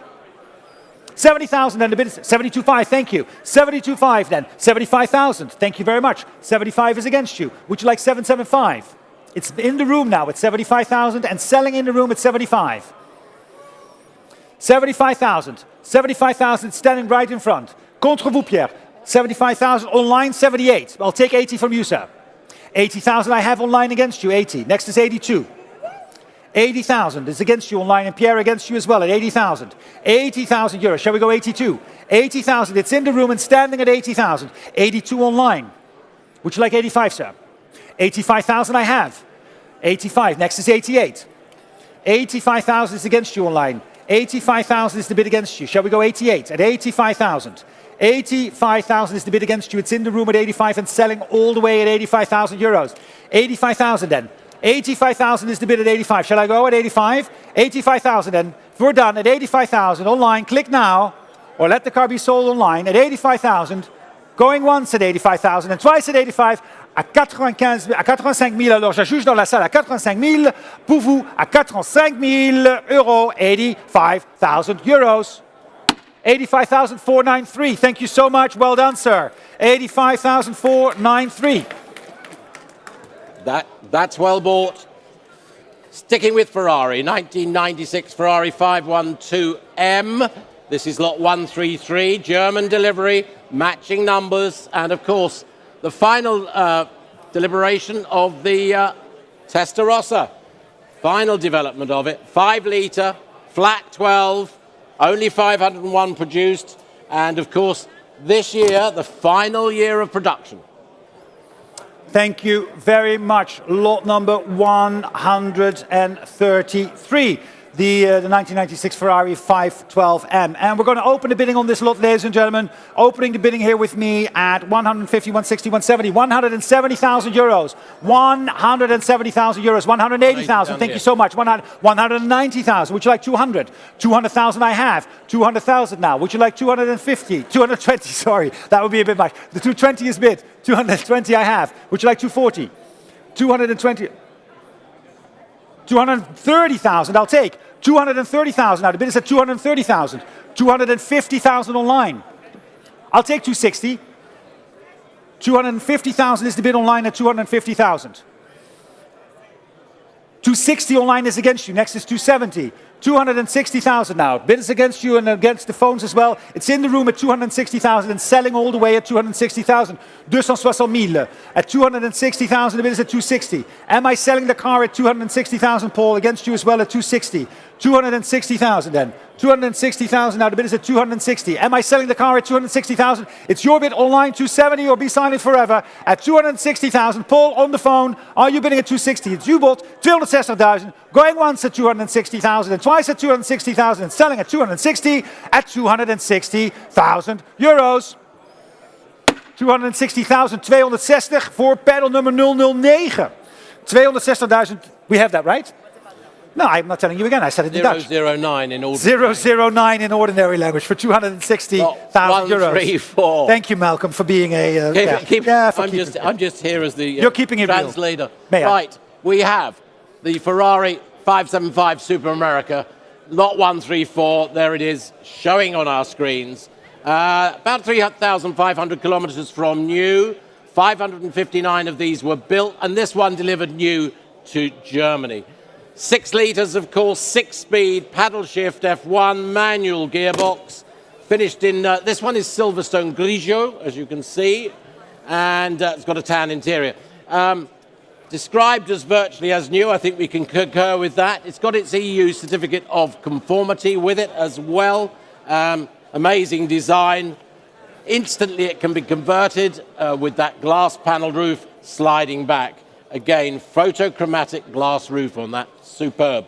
70,000 and the bid is 72,500, thank you. 72,500 then. 75,000, thank you very much. 75 is against you. Would you like 775? It's in the room now at 75,000 and selling in the room at 75. 75,000. 75,000 standing right in front. Contre vous, Pierre. 75,000 online, 78. I'll take 80 from you, sir. 80,000 I have online against you, 80. Next is 82. 80,000 is against you online, and Pierre against you as well at 80,000. 80,000 euros. Shall we go 82? 80,000. It's in the room and standing at 80,000. 82 online. Would you like 85, sir? 85,000 I have. 85. Next is 88. 85,000 is against you online. 85,000 is the bid against you. Shall we go 88 at 85,000? 85,000 is the bid against you. It's in the room at 85 and selling all the way at 85,000 euros. 85,000 then. 85,000 is the bid at 85. Shall I go at 85? 85,000 then. We're done at 85,000 online. Click now or let the car be sold online at 85,000. Going once at 85,000 and twice at 85 à 85 000. Alors je juge dans la salle à 85 000. Pour vous à 85 000 euros. 85,000 euros. 85,493. Thank you so much. Well done, sir. 85,493. That's well bought. Sticking with Ferrari, 1996 Ferrari 512M. This is lot 133, German delivery, matching numbers, and of course, the final deliberation of the Testarossa. Final development of it, 5 litre, flat 12, only 501 produced, and of course, this year, the final year of production. Thank you very much. Lot number 133. The 1996 Ferrari 512M. And we're going to open the bidding on this lot, ladies and gentlemen. Opening the bidding here with me at 150, 160, 170, 170,000 euros. 170,000 euros. 180,000. Thank you so much. 190,000. Would you like 200? 200,000 I have. 200,000 now. Would you like 250? 220, sorry. That would be a bit much. The 220 is bid. 220 I have. Would you like 240? 220. 230,000 I'll take. 230,000 now. The bid is at 230,000. 250,000 online. I'll take 260. 250,000 is the bid online at 250,000. 260 online is against you. Next is 270. 260,000 now. Bid is against you and against the phones as well. It's in the room at 260,000 and selling all the way at 260,000. 260,000. At 260,000, the bid is at 260. Am I selling the car at 260,000, Paul? Against you as well at 260. 260,000 then. 260,000 now, the bid is at 260. Am I selling the car at 260,000? It's your bid online, 270 or be silent forever. At 260,000, Paul on the phone. Are you bidding at 260? It's you bought 260,000. Going once at 260,000 and twice at 260,000 and selling at 260 at 260,000 euros. 260,000, 260 voor pedal nummer 009. 260,000, we have that right? No, I'm not telling you again. I said it in Dutch. 009 in ordinary. 009 in ordinary language for 260,000 euros. 134. Thank you, Malcolm, for being a... I'm just here as the You're keeping it translator. Real. Right, we have the Ferrari 575 Super America, lot 134. There it is, showing on our screens. About 3,500 kilometers from new. 559 of these were built, and this one delivered new to Germany. 6 litres, of course, 6-speed, paddle shift, F1, manual gearbox. Finished in, this one is Silverstone Grigio, as you can see, and it's got a tan interior. Described as virtually as new, I think we can concur with that. It's got its EU certificate of conformity with it as well. Amazing design. Instantly it can be converted with that glass panel roof sliding back. Again, photochromatic glass roof on that. Superb.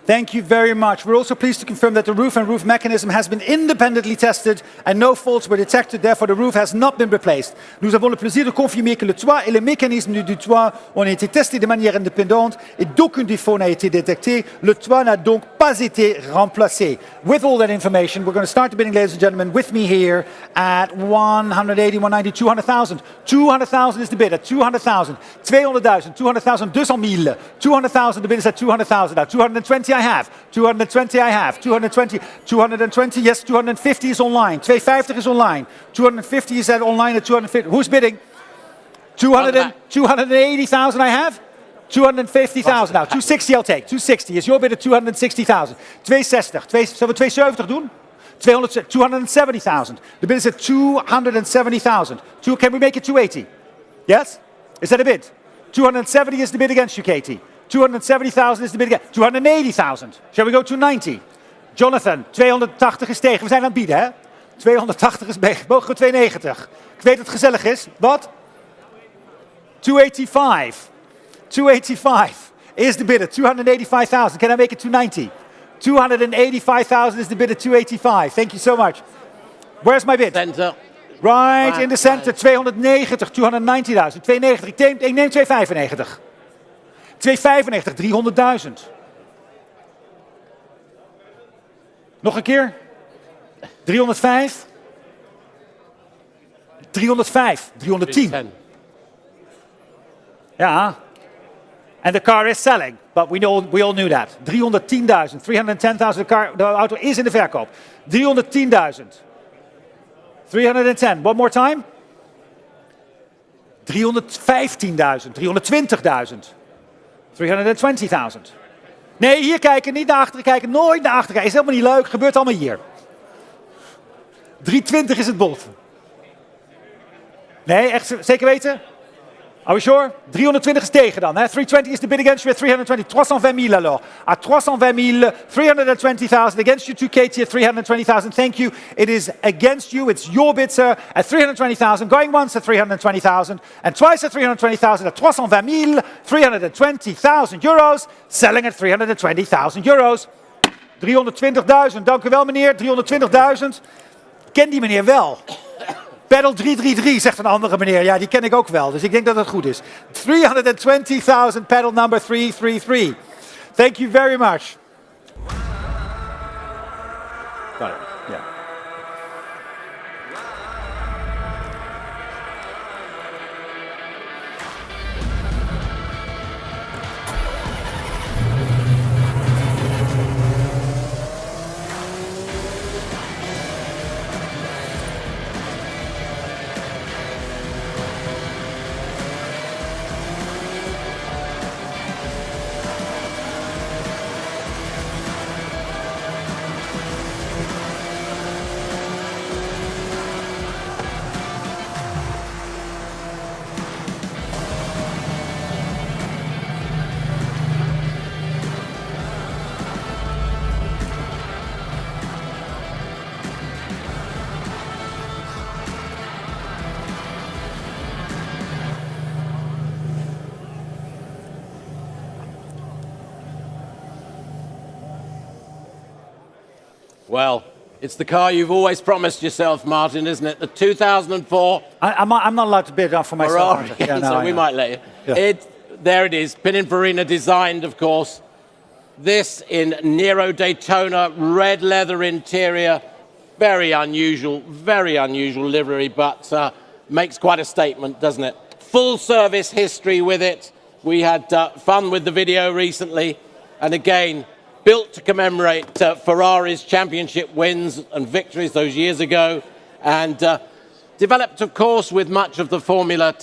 Thank you very much. We're also pleased to confirm that the roof and roof mechanism has been independently tested and no faults were detected. Therefore, the roof has not been replaced. Nous avons le plaisir de confirmer que le toit et les mécanismes du toit ont été testés de manière indépendante et d'aucun défaut n'a été détecté. Le toit n'a donc pas été remplacé. With all that information, we're going to start the bidding, ladies and gentlemen, with me here at 180, 190, 200,000. 200,000 is the bid at 200,000. 200,000, 200,000, 200,000. 200,000, the bid is at 200,000. Now, 220 I have. 220 I have. 220, 220, yes, 250 is online. 250 is online. 250 is at online at 250. Who's bidding? 280,000 I have. 250,000 now. 260 I'll take. 260 is your bid at 260,000. 260. Zullen we 270 doen? 270,000. The bid is at 270,000. Can we make it 280? Yes? Is that a bid? 270 is the bid against you, Katie. 270,000 is de bid again. 280,000. Shall we go to 90? Jonathan, 280 is tegen. We zijn aan het bieden, hè? 280 is weg. Mogen we 290? Ik weet dat het gezellig is. Wat? 285. 285 is the bid at 285,000. Can I make it 290? 285,000 is the bid at 285. Thank you so much. Where's my bid? Center. Right in the center. 290. 290,000. 290. Ik neem 295. 295, 300.000. Nog een keer. 305. 305. 310. Ja. And the car is selling. But we all knew that. 310,000. 310,000. De auto is in de verkoop. 310,000. 310. One more time. 315,000. 320,000. 320,000. Nee, hier kijken, niet naar achteren kijken. Nooit naar achteren kijken. Is helemaal niet leuk. Gebeurt allemaal hier. 320 is het bod. Nee, echt zeker weten? Are we sure? 320 is tegen dan. Hè? 320 is the bid against you at 320. 320 000 alors. At 320 000, 320,000 against you. 2 Katie at 320,000. Thank you. It is against you. It's your bid, sir. At 320,000. Going once at 320,000. And twice at 320,000. At 320 000, 320,000 euros. Selling at 320,000 euros. 320.000. Dank u wel, meneer. 320.000. Ken die meneer wel. Pedal 333, zegt een andere meneer. Ja, die ken ik ook wel, dus ik denk dat het goed is. 320,000, pedal number 333. Thank you very much. Got it. Yeah. Well, it's the car you've always promised yourself, Martin, isn't it? The 2004 I'm not allowed to bid for myself. Ferrari. Yeah, no, So we might let you. Yeah. There it is, Pininfarina designed, of course. This in Nero Daytona, red leather interior, very unusual livery, but makes quite a statement, doesn't it? Full service history with it. We had fun with the video recently, and again, built to commemorate Ferrari's championship wins and victories those years ago, and developed, of course, with much of the Formula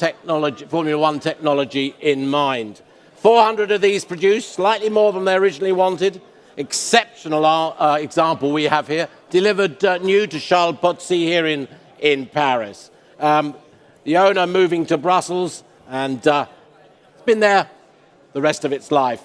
One technology in mind. 400 of these produced, slightly more than they originally wanted. Exceptional example we have here, delivered new to Charles Pozzi here in Paris. The owner moving to Brussels, and it's been there the rest of its life.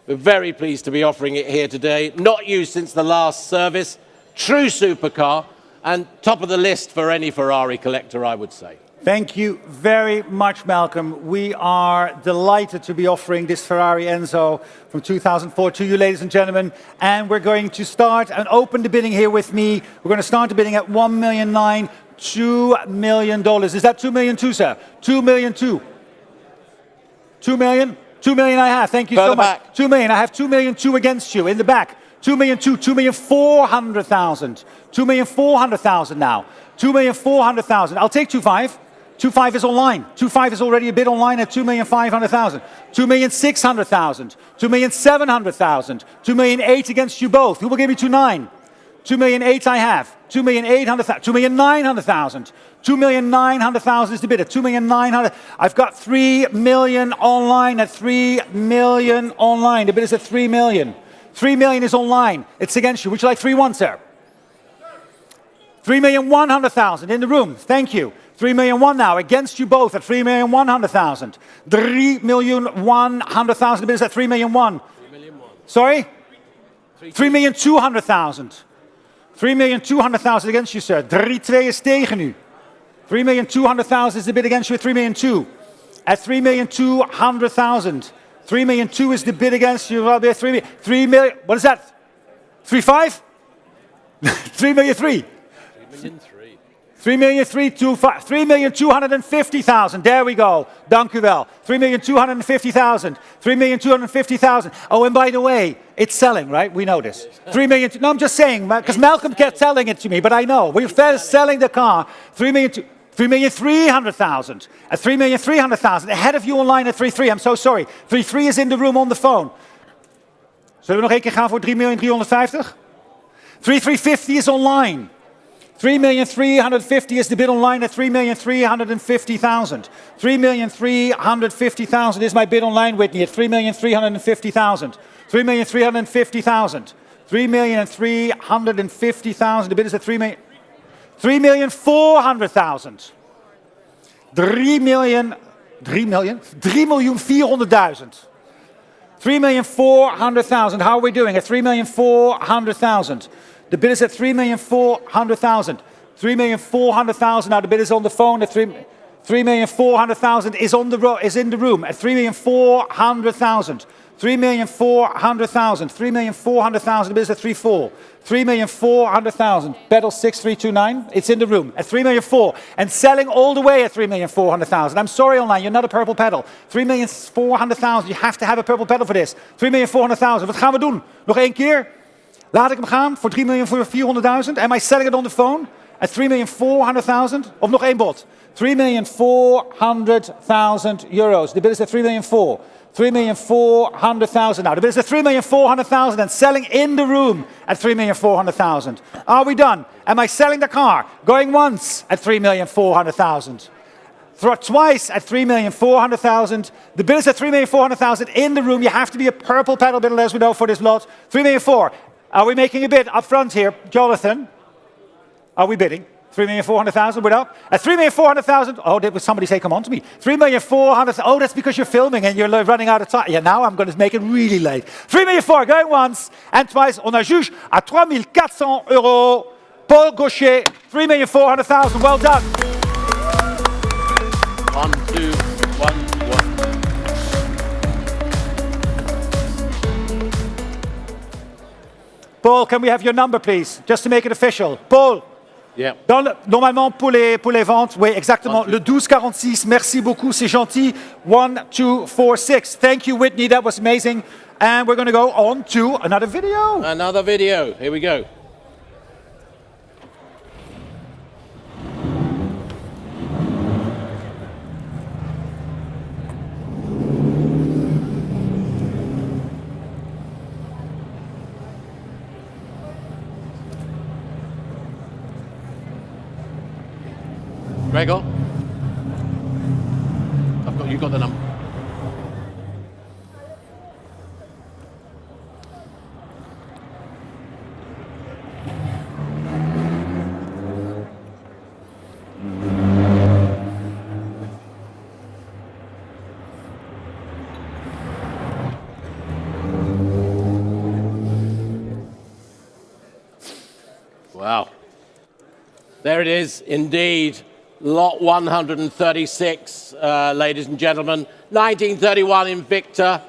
We're very pleased to be offering it here today. Not used since the last service. True supercar, and top of the list for any Ferrari collector, I would say. Thank you very much, Malcolm. We are delighted to be offering this Ferrari Enzo from 2004 to you, ladies and gentlemen. And we're going to start and open the bidding here with me. We're going to start the bidding at $1,900,000, $2 million. Is that $2 million too, sir? $2 million too. $2 million? $2 million I have. Thank you so much. $2 million. I have $2 million two against you in the back. $2 million two. $2,400,000. $2,400,000 now. $2,400,000. I'll take 2.5. 2.5 is online. 2.5 is already a bid online at 2,500,000. 2,600,000. 2,700,000. 2,800,000 against you both. Who will give me 2.9? 2,800,000 I have. 2,800,000. 2,900,000. 2,900,000 is the bid at 2,900,000. I've got 3 million online at 3 million online. The bid is at 3 million. 3 million is online. It's against you. Would you like 3.1, sir? 3,100,000 in the room. Thank you. 3,100,000 now against you both at 3,100,000. 3,100,000. The bid is at 3,100,000. Sorry? 3,200,000. 3,200,000 against you, sir. 3,200,000 is tegen u. 3,200,000 is the bid against you at 3,200,000. At 3,200,000. 3,200,000 is the bid against you. Well, 3 million. What is that? 3.5? 3,300,000. 3,250,000. There we go. Dank u wel. 3,250,000. 3,250,000. Oh, and by the way, it's selling, right? We know this. 3 million. No, I'm just saying, because Malcolm kept telling it to me, but I know. We're selling the car. 3,300,000. At 3,300,000. Ahead of you online at 3.3. I'm so sorry. 3.3 is in the room on the phone. Zullen we nog een keer gaan voor 3,350,000? 3,350 is online. 3,350,000 is the bid online at 3,350,000. 3,350,000 is my bid online, Whitney, at 3,350,000. 3,350,000. 3,350,000. The bid is at 3,400,000. 3,400,000. 3,400,000. How are we doing? At 3,400,000. The bid is at 3,400,000. 3,400,000. Now the bid is on the phone at 3,400,000 is in the room at 3,400,000. 3,400,000. 3,400,000. The bid is at 3,400,000. 3,400,000. Battle 6329. It's in the room at 3,400,000 and selling all the way at 3,400,000. I'm sorry, online, you're not a purple pedal. 3,400,000. You have to have a purple pedal for this. 3,400,000. Wat gaan we doen? Nog één keer. Laat ik hem gaan voor 3,400,000. Am I selling it on the phone at 3,400,000? Of nog één bod? 3,400,000 euros. The bid is at 3,400,000. 3,400,000 now. The bid is at 3,400,000 and selling in the room at 3,400,000. Are we done? Am I selling the car? Going once at 3,400,000. Twice at 3,400,000. The bid is at 3,400,000 in the room. You have to be a purple pedal bidder, as we know, for this lot. 3,400,000. Are we making a bid up front here? Jonathan, are we bidding? 3,400,000, we're up. At 3,400,000, oh, did somebody say, come on to me. 3,400,000, oh, that's because you're filming and you're running out of time. Yeah, now I'm going to make it really late. 3,400,000, going once and twice. On a juge à 3,400 euros. Paul Gaucher, 3,400,000, well done. 1, 2, 1, 1. Paul, can we have your number, please, just to make it official? Paul. Yeah. Normalement, pour les ventes, oui, exactement. Le 1246, merci beaucoup, c'est gentil. 1, 2, 4, 6. Thank you, Whitney, that was amazing. And we're going to go on to another video. Another video. Here we go. Gregor? You got the number. Wow. There it is, indeed. Lot 136, ladies and gentlemen. 1931 Invicta,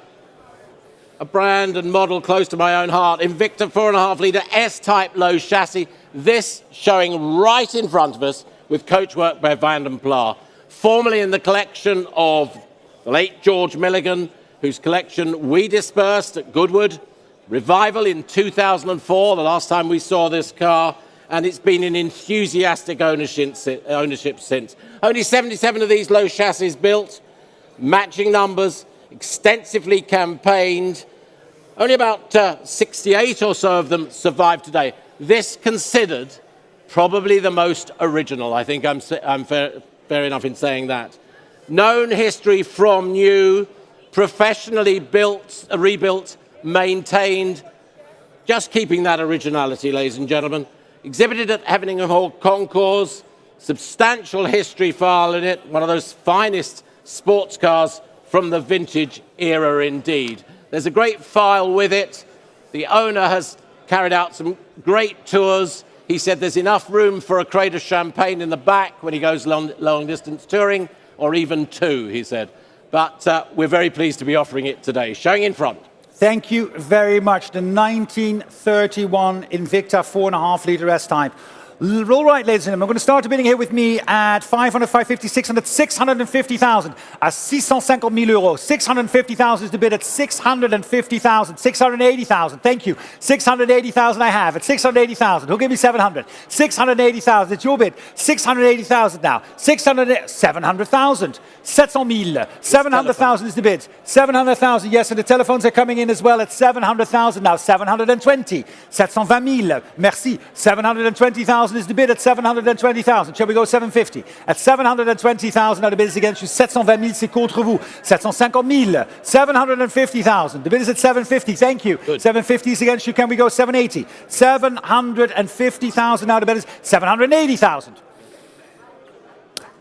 a brand and model close to my own heart. Invicta 4.5 litre S-type low chassis. This showing right in front of us with Coachwork by Van den Pla. Formerly in the collection of the late George Milligan, whose collection we dispersed at Goodwood. Revival in 2004, the last time we saw this car. And it's been in enthusiastic ownership since. Only 77 of these low chassis built, matching numbers, extensively campaigned. Only about 68 or so of them survive today. This considered probably the most original. I think I'm fair enough in saying that. Known history from new, professionally built, rebuilt, maintained, just keeping that originality, ladies and gentlemen. Exhibited at Everingham Hall Concours, substantial history file in it, one of those finest sports cars from the vintage era indeed. There's a great file with it. The owner has carried out some great tours. He said there's enough room for a crate of champagne in the back when he goes long distance touring, or even two, he said. But we're very pleased to be offering it today, showing in front. Thank you very much. The 1931 Invicta 4.5 litre S-Type. All right, ladies and gentlemen, I'm going to start the bidding here with me at 500, 550, 600, 650,000. À 650,000 euros. 650,000 is the bid at 650,000. 680,000. Thank you. 680,000 I have. At 680,000. Who'll give me 700? 680,000. It's your bid. 680,000 now. 700,000. 700,000. 700,000 is the bid. 700,000. Yes, and the telephones are coming in as well at 700,000 now. 720. 720,000. Merci. 720,000. 700,000 is the bid at 720,000. Shall we go 750? At 720,000, now the bid is against you. 720,000, c'est contre vous. 750,000. 750,000. The bid is at 750. Thank you. Good. 750 is against you. Can we go 780? 750,000. Now the bid is 780,000.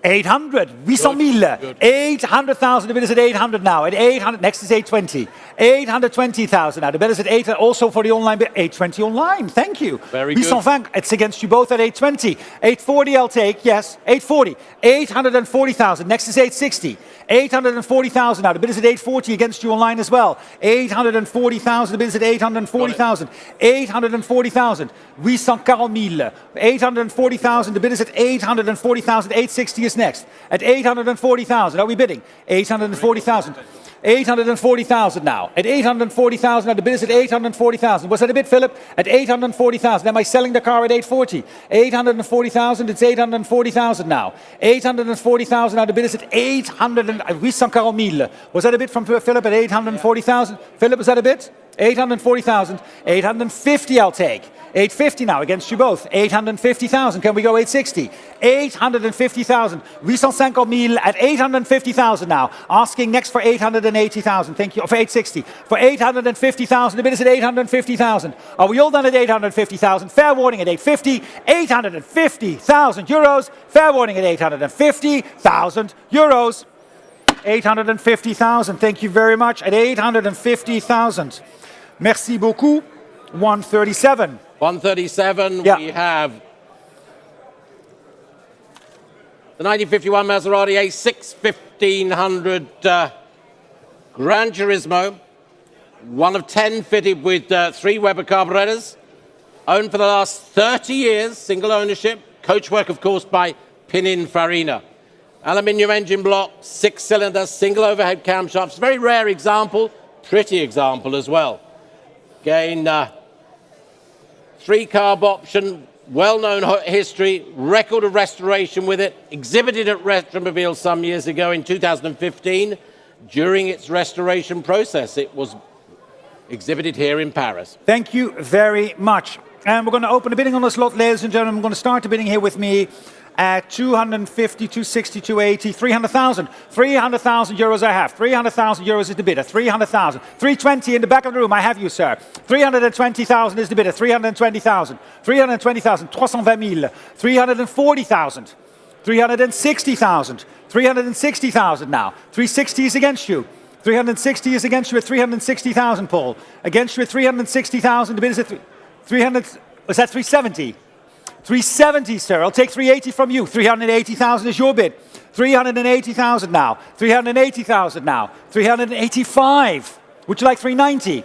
800, 800,000. 800,000, the bid is at 800 now. At 800, next is 820. 820,000 now. The bid is at 800, also for the online bid. 820 online, thank you. Very good. 820, it's against you both at 820. 840 I'll take, yes. 840. 840,000, next is 860. 840,000 now. The bid is at 840 against you online as well. 840,000, the bid is at 840,000. 840,000. 840,000. 840,000, the bid is at 840,000. 860 is next. At 840,000, are we bidding? 840,000. 840,000 now. At 840,000 now, the bid is at 840,000. Was that a bid, Philip? At 840,000. Am I selling the car at 840? 840,000, it's 840,000 now. 840,000 now, the bid is at 840,000. Was that a bid from Philip at 840,000? Philip, was that a bid? 840,000. 850 I'll take. 850 now against you both. 850,000. Can we go 860? 850,000. 850,000 at 850,000 now. Asking next for 880,000. Thank you. For 860. For 850,000. The bid is at 850,000. Are we all done at 850,000? Fair warning at 850. 850,000 euros. Fair warning at 850,000 euros. 850,000. Thank you very much. At 850,000. Merci beaucoup. 137. 137, Yeah. we have the 1951 Maserati A6 1500 Gran Turismo, one of 10 fitted with 3 Weber carburetors, owned for the last 30 years, single ownership, coachwork, of course, by Pininfarina. Aluminium engine block, 6-cylinder, single overhead camshafts, very rare example, pretty example as well. Again, 3-carb option, well-known history, record of restoration with it, exhibited at Retromobile some years ago in 2015. During its restoration process, it was exhibited here in Paris. Thank you very much. And we're going to open the bidding on this lot, ladies and gentlemen. I'm going to start the bidding here with me at 250, 260, 280, 300,000. 300,000 euros I have. 300,000 euros is the bidder. 300,000. 320 in the back of the room. I have you, sir. 320,000 is the bidder. 320,000. 320,000. 320,000. 340,000. 360,000. 360,000 now. 360 is against you. 360 is against you at 360,000, Paul. Against you at 360,000. The bid is at 300. Was that 370? 370, sir. I'll take 380 from you. 380,000 is your bid. 380,000 now. 380,000 now. 385. Would you like 390?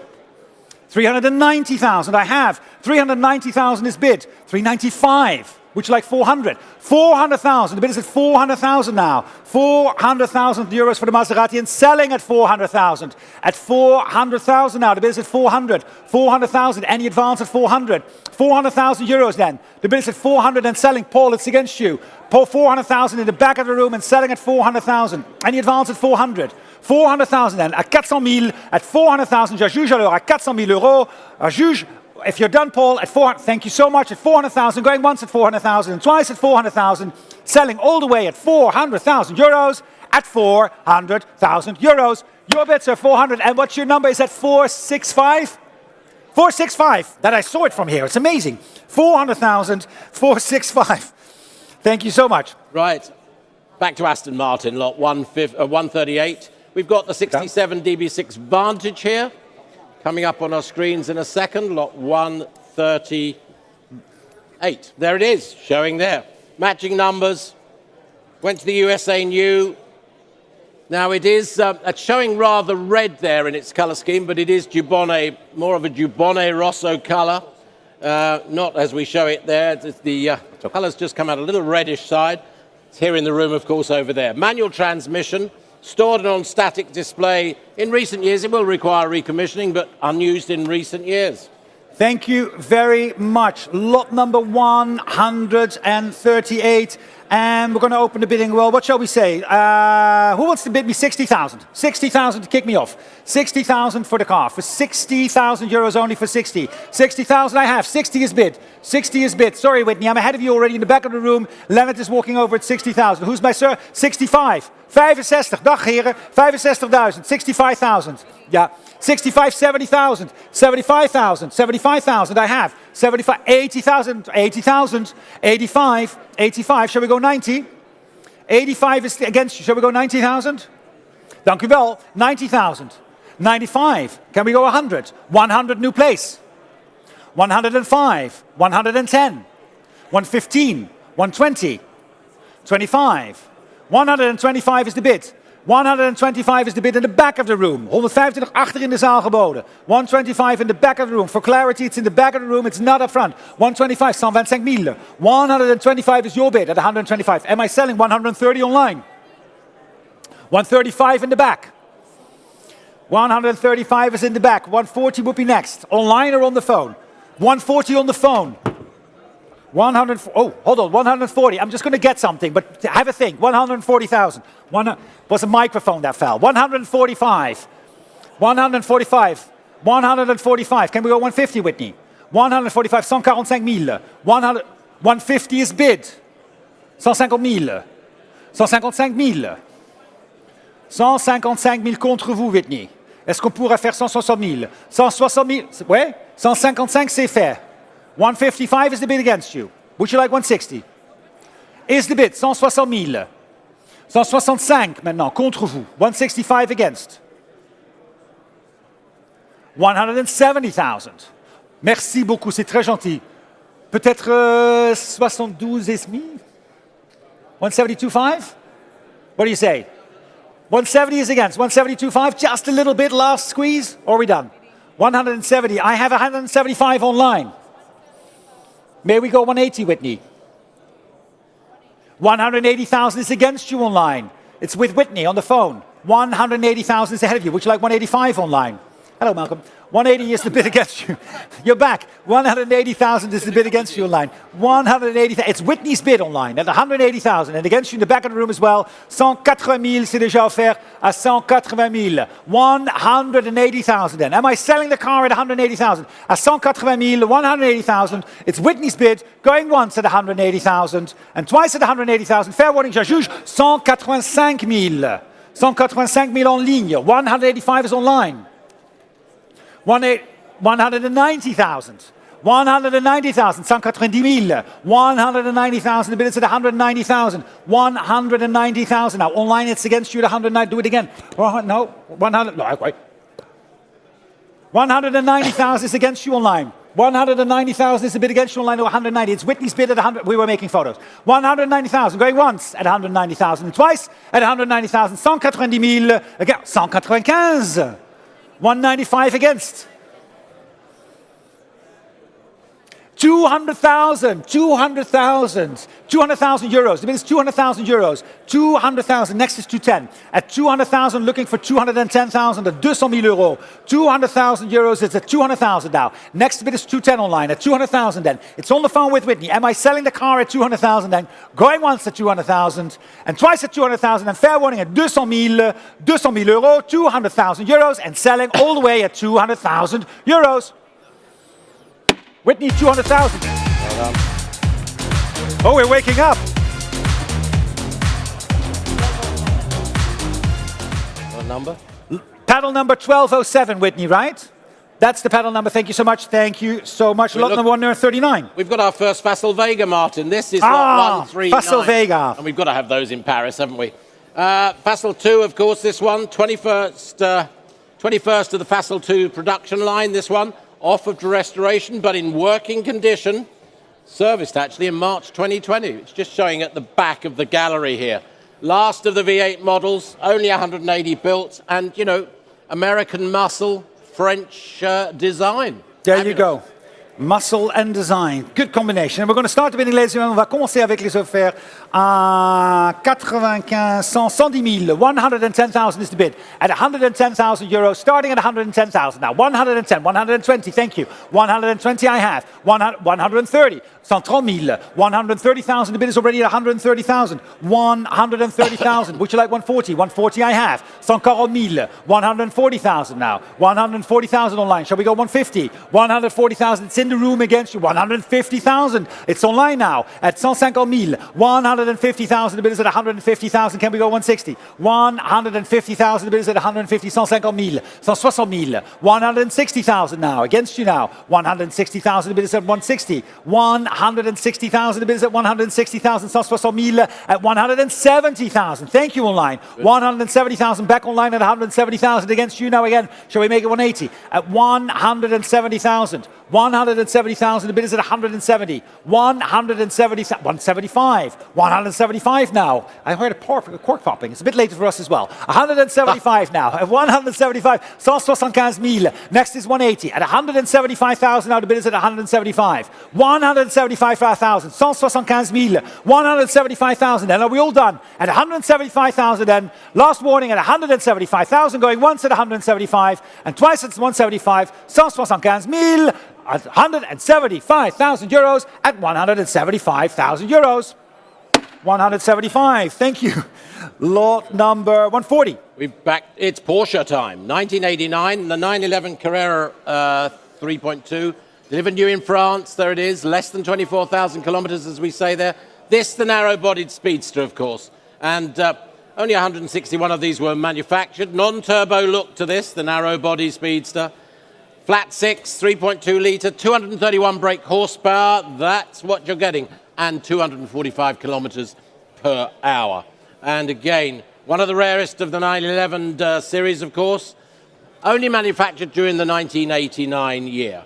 390,000 I have. 390,000 is bid. 395. Would you like 400? 400,000. The bid is at 400,000 now. 400,000 euros for the Maserati and selling at 400,000. At 400,000 now. The bid is at 400. 400,000. Any advance at 400? 400,000 euros then. The bid is at 400 and selling. Paul, it's against you. Paul, 400,000 in the back of the room and selling at 400,000. Any advance at 400? 400,000 then. At 400,000. At 400,000. Je juge alors à 400,000 euros. Je juge. If you're done, Paul, at 400, thank you so much, at 400,000, going once at 400,000 and twice at 400,000, selling all the way at 400,000 euros, at 400,000 euros. Your bids are 400, and what's your number? Is that 465? 465. That I saw it from here. It's amazing. 400,000, 465. Thank you so much. Right. Back to Aston Martin, lot 138. We've got the 67 DB6 Vantage here. Coming up on our screens in a second, lot 138. There it is, showing there. Matching numbers. Went to the USA New. Now it is it's showing rather red there in its colour scheme, but it is Dubonnet, more of a Dubonnet Rosso colour. Not as we show it there. The colour's just come out a little reddish side. It's here in the room, of course, over there. Manual transmission. Stored on static display. In recent years, it will require recommissioning, but unused in recent years. Thank you very much. Lot number 138. And we're going to open the bidding. Well, what shall we say? Who wants to bid me 60,000? 60,000 to kick me off. 60,000 for the car. For 60,000 euros only for 60. 60,000 I have. 60 is bid. 60 is bid. Sorry, Whitney. I'm ahead of you already in the back of the room. Leonard is walking over at 60,000. Who's my sir? 65. 65. Dag heren. 65,000. 65,000. Yeah. 65, 70,000. 75,000. 75,000 I have. 75, 80,000. 80,000. 85. 85. Shall we go 90? 85 is against you. Shall we go 90,000? Dank u wel. 90,000. 95. Can we go 100? 100 new place. 105. 110. 115. 120. 25. 125 is the bid. 125 is the bid in the back of the room. 125 achter in de zaal geboden. 125 in the back of the room. For clarity, it's in the back of the room. It's not up front. 125, 125,000. 125 is your bid at 125. Am I selling 130 online? 135 in the back. 135 is in the back. 140 would be next. Online or on the phone? 140 on the phone. 100. Oh, hold on. 140. I'm just going to get something, but have a think. 140,000. Was a microphone that fell. 145. 145. 145. Can we go 150, Whitney? 145. 145,000. 150 is bid. 150,000. 155,000. 155,000 contre vous, Whitney. Est-ce qu'on pourrait faire 160,000? 160,000. Ouais. 155, c'est fait. 155 is the bid against you. Would you like 160? Is the bid 160,000. 165 maintenant, contre vous. 165 against. 170,000. Merci beaucoup, c'est très gentil. Peut-être 72 et demi? 172.5? What do you say? 170 is against. 172.5, just a little bit, last squeeze, or are we done? 170. I have 175 online. May we go 180, Whitney? 180,000 is against you online. It's with Whitney on the phone. 180,000 is ahead of you. Would you like 185 online? Hello, Malcolm. 180 is the bid against you. You're back. 180,000 is the bid against you online. 180,000. It's Whitney's bid online at 180,000. And against you in the back of the room as well. 180,000, c'est déjà offert à 180,000. 180,000 then. Am I selling the car at 180,000? At 180,000, 180,000. It's Whitney's bid going once at 180,000 and twice at 180,000. Fair warning, je juge. 185,000. 185,000 en ligne. 185 is online. 190,000. 190,000. 190,000. 190,000. The bid is at 190,000. 190,000. Now online it's against you at 190. Do it again. No. 100. No, okay. 190,000 is against you online. 190,000 is the bid against you online to 190. It's Whitney's bid at 100. We were making photos. 190,000 going once at 190,000 and twice at 190,000. 190,000 again. 195. 195 against. 200,000. 200,000. 200,000 euros. The bid is 200,000 euros. 200,000. Next is 210. At 200,000, looking for 210,000 at 200,000 euros. 200,000 euros. It's at 200,000 now. Next bid is 210 online at 200,000 then. It's on the phone with Whitney. Am I selling the car at 200,000 then? Going once at 200,000 and twice at 200,000 and fair warning at 200,000. 200,000 euros. 200,000 euros and selling all the way at 200,000 euros. Whitney, 200,000. Well done. Oh, we're waking up. What number? Paddle number 1207, Whitney, right? That's the paddle number. Thank you so much. Thank you so much. Lot number 139. We've got our first Facel Vega, Martin. This is lot 139. Facel Vega. And we've got to have those in Paris, haven't we? Facel 2, of course, this one. 21st of the Facel 2 production line, this one. Offered to restoration, but in working condition. Serviced, actually, in March 2020. It's just showing at the back of the gallery here. Last of the V8 models, only 180 built, and, you know, American muscle, French design. There you go. Muscle and design. Good combination. And we're going to start the bidding, ladies and gentlemen. On va commencer avec les offerts 95, 100, 110 000, 110,000 is the bid. At 110,000 euros, starting at 110,000 now. 110, 120, thank you. 120 I have. 130, 130 000, 130,000, the bid is already at 130,000. 130,000, would you like 140? 140 I have. 140 000, 140,000 now. 140,000 online. Shall we go 150? 140,000, it's in the room against you. 150,000, it's online now. At 150 000, 150,000, the bid is at 150,000. Can we go 160? 150,000, the bid is at 150. 150 000, 160 000, 160,000 now. Against you now. 160,000, the bid is at 160. 160,000, the bid is at 160,000. 160 000 at 170,000. Thank you online. 170,000 back online at 170,000 against you now again. Shall we make it 180? At 170,000. 170,000, the bid is at 170. 175. 175 now. I heard a cork popping. It's a bit later for us as well. 175 now. At 175. 175 000. Next is 180. At 175,000 now, the bid is at 175. 175,000. 175 000. 175,000. And are we all done? At 175,000 then. Last warning at 175,000. Going once at 175 and twice at 175. 175 000. At 175,000 euros at 175,000 euros. 175, thank you. Lot number 140. It's Porsche time. 1989, the 911 Carrera 3.2. Delivered new in France, there it is. Less than 24,000 kilometers, as we say there. This, the narrow-bodied speedster, of course. And only 161 of these were manufactured. Non-turbo look to this, the narrow-body speedster. Flat 6, 3.2 litre, 231 brake horsepower, that's what you're getting, and 245 kilometers per hour. And again, one of the rarest of the 911 series, of course, only manufactured during the 1989 year.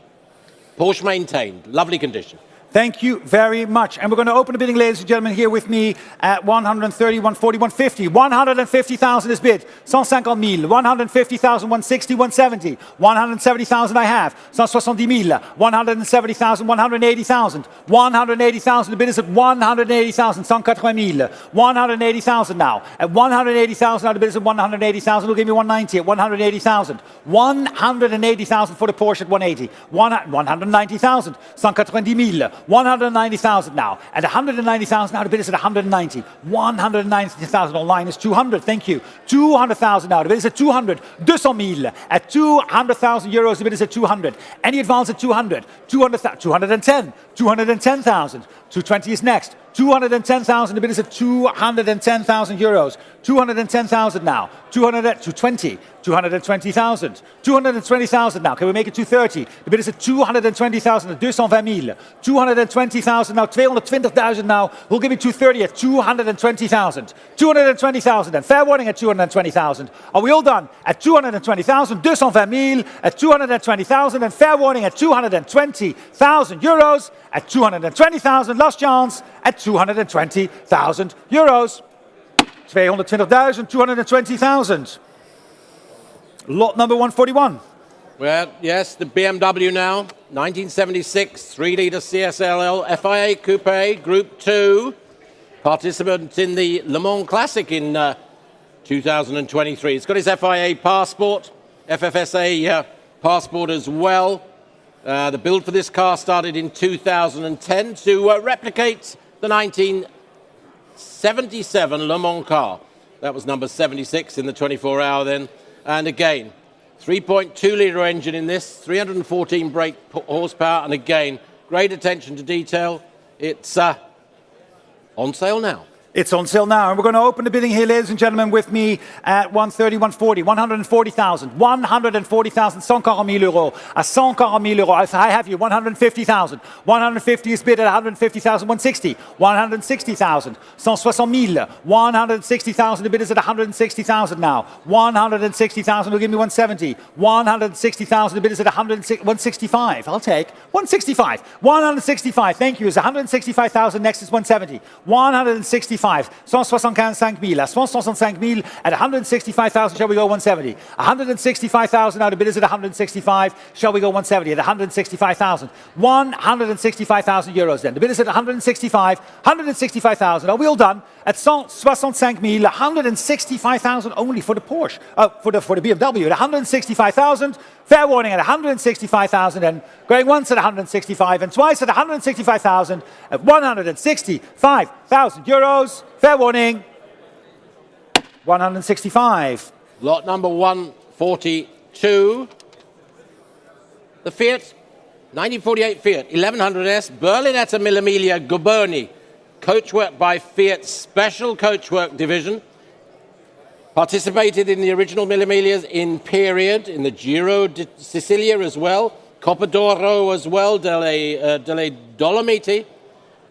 Porsche maintained, lovely condition. Thank you very much. And we're going to open the bidding, ladies and gentlemen, here with me at 130, 140, 150. 150,000 is bid. 150 000, 150,000, 160, 170. 170,000 I have. 170 000, 170,000, 180,000. 180,000, the bid is at 180,000. 180 000, 180,000 now. At 180,000 now, the bid is at 180,000. We'll give me 190 at 180,000. 180,000 for the Porsche at 180. 190,000. 190 000. 190,000 now. At 190,000 now, the bid is at 190. 190,000 online is 200. Thank you. 200,000 now. The bid is at 200. 200 000. At 200,000 euros, the bid is at 200. Any advance at 200? 200,000. 210. 210,000. 220 is next. 210,000. The bid is at 210,000 euros. 210,000 now. 220. 220,000. 220,000 now. Can we make it 230? The bid is at 220,000 at 220 000. 220,000 now. 220,000 now. We'll give you 230 at 220,000. 220,000 and fair warning at 220,000. Are we all done? At 220,000. 220 000 at 220,000 and fair warning at 220,000 euros. At 220,000. Last chance at 220,000 euros. 220,000, 220,000. Lot number 141. Well, yes, the BMW now, 1976, 3-litre CSLL FIA Coupe Group 2. Participant in the Le Mans Classic in 2023. It's got his FIA passport, FFSA passport as well. The build for this car started in 2010 to replicate the 1977 Le Mans car. That was number 76 in the 24-hour then. And again, 3.2-litre engine in this, 314 brake horsepower, and again, great attention to detail. It's on sale now. It's on sale now, and we're going to open the bidding here, ladies and gentlemen, with me at 130, 140, 140,000, 140,000, 140 000 euros, à 140 000 euros. I have you, 150,000. 150 is bid at 150,000, 160, 160,000, 160 000, 160,000. The bid is at 160,000 now. 160,000 will give me 170. 160,000. The bid is at 165. I'll take 165. 165. Thank you. It's 165,000. Next is 170. 165. 165. 165 000. At 165 000, at 165,000, shall we go 170? 165,000, now the bid is at 165. Shall we go 170? At 165,000. 165,000 euros then. The bid is at 165. 165,000. Are we all done? At 165 000, 165,000 only for the Porsche. For the BMW. At 165,000. Fair warning at 165,000 and going once at 165 and twice at 165,000 at 165,000 euros. Fair warning. 165. Lot number 142. The Fiat, 1948 Fiat, 1100S, Berlinetta Millimilia Goboni, coachwork by Fiat's Special Coachwork Division. Participated in the original Millimilias in period, in the Giro di Sicilia as well, Coppa d'Oro as well, delle Dolomiti.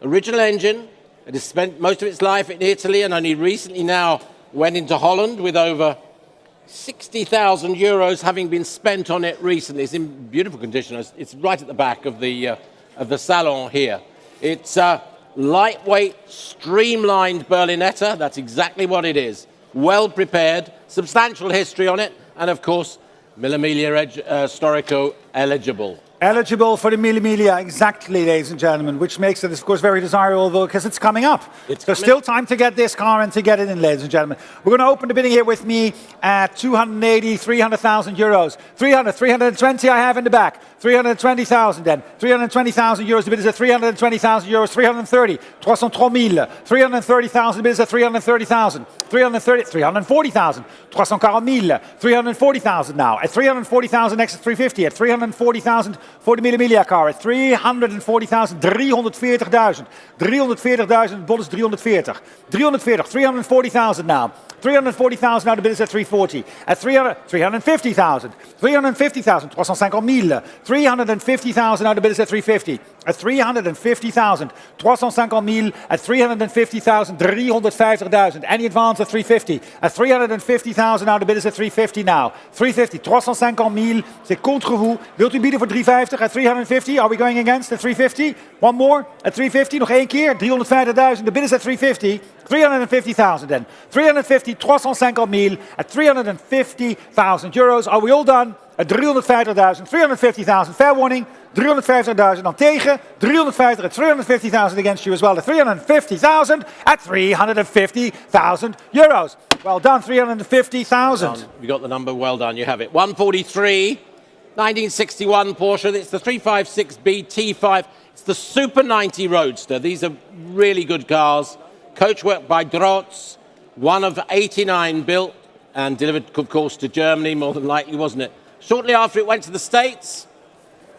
Original engine. It has spent most of its life in Italy and only recently now went into Holland with over 60,000 euros having been spent on it recently. It's in beautiful condition. It's right at the back of the salon here. It's a lightweight, streamlined Berlinetta. That's exactly what it is. Well prepared, substantial history on it, and of course, Millimilia Storico eligible. Eligible for the Millimilia, exactly, ladies and gentlemen, which makes it, of course, very desirable because it's coming up. There's still time to get this car and to get it in, ladies and gentlemen. We're going to open the bidding here with me at 280, 300,000 euros. 320 I have in the back. 320,000 then. 320,000 euros, the bid is at 320,000 euros. 330, 303 000. 330,000, the bid is at 330,000. 340,000. 340 000. 340,000 now. At 340,000 next to 350. At 340,000 voor de Millimilia car. At 340,000. 340,000. 340,000. Het bod is 340. 340. 340,000 now. 340,000 now, the bid is at 340. At 350,000. 350,000. 350 000. 350,000 now, the bid is at 350. At 350,000. 350 000. At 350,000. 350,000. Any advance at 350. At 350,000 now, the bid is at 350 now. 350. 350 000. C'est contre vous. Wilt u bieden voor 350? At 350. Are we going against at 350? One more. At 350. Nog één keer. 350,000. The bid is at 350. 350,000 then. 350, 350 000 at 350,000 euros. Are we all done? At 350,000, 350,000. Fair warning. 350,000 dan tegen. 350 at 350,000 against you as well. At 350,000 at 350,000 euros. Well done, 350,000. You got the number, well done, you have it. 143, 1961 Porsche. It's the 356B T5. It's the Super 90 Roadster. These are really good cars. Coachwork by Drotz, one of 89 built and delivered, of course, to Germany, more than likely, wasn't it? Shortly after it went to the States,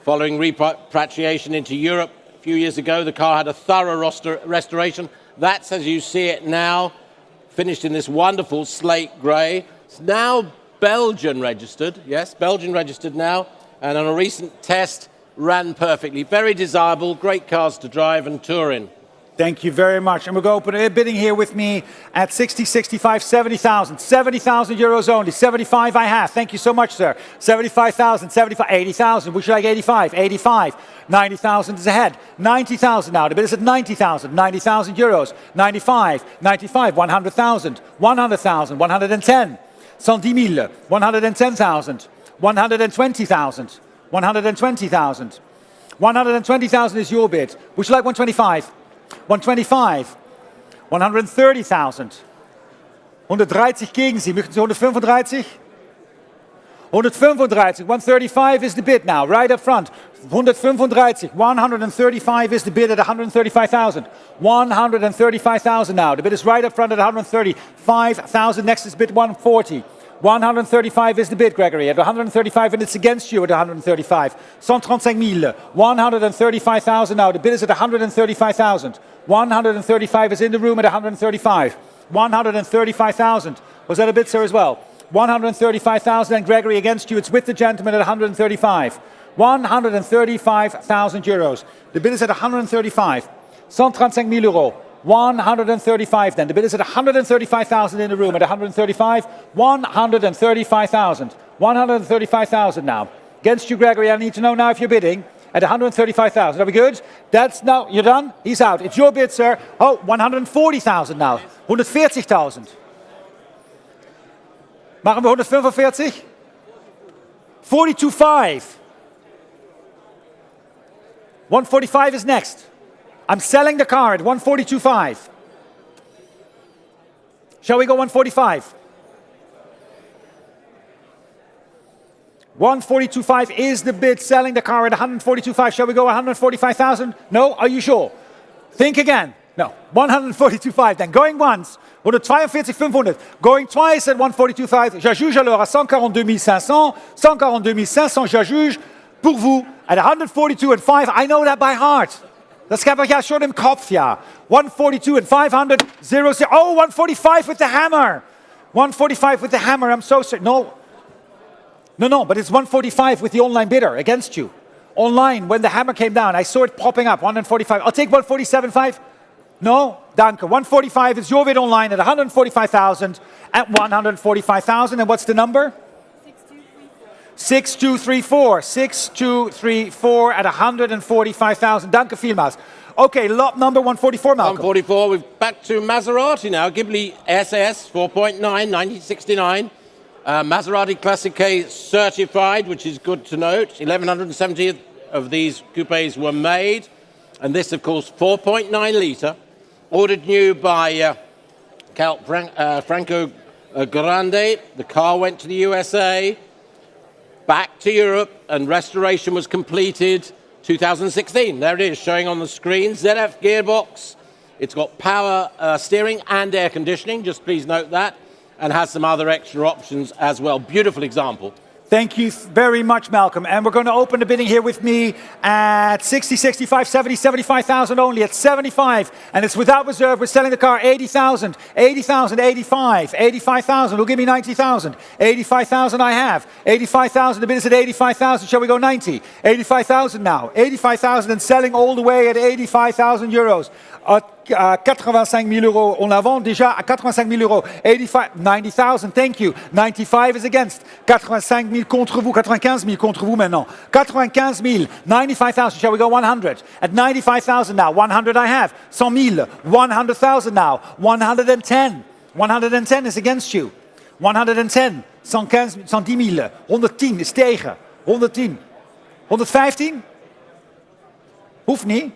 following repatriation into Europe a few years ago, the car had a thorough restoration. That's, as you see it now, finished in this wonderful slate grey. It's now Belgian registered, yes, Belgian registered now, and on a recent test, ran perfectly. Very desirable, great cars to drive and tour in. Thank you very much. And we're going to open a bidding here with me at 60, 65, 70,000. 70,000 euros only. 75 I have. Thank you so much, sir. 75,000, 75, 80,000. Would you like 85? 85. 90,000 is ahead. 90,000 now. The bid is at 90,000. 90,000 euros. 95. 95. 100,000. 100,000. 110. 110 000. 110,000. 120,000. 120,000. 120,000 is your bid. Would you like 125? 125, 130,000, 130 gegen Sie, möchten Sie 135? 135, 135 is the bid now, right up front. 135, 135 is the bid at 135,000. 135,000 now, the bid is right up front at 135,000, next is bid 140. 135 is the bid, Gregory, at 135, and it's against you at 135. 135 000, 135,000 now. The bid is at 135,000. 135 is in the room at 135. 135,000. Was that a bid, sir, as well? 135,000, and Gregory, against you. It's with the gentleman at 135. 135,000 euros. The bid is at 135. 135 000 euros. 135 then. The bid is at 135,000 in the room at 135. 135,000. 135,000 now. Against you, Gregory, I need to know now if you're bidding. at 135,000. Are we good? That's now, you're done? He's out. It's your bid, sir. Oh, 140,000 now. 140.000. Machen wir 145? 42.5. 145 is next. I'm selling the car at 142.5. Shall we go 145? 142.5 is the bid, selling the car at 142.5. Shall we go 145,000? No? Are you sure? Think again. No. 142.5 then. Going once. 142.500. Going twice at 142.5. J'ajuge alors à 142.500. 142.500, j'ajuge pour vous at 142.5. I know that by heart. Das habe ich ja schon im Kopf, ja. 142.500. 0, 0. Oh, 145 with the hammer. 145 with the hammer. I'm so sorry. No. No, but it's 145 with the online bidder against you. Online, when the hammer came down, I saw it popping up, 145. I'll take 147.5. No, danke. 145 is your bid online at 145,000 at 145,000. And what's the number? 6234. 6234 at 145,000. Danke vielmals. Okay, lot number 144, Malcolm. 144, we're back to Maserati now. Ghibli SS 4.9, 1969. Maserati Classic K certified, which is good to note. 1,170 of these coupes were made. And this, of course, 4.9 litre. Ordered new by Franco Grande. The car went to the USA, back to Europe, and restoration was completed 2016. There it is, showing on the screen. ZF gearbox. It's got power steering and air conditioning. Just please note that. And has some other extra options as well. Beautiful example. Thank you very much, Malcolm. And we're going to open the bidding here with me at 60, 65, 70, 75,000 only at 75. And it's without reserve. We're selling the car 80,000, 80,000, 85, 85,000. Who'll give me 90,000? 85,000 I have. 85,000. The bid is at 85,000. Shall we go 90? 85,000 now. 85,000 and selling all the way at 85,000 euros. À 85 000 euros. On la vend déjà à 85 000 euros. 85, 90,000, thank you. 95 is against. 85 000 contre vous. 95 000 contre vous maintenant. 95 000. 95,000. Shall we go 100? At 95,000 now. 100 I have. 100 000. 100,000 now. 110. 110 is against you. 110. 110 000. 110 is tegen. 110. 115? Hoeft niet.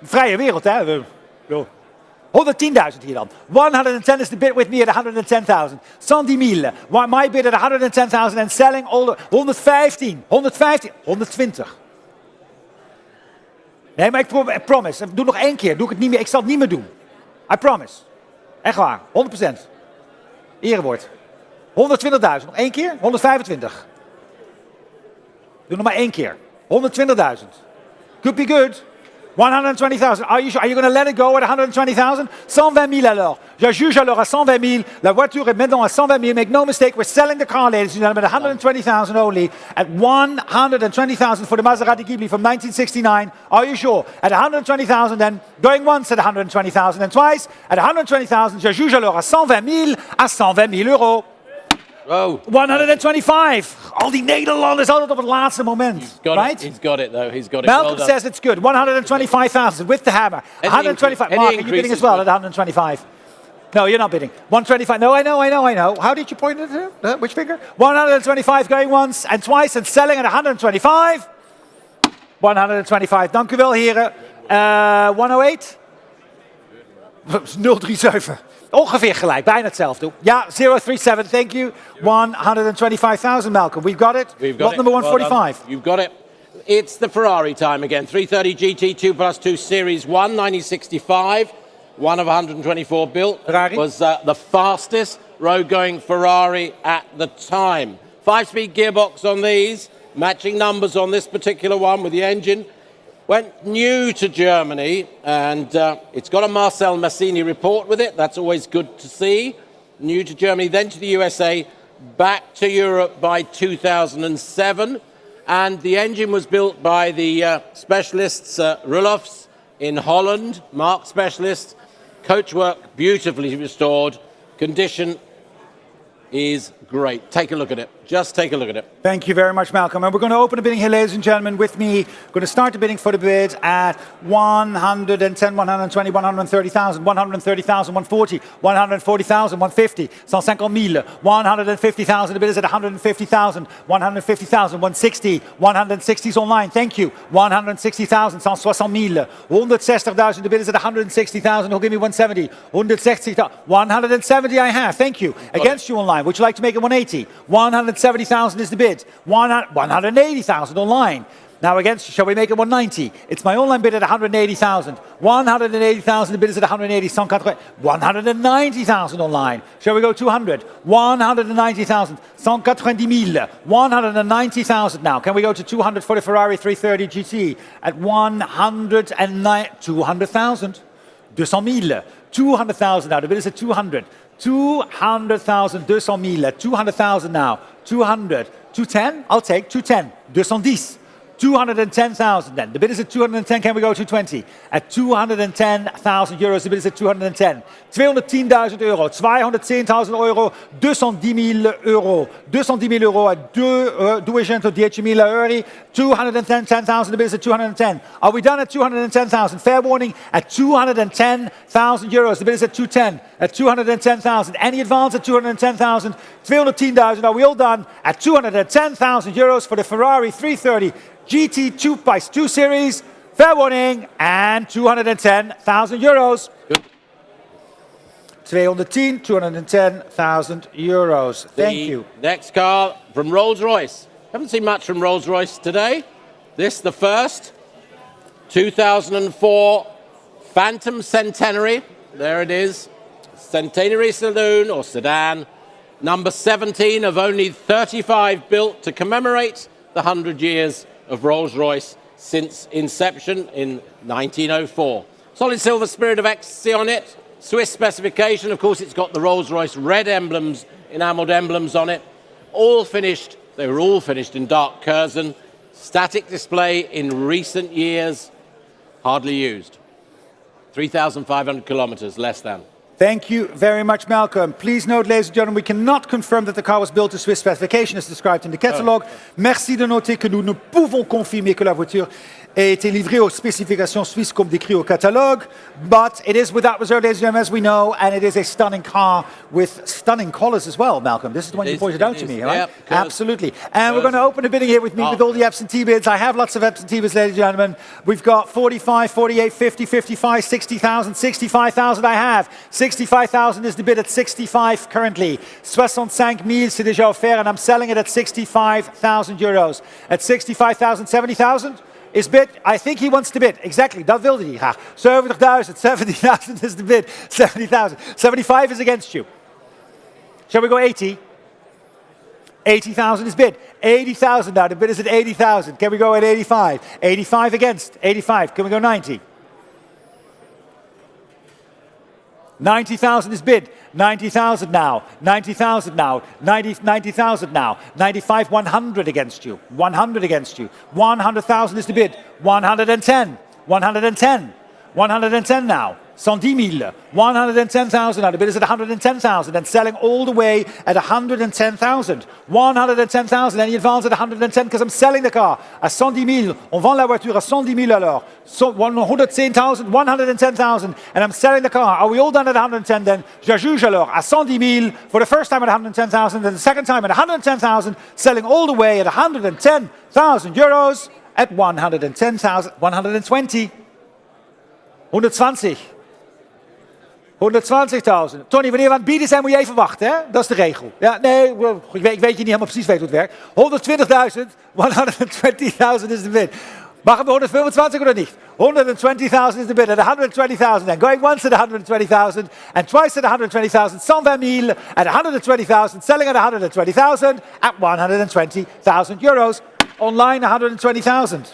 Vrije wereld, hè? 110,000 hier dan. 110 is the bid with me at 110,000. 110 000. My bid at 110,000 and selling all the 115. 115. 120. Nee, maar ik promise. Doe nog één keer. Doe ik het niet meer. Ik zal het niet meer doen. I promise. Echt waar. 100%. Erewoord. 120.000. Nog één keer. 125. Doe nog maar één keer. 120.000. Could be good. 120,000. Are you sure? Are you going to let it go at 120,000? 120 000 alors. Je juge alors à 120 000. La voiture est maintenant à 120 000. Make no mistake, we're selling the car, ladies and gentlemen, at 120,000 only. At 120,000 for the Maserati Ghibli from 1969. Are you sure? At 120,000 then, going once at 120,000 and twice at 120,000. Je juge alors à 120 000 à 120 000 euros. Oh. 125. Al die Nederlanders altijd op het laatste moment. Right? He's got it, though. He's got it. Malcolm well says it's good. 125,000 with the hammer. 125. Mark, are you bidding as well at 125? No, you're not bidding. 125. No, I know. How did you point it to? Which finger? 125 going once and twice and selling at 125. 125. Dank u wel, heren. 108? 037. Ongeveer gelijk, bijna hetzelfde. Ja, 037, thank you. 125,000, Malcolm. We've got it. Lot number 145. Well, you've got it. It's the Ferrari time again. 330 GT 2+2 Series 1, 1965. One of 124 built. Ferrari. Was the fastest road-going Ferrari at the time. 5-speed gearbox on these. Matching numbers on this particular one with the engine. Went new to Germany, and it's got a Marcel Massini report with it. That's always good to see. New to Germany, then to the USA, back to Europe by 2007. And the engine was built by the specialists, Roelofs in Holland, Mark specialist. Coachwork, beautifully restored. Condition is great. Take a look at it. Just take a look at it. Thank you very much, Malcolm. And we're going to open the bidding here, ladies and gentlemen, with me. We're going to start the bidding for the bid at 110, 120, 130,000, 130,000, 140, 140,000, 150, 150,000, 150,000. The bid is at 150,000, 150,000, 160, 160's online. Thank you. 160,000, 160,000, 160,000. The bid is at 160,000. He'll give me 170, 160,000, 170 I have. Thank you. Against you online. Would you like to make it 180? 170,000 is the bid. 180,000 online. Now against you, shall we make it 190? It's my online bid at 180,000. 180,000, the bid is at 180. 190,000 online. Shall we go 200? 190,000. 190,000. 190,000 now. Can we go to 200 for the Ferrari 330 GT at 200,000. 200,000. 200,000 now. The bid is at 200. 200,000, 200,000, 200,000 now. 200, 210, I'll take 210, 210. 210,000 then. The bid is at 210, can we go to 220? At 210,000 euros, the bid is at 210. 210,000 euro, 210,000 euro, 210,000 euro. 210,000 euro at 210,000 euro. 210,000, the bid is at 210. Are we done at 210,000? Fair warning, at 210,000 euros, the bid is at 210. At 210,000. Any advance at 210,000? 210,000, are we all done? At 210,000 euros for the Ferrari 330 GT 2x2 Series, fair warning, and 210,000 euros. Good. 210,000 euros. Thank you. Next car from Rolls-Royce. Haven't seen much from Rolls-Royce today. This, the first. 2004 Phantom Centenary. There it is. Centenary Saloon or Sedan. Number 17 of only 35 built to commemorate the 100 years of Rolls-Royce since inception in 1904. Solid silver Spirit of Ecstasy on it. Swiss specification. Of course, it's got the Rolls-Royce red emblems, enameled emblems on it. All finished. They were all finished in dark Curzon. Static display in recent years. Hardly used. 3,500 kilometers, less than. Thank you very much, Malcolm. Please note, ladies and gentlemen, we cannot confirm that the car was built to Swiss specification as described in the catalogue. Merci de noter que nous ne pouvons confirmer que la voiture a été livrée aux spécifications suisses comme décrit au catalogue, but it is without reserve, ladies and gentlemen, as we know, and it is a stunning car with stunning colours as well, Malcolm. This is the one you pointed out to me, right? Yep, absolutely. And we're going to open the bidding here with me with all the absentee bids. I have lots of absentee bids, ladies and gentlemen. We've got 45, 48, 50, 55, 60,000, 65,000 I have. 65,000 is the bid at 65 currently. 65,000 c'est déjà offert, and I'm selling it at 65,000 euros. At 65,000, 70,000? Is bid, I think he wants to bid. Exactly, dat wilde hij graag. 70,000, 70,000 is the bid. 70,000. 75 is against you. Shall we go 80? 80,000 is bid. 80,000 now, the bid is at 80,000. Can we go at 85? 85 against. 85, can we go 90? 90,000 is bid. 90,000 now. 90,000 now. 90,000 now. 95, 100 against you. 100 against you. 100,000 is the bid. 110. 110. 110 now. 110,000. 110,000 now. The bid is at 110,000 and selling all the way at 110,000. 110,000. Any advance at 110 because I'm selling the car à 110,000. On vend la voiture à 110,000 alors. 110,000, 110,000 and I'm selling the car. Are we all done at 110 then? Je juge alors à 110,000 for the first time at 110,000 and the second time at 110,000, selling all the way at 110,000 euros at 110,000, 120. 120. 120.000. Tony, wanneer we aan het bieden zijn, moet je even wachten, hè? Dat is de regel. Ja, nee, ik weet je niet helemaal precies weet hoe het werkt. 120.000, 120,000 is de bid. Mag het 125 of niet? 120,000 is the bid at 120,000 then. Going once at 120,000 and twice at 120,000. 120,000 at 120,000. Selling at 120,000 at 120,000 euros. Online 120,000.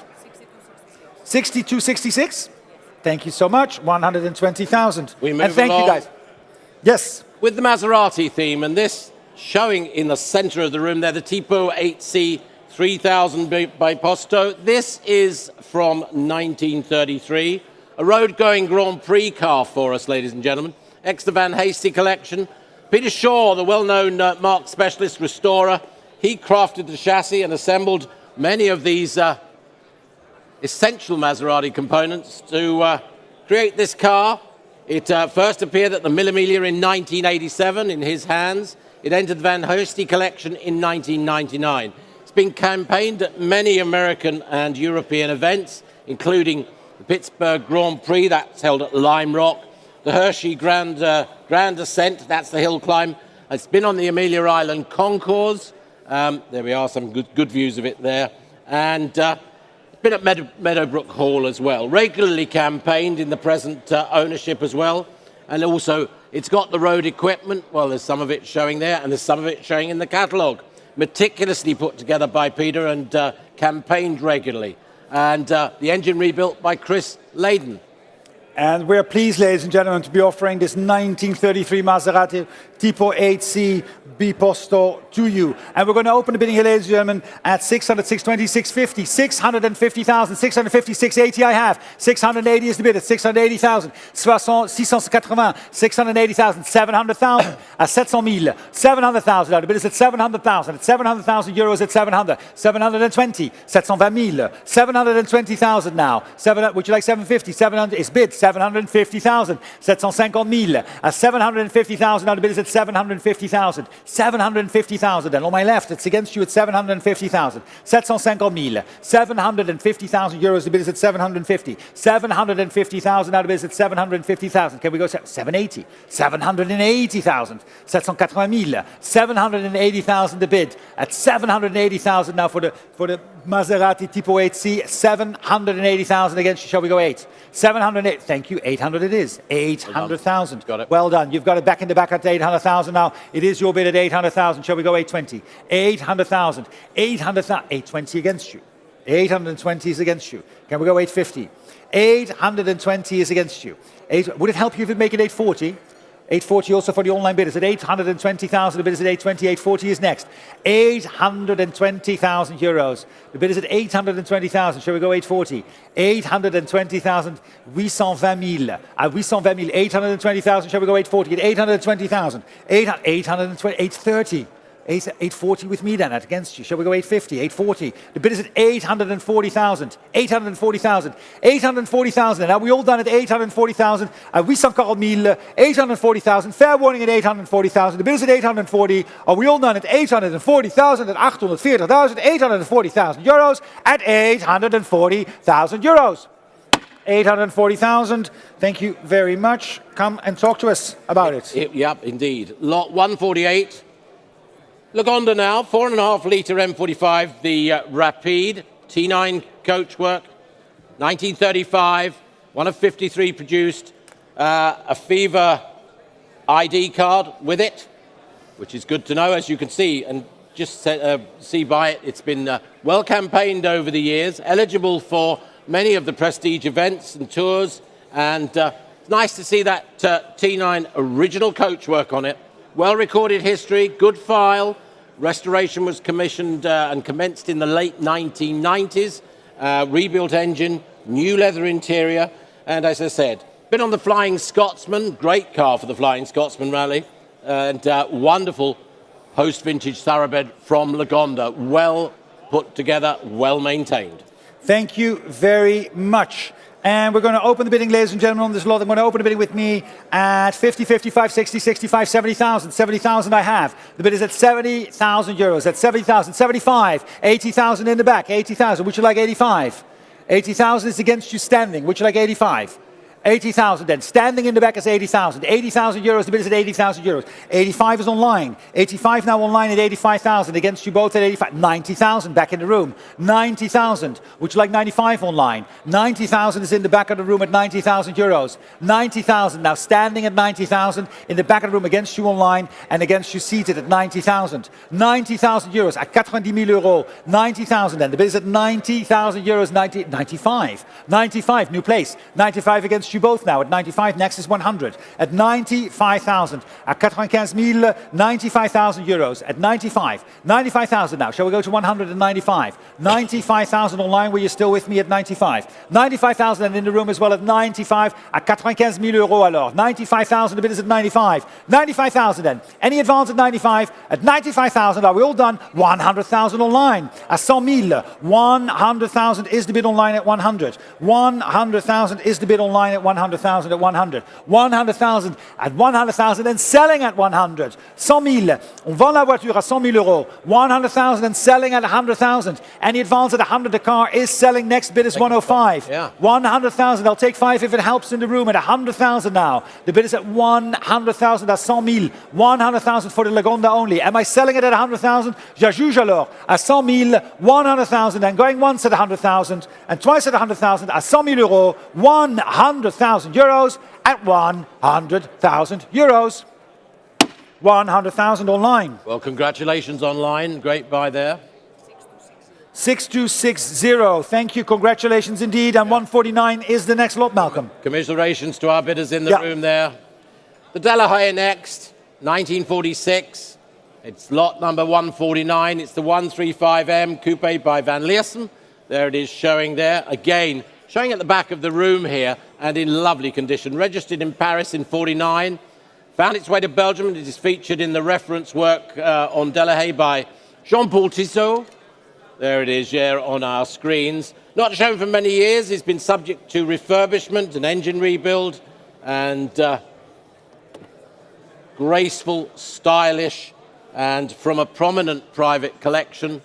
6266. Thank you so much. 120,000. We move and thank along you guys. Yes. with the Maserati theme, and this showing in the center of the room there, the Tipo 8C 3000 by Posto. This is from 1933, a road-going Grand Prix car for us, ladies and gentlemen. Extra Van Hasty collection. Peter Shaw, the well-known marque specialist restorer, he crafted the chassis and assembled many of these essential Maserati components to create this car. It first appeared at the Mille Miglia in 1987 in his hands. It entered the Van Heusty collection in 1999. It's been campaigned at many American and European events, including the Pittsburgh Grand Prix, that's held at Lime Rock, the Hershey Grand Ascent, that's the hill climb. It's been on the Amelia Island Concours. There we are, some good views of it there. And it's been at Meadowbrook Hall as well. Regularly campaigned in the present ownership as well. And also, it's got the road equipment. Well, there's some of it showing there, and there's some of it showing in the catalogue. Meticulously put together by Peter and campaigned regularly. And the engine rebuilt by Chris Layden. And we're pleased, ladies and gentlemen, to be offering this 1933 Maserati Tipo 8C Biposto to you. And we're going to open the bidding here, ladies and gentlemen, at 600, 620, 650, 650,000, 650, 680 I have. 680 is the bid at 680,000. 680, 680,000, 700,000 at 700,000. 700,000. Now the bid is at 700,000. At 700,000 euros at 700. 720, 720,000. 720,000 now. Would you like 750? 700 is bid. 750,000. 750,000. At 750,000. Now the bid is at 750,000. 750,000. And on my left, it's against you at 750,000. 750,000. 750,000 euros. The bid is at 750. 750,000. Now the bid is at 750,000. Can we go 780? 780,000. 780,000. 780,000 the bid at 780,000 now for the Maserati Tipo 8C. 780,000 against you. Shall we go 8? 708. Thank you. 800 it is. 800,000. Got it. Well done. You've got it back in the back at 800,000 now. It is your bid at 800,000. Shall we go 820? 800,000. 800,000. 820 against you. 820 is against you. Can we go 850? 820 is against you. Would it help you if we make it 840? 840 also for the online bidders at 820,000. The bid is at 820. 840 is next. 820,000 euros. The bid is at 820,000. Shall we go 840? 820,000. 820,000. 820,000. Shall we go 840? At 820,000. 820. 830. 840 with me then against you. Shall we go 850? 840. The bid is at 840,000. 840,000. 840,000. And are we all done at 840,000? We some call 840,000. Fair warning at 840,000. The bid is at 840. Are we all done at 840,000? At 840,000. 840,000 euros at 840,000 euros. 840,000. Thank you very much. Come and talk to us about it. Yep, indeed. Lot 148. Lagonda now, 4.5 litre M45, the Rapide T9 Coachwork, 1935, one of 53 produced, a FIFA ID card with it, which is good to know, as you can see, and just see by it, it's been well campaigned over the years, eligible for many of the prestige events and tours, and it's nice to see that T9 original coachwork on it. Well recorded history, good file. Restoration was commissioned and commenced in the late 1990s. Rebuilt engine, new leather interior, and as I said, been on the Flying Scotsman, great car for the Flying Scotsman rally, and wonderful post-vintage thoroughbred from Lagonda. Well put together, well maintained. Thank you very much. And we're going to open the bidding, ladies and gentlemen, on this lot. I'm going to open the bidding with me at 50, 55, 60, 65, 70,000. 70,000 I have. The bid is at 70,000 euros. At 70,000, 75, 80,000 in the back. 80,000. Would you like 85? 80,000 is against you standing. Would you like 85? 80,000 then. Standing in the back is 80,000. 80,000 euros. The bid is at 80,000 euros. 85 is online. 85 now online at 85,000. Against you both at 85. 90,000 back in the room. 90,000. Would you like 95 online? 90,000 is in the back of the room at 90,000 euros. 90,000 now standing at 90,000 in the back of the room against you online and against you seated at 90,000. 90,000 euros at 90,000 euros. 90,000 then. The bid is at 90,000 euros. 95. 95. New place. 95 against you you both now. At 95, next is 100. At 95,000. At 95,000, 95,000 euros. At 95. 95,000 now. Shall we go to 195? 95,000 online. Were you still with me at 95? 95,000 and in the room as well at 95. At 95,000 euros alors. 95,000, the bid is at 95. 95,000 then. Any advance at 95? At 95,000, are we all done? 100,000 online. At 100,000. 100,000 is the bid online at 100. 100,000 is the bid online at 100,000 at 100. 100,000 at 100,000 and selling at 100. 100,000. On vend la voiture à 100,000 euros. 100,000 and selling at 100,000. Any advance at 100, the car is selling. Next bid is 105. Yeah. 100,000. I'll take 5 if it helps in the room at 100,000 now. The bid is at 100,000 at 100,000. 100,000 for the Lagonda only. Am I selling it at 100,000? J'ajuge alors. À 100,000, 100,000 and going once at 100,000 and twice at 100,000 at 100,000 euros. 100,000 euros at 100,000 euros. 100,000 online. Well, congratulations online. Great buy there. 6260. Thank you. Congratulations indeed. And 149 is the next lot, Malcolm. Commiserations to our bidders in the room there. The Delahaye next, 1946. It's lot number 149. It's the 135M Coupe by Van Leersum. There it is showing there. Again, showing at the back of the room here and in lovely condition. Registered in Paris in 49. Found its way to Belgium and it is featured in the reference work on Delahaye by Jean-Paul Tissot. There it is, yeah, on our screens. Not shown for many years. It's been subject to refurbishment and engine rebuild and graceful, stylish, and from a prominent private collection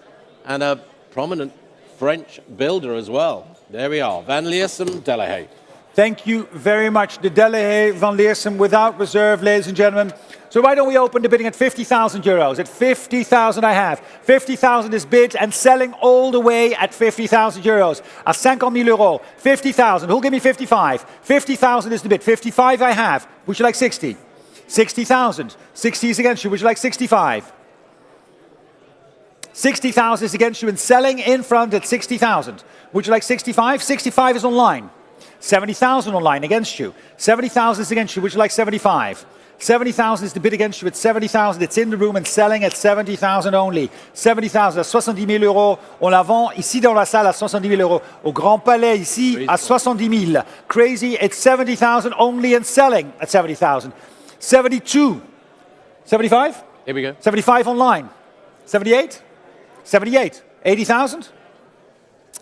and a prominent French builder as well. There we are, Van Leersum, Delahaye. Thank you very much. The Delahaye Van Leersum without reserve, ladies and gentlemen. So why don't we open the bidding at 50,000 euros? At 50,000 I have. 50,000 is bid and selling all the way at 50,000 euros. À 50,000 euros. 50,000. Who'll give me 55? 50,000 is the bid. 55 I have. Would you like 60? 60,000. 60 is against you. Would you like 65? 60,000 is against you and selling in front at 60,000. Would you like 65? 65 is online. 70,000 online against you. 70,000 is against you. Would you like 75? 70,000 is the bid against you at 70,000. It's in the room and selling at 70,000 only. 70,000 à 70,000 euros. On la vend ici dans la salle à 70,000 euros. Au Grand Palais ici à 70,000. Crazy, it's 70,000 only and selling at 70,000. 72. 75? Here we go. 75 online. 78? 78. 80,000?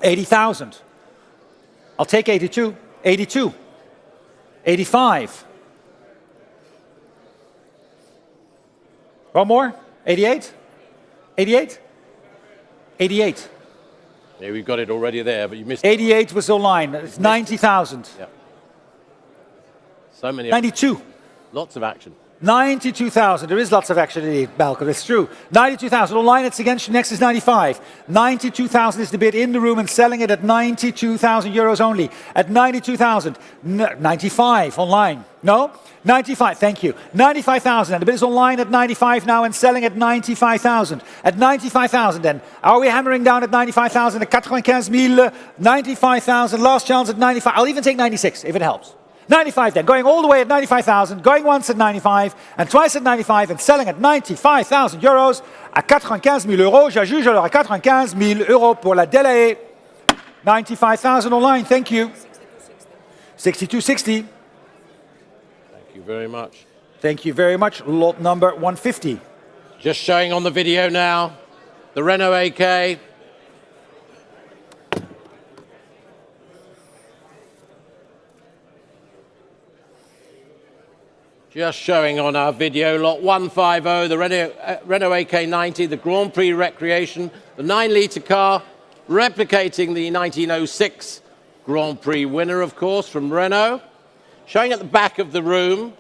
80,000. I'll take 82. 82. 85. One more? 88? 88? 88. Yeah, we've got it already there, but you missed 88 was online. It's 90,000. Yeah. So many. 92. Lots of action. 92,000. There is lots of action indeed, Malcolm. It's true. 92,000. Online, it's against you. Next is 95. 92,000 is the bid in the room and selling it at 92,000 euros only. At 92,000. 95 online. No? 95. Thank you. 95,000. And the bid is online at 95 now and selling at 95,000. At 95,000 then. Are we hammering down at 95,000? At 95,000. 95,000. Last chance at 95. I'll even take 96 if it helps. 95 then, going all the way at 95,000, going once at 95 and twice at 95 and selling at 95,000 euros à 95,000 euros. J'ajuge alors à 95,000 euros pour la Delahaye. 95,000 online, thank you. 6260. Thank you very much. Thank you very much. Lot number 150. Just showing on the video now, the Renault AK. Just showing on our video, lot 150, the Renault AK90, the Grand Prix Recreation, the 9-litre car, replicating the 1906 Grand Prix winner, of course, from Renault. Showing at the back of the room,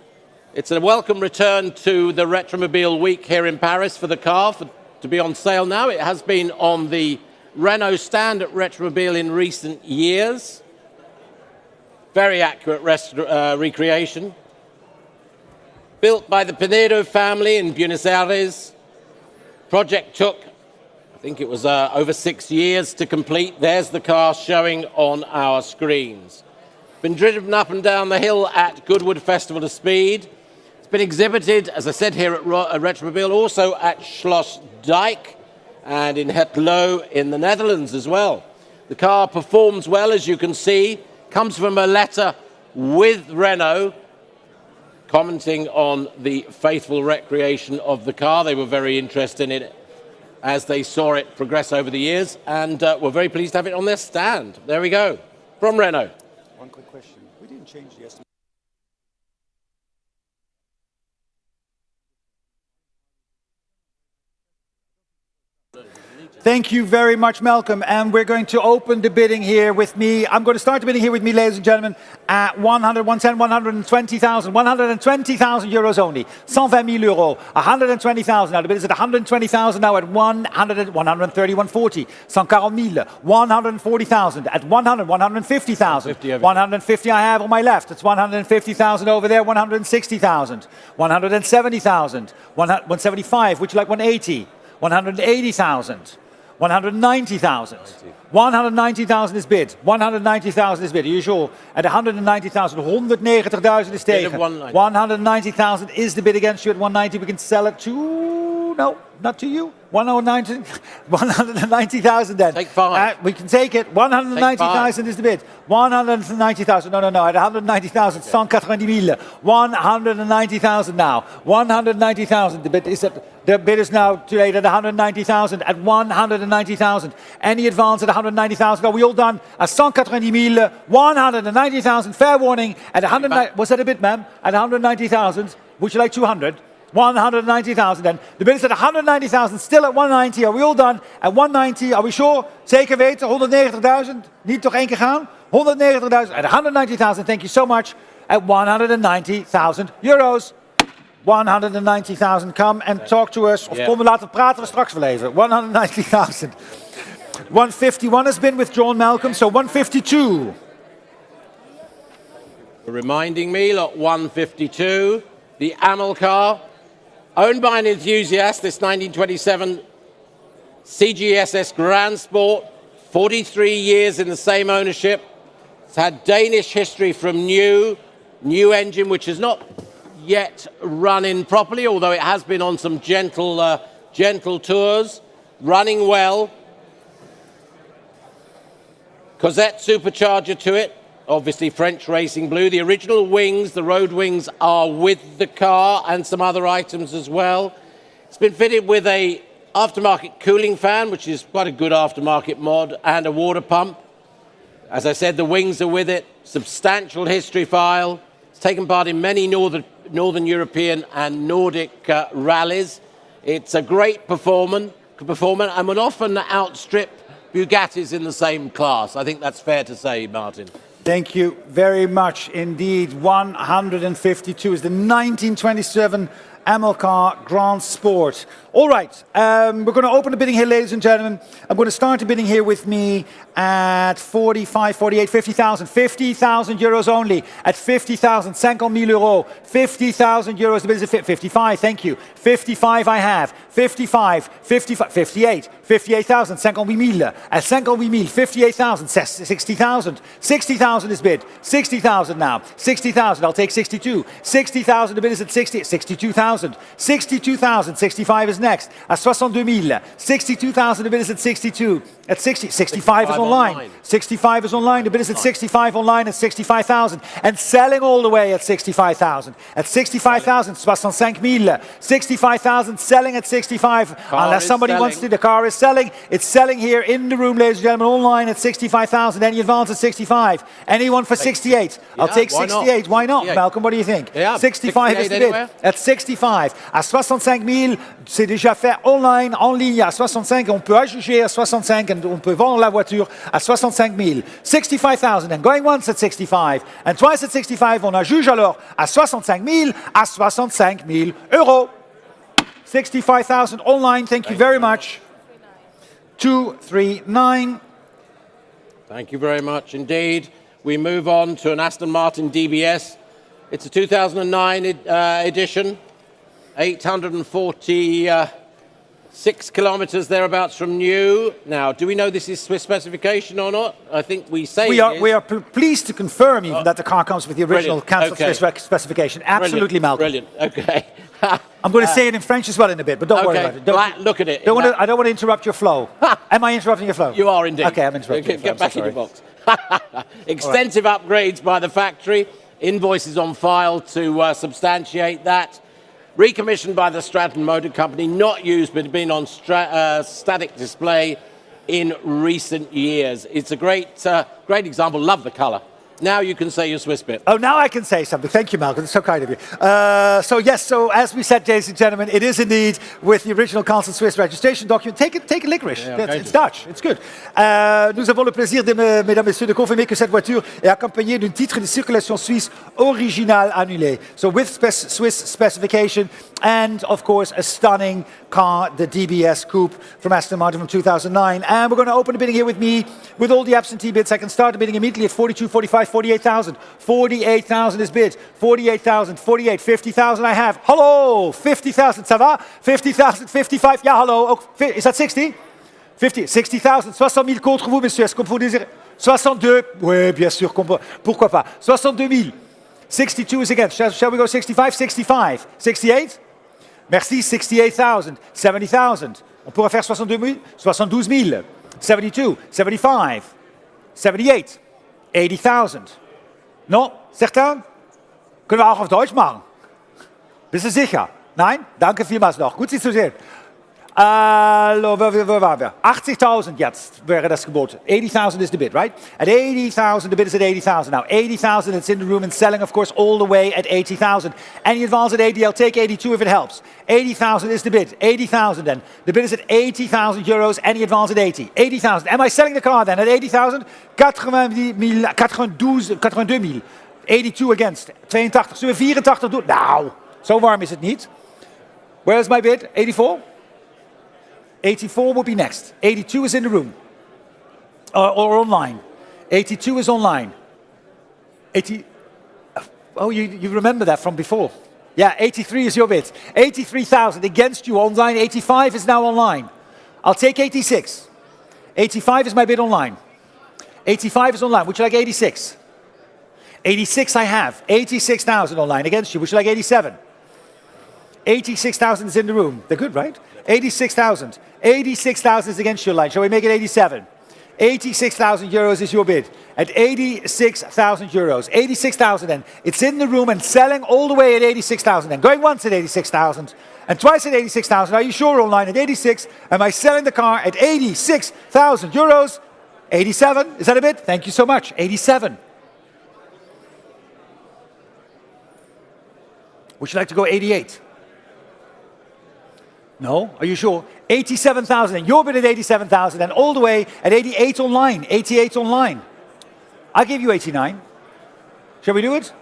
it's a welcome return to the Retromobile Week here in Paris for the car, to be on sale now. It has been on the Renault stand at Retromobile in recent years. Very accurate recreation. Built by the Pinedo family in Buenos Aires. Project took, I think it was over 6 years to complete. There's the car showing on our screens. Been driven up and down the hill at Goodwood Festival of Speed. It's been exhibited, as I said, here at Retromobile, also at Schloss Dyke and in Hetlo in the Netherlands as well. The car performs well, as you can see, comes from a letter with Renault, commenting on the faithful recreation of the car. They were very interested in it as they saw it progress over the years, and were very pleased to have it on their stand. There we go, from Renault. One quick question. We didn't change the estimate. Thank you very much, Malcolm. And we're going to open the bidding here with me. I'm going to start the bidding here with me, ladies and gentlemen, at 100, 110, 120,000. 120,000 euros only. 120,000 euros. 120,000. Now the bid is at 120,000 now at 100, 130, 140. 140,000. 140,000. At 100, 150,000. 150 I have on my left. It's 150,000 over there. 160,000. 170,000. 175. Would you like 180? 180,000. 190,000. 190,000 is bid. 190,000 is bid. Are you sure? At 190,000, 190,000 is taken. 190,000 is the bid against you at 190. We can sell it to... No, not to you. 190,000 then. Take 5. We can take it. 190,000 is the bid. 190,000. No. At 190,000. 190,000. 190,000 now. 190,000. The bid is at... The bid is now today at 190,000, at 190,000. Any advance at 190,000? Are we all done? At 190,000, 190,000. Fair warning. At 190, was that a bid, ma'am? At 190,000. Would you like 200? 190,000 then. The bid is at 190,000, still at 190. Are we all done? At 190, are we sure? Zeker weten, 190,000. Niet toch één keer gaan? 190,000 at 190,000. Thank you so much. At 190,000 euros. 190,000, come and talk to us. Of kom we laten praten we straks wel even. 190,000. 151 has been withdrawn, Malcolm, so 152. Reminding me, lot 152, the Amel car, owned by an enthusiast, this 1927 CGSS Grand Sport, 43 years in the same ownership. It's had Danish history from new engine, which is not yet running properly, although it has been on some gentle tours, running well. Cosette supercharger to it, obviously French racing blue. The original wings, the road wings, are with the car and some other items as well. It's been fitted with a aftermarket cooling fan, which is quite a good aftermarket mod, and a water pump. As I said, the wings are with it. Substantial history file. It's taken part in many Northern European and Nordic rallies. It's a great performer and would often outstrip Bugattis in the same class. I think that's fair to say, Martin. Thank you very much indeed. 152 is the 1927 Amel car Grand Sport. All right, we're going to open the bidding here, ladies and gentlemen. I'm going to start the bidding here with me at 45, 48, 50,000. 50,000 euros only. At 50,000, 50,000 euros. 50,000 euros, the bid is at 55, thank you. 55 I have. 55, 55, 58. 58,000, 50,000. At 50,000, 58,000, 60,000. 60,000 is bid. 60,000 now. 60,000, I'll take 62. 60,000, the bid is at 60. 62,000. 62,000, 65 is next. At 62,000. 62,000, the bid is at 62. At 60, 65 is online. 65 is online, the bid is at 65 online at 65,000. And selling all the way at 65,000. At 65,000, 65,000. 65,000, selling at 65. Unless somebody wants to, the car is selling. It's selling here in the room, ladies and gentlemen, online at 65,000. Any advance at 65? Anyone for 68? I'll take 68. Why not, Malcolm? What do you think? 65 is the bid. At 65. À 65,000, c'est déjà fait online, en ligne. À 65, on peut ajouter à 65 and on peut vendre la voiture à 65,000. 65,000 and going once at 65 and twice at 65, on ajoute alors à 65,000 à 65,000 euros. 65,000 online, thank you very much. 239. Thank you very much indeed. We move on to an Aston Martin DBS. It's a 2009 edition. 840 6 kilometres thereabouts from new. Now, do we know this is Swiss specification or not? I think we say We are pleased to confirm even that the car comes with the original Brilliant. cancelled Swiss specification. Absolutely, Malcolm. Brilliant. Okay. I'm going to say it in French as well in a bit, but don't worry about it. Right, look at it. I don't want to interrupt your flow. Am I interrupting your flow? You are indeed. Okay, I'm interrupting your flow. Get back in the box. Extensive upgrades by the factory. Invoices on file to substantiate that. Recommissioned by the Stratton Motor Company, not used but been on static display in recent years. It's a great example. Love the colour. Now you can say your Swiss bit. Oh, now I can say something. Thank you, Malcolm. It's so kind of you. So as we said, ladies and gentlemen, it is indeed with the original Council Swiss registration document. Take a licorice. Yeah, it's Dutch. It's good. Nous avons le plaisir, mesdames et messieurs, de confirmer que cette voiture est accompagnée d'un titre de circulation suisse original annulé. So with Swiss specification and, of course, a stunning car, the DBS Coupe from Aston Martin from 2009. And we're going to open the bidding here with me, with all the absentee bids. I can start the bidding immediately at 42, 45, 48,000. 48,000 is bid. 48,000, 48, 50,000 I have. Hello, 50,000, ça va? 50,000, 55, yeah, hello. Is that 60? 50, 60,000, 60 000 contre vous, monsieur. Est-ce qu'on peut dire 62? Oui, bien sûr, pourquoi pas. 62 000. 62 is against. Shall we go 65? 65. 68? Merci, 68,000. 70,000. On pourrait faire 62 000? 72 000. 72, 75, 78, 80,000. Non? Certain? Können wir auch auf Deutsch machen? Bist du sicher? Nein? Danke vielmals noch. Gut, Sie zu sehen. Wo waren wir? 80,000 jetzt wäre das Gebot. 80,000 is the bid, right? At 80,000, the bid is at 80,000. Now, 80,000, it's in the room and selling, of course, all the way at 80,000. Any advance at 80, I'll take 82 if it helps. 80,000 is the bid. 80,000 then. The bid is at 80,000 euros. Any advance at 80. 80,000. Am I selling the car then at 80,000? 82,000. 82 against. 82. Zullen we 84 doen? Nou, zo warm is het niet. Where's my bid? 84? 84 would be next. 82 is in the room. Or online. 82 is online. 80. Oh, you remember that from before. Yeah, 83 is your bid. 83,000 against you online. 85 is now online. I'll take 86. 85 is my bid online. 85 is online. Would you like 86? 86 I have. 86,000 online against you. Would you like 87? 86,000 is in the room. They're good, right? 86,000. 86,000 is against your line. Shall we make it 87? 86,000 euros is your bid. At 86,000 euros. 86,000 then. It's in the room and selling all the way at 86,000 then. Going once at 86,000 and twice at 86,000. Are you sure online at 86? Am I selling the car at 86,000 euros? 87? Is that a bid? Thank you so much. 87. Would you like to go 88? No? Are you sure? 87,000 and your bid at 87,000 and all the way at 88 online. 88 online. I'll give you 89. Shall we do it?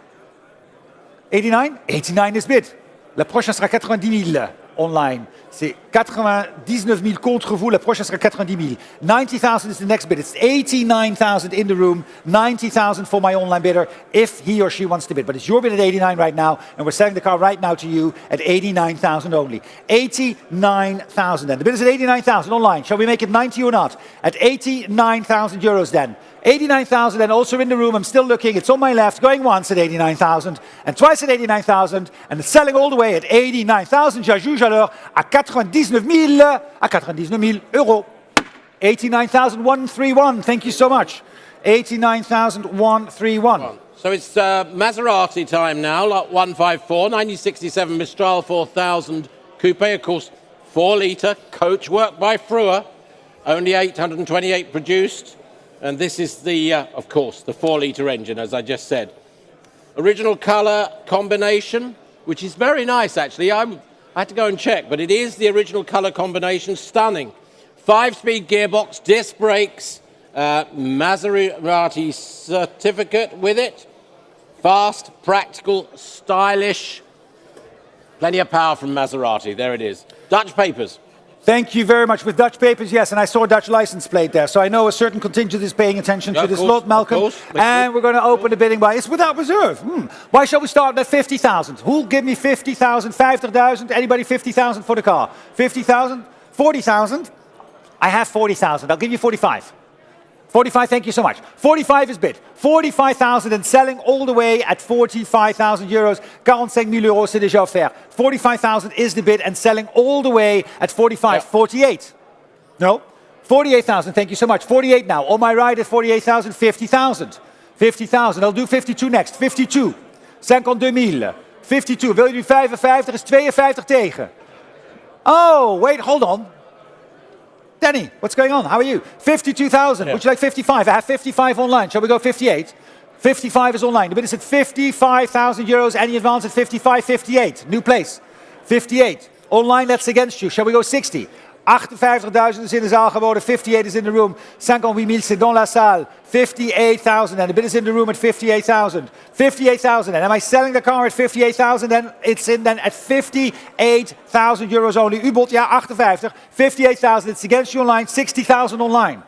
89? 89 is bid. La prochaine sera 90 000 online. C'est 99 000 contre vous. La prochaine sera 90 000. 90,000 is the next bid. It's 89,000 in the room. 90,000 for my online bidder if he or she wants to bid. But it's your bid at 89 right now. And we're selling the car right now to you at 89,000 only. 89,000 then. The bid is at 89,000 online. Shall we make it 90 or not? At 89,000 euros then. 89,000 and also in the room. I'm still looking. It's on my left. Going once at 89,000 and twice at 89,000 and it's selling all the way at 89,000. J'ajoute alors à 99 000 euros. 89,131. Thank you so much. 89,131. So it's Maserati time now, lot 154, 1967 Mistral 4000 Coupe, of course, 4-litre, Coachwork by Frua, only 828 produced. And this is the, of course, the 4-litre engine, as I just said. Original colour combination, which is very nice, actually. I had to go and check, but it is the original colour combination. Stunning. 5-speed gearbox, disc brakes, Maserati certificate with it. Fast, practical, stylish. Plenty of power from Maserati. There it is. Dutch papers. Thank you very much. With Dutch papers, yes, and I saw a Dutch license plate there, so I know a certain contingent is paying attention to this lot, Malcolm. And we're going to open the bidding by, it's without reserve. Why shall we start at 50,000? Who'll give me 50,000, 50,000? Anybody 50,000 for the car? 50,000? 40,000. I have 40,000. I'll give you 45. 45, thank you so much. 45 is bid. 45,000 and selling all the way at 45,000 euros. 45,000 euros, c'est déjà offert. 45,000 is the bid and selling all the way at 45. Yeah. 48. No? 48,000, thank you so much. 48 now. On my right at 48,000, 50,000. 50,000. I'll do 52 next. 52. 52,000. 52. Wil je nu 55? Is 52 tegen. Oh, wait, hold on. Danny, what's going on? How are you? 52,000. Yeah. Would you like 55? I have 55 online. Shall we go 58? 55 is online. The bid is at 55,000 euros. Any advance at 55, 58. New place. 58. Online, that's against you. Shall we go 60? 58,000 is in de zaal geworden. 58 is in the room. 58,000, c'est dans la salle. 58,000. And the bid is in the room at 58,000. 58,000. And am I selling the car at 58,000? Then it's in then at 58,000 euros only. U-bod, ja, 58. 58,000. It's against you online. 60,000 online.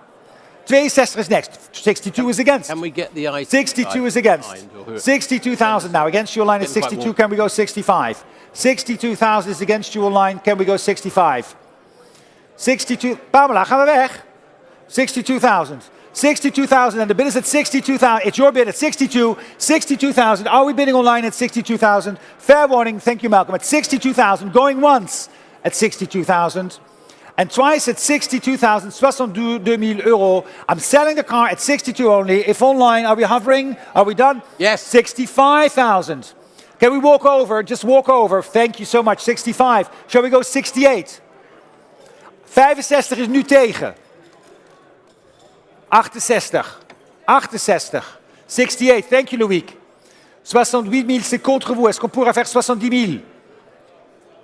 62 is next. 62 is against. Can we get the IT 62 is against. 62,000 now. Against you online at 62. Can we go 65? 62,000 is against you online. Can we go 65? 62, Pamela, gaan we weg? 62,000. 62,000 and the bid is at 62,000. It's your bid at 62. 62,000. Are we bidding online at 62,000? Fair warning. Thank you, Malcolm. At 62,000. Going once at 62,000. And twice at 62,000. 62,000 euro. I'm selling the car at 62 only. If online, are we hovering? Are we done? Yes. 65,000. Can we walk over? Just walk over. Thank you so much. 65. Shall we go 68? 65 is nu tegen. 68. 68. 68. Thank you, Loïc. 68,000, c'est contre vous. Est-ce qu'on pourra faire 70,000?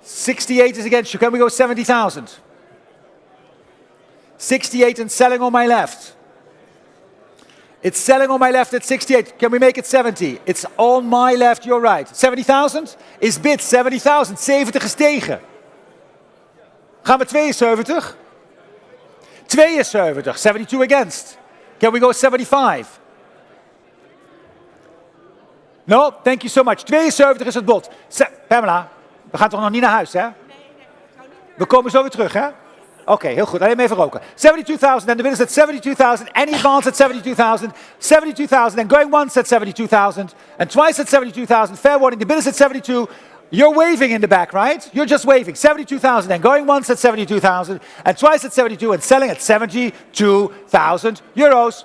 68 is against you. Can we go 70,000? 68 and selling on my left. It's selling on my left at 68. Can we make it 70? It's on my left, you're right. 70,000 is bid. 70,000. 70 is tegen. Gaan we 72? 72. 72 against. Can we go 75? No, thank you so much. 72 is het bod. Pamela, we gaan toch nog niet naar huis, hè? Nee, we komen zo weer terug, hè? Oké, heel goed. Alleen even roken. 72,000 and the bid is at 72,000. Any advance at 72,000. 72,000 and going once at 72,000. And twice at 72,000. Fair warning, the bid is at 72. You're waving in the back, right? You're just waving. 72,000 and going once at 72,000 and twice at 72 and selling at 72,000 euros.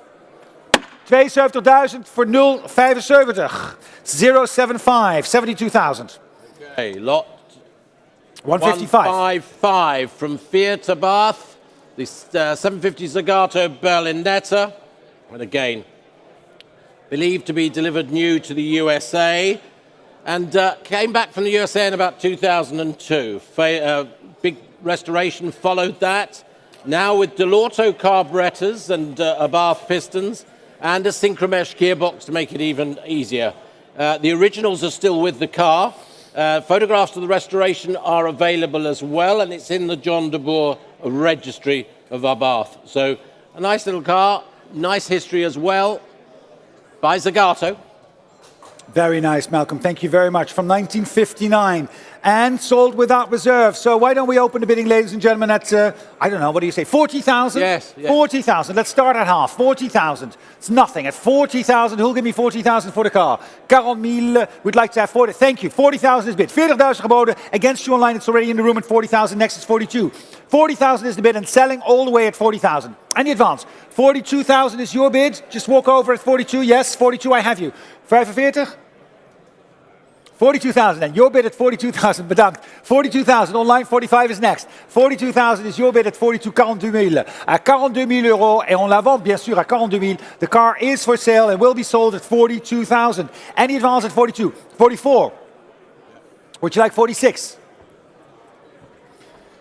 72,000 voor 0,75. 075, 72,000. Okay, lot 155. 155 from Fiat to Bath. The 750 Zagato Berlinetta. And again, believed to be delivered new to the USA. And came back from the USA in about 2002. Big restoration followed that. Now with Delorto carburetors and Abarth pistons and a Synchromesh gearbox to make it even easier. The originals are still with the car. Photographs of the restoration are available as well, and it's in the John de Boer registry of Abarth. So a nice little car, nice history as well, by Zagato. Very nice, Malcolm. Thank you very much. From 1959 and sold without reserve. So why don't we open the bidding, ladies and gentlemen, at, I don't know, what do you say, 40,000? Yes. 40,000. Let's start at half. 40,000. It's nothing. At 40,000, who'll give me 40,000 for the car? 40,000. We'd like to have 40. Thank you. 40,000 is bid. 40,000 geboden. Against you online, it's already in the room at 40,000. Next is 42. 40,000 is the bid and selling all the way at 40,000. Any advance? 42,000 is your bid. Just walk over at 42. Yes, 42, I have you. 45? 42,000 and your bid at 42,000, bedankt. 42,000 online, 45 is next. 42,000 is your bid at 42, 42,000. À 42,000 euros, et on la vend bien sûr à 42,000. The car is for sale and will be sold at 42,000. Any advance at 42? 44. Would you like 46?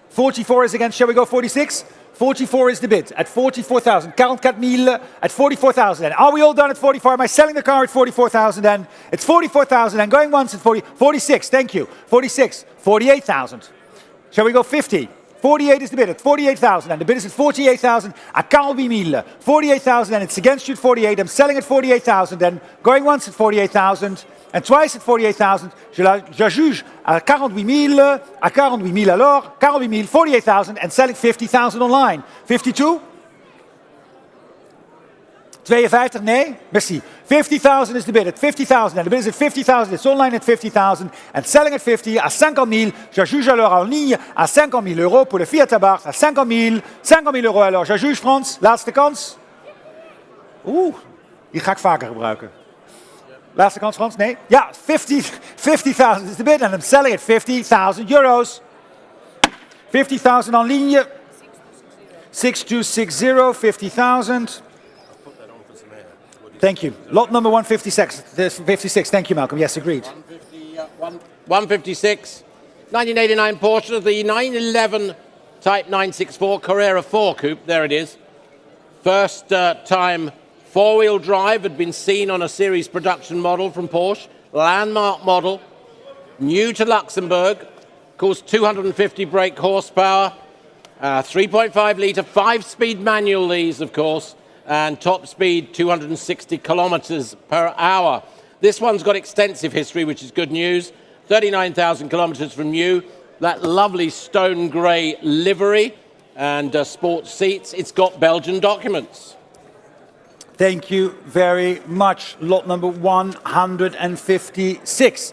44 is against, shall we go 46? 44 is the bid at 44,000. 44,000 at 44,000. And are we all done at 44? Am I selling the car at 44,000 then? It's 44,000 and going once at 46. Thank you. 46. 48,000. Shall we go 50? 48 is the bid at 48,000, and the bid is at 48,000 à 48 000. 48,000, and it's against you at 48. I'm selling at 48,000, then going once at 48,000, and twice at 48,000. Je juge à 48 000, à 48 000 alors, 48 000, 48,000, and selling 50,000 online. 52? 52, nee? Merci. 50,000 is the bid at 50,000, and the bid is at 50,000, it's online at 50,000, and selling at 50, à 50 000, je juge alors en ligne à 50 000 euros pour le Fiat Abarth, à 50 000 euros alors. Je juge, Frans, laatste kans. Oeh, die ga ik vaker gebruiken. Laatste kans, Frans? Nee? Ja, 50,000 is the bid, and I'm selling at 50,000 euros. 50,000 en ligne. 6260, 50,000. Thank you. Lot number 156. 56. Thank you, Malcolm. Yes, agreed. 156. 1989 Porsche, the 911 Type 964 Carrera 4 Coupe. There it is. First time four-wheel drive had been seen on a series production model from Porsche. Landmark model. New to Luxembourg. Of course, 250 brake horsepower. 3.5 litre, 5-speed manual these, of course. And top speed 260 kilometers per hour. This one's got extensive history, which is good news. 39,000 kilometers from new. That lovely stone grey livery and sports seats. It's got Belgian documents. Thank you very much. Lot number 156.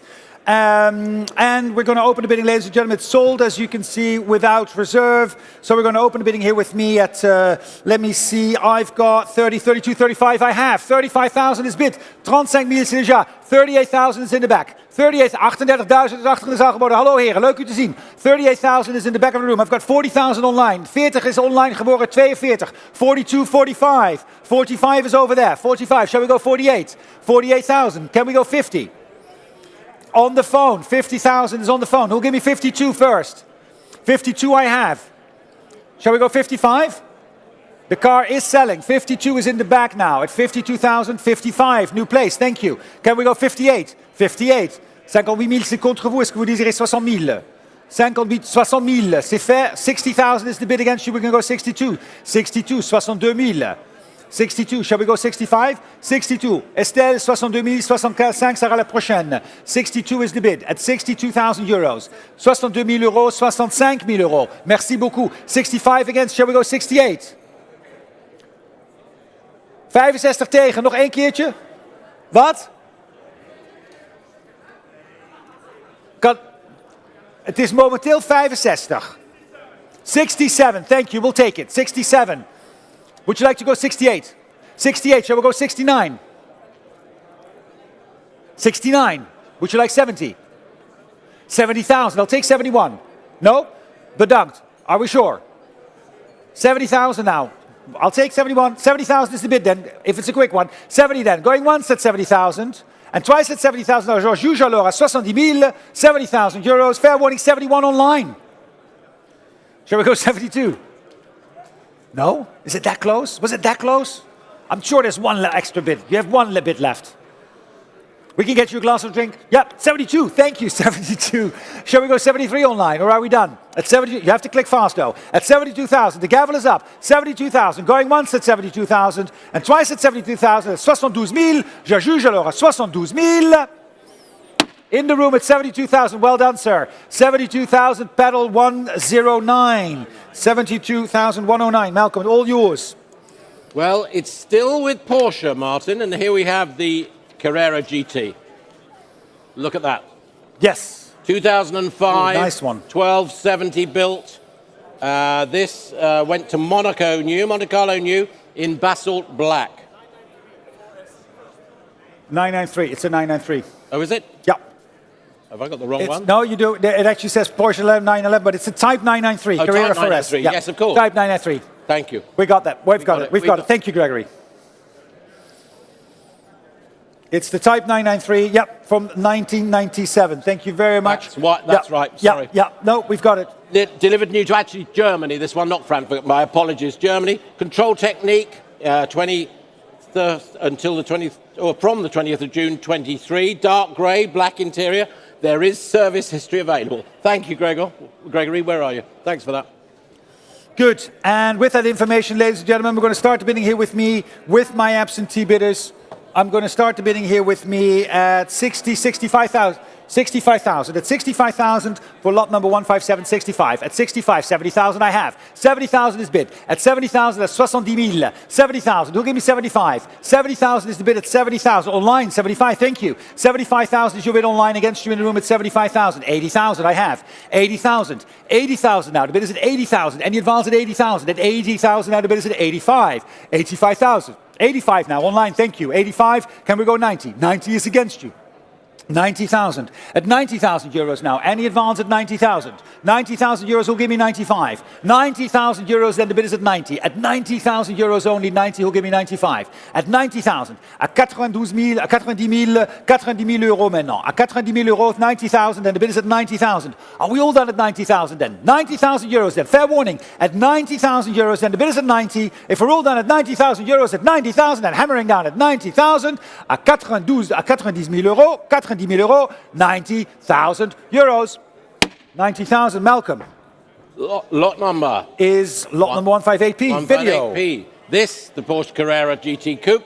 And we're going to open the bidding, ladies and gentlemen. It's sold, as you can see, without reserve. So we're going to open the bidding here with me at, let me see, I've got 30, 32, 35 I have. 35,000 is bid. 35,000 is déjà. 38,000 is in the back. 38,000 is achter in de zaal geboden. Hallo heren, leuk u te zien. 38,000 is in the back of the room. I've got 40,000 online. 40 is online geboren, 42. 42, 45. 45 is over there. 45, shall we go 48? 48,000, can we go 50? On the phone, 50,000 is on the phone. Who'll give me 52 first? 52 I have. Shall we go 55? The car is selling. 52 is in the back now at 52,000. 55, new place, thank you. Can we go 58? 58. 58 000, c'est contre vous. Est-ce que vous désirez 60 000? 58, 60 000, c'est fait. 60,000 is the bid against you. We can go 62. 62, 62 000. 62, shall we go 65? 62, Estelle, 62 000, 65 sera la prochaine. 62 is the bid at 62,000 euros. 62 000 euros, 65 000 euros. Merci beaucoup. 65 against, shall we go 68? 65 tegen, nog één keertje. Wat? Het is momenteel 65. 67, thank you, we'll take it. 67. Would you like to go 68? 68, shall we go 69? 69. Would you like 70? 70,000, I'll take 71. No? Bedankt. Are we sure? 70,000 now. I'll take 71. 70,000 is the bid then, if it's a quick one. 70 then. Going once at 70,000. And twice at 70,000. Georges juge alors à 70 000. 70,000 euros. Fair warning, 71 online. Shall we go 72? No? Is it that close? Was it that close? I'm sure there's one extra bid. You have one bid left. We can get you a glass of drink. Yep, 72. Thank you, 72. Shall we go 73 online, or are we done? At 72, you have to click fast, though. At 72,000, the gavel is up. 72,000, going once at 72,000, and twice at 72,000, at 72 000. Je juge alors à 72 000. In the room at 72,000. Well done, sir. 72,000, pedal 109. 72,109. Malcolm, all yours. Well, it's still with Porsche, Martin, and here we have the Carrera GT. Look at that. Yes. 2005. Ooh, nice one. 1270 built. This went to Monte Carlo new, in basalt black. 993. It's a 993. Oh, is it? Yeah. Have I got the wrong one? No, you do. It actually says Porsche 911, but it's a Type 993. Oh, Carrera Type 993. Yeah. Yes, of course. Type 993. Thank you. We got that. We've got it. We've got it. Thank you, Gregory. It's the Type 993, yep, from 1997. Thank you very much. That's right, sorry. Yeah, no, we've got it. Delivered new to actually Germany, this one, not Frankfurt, my apologies, Germany. Control technique, from the 20th of June 23. Dark grey, black interior. There is service history available. Thank you, Gregory. Where are you? Thanks for that. Good. And with that information, ladies and gentlemen, we're going to start the bidding here with me, with my absentee bidders. I'm going to start the bidding here with me at 65,000. 65,000. At 65,000 for lot number 15765. At 65, 70,000 I have. 70,000 is bid. At 70,000, that's 70,000. 70,000. Who'll give me 75? 70,000 is the bid at 70,000. Online, 75. Thank you. 75,000 is your bid online against you in the room at 75,000. 80,000 I have. 80,000. 80,000 now. The bid is at 80,000. Any advance at 80,000? At 80,000 now. The bid is at 85. 85,000. 85 now. Online. Thank you. 85. Can we go 90? 90 is against you. 90,000. At 90,000 euros now. Any advance at 90,000? 90,000 euros will give me 95. 90,000 euros, then the bid is at 90. At 90,000 euros only, 90 will give me 95. At 90,000, à 90 000 euros maintenant. À 90 000 euros, 90,000, then the bid is at 90,000. Are we all done at 90,000 then? 90,000 euros then. Fair warning. At 90,000 euros, then the bid is at 90. If we're all done at 90,000 euros, at 90,000, then hammering down at 90,000, à 90 000 euros, 90 000 euros, 90,000 euros. 90,000, Malcolm. Lot number Is lot number 158P. Video. 158P. This, the Porsche Carrera GT Coupe,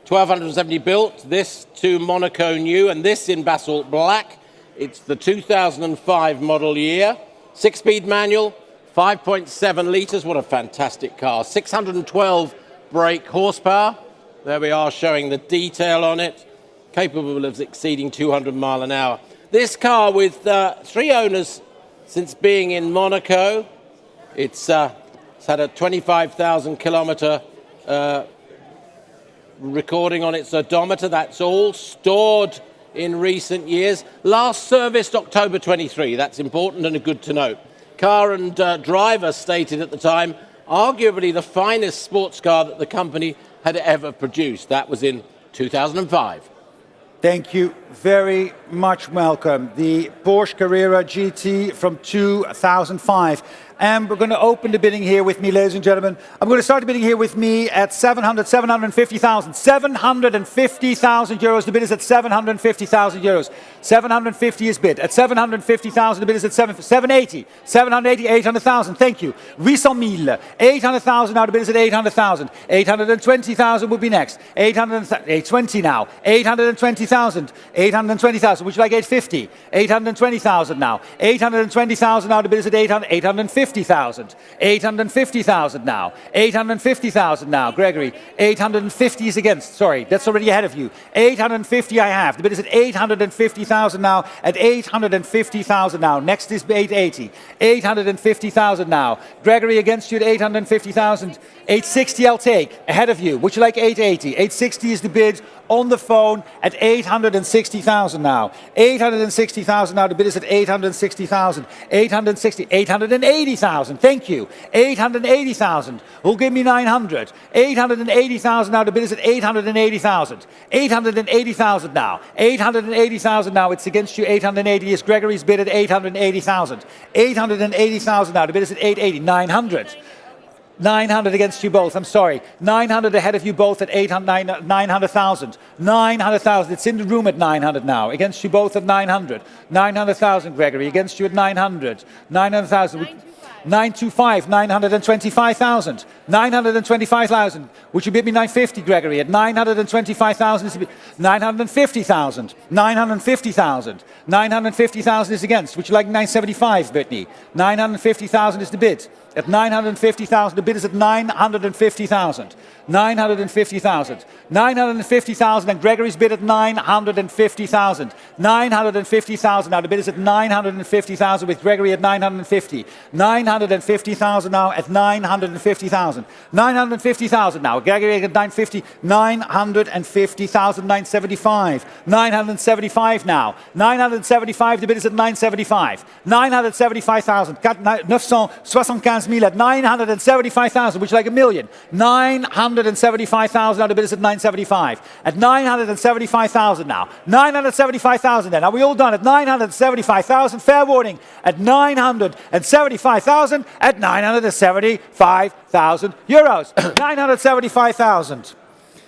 1270 built. This to Monaco new, and this in basalt black. It's the 2005 model year. 6-speed manual, 5.7 litres. What a fantastic car. 612 brake horsepower. There we are showing the detail on it. Capable of exceeding 200 mile an hour. This car with 3 owners since being in Monaco. It's had a 25,000 kilometer recording on its odometer. That's all stored in recent years. Last serviced October 23. That's important and good to note. Car and driver stated at the time, arguably the finest sports car that the company had ever produced. That was in 2005. Thank you very much, Malcolm. The Porsche Carrera GT from 2005. And we're going to open the bidding here with me, ladies and gentlemen. I'm going to start the bidding here with me at 750,000. 750,000 euros. The bid is at 750,000 euros. 750 is bid. At 750,000, the bid is at 780. 780, 800,000. Thank you. 800,000. 800,000 now. The bid is at 800,000. 820,000 would be next. 820 now. 820,000. 820,000. Would you like 850? 820,000 now. 820,000 now. The bid is at 850,000. 850,000 now. 850,000 now. Gregory, 850 is against. Sorry, that's already ahead of you. 850 I have. The bid is at 850,000 now. At 850,000 now. Next is 880. 850,000 now. Gregory against you at 850,000. 860 I'll take. Ahead of you. Would you like 880? 860 is the bid on the phone at 860,000 now. 860,000 now. The bid is at 860,000. 860. 880,000. Thank you. 880,000. Who'll give me 900? 880,000 now. The bid is at 880,000. 880,000 now. 880,000 now. It's against you. 880 is Gregory's bid at 880,000. 880,000 now. The bid is at 880. 900. 900 against you both. I'm sorry. 900 ahead of you both at 900,000. 900,000. It's in the room at 900 now. Against you both at 900. 900,000, Gregory. Against you at 900. 900,000. 925, 925,000. 925,000. Would you bid me 950, Gregory? At 925,000, 950,000. 950,000. 950,000 is against. Would you like 975, Brittany? 950,000 is the bid. At 950,000, the bid is at 950,000. 950,000. 950,000 and Gregory's bid at 950,000. 950,000 now. The bid is at 950,000 with Gregory at 950. 950,000 now at 950,000. 950,000 now. Gregory at 950. 950,000. 975. 975 now. 975. The bid is at 975. 975,000. 975,000 at 975,000. Would you like a million? 975,000 now. The bid is at 975. At 975,000 now. 975,000 then. Are we all done? At 975,000. Fair warning. At 975,000. At 975,000 euros. 975,000.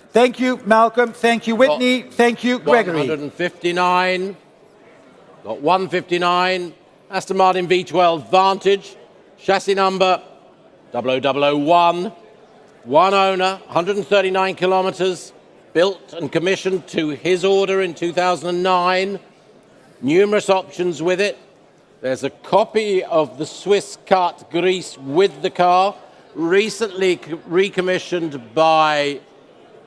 Thank you, Malcolm. Thank you, Whitney. Thank you, Gregory. 159. Got 159. Aston Martin V12 Vantage. Chassis number 0001, one owner, 139 kilometers, built and commissioned to his order in 2009. Numerous options with it. There's a copy of the Swiss cut Gris with the car, recently recommissioned by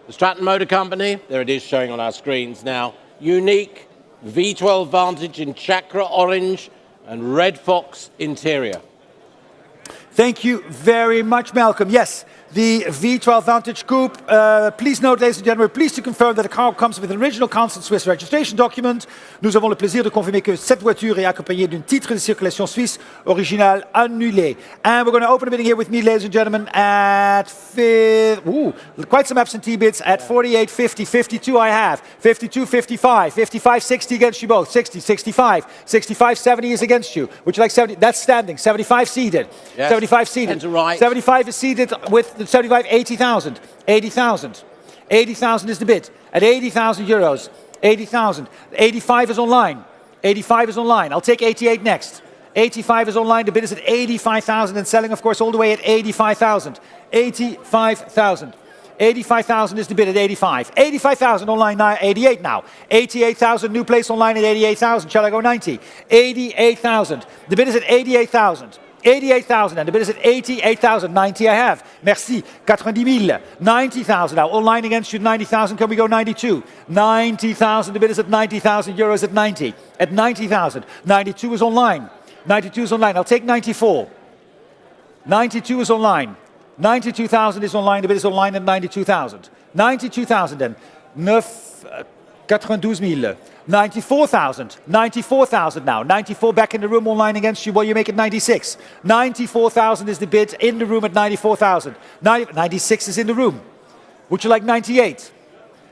the Stratton Motor Company. There it is showing on our screens now. Unique V12 Vantage in chakra orange and red fox interior. Thank you very much, Malcolm. Yes, the V12 Vantage Coupe. Please note, ladies and gentlemen, pleased to confirm that the car comes with an original Council Swiss registration document. Nous avons le plaisir de confirmer que cette voiture est accompagnée d'un titre de circulation suisse original annulé. And we're going to open the bidding here with me, ladies and gentlemen, at quite some absentee bids at 48, 50, 52 I have, 52, 55, 55, 60 against you both, 60, 65, 65, 70 is against you. Would you like 70? That's standing, 75 seated, yes. 75 seated, And to right. 75 is seated with 75, 80,000, 80,000, 80,000 is the bid, at 80,000 euros, 80,000, 85 is online, 85 is online, I'll take 88 next, 85 is online, the bid is at 85,000 and selling of course all the way at 85,000, 85,000, 85,000 is the bid at 85, 85,000 online now, 88 now, 88,000 new place online at 88,000, shall I go 90, 88,000, the bid is at 88,000, 88,000 and the bid is at 88,000, 90 I have, merci, 90,000, 90,000 now, online against you, 90,000, can we go 92, 90,000, the bid is at 90,000 euros at 90, at 90,000, 92 is online, 92 is online, I'll take 94, 92 is online, 92,000 is online, the bid is online at 92,000, 92,000 then, 92,000, 94,000, 94,000 now, 94 back in the room online against you, well you make it 96, 94,000 is the bid in the room at 94,000, 96 is in the room, would you like 98,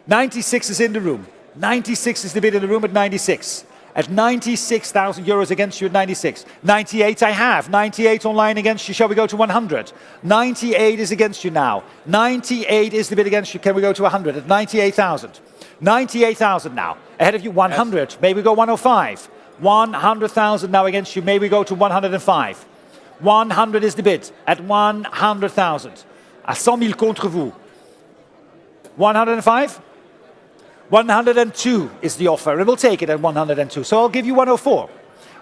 96 is in the room, 96 is the bid in the room at 96, at 96,000 euros against you at 96, 98 I have, 98 online against you, shall we go to 100, 98 is against you now, 98 is the bid against you, can we go to 100 at 98,000, 98,000 now, ahead of you 100, yes. May we go 105, 100,000 now against you, may we go to 105, 100 is the bid, at 100,000, à 100,000 contre vous, 105, 102 is the offer, and we'll take it at 102, so I'll give you 104,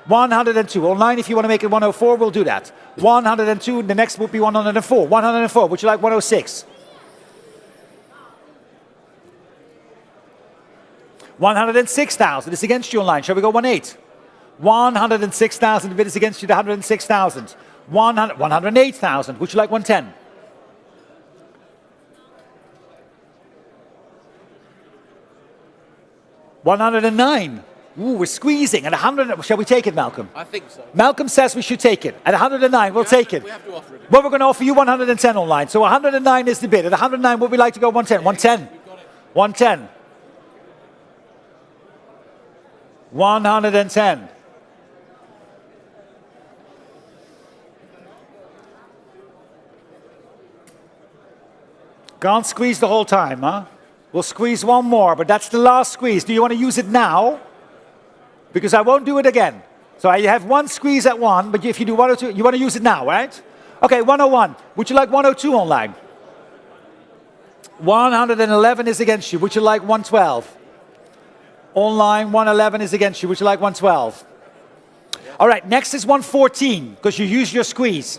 102, online if you want to make it 104, we'll do that, 102, the next would be 104, 104, would you like 106? 106,000 is against you online. Shall we go 18? 106,000, the bid is against you to 106,000. 108,000, would you like 110? 109. Ooh, we're squeezing. At 100, shall we take it, Malcolm? I think so. Malcolm says we should take it. At 109, we'll take it. We have to offer it. Well, we're going to offer you 110 online. So 109 is the bid. At 109, would we like to go 110? 110. 110. 110. Can't squeeze the whole time, huh? We'll squeeze one more, but that's the last squeeze. Do you want to use it now? Because I won't do it again. So I have one squeeze at one, but if you do 102, you want to use it now, right? Okay, 101. Would you like 102 online? 111 is against you. Would you like 112? Online, 111 is against you. Would you like 112? All right, next is 114, because you use your squeeze.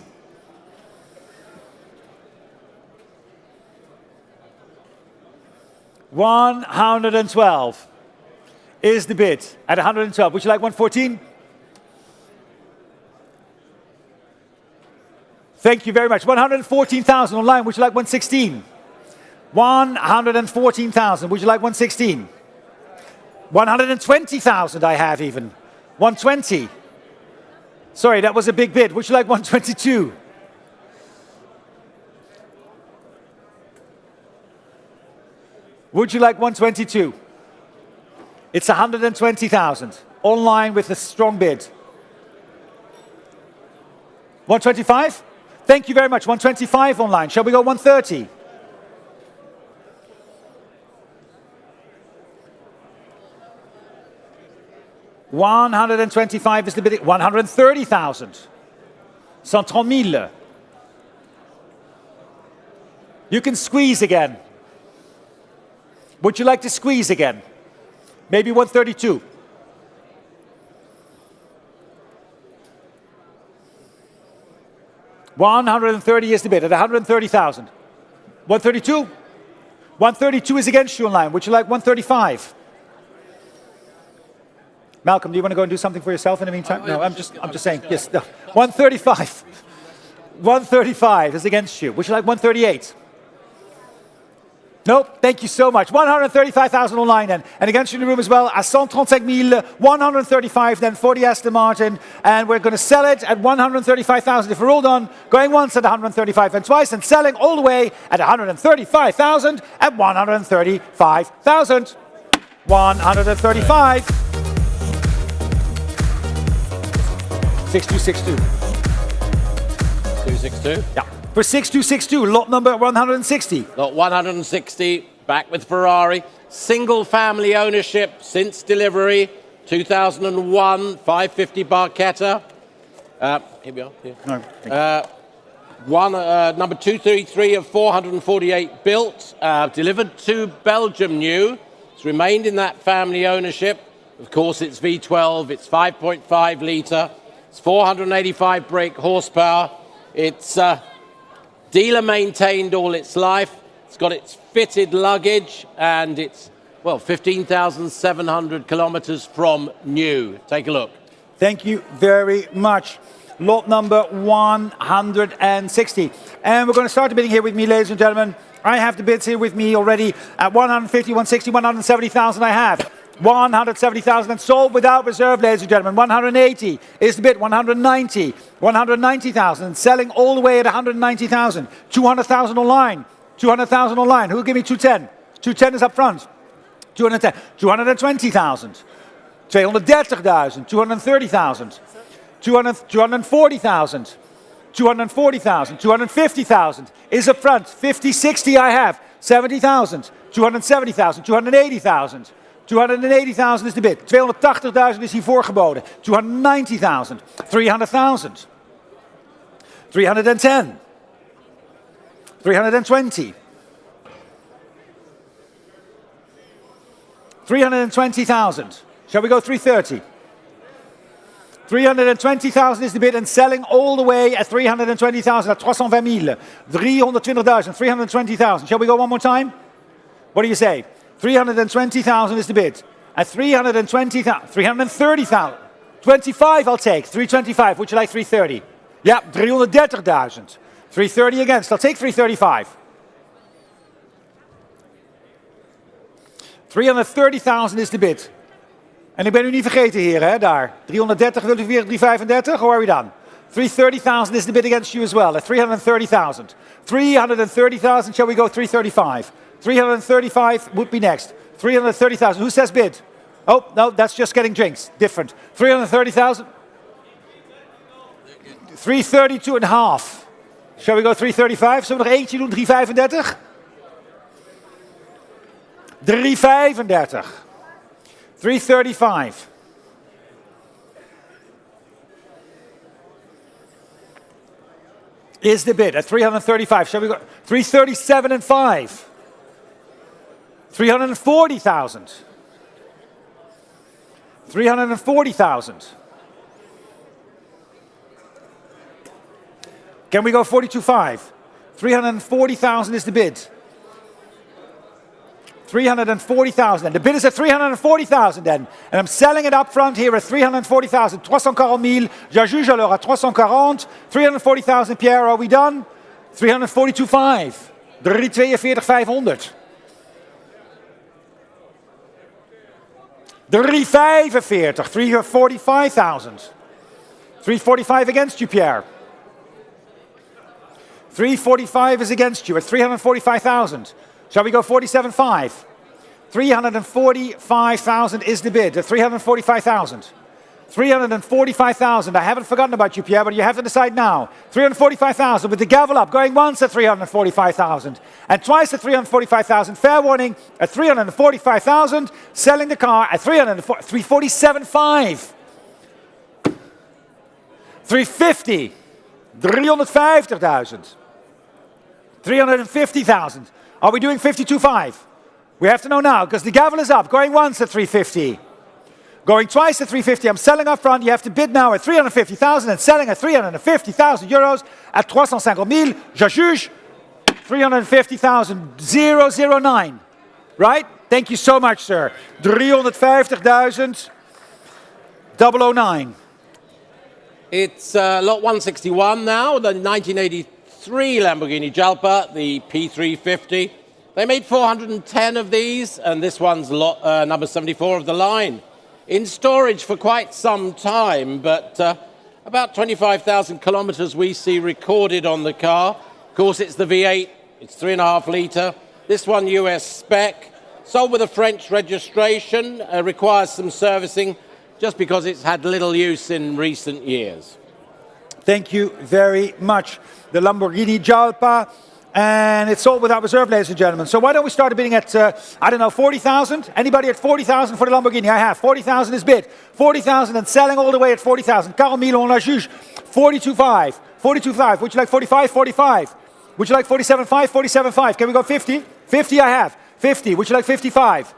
$112 is the bid at 112. Would you like 114? Thank you very much. 114,000 online. Would you like 116? 114,000. Would you like 116? 120,000 I have even. 120. Sorry, that was a big bid. Would you like 122? Would you like 122? It's 120,000. Online with a strong bid. 125? Thank you very much. 125 online. Shall we go 130? $125 is the bid. 130,000. 130,000. You can squeeze again. Would you like to squeeze again? Maybe 132. $130 is the bid at 130,000. 132? 132 is against you in line. Would you like 135? Malcolm, do you want to go and do something for yourself in the meantime? No, I'm just saying. Yes, no. 135. 135 is against you. Would you like 138? Nope, thank you so much. 135,000 online then. And against you in the room as well, à 135 135 then for the Aston Martin. And we're going to sell it at 135,000. If we're all done, going once at 135 and twice, and selling all the way at 135,000 at 135,000. 135. 6262. 262. Yeah. For 6262, lot number 160. Lot 160, back with Ferrari. Single family ownership since delivery, 2001, 550 Barchetta. Here we are. Here. No, Number 233 of 448 built, delivered to Belgium new. It's remained in that family ownership. Of course, it's V12, it's 5.5 litre, it's 485 brake horsepower. It's dealer maintained all its life. It's got its fitted luggage, and it's, well, 15,700 kilometers from new. Take a look. Thank you very much. Lot number 160. And we're going to start the bidding here with me, ladies and gentlemen. I have the bids here with me already at 150, 160, 170,000 I have. 170,000 and sold without reserve, ladies and gentlemen. 180 is the bid. 190, 190,000 and selling all the way at 190,000. 200,000 online. 200,000 online. Who will give me 210? 210 is up front. 210. 220,000. 230,000. 230,000. 240,000. 240,000. 250,000 is up front. 50, 60 I have. 70,000. 270,000. 280,000. 280,000 is de bid. 280,000 is hiervoor geboden. 290,000. 300,000. 310. 320. 320,000. Shall we go 330? 320,000 is the bid and selling all the way at 320,000 at 320,000. 320,000. 320,000. Shall we go one more time? What do you say? 320,000 is the bid. At 320,000, 330,000. 25 I'll take. 325. Would you like 330? Yeah, 330,000. 330 against. I'll take 335. 330,000 is de bid. En ik ben u niet vergeten, heren, hè, daar. 330, wilt u weer 335? How are we done? 330,000 is the bid against you as well, at 330,000. 330,000, shall we go 335? 335 would be next. 330,000, who says bid? Oh, no, that's just getting drinks, different. 330,000. 332 and a half. Shall we go 335? Zullen we nog eentje doen, 335? 335. 335. Is the bid at 335. Shall we go 337 and 5? 340,000. 340,000. Can we go 42.5? 340,000 is the bid. 340,000 then. The bid is at 340,000 then. And I'm selling it up front here at 340,000. 340,000. J'ajuge alors à 340. 340,000, Pierre, are we done? 342.5. 342,500. 345. 345,000. 345 against you, Pierre. 345 is against you at 345,000. Shall we go 47.5? 345,000 is the bid at 345,000. 345,000. I haven't forgotten about you, Pierre, but you have to decide now. 345,000 with the gavel up, going once at 345,000 and twice at 345,000. Fair warning at 345,000. Selling the car at 347.5. 350. 350,000. 350,000. Are we doing 52.5? We have to know now, because the gavel is up. Going once at 350. Going twice at 350. I'm selling up front. You have to bid now at 350,000 and selling at 350,000 euros at 350,000. Je juge 350,000. 009. Right? Thank you so much, sir. 350,000. 009. It's lot 161 now, the 1983 Lamborghini Jalpa, the P350. They made 410 of these, and this one's lot, number 74 of the line. In storage for quite some time, but about 25,000 kilometers we see recorded on the car. Of course, it's the V8, it's 3.5 litre. This one US spec, sold with a French registration, requires some servicing just because it's had little use in recent years. Thank you very much. The Lamborghini Jalpa. And it's sold without reserve, ladies and gentlemen. So why don't we start bidding at, I don't know, 40,000? Anybody at 40,000 for the Lamborghini? I have. 40,000 is bid. 40,000 and selling all the way at 40,000. 40 000, on la juge. 42.5. 42.5. Would you like 45? 45. Would you like 47.5? 47.5. Can we go 50? 50 I have. 50. Would you like 55?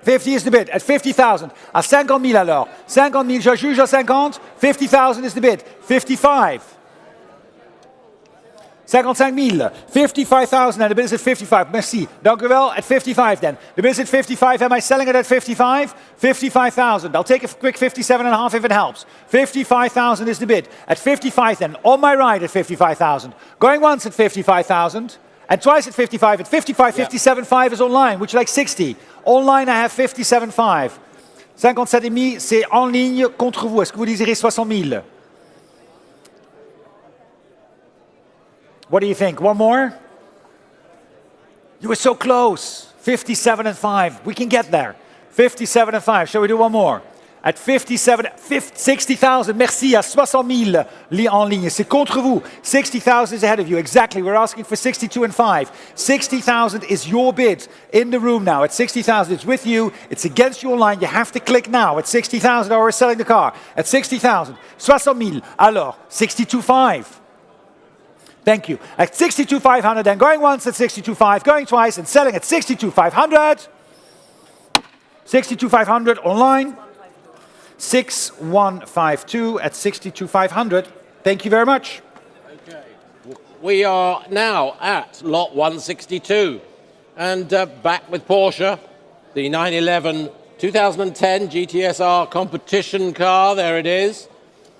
50 is the bid, at 50,000. À 50 000 alors. 50 000, je juge à 50. 50,000 is the bid. 55. 55 000. 55,000 and the bid is at 55. Merci. Dank u wel. At 55 then. The bid is at 55. Am I selling it at 55? 55,000. I'll take a quick 57.5 if it helps. 55,000 is the bid. At 55 then. On my right at 55,000. Going once at 55,000. And twice at 55. At 55, 57.5 is online. Would you like 60? Online I have 57.5. 57,5, c'est en ligne contre vous. Est-ce que vous désirez 60 000? What do you think? One more? You were so close. 57.5. We can get there. 57.5. Shall we do one more? At 60,000. Merci. À 60 000 en ligne. C'est contre vous. 60,000 is ahead of you. Exactly. We're asking for 62.5. 60,000 is your bid in the room now. At 60,000, it's with you. It's against your line. You have to click now. At 60,000, or we're selling the car. At 60,000. 60 000. Alors, 62.5. Thank you. At 62,500, then going once at 62.5, going twice and selling at 62,500. 62,500 online. 6152 at 62,500. Thank you very much. Okay. We are now at lot 162 and back with Porsche, the 911 2010 GTSR competition car. There it is.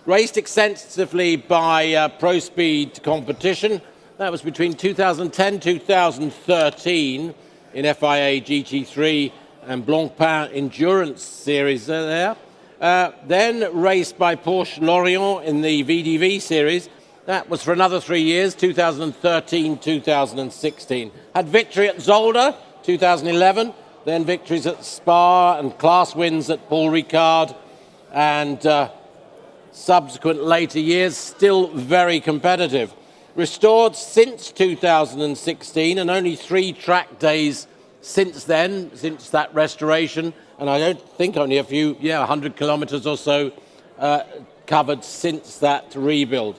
Raced extensively by Pro Speed competition. That was between 2010 2013 in FIA GT3 and Blancpain Endurance Series there. Then raced by Porsche Lorient in the VDV Series. That was for another 3 years, 2013 2016. Had victory at Zolder 2011, then victories at Spa and class wins at Paul Ricard, and subsequent later years, still very competitive. Restored since 2016 and only 3 track days since then, since that restoration. And I don't think only a few, 100 kilometers or so covered since that rebuild.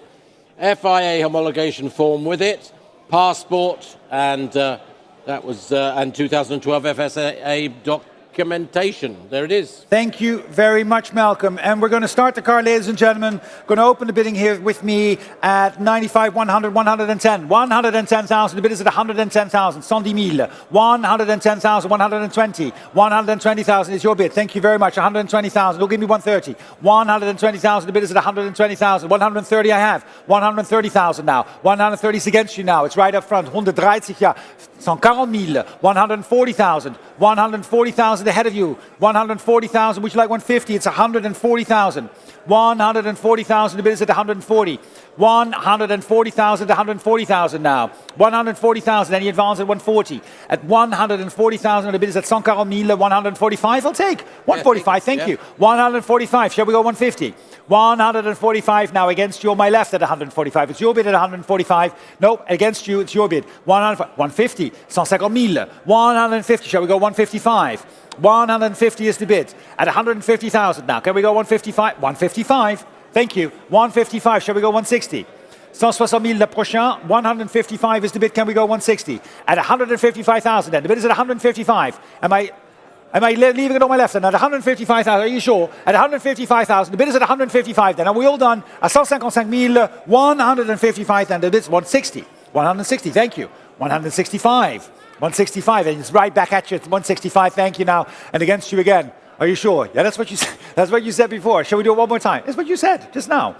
FIA homologation form with it, passport, and that was, and 2012 FSA documentation. There it is. Thank you very much, Malcolm. And we're going to start the car, ladies and gentlemen. Going to open the bidding here with me at 95, 100, 110. 110,000. The bid is at 110,000. 110,000. 110,000. 120. 120,000 is your bid. Thank you very much. 120,000. Don't give me 130. 120,000. The bid is at 120,000. 130 I have. 130,000 now. 130 is against you now. It's right up front. 130, ja. 140,000. 140,000. 140,000 ahead of you. 140,000. Would you like 150? It's 140,000. 140,000. The bid is at 140. 140,000 to 140,000 now. 140,000. Any advance at 140. At 140,000. The bid is at 140,000. 145. I'll take 145. Thank you. 145. Shall we go 150? 145 now against you on my left at 145. It's your bid at 145. No, against you, it's your bid. 150. 150,000. 150. Shall we go 155? 150 is the bid. At 150,000 now. Can we go 155? 155. Thank you. 155. Shall we go 160? 160 000 le prochain. 155 is the bid. Can we go 160? At 155,000 then. The bid is at 155. Am I leaving it on my left then? At 155,000, are you sure? At 155,000, the bid is at 155 then. Are we all done? À 155 000, 155 then. The bid is 160. 160, thank you. 165. 165, and it's right back at you at 165, thank you now. And against you again. Are you sure? Yeah, that's what you said. That's what you said before. Shall we do it one more time? That's what you said just now.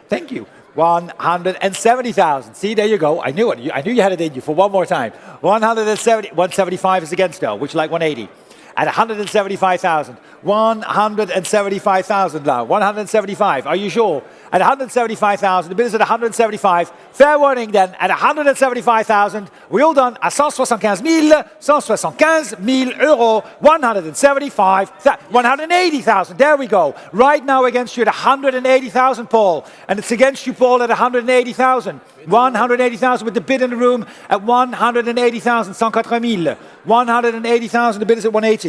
Thank you. 170,000. See, there you go. I knew it. I knew you had it in you for one more time. 175 is against though, which like 180. At 175,000. 175,000 now. 175. Are you sure? At 175,000. The bid is at 175. Fair warning then. At 175,000. We all done à 175 000. 175 000 euros. 175. 180,000. There we go. Right now against you at 180,000, Paul. And it's against you, Paul, at 180,000. 180,000 with the bid in the room at 180,000. 180 000. 180,000. The bid is at 180.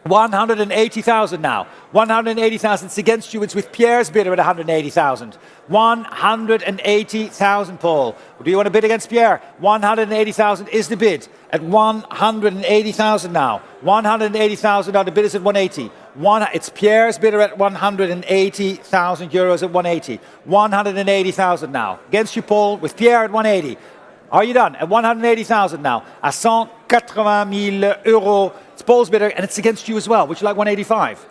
180,000 now. 180,000. It's against you. It's with Pierre's bidder at 180,000. 180,000, Paul. Do you want to bid against Pierre? 180,000 is the bid at 180,000 now. 180,000 now. The bid is at 180. It's Pierre's bidder at 180,000 euros at 180. 180,000 now. Against you, Paul, with Pierre at 180. Are you done? At 180,000 now. À 180 000 euros. It's Paul's bidder, and it's against you as well. Would you like 185?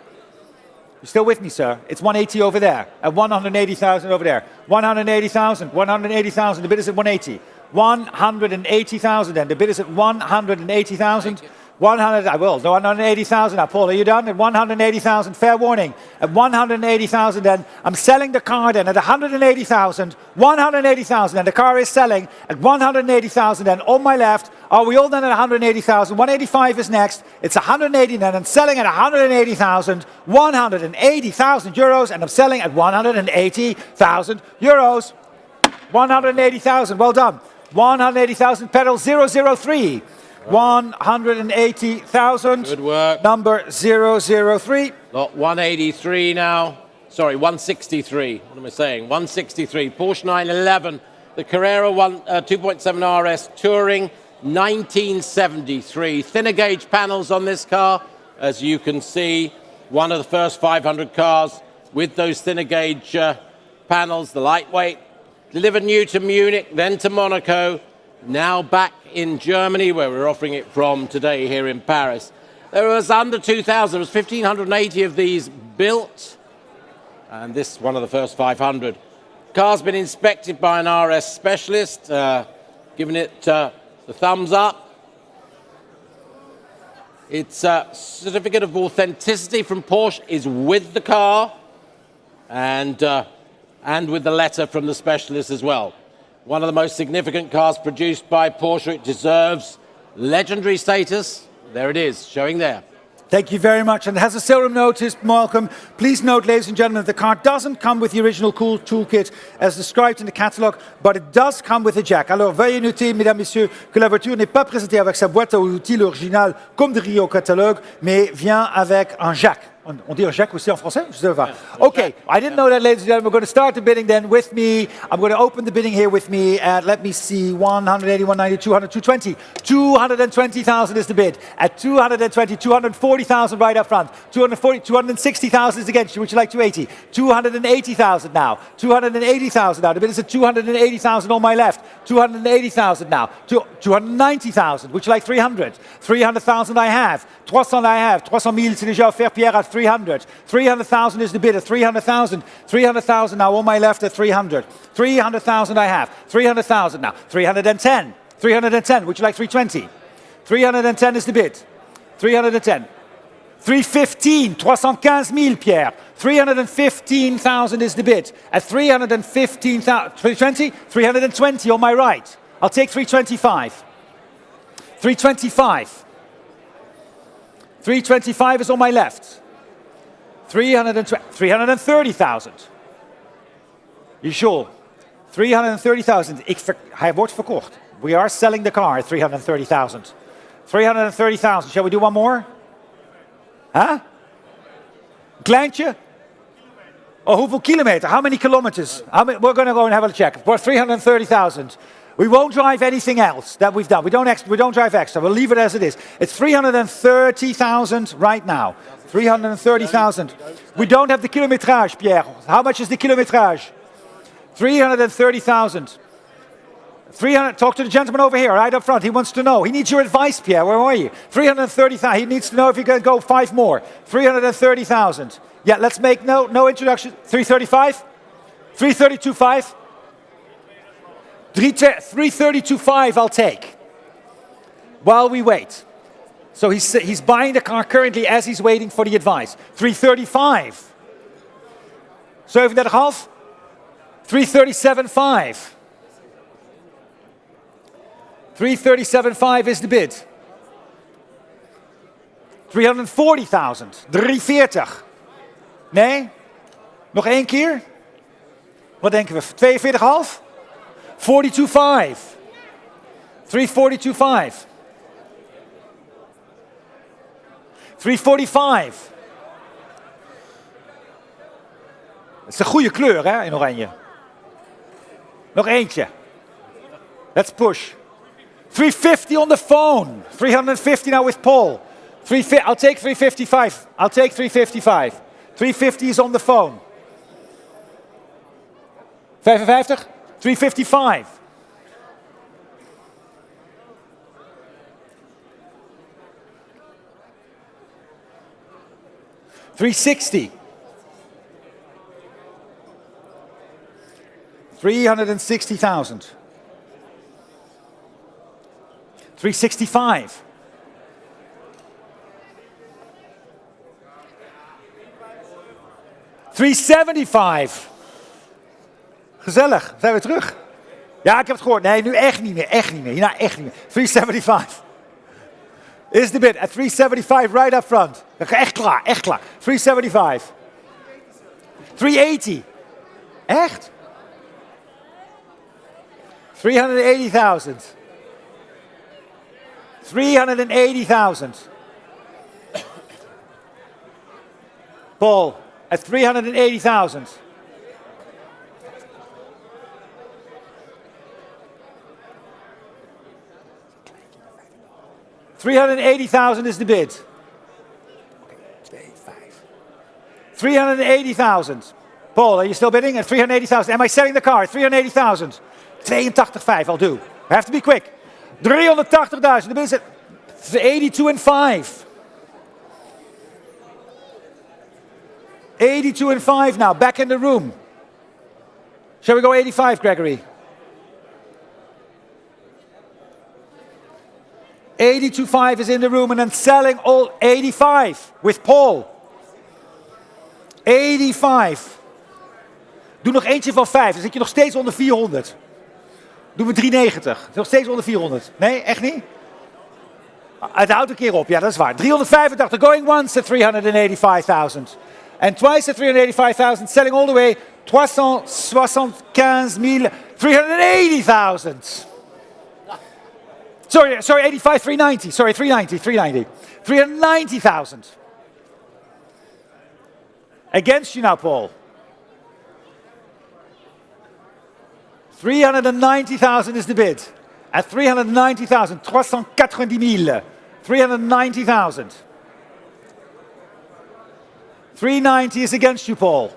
You're still with me, sir? It's 180 over there. At 180,000 over there. 180,000. 180,000. The bid is at 180. 180,000 then. The bid is at 180,000. 100, I will. No, 180,000 now. Paul, are you done? At 180,000, fair warning. At 180,000 then, I'm selling the car then at 180,000. 180,000 and the car is selling at 180,000 then on my left. Are we all done at 180,000? 185 is next. It's 180 then. I'm selling at 180,000. 180,000 euros and I'm selling at 180,000 euros. 180,000, well done. 180,000, pedal 003. 180,000. Good work. Number 003. Lot 183 now. Sorry, 163. What am I saying? 163. Porsche 911. The Carrera 2.7 RS Touring 1973. Thinner gauge panels on this car. As you can see, one of the first 500 cars with those thinner gauge panels, the lightweight. Delivered new to Munich, then to Monaco. Now back in Germany, where we're offering it from today here in Paris. There was under 2,000, there was 1,580 of these built, and this is one of the first 500. Car's been inspected by an RS specialist, giving it the thumbs up. Its certificate of authenticity from Porsche is with the car, and with the letter from the specialist as well. One of the most significant cars produced by Porsche. It deserves legendary status. There it is, showing there. Thank you very much. And it has a serial notice, Malcolm. Please note, ladies and gentlemen, the car doesn't come with the original cool toolkit as described in the catalogue, but it does come with a jack. Alors, veuillez noter, mesdames, messieurs, que la voiture n'est pas présentée avec sa boîte à outils originale comme décrit au catalogue, mais vient avec un jack. On dit un jack aussi en français? Je sais pas. Okay, I didn't know that, ladies and gentlemen. We're going to start the bidding then with me. I'm going to open the bidding here with me at, let me see, 180, 190, 200, 220. 220,000 is the bid. At 220, 240,000 right up front. 240, 260,000 is against you. Would you like 280? 280,000 now. 280,000 now. The bid is at 280,000 on my left. 280,000 now. 290,000. Would you like 300? 300,000 I have. 300 I have. 300,000 c'est déjà offert, Pierre, at 300. 300,000 is the bid at 300,000. 300,000 now on my left at 300. 300,000 I have. 300,000 now. 310. 310. Would you like 320? 310 is the bid. 310. 315. 315,000, Pierre. 315,000 is the bid. At 315,000. 320? 320 on my right. I'll take 325. 325. 325 is on my left. 330,000. You sure? 330,000. Hij wordt verkocht. We are selling the car at 330,000. 330,000. Shall we do one more? Huh? Kleintje? Oh, hoeveel kilometer? How many kilometers? We're going to go and have a check. For 330,000. We won't drive anything else that we've done. We don't drive extra. We'll leave it as it is. It's 330,000 right now. 330,000. We don't have the kilometrage, Pierre. How much is the kilometrage? 330,000. 300. Talk to the gentleman over here, right up front. He wants to know. He needs your advice, Pierre. Where are you? 330,000. He needs to know if you can go 5 more. 330,000. Yeah, let's make no introduction. 335? 332.5? 332.5 I'll take. While we wait. So he's buying the car currently as he's waiting for the advice. 335. 37,5. 337.5. 337.5 is the bid. 340,000. 340. Nee? Nog 1 keer? Wat denken we? 42,5? 42.5. 342.5. 345. Het is een goede kleur, hè, in oranje. Nog eentje. Let's push. 350 on the phone. 350 now with Paul. I'll take 355. I'll take 355. 350 is on the phone. 55? 355. 360. 360,000. 365. 375. Gezellig, zijn we terug? Ja, ik heb het gehoord. Nee, nu echt niet meer. Echt niet meer. Hierna echt niet meer. 375. Is the bid at 375 right up front. Echt klaar, echt klaar. 375. 380. Echt? 380,000. 380,000. Paul, at 380,000. 380,000 is the bid. 380,000. Paul, are you still bidding at 380,000? Am I selling the car? 380,000. 82,500, I'll do. I have to be quick. 380,000. The bid is at 82,500. 82,500 now, back in the room. Shall we go 85, Gregory? 82,500 is in the room and then selling all 85 with Paul. 85. Doe nog eentje van 5, dan zit je nog steeds onder 400. Doen we 390. Nog steeds onder 400. Nee, echt niet? Het houdt een keer op, ja, dat is waar. 385, going once at 385,000. And twice at 385,000, selling all the way 380,000. Sorry, 85, 390. Sorry, 390. 390,000. Against you now, Paul. 390,000 is the bid. At 390,000, 390,000. 390,000. 390 is against you, Paul.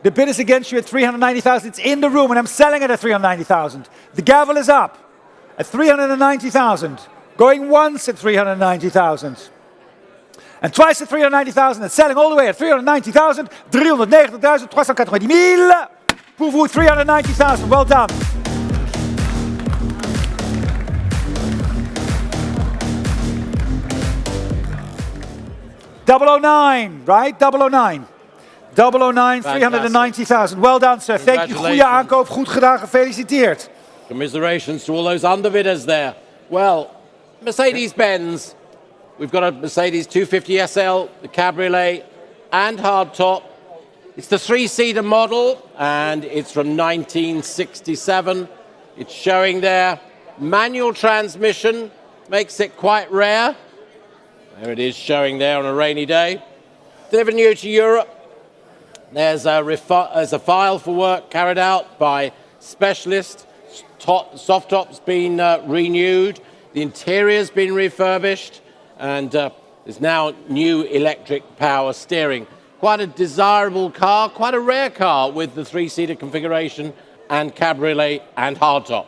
The bid is against you at 390,000. It's in the room, and I'm selling it at 390,000. The gavel is up at 390,000. Going once at 390,000. And twice at 390,000. And selling all the way at 390,000. 390,000. 390,000. Pour vous, 390,000. Well done. $009, right? 009. 009, 390,000. Well done, sir. Thank you. Goede aankoop, goed gedaan, gefeliciteerd. Commiserations to all those underbidders there. Well, Mercedes-Benz. We've got a Mercedes 250 SL, the Cabriolet, and hardtop. It's the 3-seater model, and it's from 1967. It's showing there. Manual transmission makes it quite rare. There it is showing there on a rainy day. Delivered new to Europe. There's a file for work carried out by specialists. Soft top's been renewed. The interior's been refurbished. And there's now new electric power steering. Quite a desirable car, quite a rare car with the three-seater configuration and cabriolet and hardtop.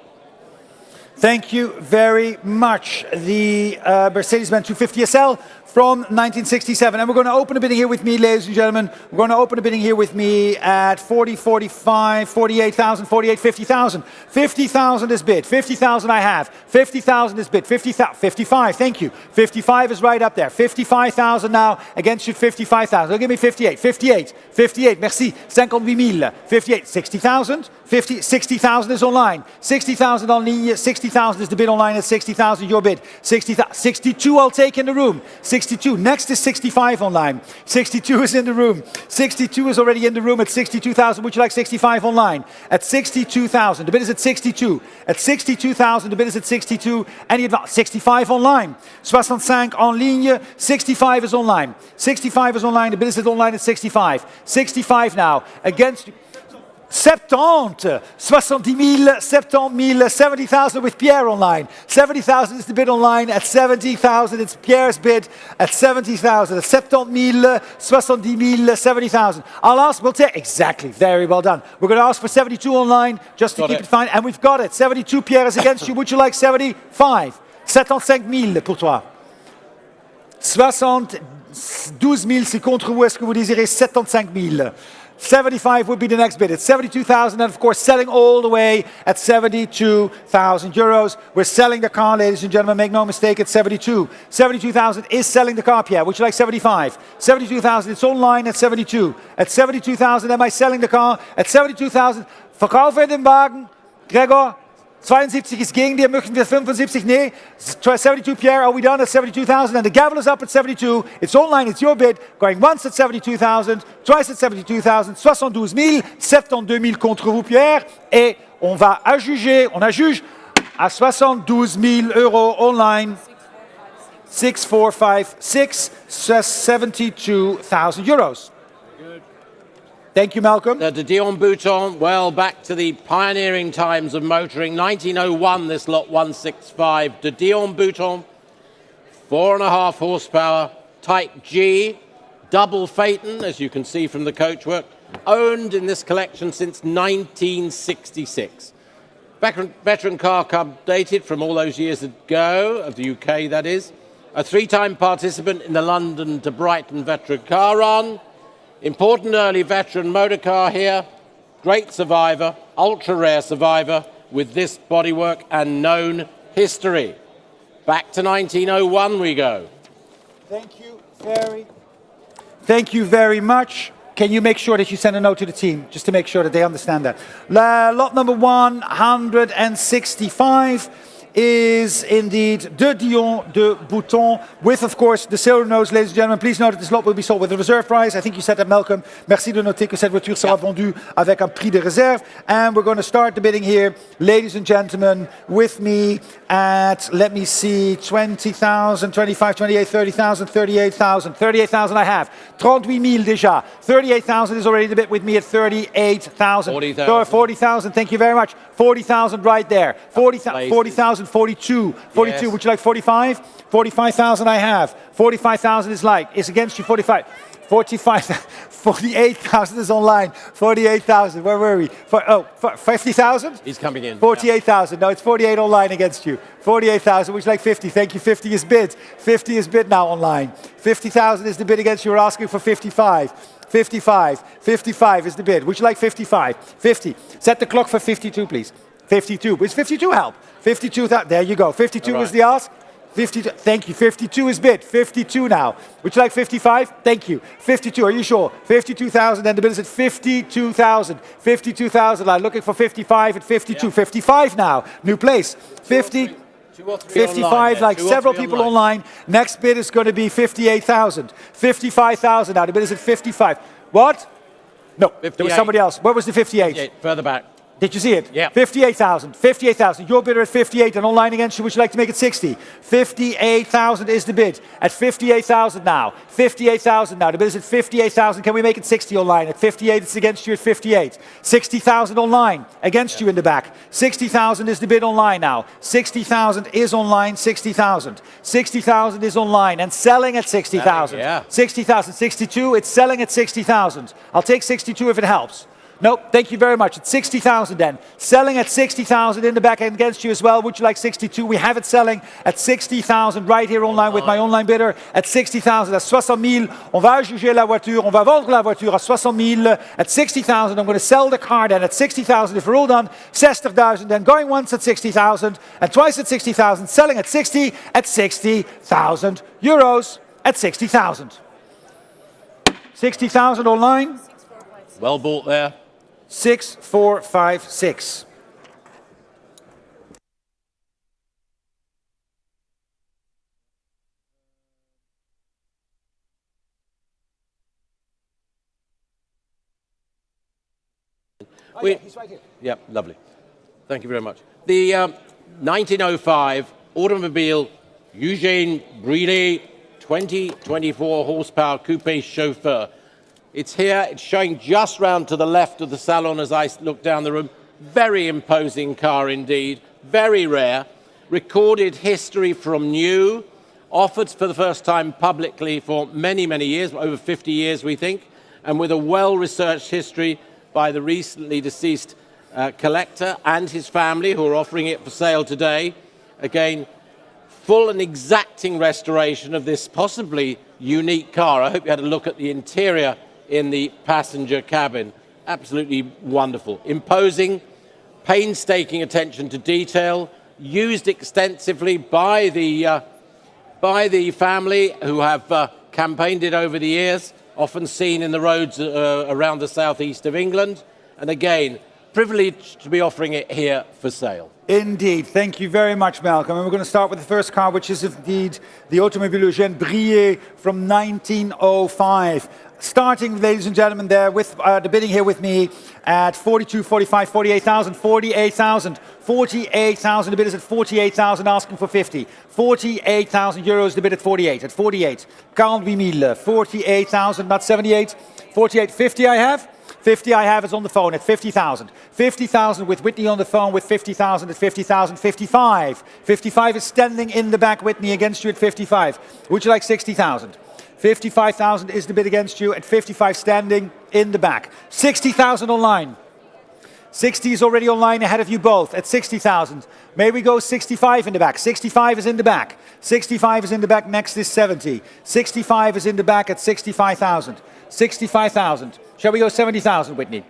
Thank you very much. The Mercedes-Benz 250 SL from 1967. And we're going to open a bidding here with me, ladies and gentlemen. We're going to open a bidding here with me at 40, 45, 48,000, 48, 50,000. 50,000 is bid. 50,000 I have. 50,000 is bid. 55, thank you. 55 is right up there. 55,000 now against you, 55,000. They'll give me 58. 58. 58, merci. 58,000. 58. 60,000. 60,000 is online. 60,000 on ligne. 60,000 is the bid online at 60,000. Your bid. 62 I'll take in the room. 62. Next is 65 online. 62 is in the room. 62 is already in the room at 62,000. Would you like 65 online? At 62,000. The bid is at 62. At 62,000. The bid is at 62. Any advance? 65 online. 65 en ligne. 65 is online. 65 is online. The bid is at online at 65. 65 now. Against 70, 70,000, 70,000, 70,000 with Pierre online. 70,000 is the bid online at 70,000. It's Pierre's bid at 70,000. 70,000, 70,000, 70,000. I'll ask, we'll take, exactly, very well done. We're going to ask for 72 online just to keep it fine. And we've got it. 72, Pierre is against you. Would you like 75? 75,000 pour toi. 72,000, c'est contre vous. Est-ce que vous désirez 75,000? 75 would be the next bid. It's 72,000 and of course selling all the way at 72,000 euros. We're selling the car, ladies and gentlemen, make no mistake, it's 72. 72,000 is selling the car, Pierre. Would you like 75? 72,000, it's online at 72. At 72,000, am I selling the car? At 72,000, verkaufe den Wagen. Gregor, 72 is gegen dir, möchten wir 75? Nee. 72, Pierre, are we done at 72,000? And the gavel is up at 72. It's online, it's your bid. Going once at 72,000, twice at 72,000, 72,000, 72,000 contre vous, Pierre. Et on va adjuger, on adjuge à 72,000 euros online. 6456, 72,000 euros. Thank you, Malcolm. The de Dion Bouton, well, back to the pioneering times of motoring. 1901, this lot 165. De Dion Bouton, 4.5 horsepower, Type G, double Phaeton, as you can see from the coachwork, owned in this collection since 1966. Veteran car club dated from all those years ago, of the UK that is. A 3-time participant in the London to Brighton veteran car run. Important early veteran motor car here, great survivor, ultra rare survivor with this bodywork and known history. Back to 1901 we go. Thank you very much. Can you make sure that you send a note to the team, just to make sure that they understand that? Lot number 165 is indeed de Dion de Bouton, with of course the silver nose, ladies and gentlemen. Please note that this lot will be sold with a reserve price. I think you said that, Malcolm. Merci de noter que cette voiture sera vendue avec un prix de réserve. And we're going to start the bidding here, ladies and gentlemen, with me at, let me see, 20,000, 25, 28, 30,000, 38,000. 38,000 I have. 38,000 déjà. 38,000 is already the bid with me at 38,000. 40,000. 40,000, thank you very much. 40,000 right there. 40,000, 42. 42, yes. Would you like 45? 45,000 I have. 45,000 is against you, 45. 48,000 is online. 48,000, where were we? 50,000? He's coming in. 48,000, no, it's 48 online against you. 48,000, would you like 50? Thank you, 50 is bid. 50 is bid now online. 50,000 is the bid against you, we're asking for 55. 55 is the bid. Would you like 55? 50. Set the clock for 52, please. 52. Is 52 help? 52, there you go. 52 is the ask. 52, thank you. 52 is bid. 52 now. Would you like 55? Thank you. 52, are you sure? 52,000, and the bid is at 52,000. 52,000, I'm looking for 55 at 52. Yeah. 55 now. New place. 50. 55, like several people online. Next bid is going to be 58,000. 55,000 now. The bid is at 55. What? No, 58. There was somebody else. Where was the 58? 58. Further back. Did you see it? Yeah. 58,000. 58,000. Your bidder at 58 and online against you. Would you like to make it 60? 58,000 is the bid. At 58,000 now. 58,000 now. The bid is at 58,000. Can we make it 60 online? At 58, it's against you at 58. 60,000 online against you in the back. 60,000 is the bid online now. 60,000 is online. 60,000. 60,000 is online and selling at 60,000. Yeah. 60,000. 62. It's selling at 60,000. I'll take 62 if it helps. Nope, thank you very much. It's 60,000 then. Selling at 60,000 in the back end against you as well. Would you like 62? We have it selling at 60,000 right here online with my online bidder at 60,000. At 60,000, on va juger la voiture. On va vendre la voiture à 60,000. At 60,000, I'm going to sell the car then at 60,000. If we're all done, 60,000. Then going once at 60,000 and twice at 60,000. Selling at 60 at 60,000 euros at 60,000. 60,000 online. Well bought there. 6456. He's right here. Yep, lovely. Thank you very much. The 1905 Automobile Eugène Brillet 2024 horsepower coupe chauffeur. It's here, it's showing just round to the left of the salon as I look down the room. Very imposing car indeed, very rare. Recorded history from new, offered for the first time publicly for many, many years, over 50 years we think, and with a well-researched history by the recently deceased collector and his family who are offering it for sale today. Again, full and exacting restoration of this possibly unique car. I hope you had a look at the interior in the passenger cabin. Absolutely wonderful. Imposing, painstaking attention to detail, used extensively by the family who have campaigned it over the years, often seen in the roads around the southeast of England. And again, privileged to be offering it here for sale. Indeed. Thank you very much, Malcolm. And we're going to start with the first car, which is indeed the Automobilia Eugène Brillet from 1905. Starting, ladies and gentlemen, there with the bidding here with me at 42, 45, 48,000, 48,000, 48,000. The bid is at 48,000, asking for 50. 48,000 euros, the bid at 48. At 48, 48,000, 48,000, not 78. 48, 50 I have. 50 I have is on the phone at 50,000. 50,000 with Whitney on the phone with 50,000 at 50,000. 55. 55 is standing in the back, Whitney, against you at 55. Would you like 60,000? 55,000 is the bid against you at 55, standing in the back. 60,000 online. 60 is already online ahead of you both at 60,000. May we go 65 in the back? 65 is in the back. 65 is in the back. Next is 70. 65 is in the back at 65,000. 65,000. Shall we go 70,000, Whitney?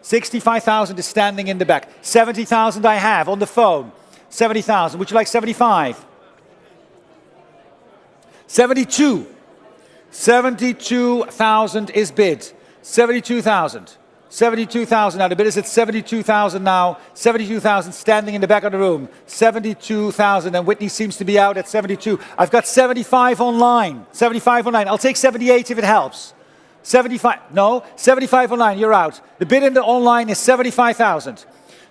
65,000 is standing in the back. 70,000 I have on the phone. 70,000. Would you like 75? 72. 72,000 is bid. 72,000. 72,000 now. The bid is at 72,000 now. 72,000 standing in the back of the room. 72,000. And Whitney seems to be out at 72. I've got 75 online. 75 online. I'll take 78 if it helps. 75. No, 75 online. You're out. The bid in the online is 75,000.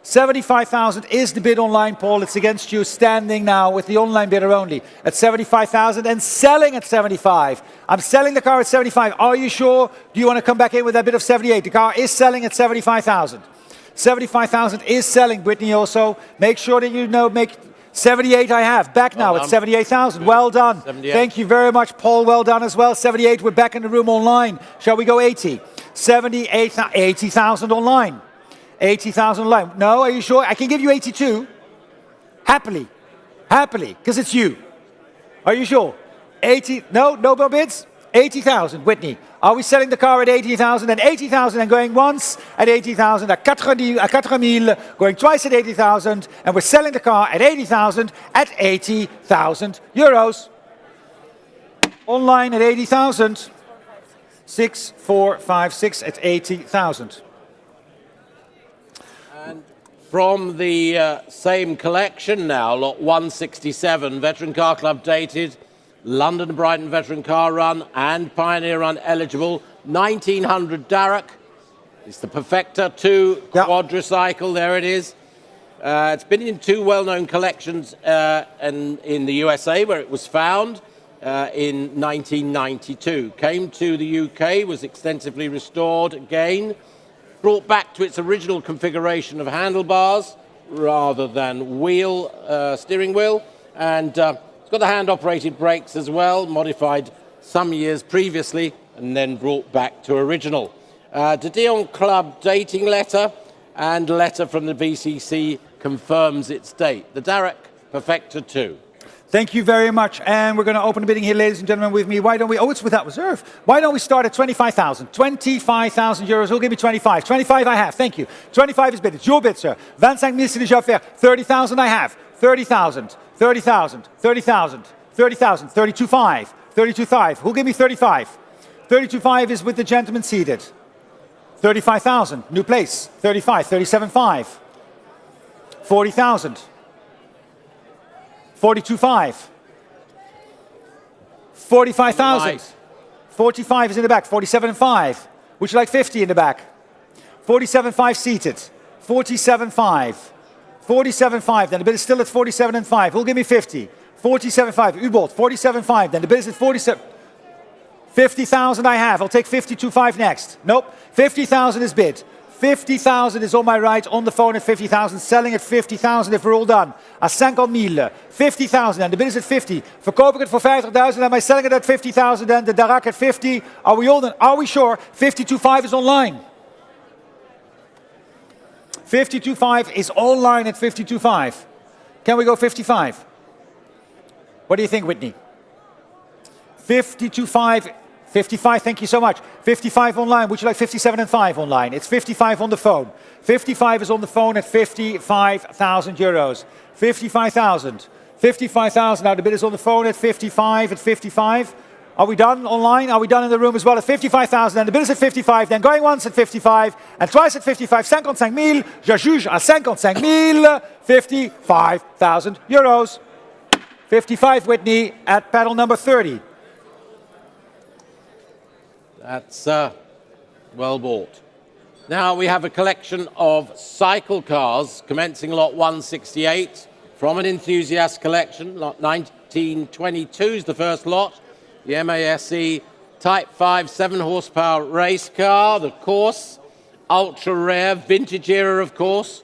75,000 is the bid online, Paul. It's against you, standing now with the online bidder only at 75,000 and selling at 75. I'm selling the car at 75. Are you sure? Do you want to come back in with that bid of 78? The car is selling at 75,000. 75,000 is selling, Brittany, also. Make sure that you know, make 78 I have. Back now at 78,000. Well done. 78. Thank you very much, Paul. Well done as well. 78, we're back in the room online. Shall we go 80? 78, 80,000 online. 80,000 online. No, are you sure? I can give you 82. Happily. Happily, because it's you. Are you sure? 80, no more bids? 80,000, Whitney. Are we selling the car at 80,000 and 80,000 and going once at 80,000, at 4,000, going twice at 80,000, and we're selling the car at 80,000 at 80,000 euros. Online at 80,000. 6456 at 80,000. From the same collection now, lot 167, Veteran Car Club dated, London and Brighton Veteran Car Run and Pioneer Run eligible, 1900 Darrock, It's the Perfecta 2 Yeah. quadricycle. There it is. It's been in two well-known collections in the USA, where it was found in 1992. Came to the UK, was extensively restored again, brought back to its original configuration of handlebars rather than steering wheel, and it's got the hand-operated brakes as well, modified some years previously and then brought back to original. De Dion Club dating letter and letter from the VCC confirms its date. The Darracq Perfecta 2. Thank you very much. And we're going to open the bidding here, ladies and gentlemen, with me. Why don't we, oh, it's without reserve. Why don't we start at 25,000? 25,000 euros. Who'll give me 25? 25 I have. Thank you. 25 is bid. It's your bid, sir. 25 000 c'est déjà offert. 30,000 I have. 30,000. 30,000. 30,000. 30,000. 32.5. 32.5. Who'll give me 35? 32.5 is with the gentleman seated. 35,000. New place. 35. 37.5. 40,000. 42.5. 45,000. 45 is in the back. 47.5. Would you like 50 in the back? 47.5 seated. 47.5. 47.5. Then the bid is still at 47.5. Who'll give me 50? 47.5. U-Bolt. 47.5. Then the bid is at 47. 50,000 I have. I'll take 52.5 next. Nope. 50,000 is bid. 50,000 is on my right, on the phone at 50,000, selling at 50,000 if we're all done. À 50,000. 50,000 and the bid is at 50. Verkoop ik het voor 50,000 and am I selling it at 50,000 and the Darracq at 50? Are we all done? Are we sure? 52.5 is online. 52.5 is online at 52.5. Can we go 55? What do you think, Whitney? 52.5. 55, thank you so much. 55 online. Would you like 57.5 online? It's 55 on the phone. 55 is on the phone at 55,000 euros. 55,000. 55,000. Now the bid is on the phone at 55. At 55. Are we done online? Are we done in the room as well at 55,000? And the bid is at 55. Then going once at 55 and twice at 55. 55,000. Je juge à 55,000. 55,000 euros. 55, Whitney, at paddle number 30. That's well bought. Now we have a collection of cycle cars commencing lot 168 from an enthusiast collection. Lot 1922 is the first lot. The MASE Type 5 7 horsepower race car, the course, ultra rare, vintage era of course.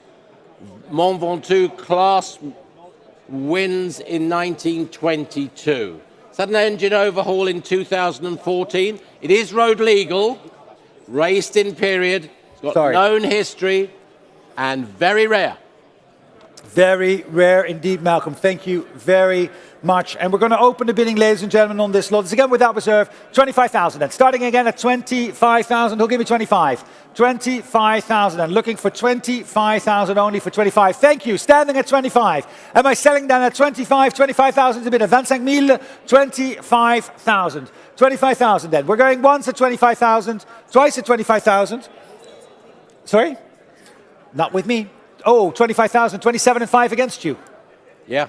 Mont Ventoux class wins in 1922. It's had an engine overhaul in 2014. It is road legal, raced in period, it's got known history, and very rare. Very rare indeed, Malcolm. Thank you very much. And we're going to open the bidding, ladies and gentlemen, on this lot. It's again without reserve. 25,000. And starting again at 25,000. Who'll give me 25? 25,000. And looking for 25,000 only for 25. Thank you. Standing at 25. Am I selling down at 25? 25,000 is a bit. 25,000. 25,000. 25,000 then. We're going once at 25,000. Twice at 25,000. Sorry? Not with me. Oh, 25,000, 27.5 against you. Yeah.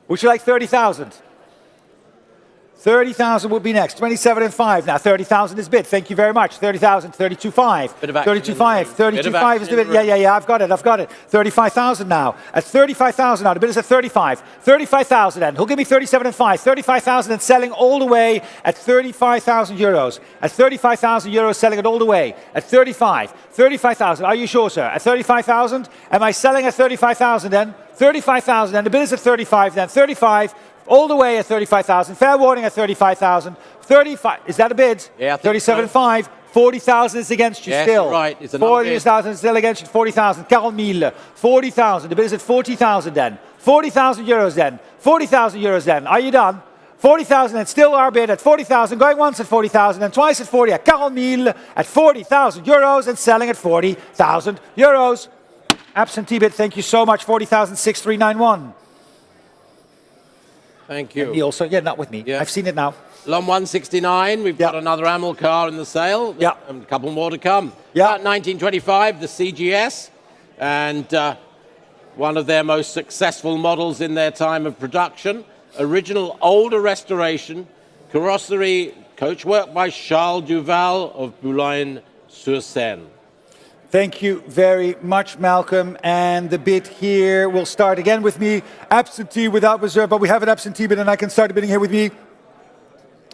Would you like 30,000? 30,000 would be next. 27.5. Now 30,000 is bid. Thank you very much. 30,000, 32.5. 32.5. 32.5 is the bid. Yeah. I've got it. 35,000 now. At 35,000 now. The bid is at 35. 35,000 then. Who'll give me 37.5? 35,000 and selling all the way at 35,000 euros. At 35,000 euros, selling it all the way. At 35. 35,000. Are you sure, sir? At 35,000? Am I selling at 35,000 then? 35,000 and the bid is at 35 then. 35. All the way at 35,000. Fair warning at 35,000. 35. Is that a bid? Yeah. 37.5. 40,000 is against you still. Yes, right. It's 40,000 is still against you. 40,000. 40,000. 40,000. The bid is at 40,000 then. 40,000 euros then. 40,000 euros then. Are you done? 40,000 and still our bid at 40,000. Going once at 40,000 and twice at 40. At 40,000 at 40,000 euros and selling at 40,000 euros. Absentee bid. Thank you so much. 40,6391. Thank you. And he also, not with me. Yeah. I've seen it now. Long 169, we've got another AML car in the sale. Yeah. And a couple more to come. Yeah. 1925, the CGS, and one of their most successful models in their time of production. Original older restoration, carrossery, coachwork by Charles Duval of Boulogne-sur-Mer. sur Seine. Thank you very much, Malcolm. And the bid here will start again with me. Absentee without reserve, but we have an absentee bid, and I can start the bidding here with me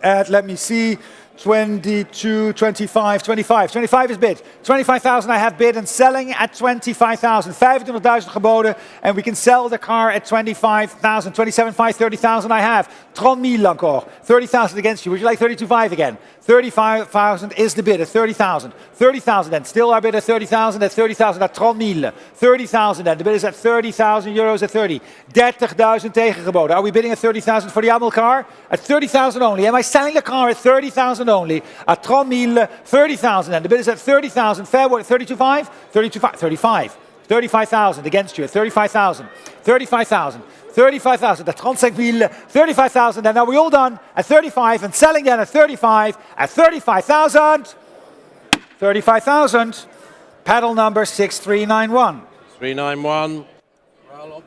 at, let me see, 22, 25, 25. 25 is bid. 25,000 I have bid and selling at 25,000. 25,000 geboden. And we can sell the car at 25,000. 27,500, 30,000 I have. 30,000 encore. 30,000 against you. Would you like 32,500 again? 35,000 is the bid at 30,000. 30,000 then. Still our bid at 30,000. At 30,000 at 30,000. 30,000 then. The bid is at 30,000 euros at 30. 30,000 tegengeboden. Are we bidding at 30,000 for the Amel car? At 30,000 only. Am I selling the car at 30,000 only? At 30,000, 30,000 then. The bid is at 30,000. Fair word. 32,500? 32,500. 35. 35,000 against you at 35,000. 35,000. 35,000 at 35,000. 35,000 and now we all done at 35 and selling then at 35 at 35,000. 35,000. Paddle number 6391. 391. Well,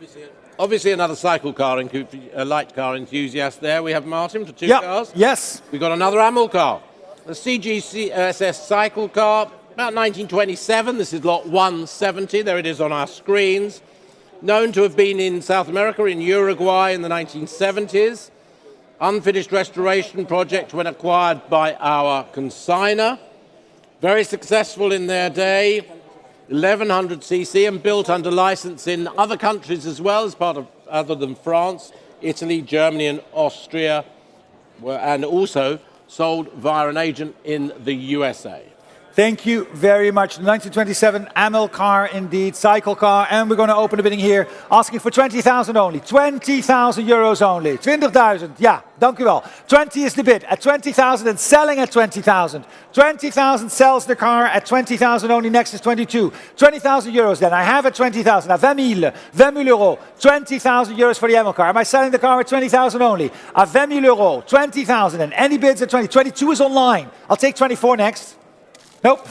obviously another cycle car, a light car enthusiast there. We have Martin for two cars. Yes. We've got another Amel car. The CGCSS cycle car, about 1927. This is lot 170. There it is on our screens. Known to have been in South America, in Uruguay in the 1970s. Unfinished restoration project when acquired by our consignor. Very successful in their day. 1100cc and built under license in other countries as well, as part of other than France, Italy, Germany and Austria, and also sold via an agent in the USA. Thank you very much. The 1927 Amel car, indeed, cycle car. And we're going to open the bidding here, asking for 20,000 only. 20,000 euros only. 20,000, ja, dank u wel. 20 is the bid at 20,000 and selling at 20,000. 20,000 sells the car at 20,000 only. Next is 22. 20,000 euros then. I have at 20,000. At 20,000. 20,000 euro. 20,000 euros for the Amel car. Am I selling the car at 20,000 only? At 20,000 euro. 20,000 and any bids at 20. 22 is online. I'll take 24 next. Nope.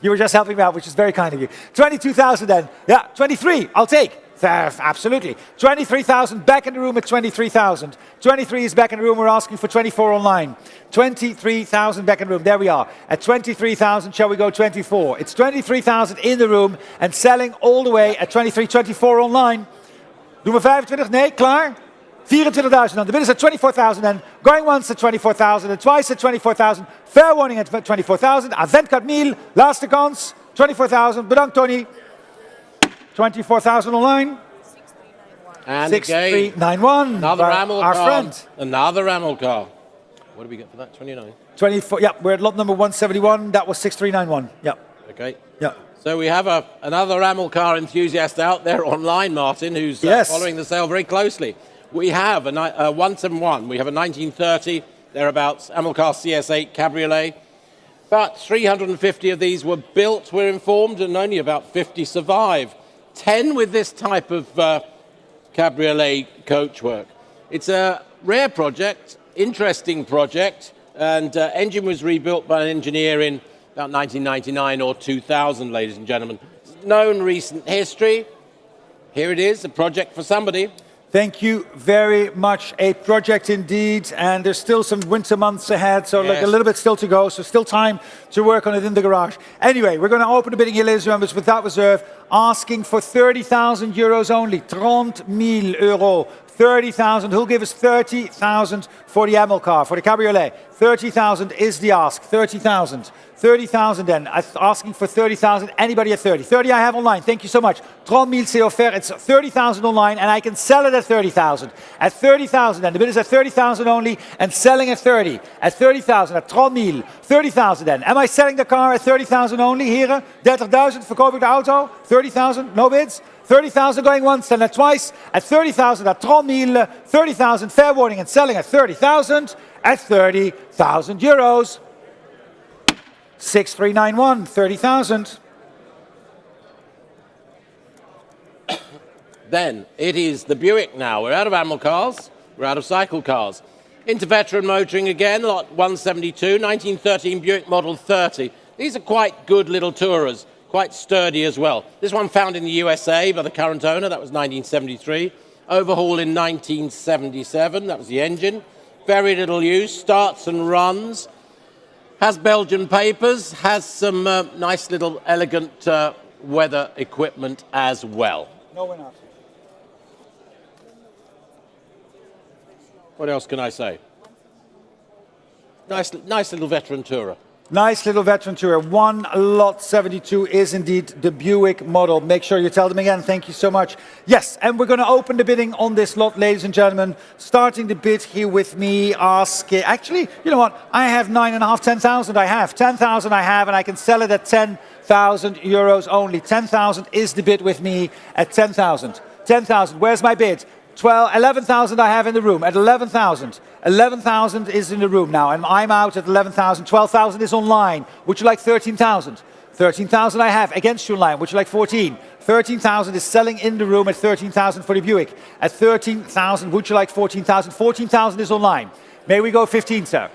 You were just helping me out, which is very kind of you. 22,000 then. Yeah, 23. I'll take. Absolutely. 23,000 back in the room at 23,000. 23 is back in the room. We're asking for 24 online. 23,000 back in the room. There we are. At 23,000, shall we go 24? It's 23,000 in the room and selling all the way at 23, 24 online. Doen we 25? Nee, klaar? 24,000 dan. The bid is at 24,000 and going once at 24,000 and twice at 24,000. Fair warning at 24,000. Avent 4,000. Laatste kans. 24,000. Bedankt, Tony. 24,000 online. And 6391. Another Amel car. Friend. Another Amel car. What do we get for that? 29? 24. Yeah, we're at lot number 171. That was 6391. Yeah. Okay. Yeah. So we have another Amel car enthusiast out there online, Martin, who's following the sale very closely. We have a 171, we have a 1930, thereabouts, Amel car CS8 Cabriolet. About 350 of these were built, we're informed, and only about 50 survive. 10 with this type of Cabriolet coachwork. It's a rare project, interesting project, and engine was rebuilt by an engineer in about 1999 or 2000, ladies and gentlemen. Known recent history. Here it is, a project for somebody. Thank you very much. A project indeed, and there's still some winter months ahead, so like a little bit still to go, so still time to work on it in the garage. Anyway, we're going to open the bidding here, ladies and gentlemen, without reserve, asking for 30,000 euros only. 30,000 euro. 30,000. Who'll give us 30,000 for the Amel car, for the Cabriolet? 30,000 is the ask. 30,000. 30,000 then. Asking for 30,000. Anybody at 30? 30 I have online. Thank you so much. 30,000 c'est offert. It's 30,000 online and I can sell it at 30,000. At 30,000 then. The bid is at 30,000 only and selling at 30. At 30,000. At 30,000. 30,000 then. Am I selling the car at 30,000 only? Heren? 30,000. Verkoop ik de auto? 30,000. No bids? 30,000 going once and at twice. At 30,000. At 30,000. 30,000. Fair warning and selling at 30,000. At 30,000 euros. 6391, 30,000. Then it is the Buick now. We're out of Amel cars. We're out of cycle cars. Into veteran motoring again, lot 172, 1913 Buick Model 30. These are quite good little tourers, quite sturdy as well. This one found in the USA by the current owner, that was 1973. Overhaul in 1977, that was the engine. Very little use, starts and runs. Has Belgian papers, has some nice little elegant weather equipment as well. No, we're not. What else can I say? Nice little veteran tourer. Nice little veteran tourer. One lot 72 is indeed the Buick model. Make sure you tell them again. Thank you so much. Yes, and we're going to open the bidding on this lot, ladies and gentlemen. Starting the bid here with me, actually, you know what? I have 9.5, 10,000 I have. 10,000 I have, and I can sell it at 10,000 euros only. 10,000 is the bid with me at 10,000. 10,000, where's my bid? 11,000 I have in the room at 11,000. 11,000 is in the room now, and I'm out at 11,000. 12,000 is online. Would you like 13,000? 13,000 I have against you online. Would you like 14? 13,000 is selling in the room at 13,000 for the Buick. At 13,000, would you like 14,000? 14,000 is online. May we go 15, sir?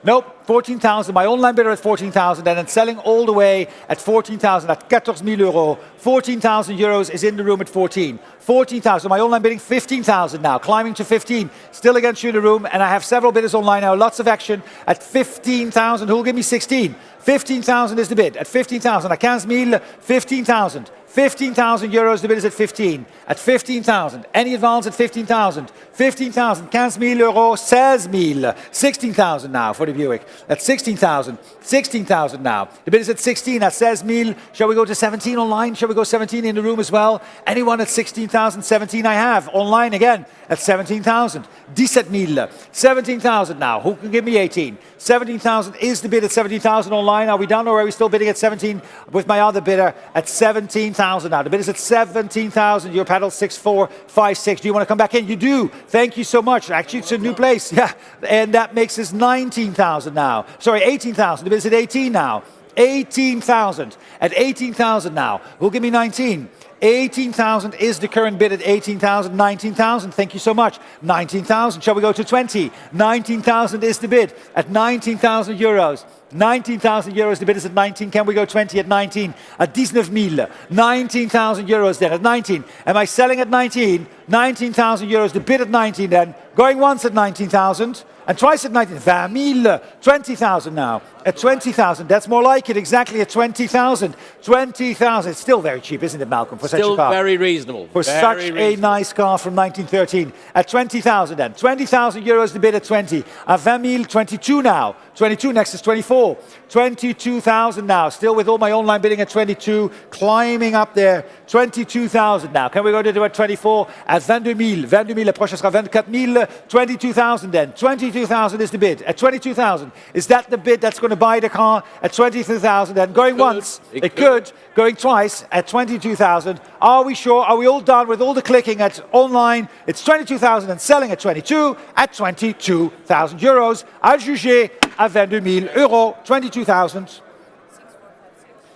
Nope, 14,000. My online bidder at 14,000, and then selling all the way at 14,000 at 14,000 euros. 14,000 euros is in the room at 14. 14,000. My online bidding 15,000 now, climbing to 15. Still against you in the room, and I have several bidders online now. Lots of action at 15,000. Who'll give me 16? 15,000 is the bid. At 15,000, at 15,000, 15,000. 15,000 euros, the bid is at 15. At 15,000. Any advance at 15,000? 15,000. 15,000 euros, 16,000. 16,000 now for the Buick. At 16,000. 16,000 now. The bid is at 16. At 16,000. Shall we go to 17 online? Shall we go 17 in the room as well? Anyone at 16,000? 17 I have. Online again at 17,000. 17,000. 17,000 now. Who can give me 18? 17,000 is the bid at 17,000 online. Are we done, or are we still bidding at 17 with my other bidder at 17,000 now? The bid is at 17,000. Your paddle 6456. Do you want to come back in? You do. Thank you so much. Actually, it's a new place. Yeah. And that makes us 19,000 now. Sorry, 18,000. The bid is at 18 now. 18,000. At 18,000 now. Who'll give me 19? 18,000 is the current bid at 18,000. 19,000. Thank you so much. 19,000. Shall we go to 20? 19,000 is the bid at 19,000 euros. 19,000 euros. The bid is at 19. Can we go 20 at 19? At 19,000. 19,000 euros then at 19. Am I selling at 19? 19,000 euros. The bid at 19 then. Going once at 19,000. And twice at 19, 20,000, 20,000 now. At 20,000, that's more like it, exactly at 20,000. 20,000, it's still very cheap, isn't it, Malcolm, for such a car? Still very reasonable. For such a nice car from 1913. At 20,000 then. 20,000 euros the bid at 20. At 20,000, 22 now. 22, next is 24. 22,000 now. Still with all my online bidding at 22. Climbing up there. 22,000 now. Can we go to 24? At 22,000. 22,000, la prochaine sera 24,000. 22,000 then. 22,000 is the bid. At 22,000. Is that the bid that's going to buy the car? At 22,000 then. Going once. It could. Going twice at 22,000. Are we sure? Are we all done with all the clicking at online? It's 22,000 and selling at 22 at 22,000 euros. À juger à 22,000 euros. 22,000.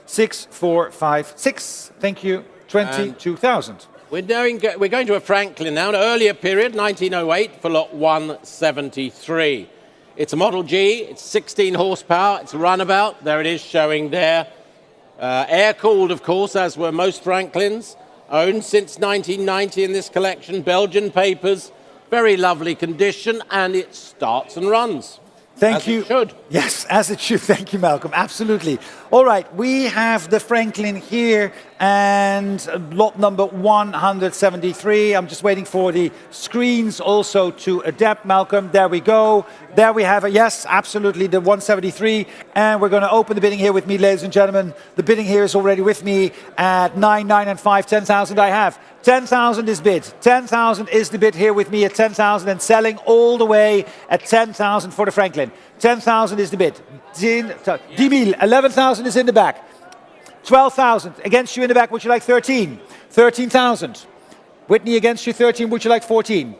6456. Thank you. 22,000. We're going to a Franklin now, an earlier period, 1908 for lot 173. It's a Model G, it's 16 horsepower, it's a runabout. There it is showing there. Air-cooled, of course, as were most Franklins. Owned since 1990 in this collection. Belgian papers, very lovely condition, and it starts and runs. Thank you. As it should. Yes, as it should. Thank you, Malcolm. Absolutely. All right, we have the Franklin here and lot number 173. I'm just waiting for the screens also to adapt, Malcolm. There we go. There we have it. Yes, absolutely, the 173. And we're going to open the bidding here with me, ladies and gentlemen. The bidding here is already with me at 9, 9 and 5, 10,000 I have. 10,000 is bid. 10,000 is the bid here with me at 10,000 and selling all the way at 10,000 for the Franklin. 10,000 is the bid. 10,000, 11,000 is in the back. 12,000 against you in the back. Would you like 13? 13,000. Whitney against you 13. Would you like 14?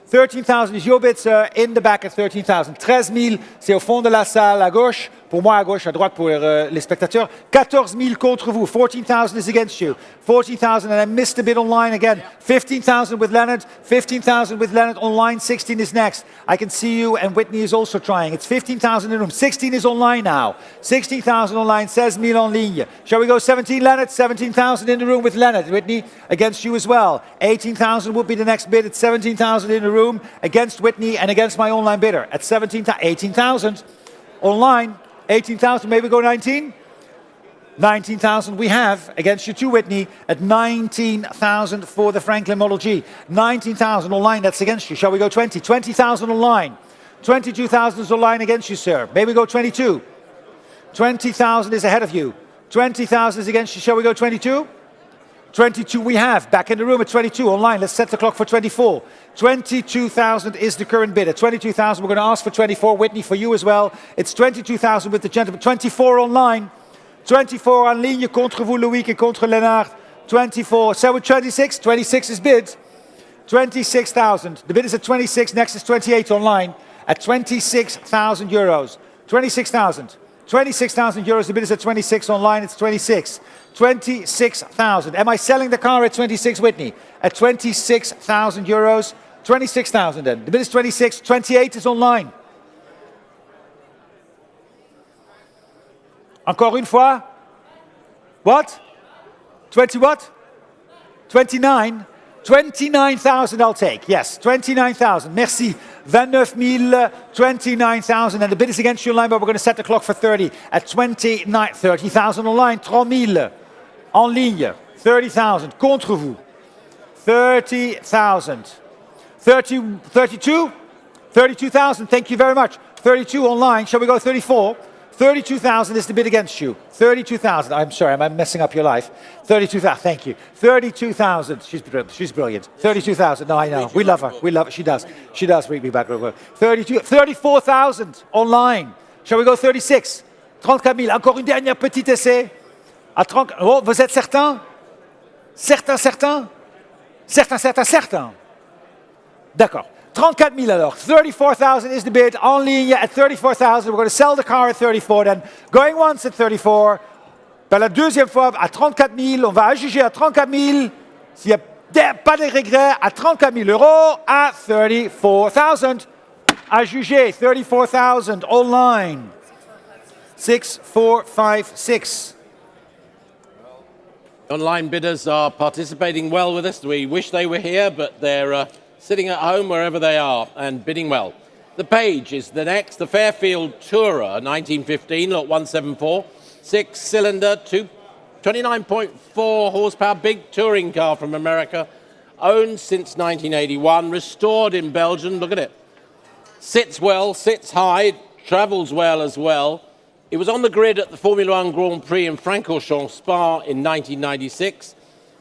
13,000 is your bid, sir, in the back at 13,000. 13,000, c'est au fond de la salle à gauche. Pour moi, à gauche, à droite pour les spectateurs. 14,000 contre vous. 14,000 is against you. 14,000, and I missed a bid online again. 15,000 with Leonard. 15,000 with Leonard online. 16 is next. I can see you, and Whitney is also trying. It's 15,000 in the room. 16 is online now. 16,000 online. 16,000 en ligne. Shall we go 17, Leonard? 17,000 in the room with Leonard. Whitney against you as well. 18,000 would be the next bid. It's 17,000 in the room against Whitney and against my online bidder at 18,000. Online, 18,000, maybe go 19? 19,000 we have against you too, Whitney, at 19,000 for the Franklin Model G. 19,000 online, that's against you. Shall we go 20? 20,000 online. 22,000 is online against you, sir. Maybe go 22. 20,000 is ahead of you. 20,000 is against you. Shall we go 22? 22 we have. Back in the room at 22 online. Let's set the clock for 24. 22,000 is the current bid. At 22,000, we're going to ask for 24. Whitney, for you as well. It's 22,000 with the gentleman. 24 online. 24 en ligne contre vous, Loïc, et contre Lennart. 24. So with 26. 26 is bid. 26,000. The bid is at 26. Next is 28 online. At 26,000 euros. 26,000. 26,000 euros. The bid is at 26 online. It's 26. 26,000. Am I selling the car at 26, Whitney? At 26,000 euros. 26,000 then. The bid is 26. 28 is online. Encore une fois? What? 20 what? 29? 29,000 I'll take. Yes, 29,000. Merci. 29,000, 29,000. And the bid is against you online, but we're going to set the clock for 30. At 29, 30,000 online. 30,000 en ligne. 30,000 contre vous. 30,000. 32? 32,000. Thank you very much. 32 online. Shall we go 34? 32,000 is the bid against you. 32,000. I'm sorry, I'm messing up your life. 32,000. Thank you. 32,000. She's brilliant. 32,000. No, I know. We love her. We love her. She does. She does read me back. 34,000 online. Shall we go 36? 34,000. Encore une dernière petite essai. À 30. Oh, vous êtes certain? Certain. D'accord. 34,000 alors. 34,000 is the bid. En ligne at 34,000. We're going to sell the car at 34 then. Going once at 34. Dans la deuxième fois à 34,000. On va ajuger à 34,000. S'il n'y a pas de regret, à 34,000 euros à 34,000. Ajuger 34,000 online. 6456. Online bidders are participating well with us. We wish they were here, but they're sitting at home wherever they are and bidding well. The page is the next, the Fairfield Tourer 1915, lot 174, 6-cylinder, 29.4 horsepower, big touring car from America, owned since 1981, restored in Belgium. Look at it. Sits well, sits high, travels well as well. It was on the grid at the Formula One Grand Prix in Francorchamps Spa in 1996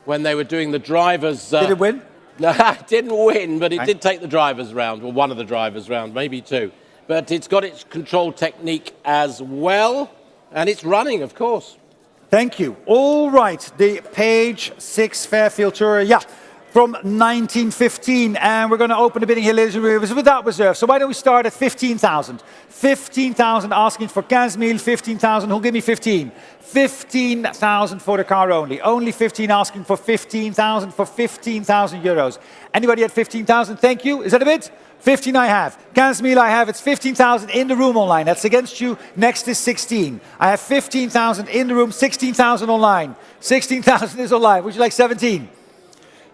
when they were doing the drivers. Did it win? No, it didn't win, but it did take the drivers round, or one of the drivers round, maybe two. But it's got its control technique as well, and it's running, of course. Thank you. All right, the page 6 Fairfield Tourer, yeah, from 1915. And we're going to open the bidding here, ladies and gentlemen. It was without reserve. So why don't we start at 15,000? 15,000 asking for 15,000. 15,000, who'll give me 15? 15,000 for the car only. Only 15 asking for 15,000 for 15,000 euros. Anybody at 15,000? Thank you. Is that a bid? 15 I have. 15,000 I have. It's 15,000 in the room online. That's against you. Next is 16. I have 15,000 in the room. 16,000 online. 16,000 is online. Would you like 17?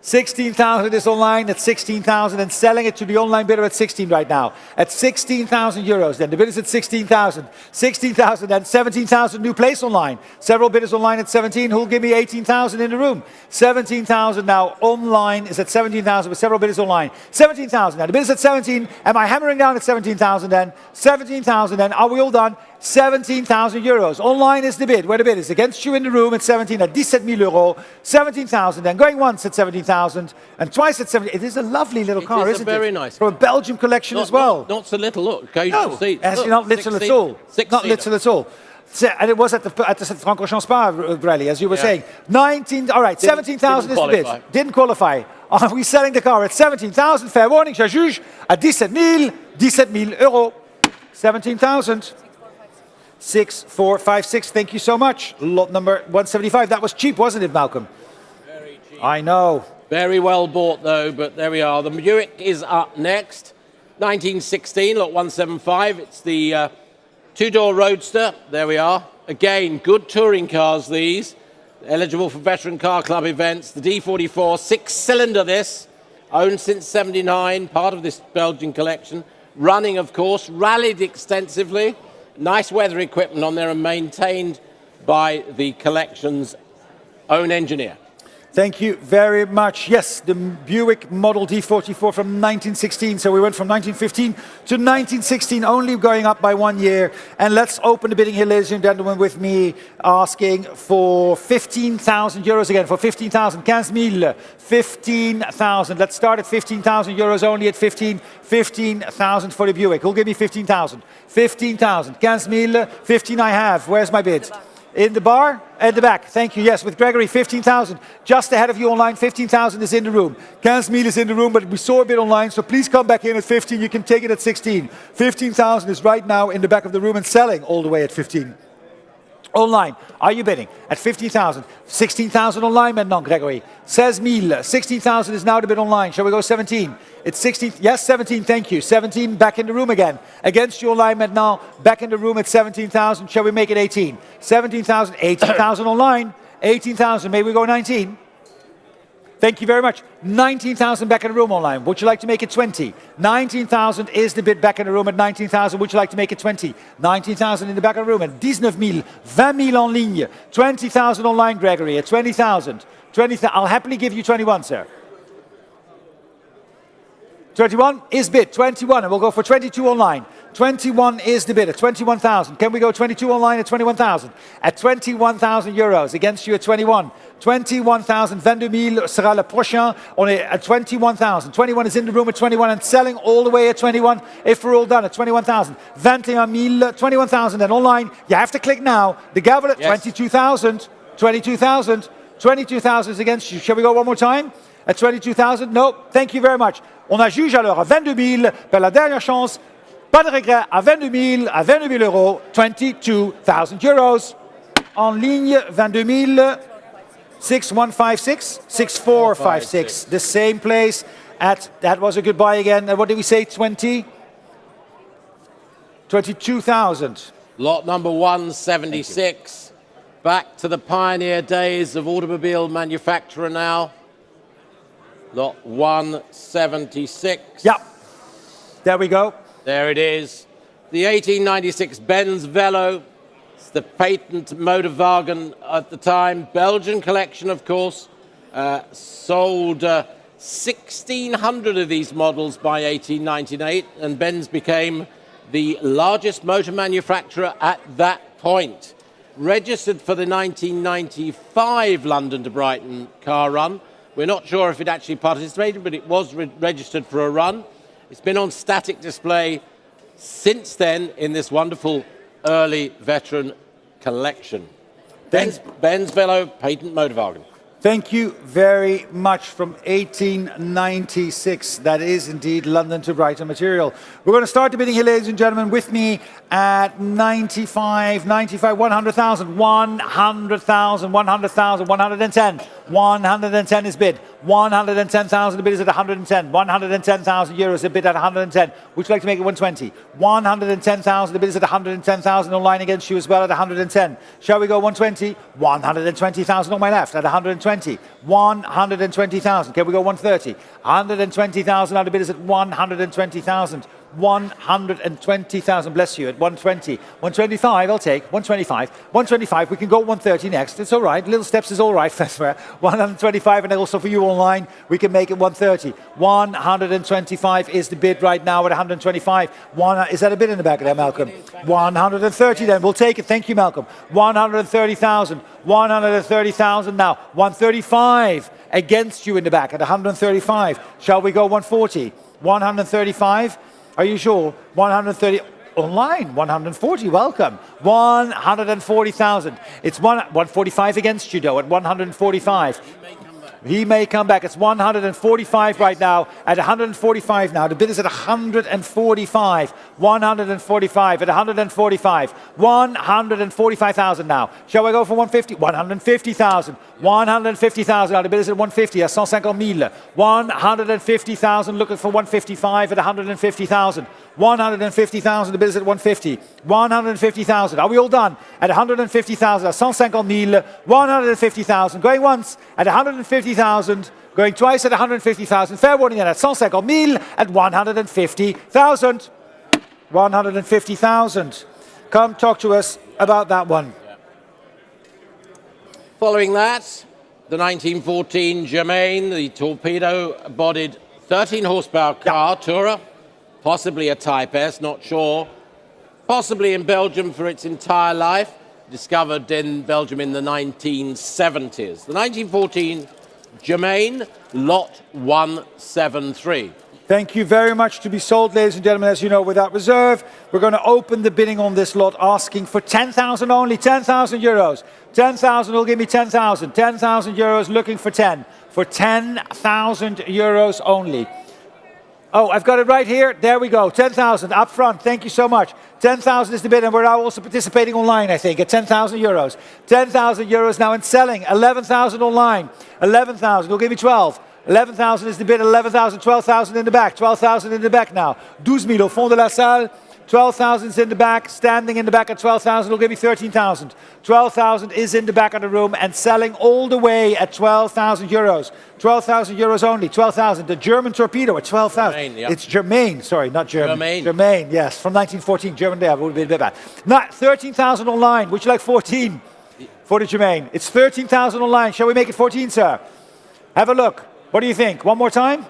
16,000 is online at 16,000 and selling it to the online bidder at 16 right now. At 16,000 euros then. The bid is at 16,000. 16,000 and 17,000 new place online. Several bidders online at 17. Who'll give me 18,000 in the room? 17,000 now online is at 17,000 with several bidders online. 17,000 now. The bid is at 17. Am I hammering down at 17,000 then? 17,000 then. Are we all done? 17,000 euros. Online is the bid. Where the bid is against you in the room at 17 at 17,000 euros. 17,000 then. Going once at 17,000 and twice at 17. It is a lovely little car, isn't it? Very nice. From a Belgian collection as well. Not so little. Look, No, seats. actually not little at all. Not little at all. And it was at the Francorchamps Spa rally, as you were saying. 19, all right, 17,000 is the bid. Didn't qualify. Are we selling the car at 17,000? Fair warning, je juge, à 17,000 euros. 17,000. 6456, thank you so much. Lot number 175. That was cheap, wasn't it, Malcolm? Very cheap. I know. Very well bought, though, but there we are. The Buick is up next. 1916, lot 175. It's the two-door Roadster. There we are. Again, good touring cars, these. Eligible for Veteran Car Club events. The D44, 6-cylinder this. Owned since 79, part of this Belgian collection. Running, of course. Rallied extensively. nice weather equipment on there and maintained by the collection's own engineer. Thank you very much. Yes, the Buick Model D44 from 1916. So we went from 1915 to 1916, only going up by 1 year. And let's open the bidding here, ladies and gentlemen, with me asking for 15,000 euros again. For 15,000, 15,000, 15,000. Let's start at 15,000 euros, only at 15,000 for the Buick. Who'll give me 15,000? 15,000, 15,000, 15 I have. Where's my bid? In the bar? At the back. Thank you. Yes, with Gregory, 15,000. Just ahead of you online, 15,000 is in the room. 15,000 is in the room, but we saw a bit online, so please come back in at 15. You can take it at 16. 15,000 is right now in the back of the room and selling all the way at 15. Online, are you bidding at 15,000? 16,000 online maintenant, Gregory. 16,000. 16,000 is now the bid online. Shall we go 17? It's 16. Yes, 17, thank you. 17, back in the room again. Against you online maintenant, back in the room at 17,000. Shall we make it 18? 17,000, 18,000 online. 18,000, maybe we go 19? Thank you very much. 19,000 back in the room online. Would you like to make it 20? 19,000 is the bid back in the room at 19,000. Would you like to make it 20? 19,000 in the back of the room at 19,000. 20,000 en ligne. 20,000 online, Gregory, at 20,000. 20,000. I'll happily give you 21, sir. 21 is bid. 21, and we'll go for 22 online. 21 is the bid at 21,000. Can we go 22 online at 21,000? At 21,000 euros. Against you at 21. 21,000. 22,000 sera le prochain. On est at 21,000. 21 is in the room at 21 and selling all the way at 21. If we're all done at 21,000. 21,000. 21,000 and online. You have to click now. The gavel at 22,000. 22,000. 22,000 is against you. Shall we go one more time? At 22,000? No. Thank you very much. On a juge alors à 22,000. Per la dernière chance. Pas de regret, à 22,000 euros, 22,000 euros. En ligne, 22,000, 6156, 6456. The same place at, that was a good buy again. What did we say, 22,000. Lot number 176. Back to the pioneer days of automobile manufacturer now. Lot 176. Yeah, there we go. There it is. The 1896 Benz Velo. It's the patent Motorwagen at the time. Belgian collection, of course. Sold 1,600 of these models by 1898, and Benz became the largest motor manufacturer at that point. Registered for the 1995 London to Brighton car run. We're not sure if it actually participated, but it was registered for a run. It's been on static display since then in this wonderful early veteran collection. Benz Velo Patent Motorwagen. Thank you very much. From 1896. That is indeed London to Brighton material. We're going to start the bidding here, ladies and gentlemen, with me at 95, 100,000, 100,000, 100,000, 110. 110 is bid. 110,000, the bid is at 110. 110,000 euros, the bid at 110. Would you like to make it 120? 110,000, the bid is at 110,000 online against you as well at 110. Shall we go 120? 120,000 on my left at 120. 120,000. Can we go 130? 120,000, now the bid is at 120,000. 120,000, bless you, at 120. 125, I'll take. 125. 125, we can go 130 next. It's all right. Little steps is all right. 125, and also for you online, we can make it 130. 125 is the bid right now at 125. Is that a bid in the back of there, Malcolm? 130 then. We'll take it. Thank you, Malcolm. 130,000. 130,000 now. 135 against you in the back at 135. Shall we go 140? 135. Are you sure? 130 online. 140. Welcome. 140,000. It's 145 against you though at 145. He may come back. It's 145 right now. At 145 now. The bid is at 145. 145 at 145. 145,000 now. Shall I go for 150? 150,000. 150,000 now. The bid is at 150. At 150,000. 150,000. Looking for 155 at 150,000. 150,000. The bid is at 150. 150,000. Are we all done? At 150,000. At 150,000. 150,000. Going once at 150,000. Going twice at 150,000. Fair warning then at 150,000 at 150,000. 150,000. come talk to us about that one. Following that, the 1914 Germain, the torpedo-bodied 13-horsepower car, Tourer, possibly a Type S, not sure. Possibly in Belgium for its entire life, discovered in Belgium in the 1970s. The 1914 Germain, lot 173. Thank you very much. To be sold, ladies and gentlemen, as you know, without reserve. We're going to open the bidding on this lot, asking for 10,000 only, 10,000 euros. 10,000 will give me 10,000. 10,000 euros, looking for 10. For 10,000 euros only. Oh, I've got it right here. There we go. 10,000 up front. Thank you so much. 10,000 is the bid, and we're now also participating online, I think, at 10,000 euros. 10,000 euros now in selling. 11,000 online. 11,000 will give me 12. 11,000 is the bid, 11,000, 12,000 in the back, 12,000 in the back now. 12,000 au fond de la salle, 12,000 is in the back, standing in the back at 12,000 will give me 13,000. 12,000 is in the back of the room and selling all the way at 12,000 euros. 12,000 euros only, 12,000. The German torpedo at 12,000. Yep. It's Germain, sorry, not German. Germain. Germain, yes, from 1914. German there would be a bit bad. Now, 13,000 online, would you like 14 for the Germain? It's 13,000 online, shall we make it 14, sir? Have a look. What do you think? One more time?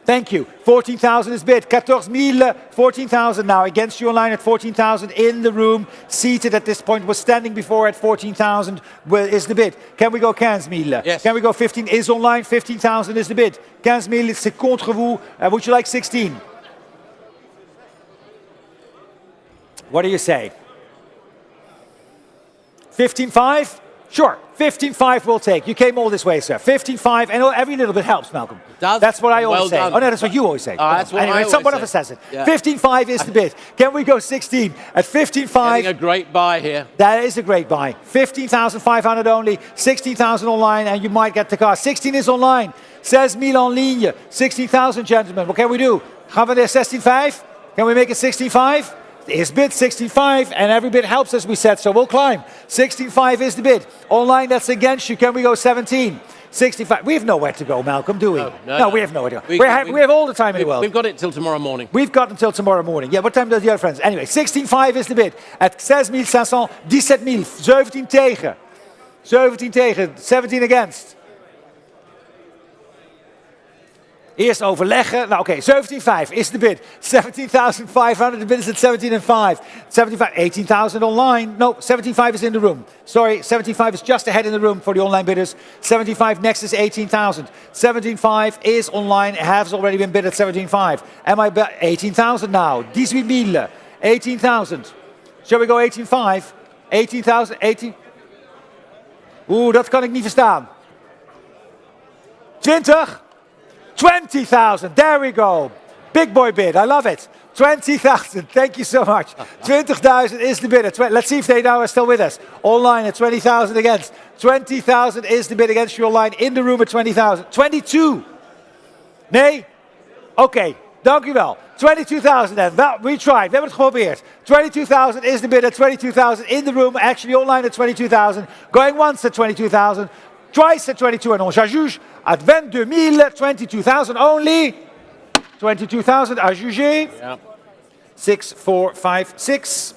Thank you. 14,000 is bid. 14,000, 14,000 now. Against you online at 14,000 in the room. Seated at this point. Was standing before at 14,000 is the bid. Can we go 15,000? Yes. Can we go 15? Is online. 15,000 is the bid. 15,000, c'est contre vous. Would you like 16? What do you say? 15,500? Sure, 15,500 we'll take. You came all this way, sir. 15,500, and every little bit helps, Malcolm. That's what I always say. Done. Oh, no, that's what you always say. That's what I always someone say. else says it. Yeah. 15,500 is the bid. Can we go 16? At 15,500. Getting a great buy here. That is a great buy. 15,500 only, 16,000 online, and you might get the car. 16 is online. 16,000 en ligne. 16,000, gentlemen. What can we do? Gaan we there 16,500? Can we make it 16,500? Is bid 16,500, and every bid helps, as we said, so we'll climb. 16,500 is the bid. Online, that's against you. Can we go 17? 65. We have nowhere to go, Malcolm, do we? No, we have nowhere to go. We we have all the time in the world. We've got it till tomorrow morning. We've got until tomorrow morning. Yeah, what time does the other friends? Anyway, 16,500 is the bid. At 6,500, 17,000, 17 tegen. 17 tegen, 17 against. Eerst overleggen. Nou oké, 17,500 is de bid. 17,500, de bid is at 17,500. 17,500, 18,000 online. No, 17,500 is in the room. Sorry, 17,500 is just ahead in the room for the online bidders. 17,500 next is 18,000. 17,500 is online, has already been bid at 17,500. Am I 18,000 now? 18,000. 18,000. Shall we go 18,500? 18,000, 18. Oeh, dat kan ik niet verstaan. 20. 20,000, there we go. Big boy bid, I love it. 20,000, thank you so much. 20,000 is the bid. Let's see if they now are still with us. Online at 20,000 against. 20,000 is the bid against you online. In the room at 20,000. 22. Nee? Oké, dank u wel. 22,000 then. Well, we tried. We hebben het geprobeerd. 22,000 is the bid at 22,000 in the room. Actually online at 22,000. Going once at 22,000. Twice at 22 and on juge at 22,000, 22,000 only. 22,000 à juger. Yeah. 6, 4, 5, 6.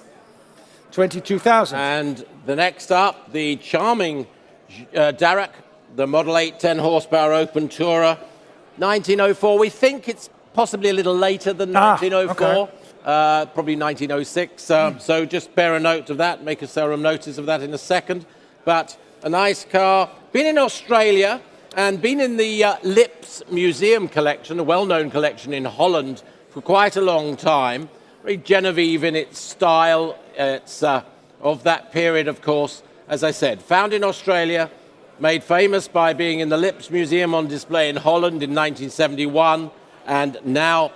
22,000. And the next up, the charming Darracq, the Model 8 10 horsepower open tourer, 1904. We think it's possibly a little later than 1904. Okay. Probably 1906. So just bear a note of that. Make a serum notice of that in a second. But a nice car. Been in Australia and been in the Lips Museum collection, a well-known collection in Holland, for quite a long time. Very Genevieve in its style. It's of that period, of course, as I said. Found in Australia, made famous by being in the Lips Museum on display in Holland in 1971, and now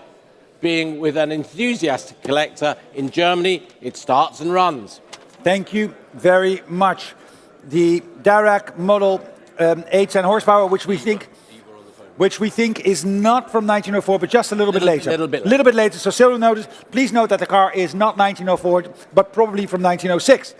being with an enthusiastic collector in Germany. It starts and runs. Thank you very much. The Darracq Model 810 horsepower, which we think is not from 1904, but just a little bit later. Little bit later. So serial notice. Please note that the car is not 1904, but probably from 1906.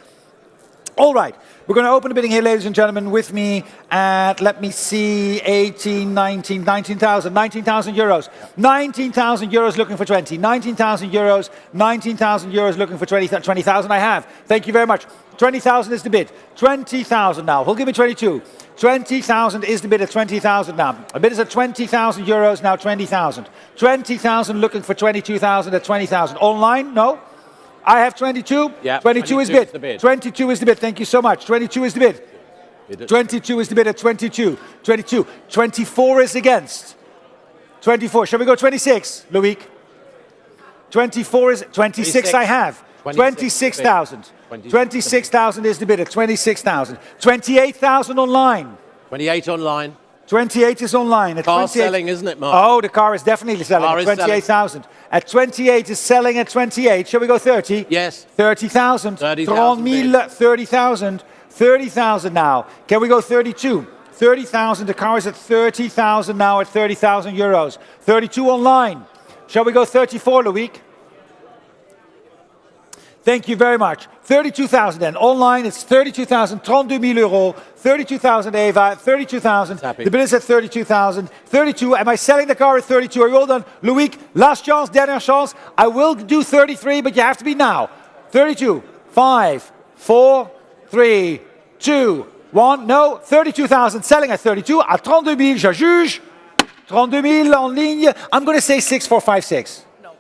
All right, we're going to open the bidding here, ladies and gentlemen, with me at, let me see, 18, 19, 19,000 euros. 19,000 euros looking for 20. 19,000 euros, 19,000 euros looking for 20,000 I have. Thank you very much. 20,000 is the bid. 20,000 now. Who'll give me 22? 20,000 is the bid at 20,000 now. The bid is at 20,000 euros, now 20,000. 20,000 looking for 22,000 at 20,000. Online? No? I have 22. Yeah, 22 is the bid. 22 is the bid. Thank you so much. 22 is the bid. 22 is the bid at 22. 22. 24 is against. 24. Shall we go 26, Loic? 24 is 26 I have. 26,000. 26,000 is the bid at 26,000. 28,000 online. 28 online. 28 is online. At Car 28, selling, isn't it, Mark? Oh, the car is definitely selling Car at is 28,000. At 28 is selling at 28. Shall we go 30? Yes. 30,000. 30,000 30,000. 30,000. 30,000 now. Can we go 32? 30,000. The car is at 30,000 now at 30,000 euros. 32 online. Shall we go 34, Loic? Thank you very much. 32,000 then. Online, it's 32,000, 32,000 euros. 32,000 Eva, 32,000. The bid is at 32,000. 32, am I selling the car at 32? Are you all done? Loic, last chance, dernière chance. I will do 33, but you have to be now. 32, 5, 4, 3, 2, 1. No, 32,000, selling at 32. À 32,000, je juge. 32,000 en ligne. I'm going to say 6456. No.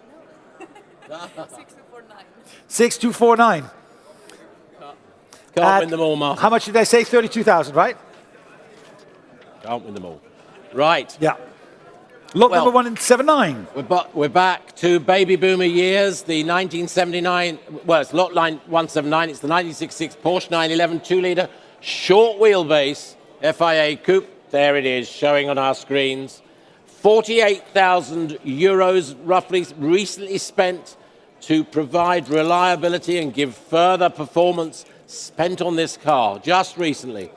6249. Can't win them all, Martin. How much did I say? 32,000, right? Can't win them all. Right. Yeah. Lot number 179. We're back to baby boomer years, the 1979, well, it's lot line 179, it's the 1966 Porsche 911 2-litre short wheelbase FIA coupe. There it is, showing on our screens. 48,000 euros roughly recently spent to provide reliability and give further performance spent on this car just recently.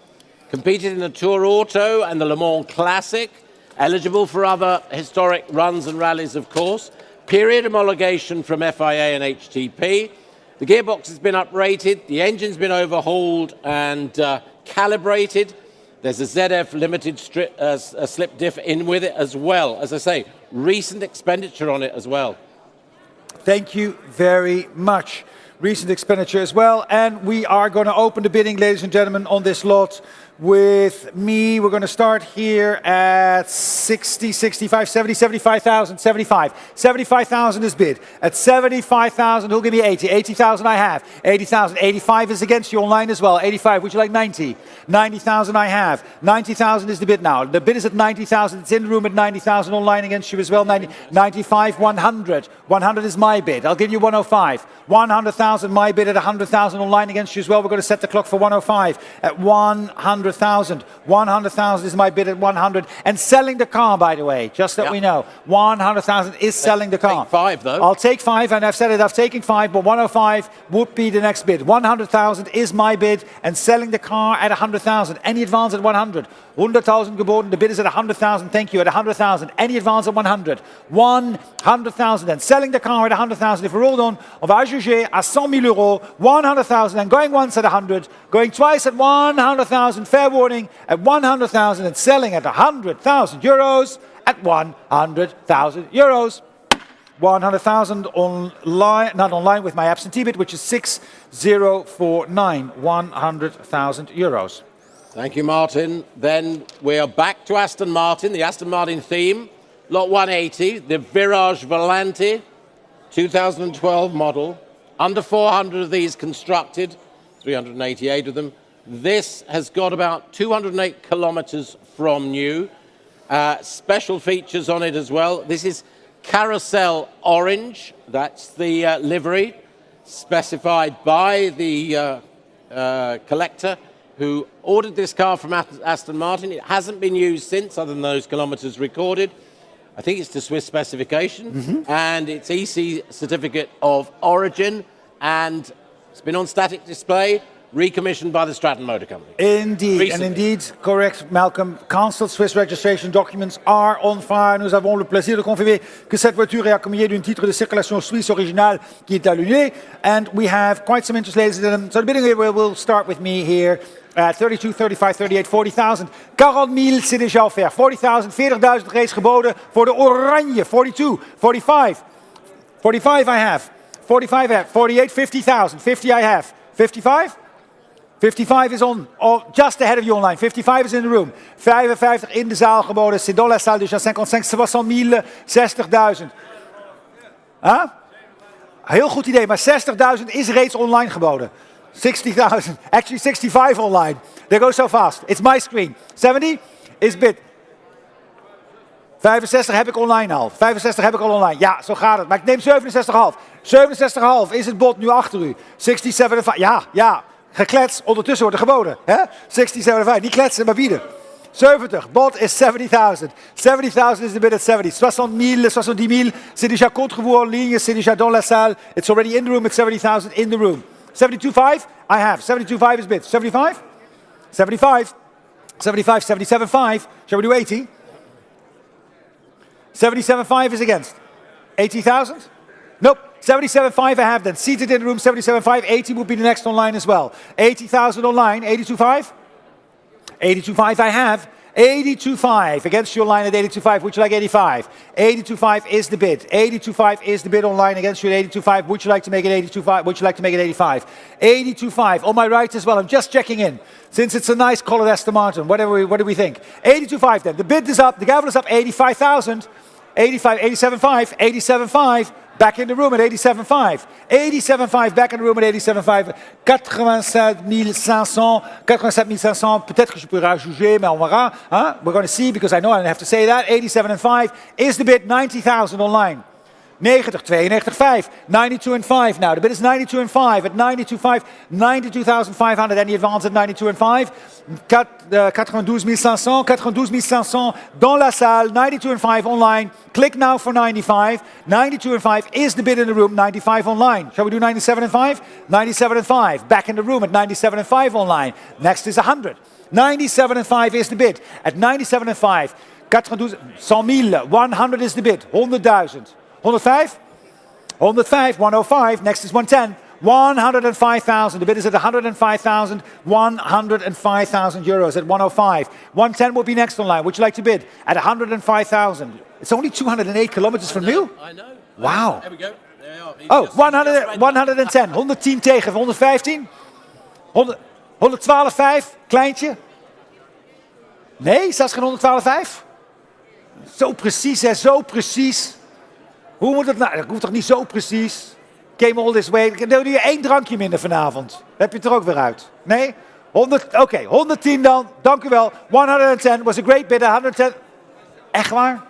Competed in the Tour Auto and the Le Mans Classic, eligible for other historic runs and rallies, of course. Period homologation from FIA and HTP. The gearbox has been uprated, the engine's been overhauled and calibrated. There's a ZF limited slip diff in with it as well. As I say, recent expenditure on it as well. Thank you very much. Recent expenditure as well. And we are going to open the bidding, ladies and gentlemen, on this lot with me. We're going to start here at 60, 65, 70, 75,000, 75. 75,000 is bid. At 75,000, who'll give me 80? 80,000 I have. 80,000. 85 is against you online as well. 85, would you like 90? 90,000 I have. 90,000 is the bid now. The bid is at 90,000. It's in the room at 90,000 online against you as well. 90, 95, 100. 100 is my bid. I'll give you 105. 100,000 my bid at 100,000 online against you as well. We're going to set the clock for 105 at 100,000. 100,000 is my bid at 100. And selling the car, by the way, just that we know. 100,000 is selling the car. Take 5, though. I'll take 5, and I've said it, I've taken 5, but 105 would be the next bid. 100,000 is my bid, and selling the car at 100,000. Any advance at 100. 100,000 geboten, the bid is at 100,000, thank you, at 100,000. Any advance at 100. 100,000, and selling the car at 100,000. If we're all done, on va juger à 100,000 euros, 100,000, and going once at 100, going twice at 100,000, fair warning, at 100,000, and selling at 100,000 euros, at 100,000 euros. 100,000 online, not online with my absentee bid, which is 6049, 100,000 euros. Thank you, Martin. Then we are back to Aston Martin, the Aston Martin theme. Lot 180, the Virage Volante, 2012 model. Under 400 of these constructed, 388 of them. This has got about 208 kilometers from new. Special features on it as well. This is Carousel Orange. That's the livery specified by the collector who ordered this car from Aston Martin. It hasn't been used since, other than those kilometers recorded. I think it's to Swiss specification, and it's EC certificate of origin, and it's been on static display recommissioned by the Stratton Motor Company. Indeed, Recently. and indeed, correct, Malcolm. Cancelled Swiss registration documents are on file. Nous avons le plaisir de confirmer que cette voiture est accompagnée d'un titre de circulation suisse original qui est annulé. And we have quite some interest, ladies and gentlemen. So the bidding will start with me here. 32, 35, 38, 40,000. 40 000, c'est déjà offert. 40,000, 40,000 reeds geboden voor de oranje. 42, 45. 45 I have. 45 I have. 48, 50,000. 50 I have. 55? 55 is on, just ahead of you online. 55 is in the room. 55 in de zaal geboden. C'est dans la salle déjà. 55, 60 000, 60,000. Huh? Heel goed idee, maar 60,000 is reeds online geboden. 60,000, actually 65 online. They go so fast. It's my screen. 70 is bid. 65 heb ik online al. 65 heb ik al online. Ja, zo gaat het. Maar ik neem 67,5. 67,5 is het bod nu achter u. 67,5. Ja. Geklets. Ondertussen wordt er geboden. 67,5. Niet kletsen, maar bieden. 70. Bod is 70,000. 70,000 is the bid at 70. 60,000, 70,000. C'est déjà contre vous en ligne. C'est déjà dans la salle. It's already in the room at 70,000 in the room. 72,5. I have. 72,5 is bid. 75. 75. 75. 77,5. Shall we do 80? 77,5 is against. 80,000? Nope. 77,5 I have then. Seated in the room, 77,5. 80 would be the next online as well. 80,000 online. 82,5? 82,5 I have. 82,5 against your line at 82,5. Would you like 85? 82,5 is the bid. 82,5 is the bid online against you at 82,5. Would you like to make it 82,5? Would you like to make it 85? 82,5 on my right as well. I'm just checking in. Since it's a nice colored Aston Martin, what do we think? 82,5 then. The bid is up. The gavel is up. 85,000. 85, 87,5. 87,5. Back in the room at 87,5. 87,5 back in the room at 87,5. 87,500. 87,500. Peut-être que je pourrais juger, mais on verra. Huh? We're going to see because I know I don't have to say that. 87,5 is the bid. 90,000 online. 90, 92,5. 92,5 now. The bid is 92,5 at 92,5. 92,500. Any advance at 92,5. 92,500. 92,500 dans la salle. 92,5 online. Click now for 95. 92,5 is the bid in the room. 95 online. Shall we do 97,5? 97,5. Back in the room at 97,5 online. Next is 100. 97,5 is the bid. At 97,5. 100,000. 100 is the bid. 100,000. 105? 105, 105. Next is 110. 105,000. The bid is at 105,000. 105,000 euros at 105. 110 will be next online. Would you like to bid? At 105,000. It's only 208 kilometers from you. I know. Wow. There we go. There you are. Oh, 110. 110 tegen 115. 112,5. Kleintje. Nee, zelfs geen 112,5. Zo precies, hè. Zo precies. Hoe moet het nou? Dat hoeft toch niet zo precies? Came all this way. Dan doe je 1 drankje minder vanavond. Heb je het er ook weer uit? Nee? 100, oké, 110 dan. Dank u wel. 110 was a great bid. 110. Echt waar?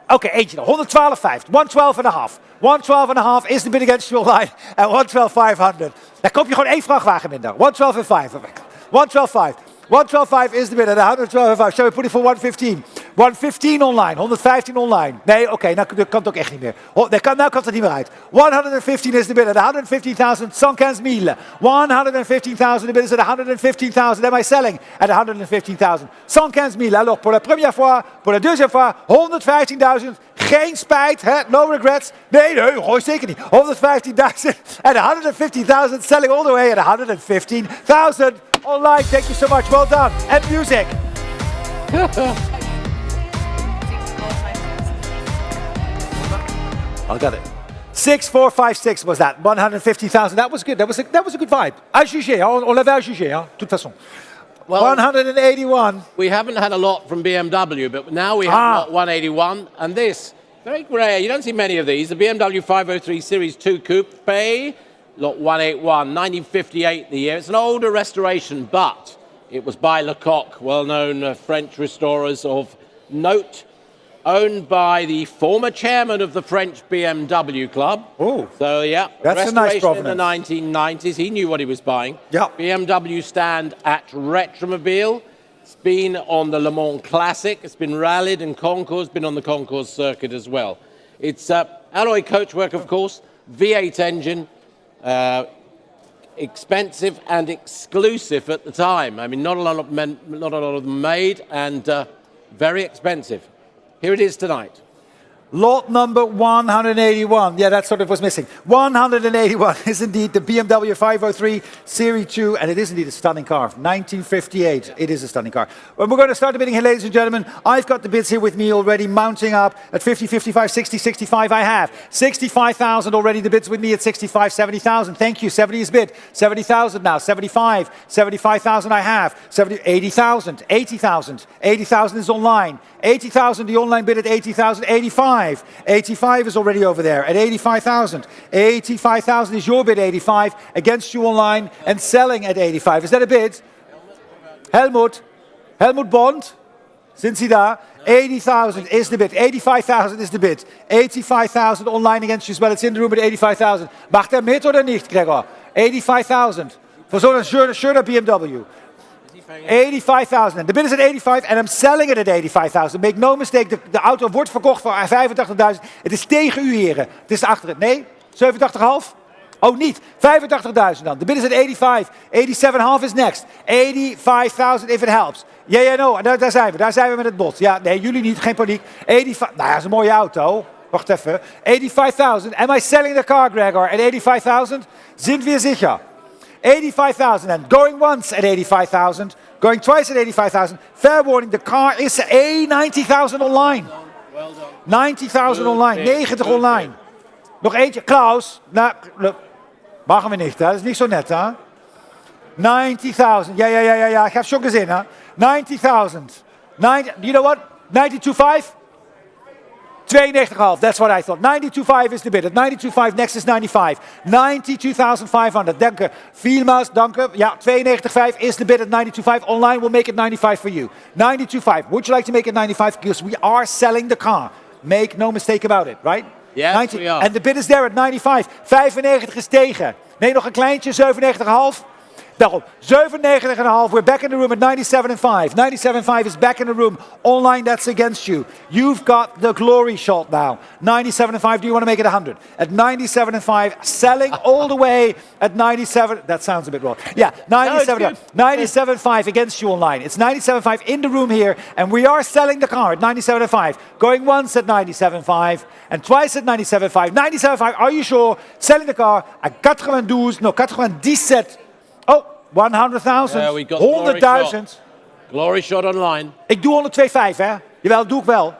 Oké, eentje dan. 112,5. 112,5. 112,5 is the bid against your line. En 112,500. Dan koop je gewoon 1 vrachtwagen minder. 112,5. 112,5. 112,5 is the bid at 112,5. Shall we put it for 115? 115 online. 115 online. Nee, oké, nou kan het ook echt niet meer. Nou kan het niet meer uit. 115 is the bid at 115,000. 115,000. 115,000. The bid is at 115,000. Am I selling at 115,000? 115,000. Alors, pour la première fois, pour la deuxième fois, 115,000. Geen spijt, hè? No regrets. Nee, gooi zeker niet. 115,000 at 115,000. Selling all the way at 115,000. Online, thank you so much. Well done. And music. I got it. 6456 was that. 150,000. That was good. That was a good vibe. À juger. On l'avait à juger, hein, de toute façon. Well, 181. we haven't had a lot from BMW, but now we have lot 181. And this, very rare. You don't see many of these. The BMW 503 Series 2 Coupe. Lot 181, 1958 the year. It's an older restoration, but it was by Lecoq, well-known French restorers of note, owned by the former chairman of the French BMW club. Oh, so yeah, that's a nice provenance. In the 1990s. He knew what he was buying. Yeah. BMW stand at Retromobile. It's been on the Le Mans Classic. It's been rallied in concours. Been on the concours circuit as well. It's alloy coachwork, of course. V8 engine. expensive and exclusive at the time. I mean, not a lot of them made, and very expensive. Here it is tonight. Lot number 181. Yeah, that's what it was missing. 181 is indeed the BMW 503 Series 2, and it is indeed a stunning car. 1958. It is a stunning car. Well, we're going to start the bidding here, ladies and gentlemen. I've got the bids here with me already, mounting up at 50, 55, 60, 65. I have 65,000 already. The bids with me at 65, 70,000. Thank you. 70 is bid. 70,000 now. 75, 75,000. I have 70, 80,000, 80,000. 80,000 is online. 80,000. The online bid at 80,000. 85. 85 is already over there at 85,000. 85,000 is your bid, 85, against you online and selling at 85. Is that a bid? Helmut Bond, sind Sie da? 80,000 is the bid. 85,000 is the bid. 85,000 online against you as well. It's in the room at 85,000. Macht mit oder nicht, Gregor? 85,000 for zo'n schöner BMW. 85,000. The bid is at 85 and I'm selling it at 85,000. Make no mistake, de auto wordt verkocht voor 85.000. Het is tegen u, heren. Het is achter het. Nee? 87,5? Oh, niet. 85.000 dan. The bid is at 85. 87,5 is next. 85,000 if it helps. Yeah, no. Daar zijn we. Daar zijn we met het bod. Ja, nee, jullie niet. Geen paniek. 85. Nou ja, dat is een mooie auto. Wacht even. 85,000. Am I selling the car, Gregor? At 85,000? Sind wir sicher? 85,000 and going once at 85,000, going twice at 85,000. Fair warning, the car is 90,000 online. Well done. 90,000 online, 90 online. Nog eentje, Klaus. Nou, machen we niet, hè? Dat is niet zo net, hè? 90,000, ja, ik heb schon gezien, hè? 90,000. You know what? 92,5? 92,5, that's what I thought. 92,5 is the bid. At 92,5, next is 95. 92,500. Dank u. Vielmaals, dank u. Ja, 92,5 is the bid at 92,5. Online will make it 95 for you. 92,5. Would you like to make it 95? Because we are selling the car. Make no mistake about it, right? Yes, 90. we are. And the bid is there at 95. 95 is tegen. Nee, nog een kleintje, 97,5. Daarom, 97,5. We're back in the room at 97,5. 97,5 is back in the room. Online, that's against you. You've got the glory shot now. 97,5. Do you want to make it 100? At 97,5, selling all the way at 97. That sounds a bit wrong. Yeah, 97,5 against you online. It's 97,5 in the room here, and we are selling the car at 97,5. Going once at 97,5 and twice at 97,5. 97,5. Are you sure? Selling the car at 97. Oh, 100,000. Yeah, we got 100,000. Glory shot online. Ik doe 102,5, hè? Jawel, dat doe ik wel.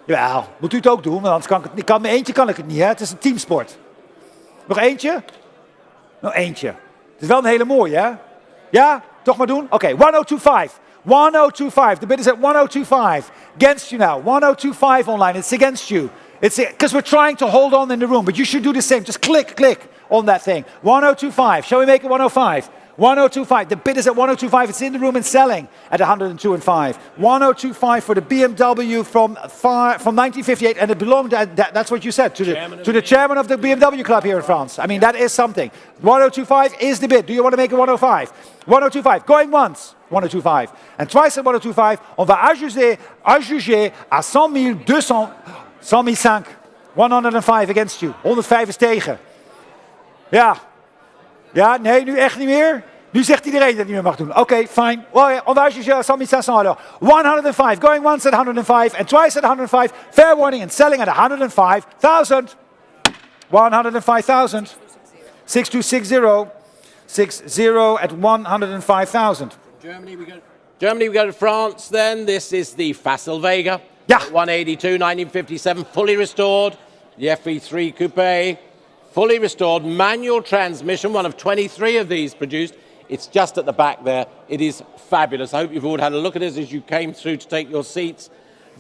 Jawel, moet u het ook doen, want anders kan ik het niet. Met eentje kan ik het niet, hè? Het is een teamsport. Nog eentje? Nog eentje. Het is wel een hele mooie, hè? Ja? Toch maar doen? Oké, 1025. 1025. The bid is at 1025. Against you now. 1025 online. It's against you. It's because we're trying to hold on in the room, but you should do the same. Just click on that thing. 1025. Shall we make it 105? 1025. The bid is at 1025. It's in the room and selling at 102.5. 1025 for the BMW from 1958, and it belonged. That's what you said to the chairman of the BMW club here in France. I mean, that is something. 1025 is the bid. Do you want to make it 105? 1025. Going once. 1025. And twice at 1025. On va ajuster à 100,200. 100,500. 105 against you. 105 is tegen. Ja. Ja, nee, nu echt niet meer. Nu zegt iedereen dat het niet meer mag doen. Oké, fine. Well, on va juger à 100,500 alors. 105. Going once at 105 and twice at 105. Fair warning and selling at 105,000. 105,000. 6260. 60 at 105,000. Germany, we go to France then. This is the Facel Vega. Yeah. 182, 1957, fully restored. The FE3 Coupe, fully restored. Manual transmission, one of 23 of these produced. It's just at the back there. It is fabulous. I hope you've all had a look at it as you came through to take your seats.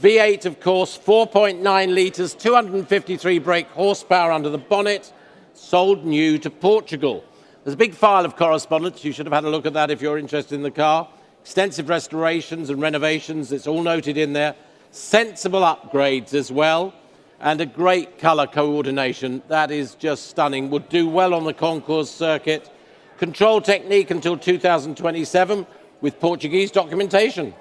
V8, of course, 4.9 litres, 253 brake horsepower under the bonnet. Sold new to Portugal. There's a big file of correspondence. You should have had a look at that if you're interested in the car. Extensive restorations and renovations. It's all noted in there. Sensible upgrades as well. And a great colour coordination. That is just stunning. Would do well on the concours circuit. Control technique until 2027 with Portuguese documentation.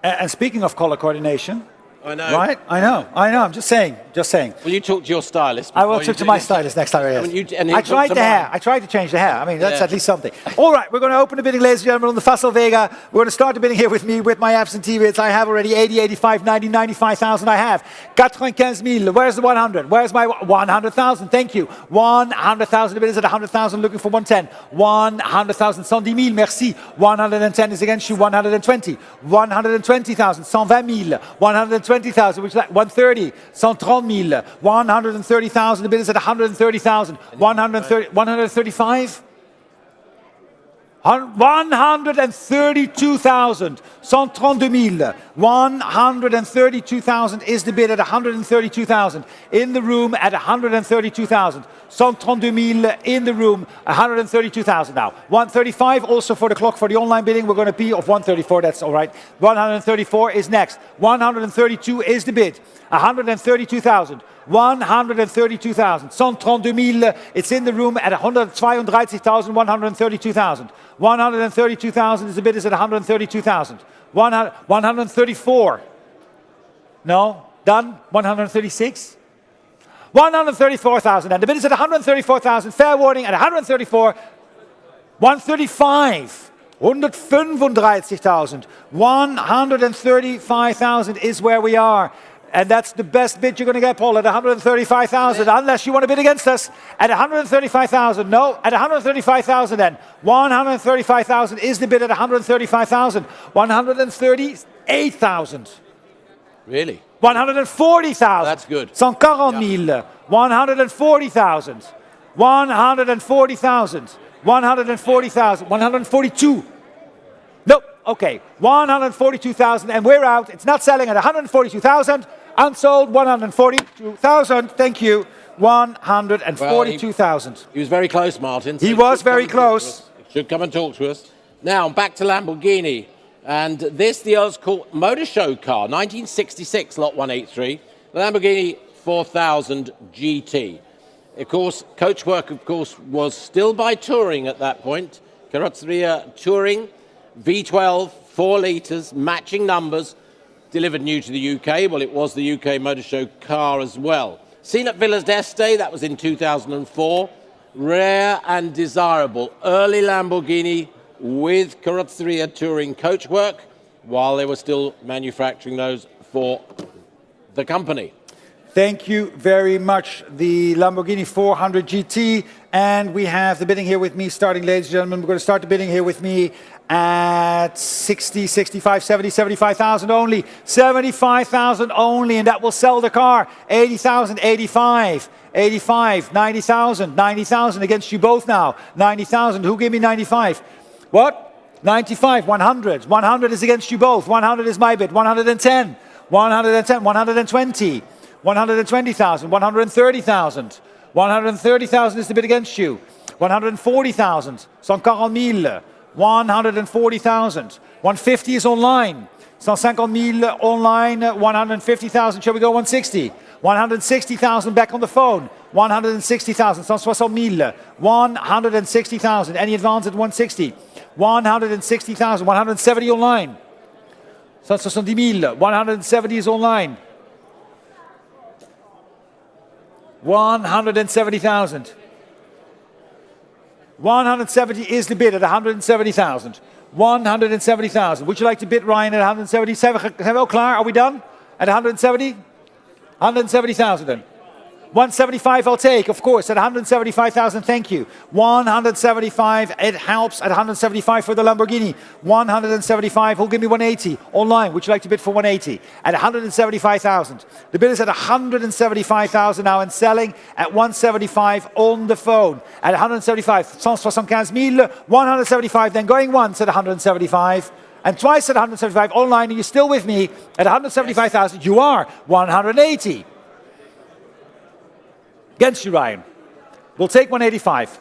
And speaking of colour coordination, I know. Right? I know. I'm just saying. Will you talk to your stylist? I will before you talk to do my this? stylist next time. Yes. And he'll I talk tried to the hair. mine. I tried to change the hair. I mean, that's Yeah. at least something. All right, we're going to open the bidding, ladies and gentlemen, on the Fassel Vega. We're going to start the bidding here with me, with my absentee bids. I have already 80, 85, 90, 95,000. I have 95,000. Where's the 100? Where's my 100,000? Thank you. 100,000. The bid is at 100,000, looking for 110. 100,000. 110,000. Merci. 110 is against you. 120. 120,000. 120,000. 120,000. Which is like 130. 130,000. 130,000. The bid is at 130,000. 135. 132,000. 132,000. 132,000 is the bid at 132,000. In the room at 132,000. 132,000 in the room, 132,000 now. 135 also for the clock for the online bidding. We're going to be of 134, that's all right. 134 is next. 132 is the bid. 132,000. 132,000. 132,000. It's in the room at 132,000. 132,000. 132,000 is the bid is at 132,000. 134. No? Done? 136? 134,000. And the bid is at 134,000. Fair warning at 134. 135. 135,000. 135,000 is where we are. And that's the best bid you're going to get, Paul, at 135,000, unless you want to bid against us. At 135,000, no, at 135,000 then. 135,000 is the bid at 135,000. 138,000. Really? 140,000. That's good. 140,000. 140,000. 140,000. 140,000. 142. Nope. Okay. 142,000, and we're out. It's not selling at 142,000. Unsold. 142,000. Thank you. 142,000. He was very close, Martin. So He was very close. He should come and talk to us. Now, back to Lamborghini. And this, the Earl's Court Motor Show car, 1966, lot 183. The Lamborghini 4000 GT. Of course, Coachwork, of course, was still by Touring at that point. Carrozzeria Touring, V12, 4 litres, matching numbers, delivered new to the UK. Well, it was the UK Motor Show car as well. Seen at Villas d'Este, that was in 2004. Rare and desirable. Early Lamborghini with Carrozzeria Touring Coachwork, while they were still manufacturing those for the company. Thank you very much. The Lamborghini 400 GT. And we have the bidding here with me starting, ladies and gentlemen. We're going to start the bidding here with me at 60, 65, 70, 75,000 only. 75,000 only, and that will sell the car. 80,000, 85, 85, 90,000, 90,000 against you both now. 90,000, who gave me 95? What? 95, 100. 100 is against you both. 100 is my bid. 110, 110, 120. 120,000, 130,000. 130,000 is the bid against you. 140,000. 140,000. 140,000. 150 is online. 150,000 online. 150,000. Shall we go 160? 160,000 back on the phone. 160,000. 160,000. 160,000. Any advance at 160? 160,000. 170 online. 170,000. 170 is online. 170,000. 170 is the bid at 170,000. 170,000. Would you like to bid, Ryan, at 177? Zijn we al klaar? Are we done? At 170? 170,000 then. 175 I'll take, of course, at 175,000, thank you. 175, it helps at 175 for the Lamborghini. 175, who'll give me 180 online? Would you like to bid for 180? At 175,000. The bid is at 175,000 now and selling at 175 on the phone. At 175, 175,000, 175, then going once at 175. And twice at 175 online, and you're still with me at 175,000. You are 180. Against you, Ryan. We'll take 185.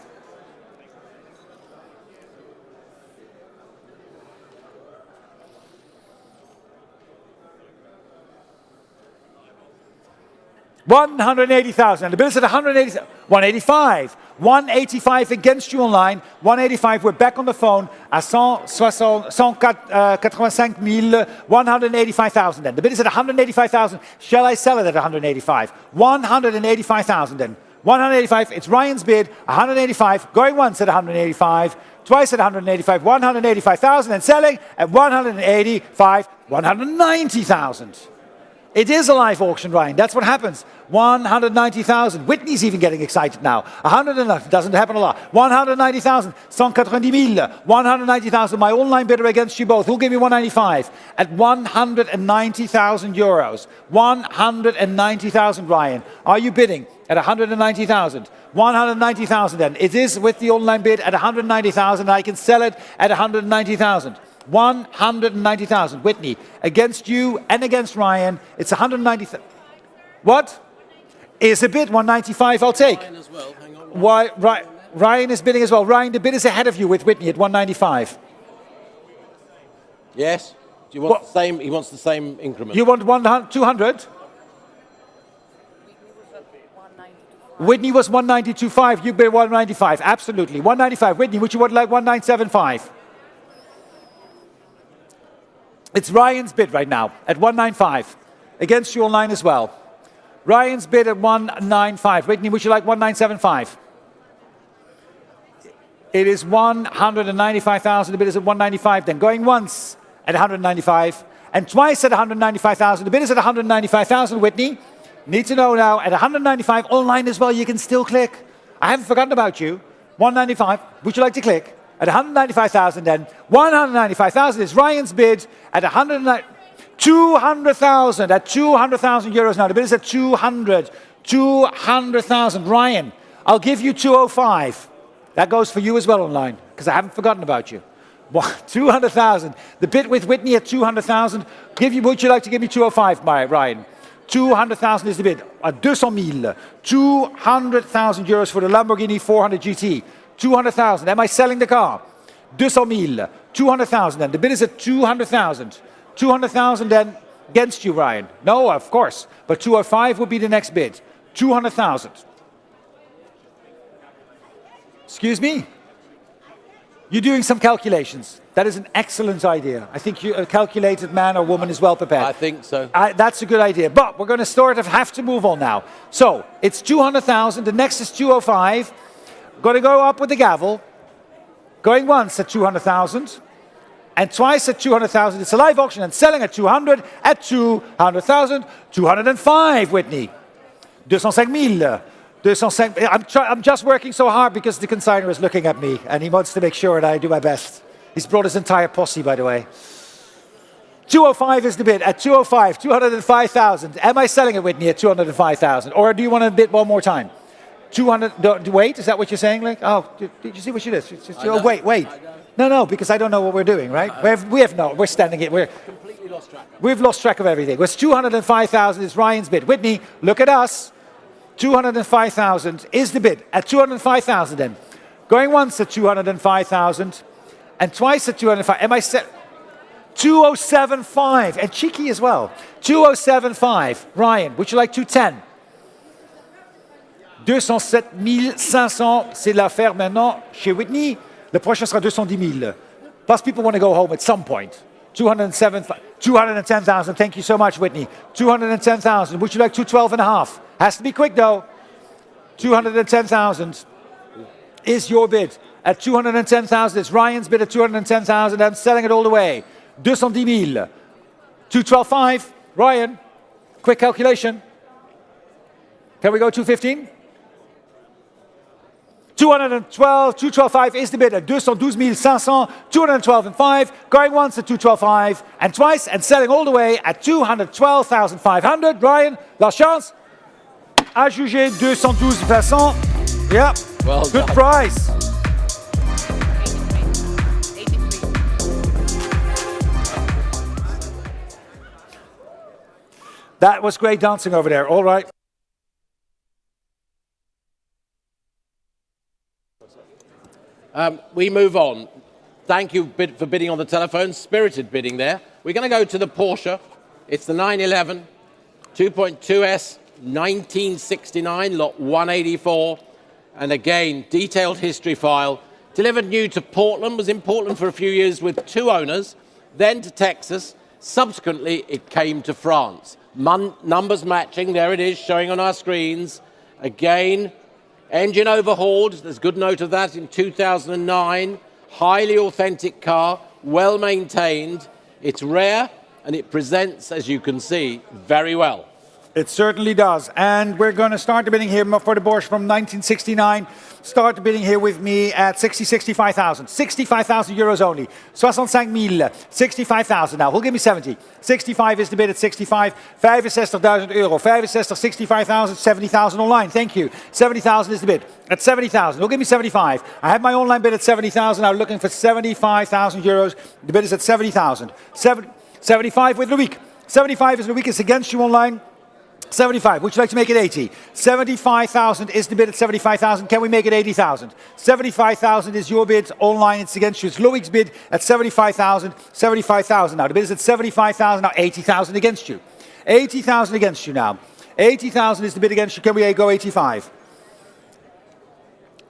180,000. The bid is at 180, 185. 185 against you online. 185, we're back on the phone at 185,000 then. The bid is at 185,000. Shall I sell it at 185? 185,000 then. 185, it's Ryan's bid, 185, going once at 185, twice at 185, 185,000 and selling at 185, 190,000. It is a live auction, Ryan. That's what happens. 190,000. Whitney's even getting excited now. 100 doesn't happen a lot. 190,000. 190,000. 190,000. My online bidder against you both. Who'll give me 195? At 190,000 euros. 190,000, Ryan. Are you bidding at 190,000? 190,000 then. It is with the online bid at 190,000. I can sell it at 190,000. 190,000. Whitney, against you and against Ryan, it's 190,000. What? Is a bid 195, I'll take. Ryan as well. Hang on. Why, Ryan is bidding as well. Ryan, the bid is ahead of you with Whitney at 195. Yes. Do you want the same? He wants the same increment. You want 200? Whitney was 192.5. You bid 195. Absolutely. 195. Whitney, would you want like 1975? It's Ryan's bid right now at 195. Against you online as well. Ryan's bid at 195. Whitney, would you like 1975? It is 195,000. The bid is at 195. Then going once at 195 and twice at 195,000. The bid is at 195,000. Whitney, need to know now at 195 online as well. You can still click. I haven't forgotten about you. 195. Would you like to click? At 195,000 then. 195,000 is Ryan's bid at 200,000. At 200,000 euros now. The bid is at 200. 200,000. Ryan, I'll give you 205. That goes for you as well online, because I haven't forgotten about you. 200,000. The bid with Whitney at 200,000. Would you like to give me 205, Ryan? 200,000 is the bid. 200,000. 200,000 euros for the Lamborghini 400 GT. 200,000. Am I selling the car? 200,000. 200,000 then. The bid is at 200,000. 200,000 then against you, Ryan. No, of course. But 205 would be the next bid. 200,000. Excuse me? You're doing some calculations. That is an excellent idea. I think a calculated man or woman is well prepared. I think so. That's a good idea. But we're going to have to move on now. So it's 200,000. The next is 205. Going to go up with the gavel. Going once at 200,000. And twice at 200,000. It's a live auction and selling at 200. At 200,000. 205, Whitney. 205,000. I'm just working so hard because the consignor is looking at me and he wants to make sure that I do my best. He's brought his entire posse, by the way. 205 is the bid. At 205, 205,000. Am I selling it, Whitney, at 205,000? Or do you want to bid one more time? 200, wait, is that what you're saying? Like, oh, did you see what she did? Wait. No, because I don't know what we're doing, right? We're standing it. We're completely lost track. We've lost track of everything. It was 205,000 is Ryan's bid. Whitney, look at us. 205,000 is the bid. At 205,000 then. Going once at 205,000 and twice at 205. Am I set? 207.5 and cheeky as well. 207.5. Ryan, would you like 210? 207,500, c'est l'affaire maintenant chez Whitney. Le prochain sera 210,000. Plus people want to go home at some point. 210,000. Thank you so much, Whitney. 210,000. Would you like 212.5? Has to be quick though. 210,000 is your bid. At 210,000, it's Ryan's bid at 210,000. I'm selling it all the way. 210,000. 212.5. Ryan, quick calculation. Can we go 215? 212.5 is the bid at 212,500, 212.5, going once at 212.5 and twice and selling all the way at 212,500. Ryan, last chance. À juger 212,500. Yeah, well good done. price. 83. That was great dancing over there. All right. We move on. Thank you for bidding on the telephone. Spirited bidding there. We're going to go to the Porsche. It's the 911 2.2S 1969, lot 184. And again, detailed history file. Delivered new to Portland, was in Portland for a few years with 2 owners, then to Texas. Subsequently, it came to France. Numbers matching, there it is, showing on our screens. Again, engine overhauled, there's good note of that, in 2009. Highly authentic car, well maintained. It's rare, and it presents, as you can see, very well. It certainly does. And we're going to start the bidding here for the Porsche from 1969. Start the bidding here with me at 65,000. 65,000 euros only. 65,000. 65,000 now. Who'll give me 70? 65 is the bid at 65. 65,000 euro. 65, 65,000, 70,000 online. Thank you. 70,000 is the bid at 70,000. Who'll give me 75? I have my online bid at 70,000. I'm looking for 75,000 euros. The bid is at 70,000. 75 with Loïc. 75 is Loïc. It's against you online. 75, would you like to make it 80? 75,000 is the bid at 75,000. Can we make it 80,000? 75,000 is your bid. Online, it's against you. It's Loïc's bid at 75,000. 75,000 now. The bid is at 75,000. Now 80,000 against you. 80,000 against you now. 80,000 is the bid against you. Can we go 85?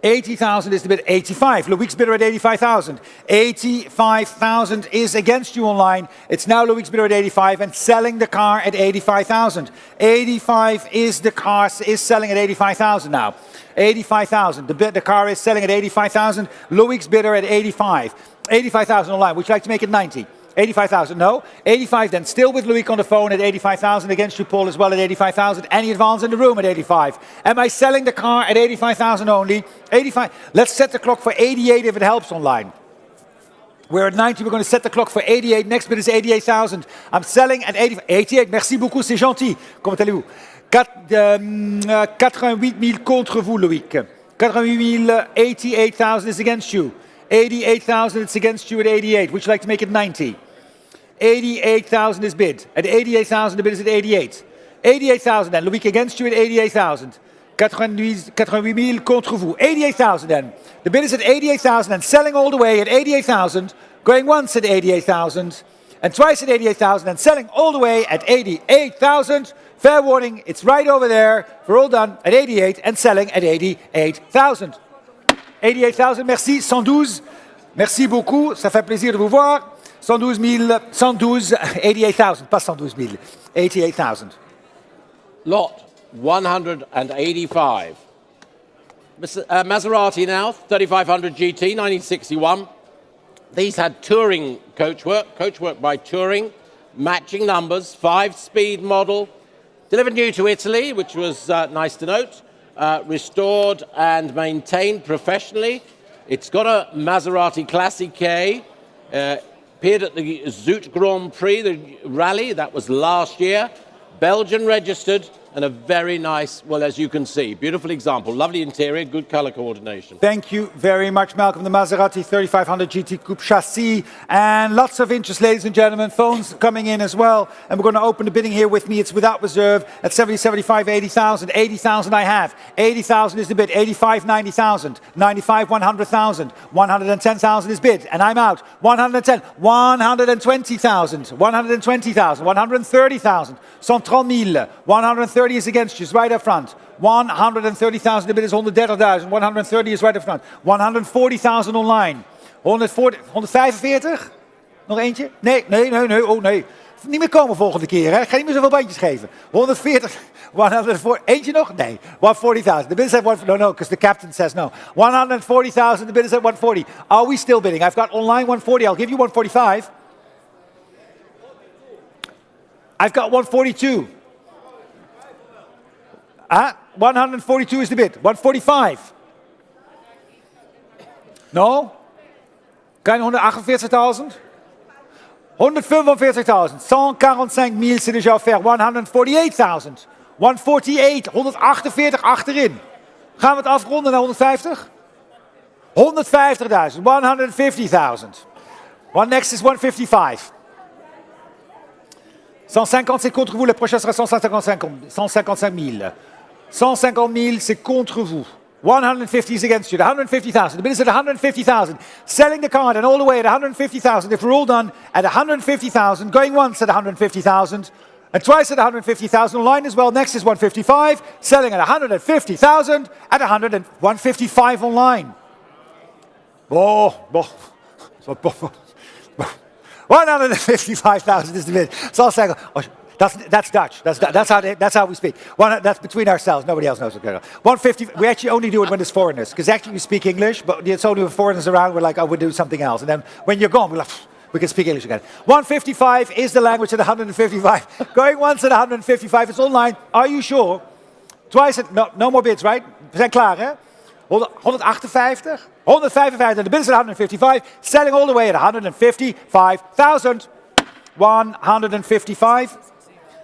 80,000 is the bid, 85. Loïc's bidder at 85,000. 85,000 is against you online. It's now Loïc's bidder at 85 and selling the car at 85,000. 85 is the car, is selling at 85,000 now. 85,000. The car is selling at 85,000. Loïc's bidder at 85. 85,000 online. Would you like to make it 90? 85,000, no. 85 then, still with Loïc on the phone at 85,000, against you, Paul, as well at 85,000. Any advance in the room at 85? Am I selling the car at 85,000 only? 85. Let's set the clock for 88 if it helps online. We're at 90, we're going to set the clock for 88. Next bid is 88,000. I'm selling at 88. Merci beaucoup, c'est gentil. Comment allez-vous? 88 000 contre vous, Loïc. 88 000, 88,000 is against you. 88,000, it's against you at 88. Would you like to make it 90? 88,000 is bid. At 88,000, the bid is at 88. 88,000 then. Loïc against you at 88,000. 88 000 contre vous. 88,000 then. The bid is at 88,000 and selling all the way at 88,000. Going once at 88,000 and twice at 88,000 and selling all the way at 88,000. Fair warning, it's right over there. We're all done at 88 and selling at 88,000. 88,000, merci. 112, merci beaucoup. Ça fait plaisir de vous voir. 112 000, 112, 88,000, pas 112 000, 88,000. Lot 185. Maserati now, 3500 GT, 1961. These had touring coachwork by Touring, matching numbers, 5-speed model, delivered new to Italy, which was nice to note. Restored and maintained professionally. It's got a Maserati Classique, appeared at the Zoot Grand Prix, the rally, that was last year. Belgian registered and a very nice, well, as you can see, beautiful example. Lovely interior, good color coordination. Thank you very much, Malcolm. The Maserati 3500 GT Coupe Chassis. And lots of interest, ladies and gentlemen. Phones coming in as well. And we're going to open the bidding here with me. It's without reserve at 70, 75, 80,000. 80,000 I have. 80,000 is the bid. 85, 90,000. 95, 100,000. 110,000 is bid. And I'm out. 110, 120,000. 120,000. 130,000. 130 000. 130 is against you, it's right up front. 130,000, the bid is 130,000. 130 is right up front. 140,000 online. 140, 145? Nog eentje? Nee. Oh nee. Niet meer komen volgende keer, hè? Ik ga niet meer zoveel bandjes geven. 140, 140, eentje nog? Nee. 140,000. The bid is at 140. No, because the captain says no. 140,000, the bid is at 140. Are we still bidding? I've got online 140. I'll give you 145. I've got 142. 142 is the bid. 145. No? Keine 148,000? 145,000. 145 000, c'est déjà offert. 148,000. 148. 148 achterin. Gaan we het afronden naar 150? 150,000. 150,000. One next is 155. 150, c'est contre vous. La prochaine sera 155 000. 150 000, c'est contre vous. 150 is against you. 150,000. The bid is at 150,000. Selling the card and all the way at 150,000. If we're all done at 150,000, going once at 150,000, And twice at 150,000 online as well. Next is 155, selling at 150,000 at 155 online. 155,000 is the bid. So I'll say, that's Dutch. That's how we speak. That's between ourselves. Nobody else knows. 150. We actually only do it when there's foreigners, because actually we speak English, but it's only when foreigners around. We're like, oh, we'll do something else. And then when you're gone, we're like, we can speak English again. 155 is the language at 155. Going once at 155. It's online. Are you sure? Twice at no more bids, right? We zijn klaar, hè? 158. 155. The bid is at 155. Selling all the way at 155,000. 155.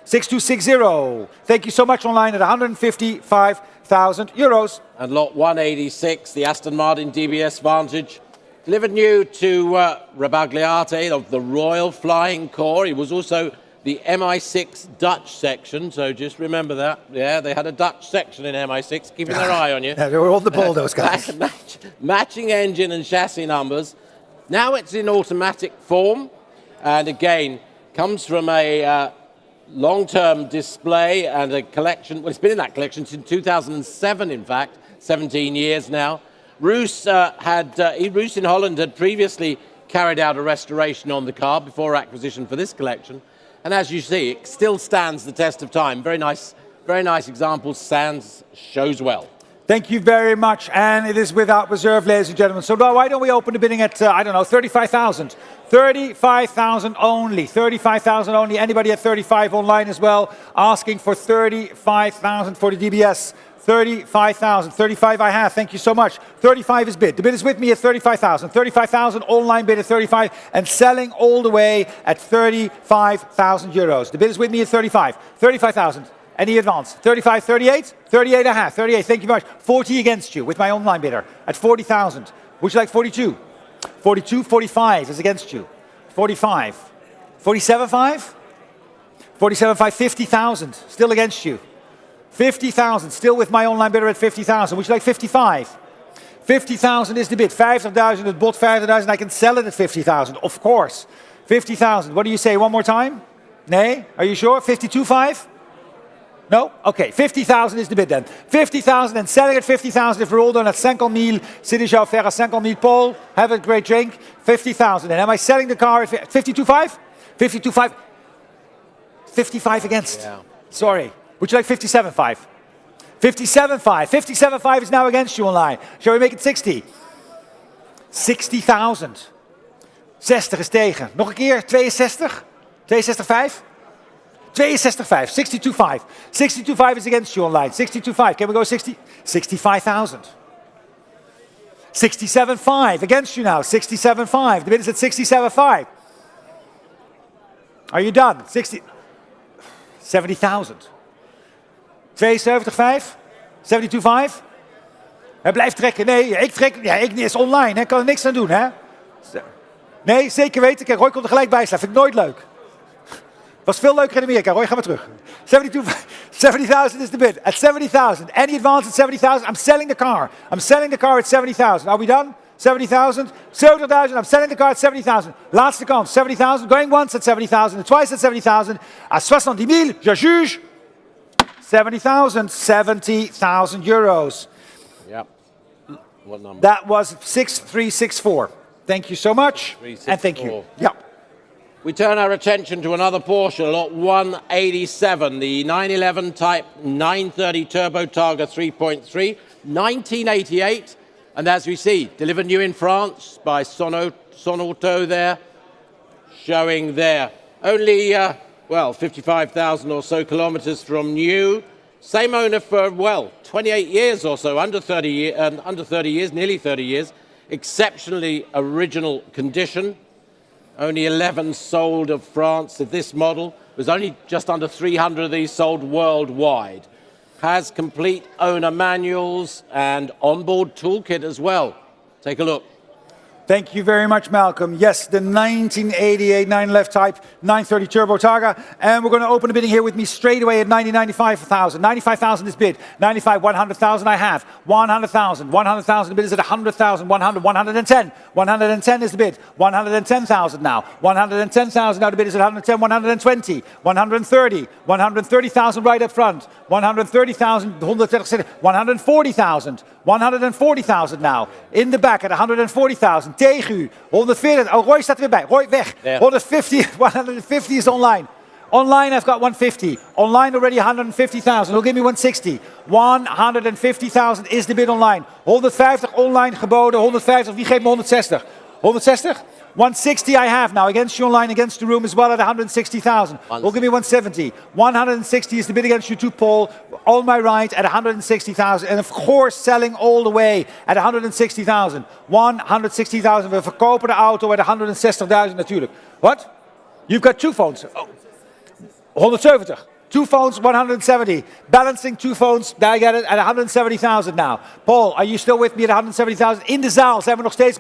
6260. Thank you so much online at 155,000 euros. And lot 186, the Aston Martin DBS Vantage, delivered new to Rabagliate of the Royal Flying Corps. He was also the MI6 Dutch section, so just remember that. Yeah, they had a Dutch section in MI6, keeping their eye on you. Yeah, they were all the ball, those guys. Matching engine and chassis numbers. Now it's in automatic form, and again, comes from a long-term display and a collection. Well, it's been in that collection since 2007, in fact, 17 years now. Roos in Holland had previously carried out a restoration on the car before acquisition for this collection. And as you see, it still stands the test of time. Very nice example, shows well. Thank you very much. And it is without reserve, ladies and gentlemen. So why don't we open the bidding at, 35,000. 35,000 only. 35,000 only. Anybody at 35 online as well, asking for 35,000 for the DBS. 35,000. 35 I have. Thank you so much. 35 is bid. The bid is with me at 35,000. 35,000 online bid at 35 and selling all the way at 35,000 euros. The bid is with me at 35. 35,000. Any advance? 35, 38? 38 I have. 38. Thank you very much. 40 against you with my online bidder at 40,000. Would you like 42? 42, 45 is against you. 45. 47.5? 47.5, 50,000. Still against you. 50,000, still with my online bidder at 50,000. Would you like 55? 50,000 is the bid. 50,000 at bot, 50,000. I can sell it at 50,000, of course. 50,000. What do you say? One more time? Nay? Are you sure? 52.5? No? Okay. 50,000 is the bid then. 50,000 and selling at 50,000. If we're all done at 50 000, c'est déjà offert à 50 000. Paul, have a great drink. 50,000. And am I selling the car at 52.5? 52.5. 55 against. Yeah. Sorry. Would you like 57.5? 57.5. 57.5 is now against you online. Shall we make it 60? 60,000. 60 is tegen. Nog een keer 62? 62.5? 62.5. 62.5. 62.5 is against you online. 62.5. Can we go 60? 65,000. 67.5 against you now. 67.5. The bid is at 67.5. Are you done? 70,000. 72,5? 72,5? Hij blijft trekken. Nee, ik trek. Ja, ik is online. Hè. Kan er niks aan doen, hè? Nee, zeker weten. Kijk, Roy komt er gelijk bij staan. Vind ik nooit leuk. Was veel leuker in Amerika. Roy, ga maar terug. 70,000 is the bid. At 70,000. Any advance at 70,000? I'm selling the car. I'm selling the car at 70,000. Are we done? 70,000. 70,000. I'm selling the car at 70,000. Laatste kans. 70,000. Going once at 70,000. And twice at 70,000. À 70,000. Je juge. 70,000. 70,000 euros. Yep. What number? That was 6364. Thank you so much. And thank you. Yeah. We turn our attention to another Porsche, lot 187, the 911 Type 930 Turbo Targa 3.3, 1988. And as we see, delivered new in France by Sonauto there, showing there. Only, 55,000 or so kilometers from new. Same owner for, 28 years or so, under 30 years, nearly 30 years. Exceptionally original condition. Only 11 sold of France of this model. There's only just under 300 of these sold worldwide. Has complete owner manuals and onboard toolkit as well. Take a look. Thank you very much, Malcolm. Yes, the 1988 911 Type 930 Turbo Targa. And we're going to open the bidding here with me straight away at 95,000. 95,000 is bid. 95, 100,000 I have. 100,000. 100,000 the bid is at 100,000. 100, 110. 110 is the bid. 110,000 now. 110,000 now the bid is at 110, 120. 130. 130,000 right up front. 130,000, 140,000. 140,000 now. In the back at 140,000. Tegen u. 140. Oh, Roy staat er weer bij. Roy, weg. Yeah. 150. 150 is online. Online, I've got 150. Online already 150,000. He'll give me 160. 150,000 is the bid online. 150 online geboden. 150. Wie geeft me 160? 160? 160 I have now against you online, against the room as well at 160,000. We'll give me 170. 160 is the bid against you too, Paul. On my right at 160,000. And of course selling all the way at 160,000. 160,000. We verkopen de auto at 160,000 natuurlijk. What? You've got two phones. Oh. 170. Two phones, 170. Balancing two phones, I get it, at 170,000 now. Paul, are you still with me at 170,000? In de zaal zijn we nog steeds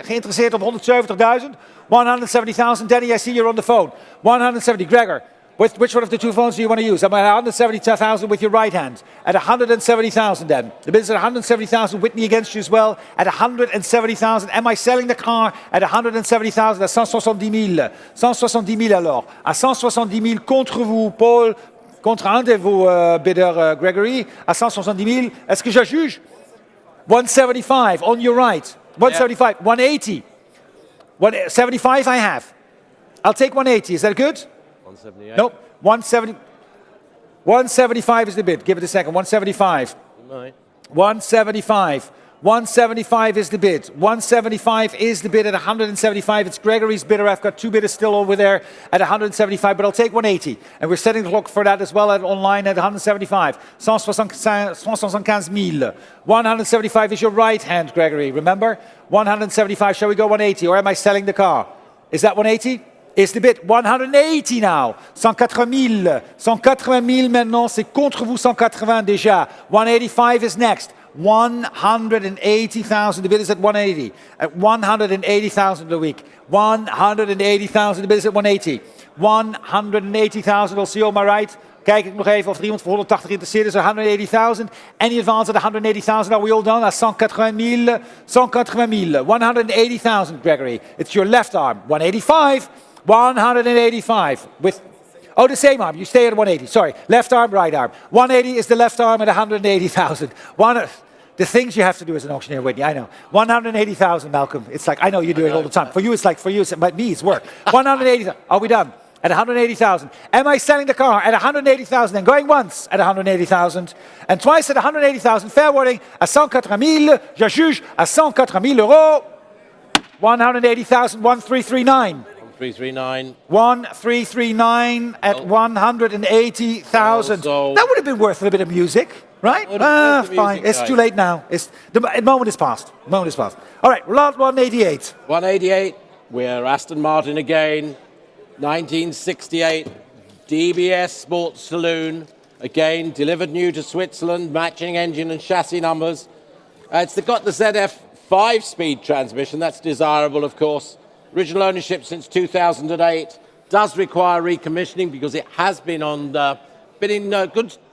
geïnteresseerd op 170,000. 170,000. Danny, I see you're on the phone. 170. Gregor, which one of the two phones do you want to use? I'm at 170,000 with your right hand. At 170,000 then. The bid is at 170,000. Whitney against you as well at 170,000. Am I selling the car at 170,000 à 170,000? 170,000 alors. À 170,000 contre vous, Paul. Contre un de vos bidders, Gregory. À 170,000. Est-ce que je juge? 175 on your right. 175. Yeah. 180. 175 I have. I'll take 180. Is that good? 178. Nope. 170. 175 is the bid. Give it a second. 175. 175. 175 is the bid. 175 is the bid at 175. It's Gregory's bidder. I've got two bidders still over there at 175, but I'll take 180. And we're setting the clock for that as well at online at 175. 175,000. 175 is your right hand, Gregory. Remember? 175. Shall we go 180? Or am I selling the car? Is that 180? Is the bid 180 now. 180,000. 180,000 maintenant. C'est contre vous 180 déjà. 185 is next. 180,000. The bid is at 180. At 180,000 a week. 180,000. The bid is at 180. 180,000. I'll see you on my right. Kijk ik nog even of er iemand voor 180 geïnteresseerd is. 180,000. Any advance at 180,000? Are we all done? At 180,000. 180,000. 180,000, Gregory. It's your left arm. 185. 185 with, oh, the same arm. You stay at 180. Sorry, left arm, right arm. 180 is the left arm at 180,000. The things you have to do as an auctioneer, Whitney, I know. 180,000, Malcolm. It's like, I know you do it all the time. For you, it's like, but me, it's work. 180,000. Are we done? At 180,000. Am I selling the car at 180,000 and going once at 180,000 and twice at 180,000? Fair warning, à 180,000. Je juge à 180,000 euros. 180,000, 1339. 1339. 1339 at 180,000. That would have been worth a bit of music, right? Fine. It's too late now. The moment is past. The moment is past. All right, lot 188. 188. We're Aston Martin again. 1968. DBS Sports Saloon. Again, delivered new to Switzerland. Matching engine and chassis numbers. It's got the ZF 5-speed transmission. That's desirable, of course. Original ownership since 2008, does require recommissioning because it has been been in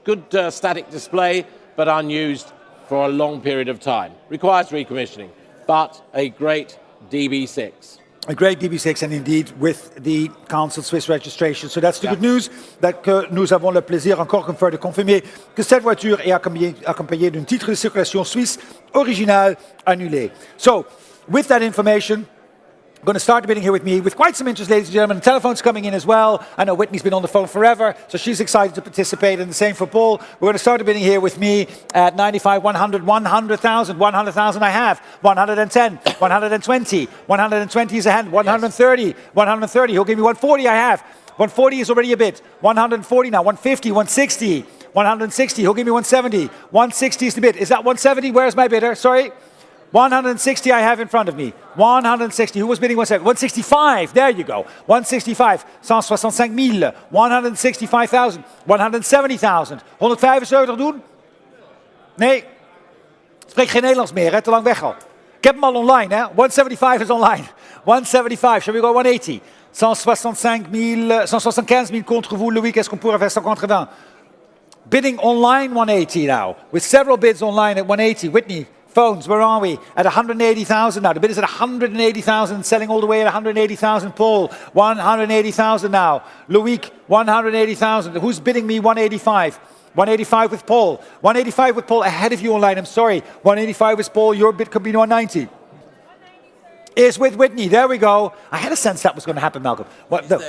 good static display, but unused for a long period of time. Requires recommissioning, but a great DB6. A great DB6 and indeed with the Council Swiss registration. So that's the good news que nous avons le plaisir encore une fois de confirmer que cette voiture est accompagnée d'un titre de circulation suisse original annulé. So with that information, I'm going to start the bidding here with me with quite some interest, ladies and gentlemen. Telephones coming in as well. I know Whitney's been on the phone forever, so she's excited to participate, and the same for Paul. We're going to start the bidding here with me at 95, 100, 100,000. 100,000 I have. 110, 120. 120 is a hand. 130, 130. He'll give me 140 I have. 140 is already a bid. 140 now. 150, 160. 160. He'll give me 170. 160 is the bid. Is that 170? Where's my bidder? Sorry. 160 I have in front of me. 160. Who was bidding 170? 165. There you go. 165. 165,000. 165,000. 170,000. 175 doen? Nee. Spreek geen Nederlands meer, hè? Te lang weg al. Get them all online, eh? 175 is online. 175, shall we go 180? 175 000 contre vous, Louis, qu'est-ce qu'on pourrait faire 180? Bidding online 180 now, with several bids online at 180. Whitney, phones, where are we? At 180,000 now. The bid is at 180,000, selling all the way at 180,000. Paul, 180,000 now. Loic, 180,000. Who's bidding me 185? 185 with Paul. 185 with Paul, ahead of you online, I'm sorry. 185 with Paul, your bid could be 190. Is with Whitney, there we go. I had a sense that was going to happen, Malcolm.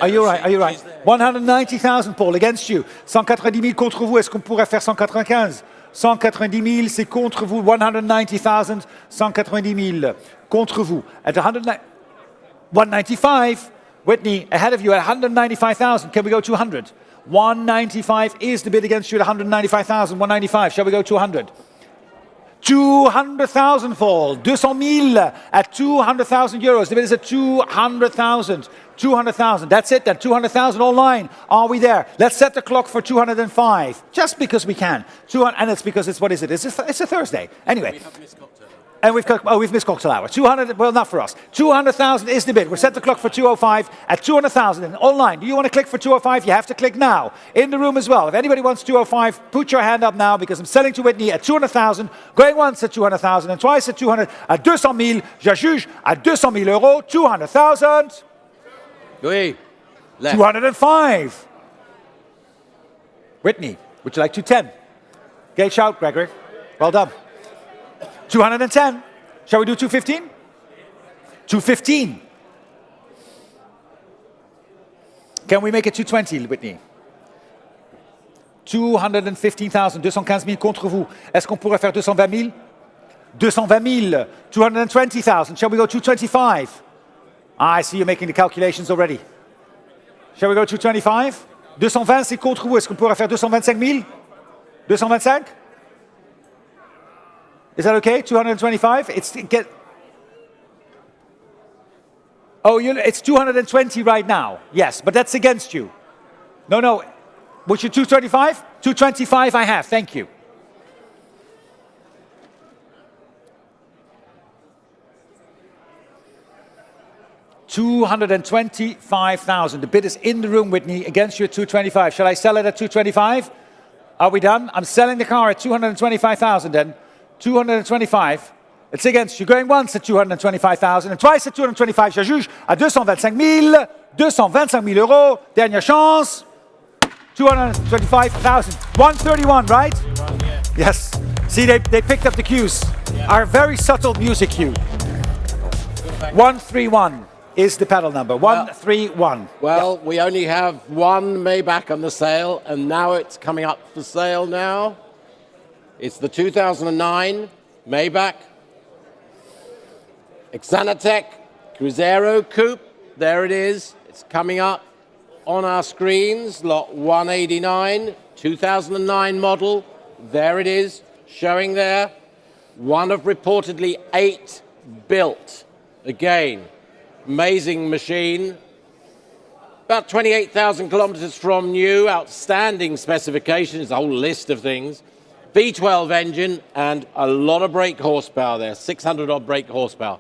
Are you right? Are you right? 190,000, Paul, against you. 190 000 contre vous, est-ce qu'on pourrait faire 195? 190 000, c'est contre vous. 190,000, 190 000 contre vous. At 195, Whitney, ahead of you at 195,000. Can we go 200? 195 is the bid against you at 195,000. 195, shall we go 200? 200,000 fall, 200 000 at 200,000 euros. The bid is at 200,000. 200,000, that's it then, 200,000 online. Are we there? Let's set the clock for 205, just because we can. And it's because it's, what is it? It's a Thursday. Anyway. And we've missed cocktail hour. 200, well, not for us. 200,000 is the bid. We'll set the clock for 205 at 200,000. And online, do you want to click for 205? You have to click now. In the room as well. If anybody wants 205, put your hand up now, because I'm selling to Whitney at 200,000, going once at 200,000 and twice at 200, at 200 000. Je juge à 200 000 euros, 200,000. Oui. 205. Whitney, would you like 210? Gate shout, Gregory. Well done. 210. Shall we do 215? 215. Can we make it 220, Whitney? 215,000, 215 000 contre vous. Est-ce qu'on pourrait faire 220 000? 220 000, 220,000. Shall we go 225? I see you making the calculations already. Shall we go 225? 220, c'est contre vous. Est-ce qu'on pourrait faire 225 000? 225? Is that okay? 225? It's 220 right now. Yes, but that's against you. No. Would you 225? 225 I have. Thank you. $225,000. The bid is in the room, Whitney, against you at 225. Shall I sell it at 225? Are we done? I'm selling the car at 225,000 then. 225. It's against you. Going once at 225,000 and twice at 225. Je juge à 225 000. 225 000 euros. Dernière chance. 225,000. 131, right? Yes. See, they picked up the cues. Our very subtle music cue. 131 is the pedal number. 131. Well, we only have one Maybach on the sale, and now it's coming up for sale now. It's the 2009 Maybach Xanatec Cruzeiro Coupe. There it is. It's coming up on our screens. Lot 189, 2009 model. There it is, showing there. One of reportedly 8 built. Again, amazing machine. About 28,000 kilometers from new. Outstanding specifications, a whole list of things. V12 engine and a lot of brake horsepower there, 600 odd brake horsepower.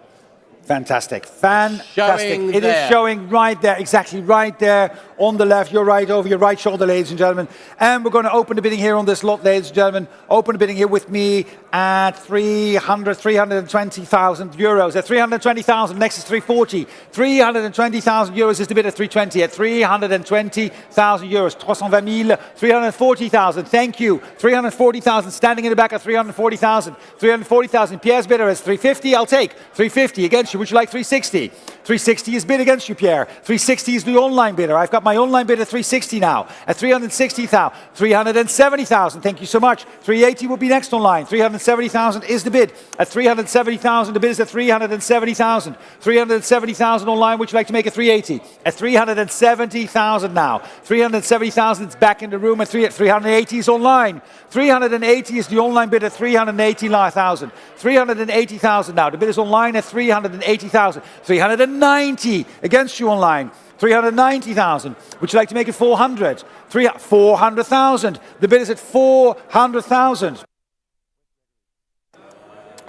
Fantastic. Fantastic. It is showing right there, exactly right there on the left. You're right over your right shoulder, ladies and gentlemen. And we're going to open the bidding here on this lot, ladies and gentlemen. Open the bidding here with me at 320,000 euros. At 320,000, next is 340. 320,000 euros is the bid at 320. At 320,000 euros, 320 000, 340,000. Thank you. 340,000, standing in the back at 340,000. 340,000. Pierre's bidder is 350. I'll take 350 against you. Would you like 360? 360 is bid against you, Pierre. 360 is the online bidder. I've got my online bid at 360 now. At 360,000. 370,000. Thank you so much. 380 will be next online. 370,000 is the bid. At 370,000, the bid is at 370,000. 370,000 online. Would you like to make it 380? At 370,000 now. 370,000 is back in the room. At 380 is online. 380 is the online bid at 380,000. 380,000 now. The bid is online at 380,000. 390 against you online. 390,000. Would you like to make it 400? 400,000. The bid is at 400,000.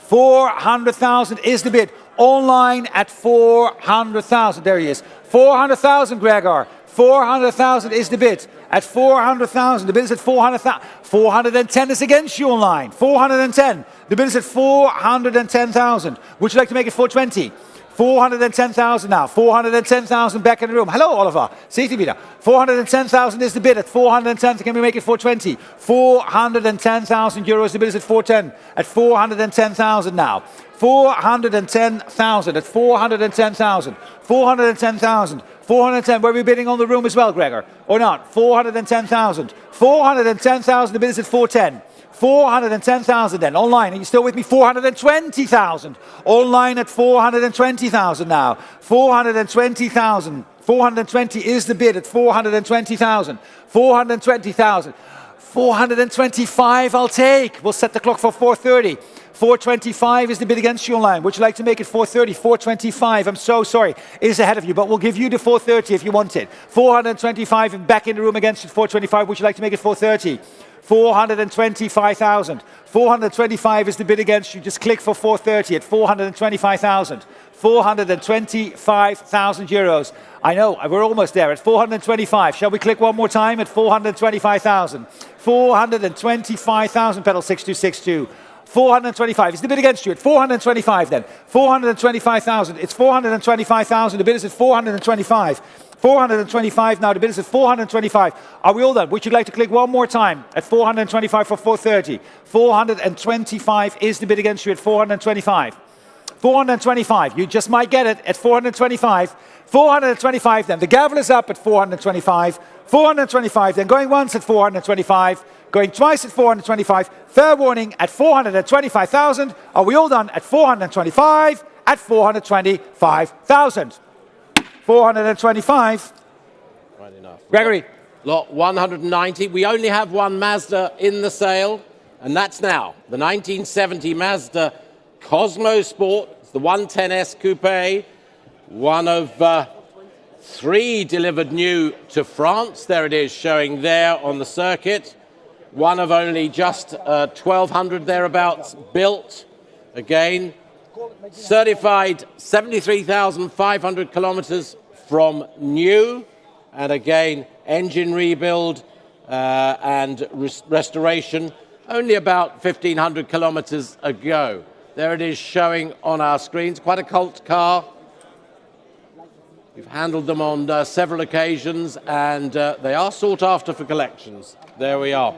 400,000 is the bid. Online at 400,000. There he is. 400,000, Gregor. 400,000 is the bid. At 400,000. The bid is at 400,000. 410 is against you online. 410. The bid is at 410,000. Would you like to make it 420? 410,000 now. 410,000 back in the room. Hello, Oliver. Seht ihr wieder. 410,000 is the bid. At 410, can we make it 420? 410,000 euros. The bid is at 410. At 410,000 now. 410,000. At 410,000. 410,000. 410. Were we bidding on the room as well, Gregor? Or not? 410,000. 410,000. The bid is at 410. 410,000 then. Online, are you still with me? 420,000. Online at 420,000 now. 420,000. 420 is the bid at 420,000. 420,000. 425 I'll take. We'll set the clock for 4:30. 425 is the bid against you online. Would you like to make it 4:30? 425, I'm so sorry, is ahead of you, but we'll give you the 4:30 if you want it. 425 and back in the room against you, 425. Would you like to make it 4:30? 425,000. 425 is the bid against you. Just click for 4:30 at 425,000. 425,000 euros. I know, we're almost there at 425. Shall we click one more time at 425,000? 425,000, pedal 6262. 425 is the bid against you at 425 then. 425,000. It's 425,000. The bid is at 425. 425 now. The bid is at 425. Are we all done? Would you like to click one more time at 425 for 4:30? 425 is the bid against you at 425. 425. You just might get it at 425. 425 then. The gavel is up at 425. 425 then. Going once at 425. Going twice at 425. Fair warning at 425,000. Are we all done at 425? At 425,000. 425. Right enough. Gregory. Lot 190. We only have one Mazda in the sale, and that's now. The 1970 Mazda Cosmo Sport. It's the 110S Coupe. One of 3 delivered new to France. There it is, showing there on the circuit. One of only just 1,200 thereabouts built. Again, certified 73,500 kilometers from new. And again, engine rebuild and restoration only about 1,500 kilometers ago. There it is showing on our screens. Quite a cult car. We've handled them on several occasions, and they are sought after for collections. There we are.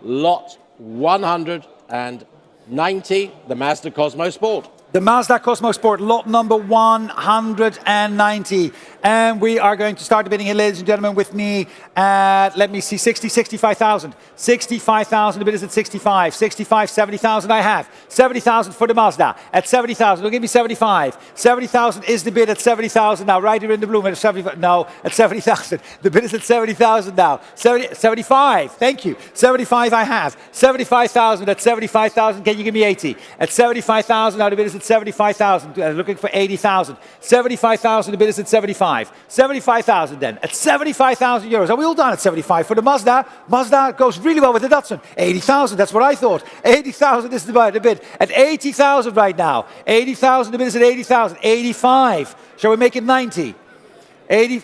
Lot 190, the Mazda Cosmo Sport. The Mazda Cosmo Sport, lot number 190. And we are going to start the bidding here, ladies and gentlemen, with me at, let me see, 65,000. 65,000, the bid is at 65. 65, 70,000 I have. 70,000 for the Mazda. At 70,000, don't give me 75. 70,000 is the bid at 70,000 now. Right here in the bloom at 75, no, at 70,000. The bid is at 70,000 now. 75, thank you. 75 I have. 75,000 at 75,000, can you give me 80? At 75,000, now the bid is at 75,000, looking for 80,000. 75,000, the bid is at 75. 75,000 then, at 75,000 euros. Are we all done at 75 for the Mazda? Mazda goes really well with the Datsun. 80,000, that's what I thought. 80,000 is the bid. At 80,000 right now. 80,000, the bid is at 80,000. 85. Shall we make it 90?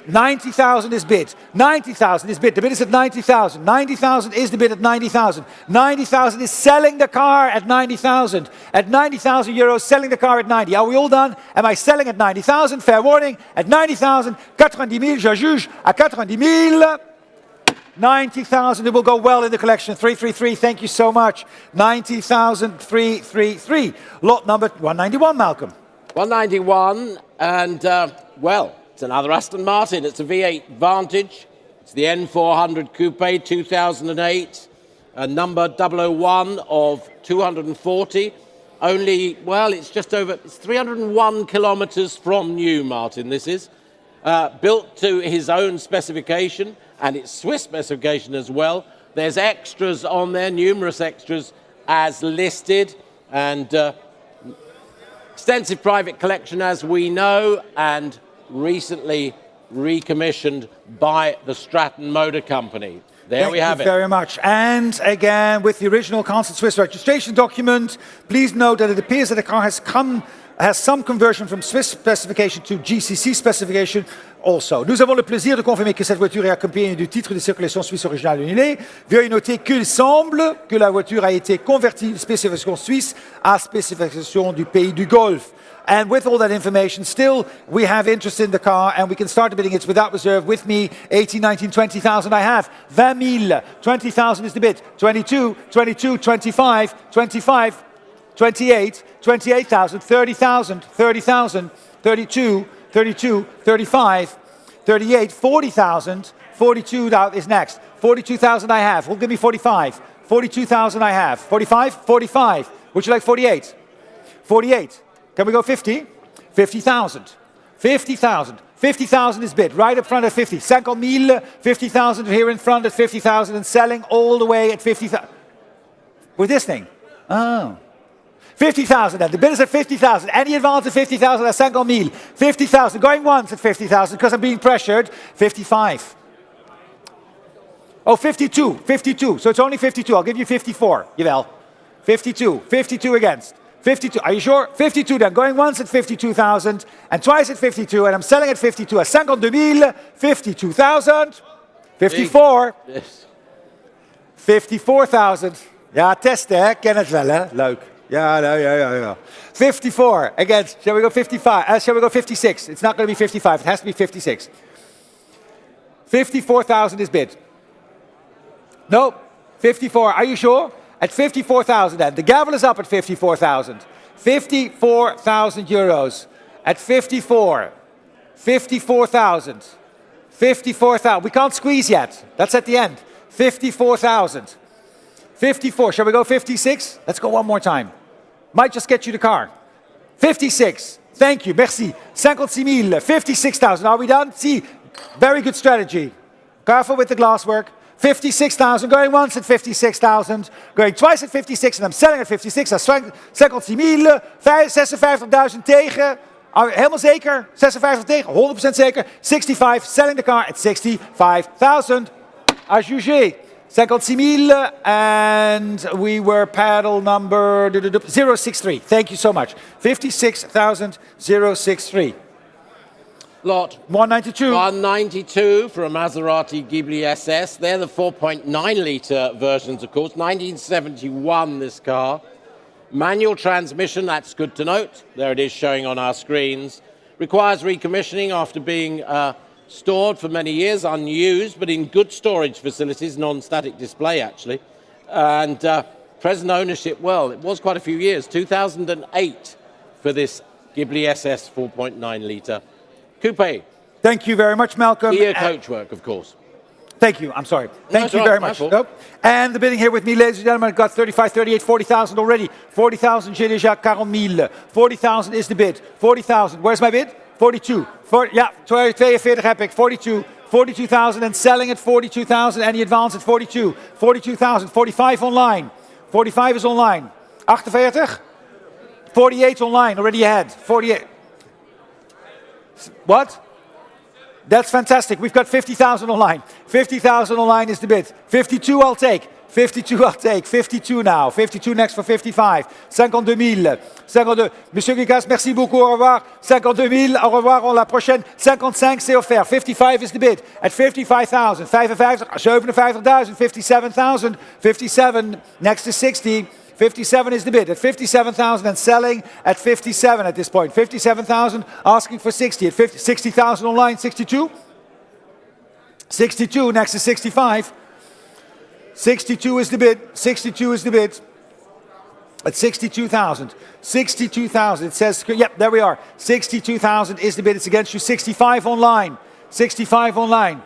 90,000 is bid. 90,000 is bid. The bid is at 90,000. 90,000 is the bid at 90,000. 90,000 is selling the car at 90,000. At 90,000 euros, selling the car at 90. Are we all done? Am I selling at 90,000? Fair warning. At 90,000, 90,000, je juge à 90,000. 90,000, it will go well in the collection. 333, thank you so much. 90,000, 333. Lot number 191, Malcolm. 191, and well, it's another Aston Martin. It's a V8 Vantage. It's the N400 Coupe 2008, number 001 of 240. Only, well, it's just over, it's 301 kilometers from new, Martin, this is. Built to his own specification, and it's Swiss specification as well. There's extras on there, numerous extras as listed, and extensive private collection as we know, and recently recommissioned by the Stratton Motor Company. There we have Thank you very much. And again, with the original Council Swiss registration document, please note that it appears that the car has some conversion from Swiss specification to GCC specification also. Nous avons le plaisir de confirmer que cette voiture est accompagnée du titre de circulation suisse original annulé. Veuillez noter qu'il semble que la voiture a été convertie de spécification suisse à spécification du pays du Golfe. And with all that information, still, we have interest in the car, and we can start bidding it without reserve. With me, 18, 19, 20,000 I have. 20,000, 20,000 is the bid. 22, 22, 25, 25, 28, 28,000, 30,000, 30,000, 32, 32, 35, 38, 40,000, 42 is next. 42,000 I have. Who'll give me 45? 42,000 I have. 45? 45. Would you like 48? 48. Can we go 50? 50,000. 50,000. 50,000 is bid, right up front at 50. 50,000, 50,000 here in front at 50,000 and selling all the way at 50,000. With this thing? Oh. 50,000 then. The bid is at 50,000. Any advance at 50,000 at 50,000. 50,000. Going once at 50,000 because I'm being pressured. 55. Oh, 52. 52. So it's only 52. I'll give you 54. Jawel. 52. 52 against. 52. Are you sure? 52 then. Going once at 52,000 and twice at 52. And I'm selling at 52 at 52,000. 52,000. 54. Yes. 54,000. Ja, testen hè. Ken het wel hè. Leuk. Ja. 54 against. Shall we go 55? Shall we go 56? It's not going to be 55. It has to be 56. 54,000 is bid. No. 54. Are you sure? At 54,000 then. The gavel is up at 54,000. 54,000 euros. At 54. 54,000. 54,000. We can't squeeze yet. That's at the end. 54,000. 54. Shall we go 56? Let's go one more time. Might just get you the car. 56. Thank you. Merci. 56,000. 56,000. Are we done? See. Very good strategy. Careful with the glasswork. 56,000, going once at 56,000, going twice at 56, and I'm selling at 56. Dat is 56,000, 56,000 tegen. Helemaal zeker? 56 tegen, 100% zeker. 65, selling the car at 65,000. À juger. 56,000, and we were paddle number 063. Thank you so much. 56,063. Lot 192. 192 for a Maserati Ghibli SS. They're the 4.9 litre versions, of course. 1971, this car. Manual transmission, that's good to note. There it is showing on our screens. Requires recommissioning after being stored for many years, unused, but in good storage facilities, non-static display actually. And present ownership, well, it was quite a few years, 2008 for this Ghibli SS 4.9 litre. Coupe. Thank you very much, Malcolm. Kia Coachwork, of course. Thank you. I'm sorry. Thank you right, very much. Nope. And the bidding here with me, ladies and gentlemen, I've got 35, 38, 40,000 already. 40,000, j'ai déjà 40,000. 40,000 is the bid. 40,000. Where's my bid? 42. Yeah, 42 heb ik. 42. 42,000 and selling at 42,000. Any advance at 42. 42,000. 45 online. 45 is online. 48. 48 online. Already ahead. 48. What? That's fantastic. We've got 50,000 online. 50,000 online is the bid. 52 I'll take. 52 I'll take. 52 now. 52 next for 55. 52,000. 52. Monsieur Guigas, merci beaucoup. Au revoir. 52,000. Au revoir. On la prochaine. 55 c'est offert. 55 is the bid. At 55,000. 55. 57,000. 57,000. 57 next to 60. 57 is the bid at 57,000 and selling at 57 at this point. 57,000 asking for 60 at 60,000 online. 62. 62 next to 65. 62 is the bid. 62 is the bid at 62,000. 62,000. It says, yep, there we are. 62,000 is the bid. It's against you. 65 online. 65 online.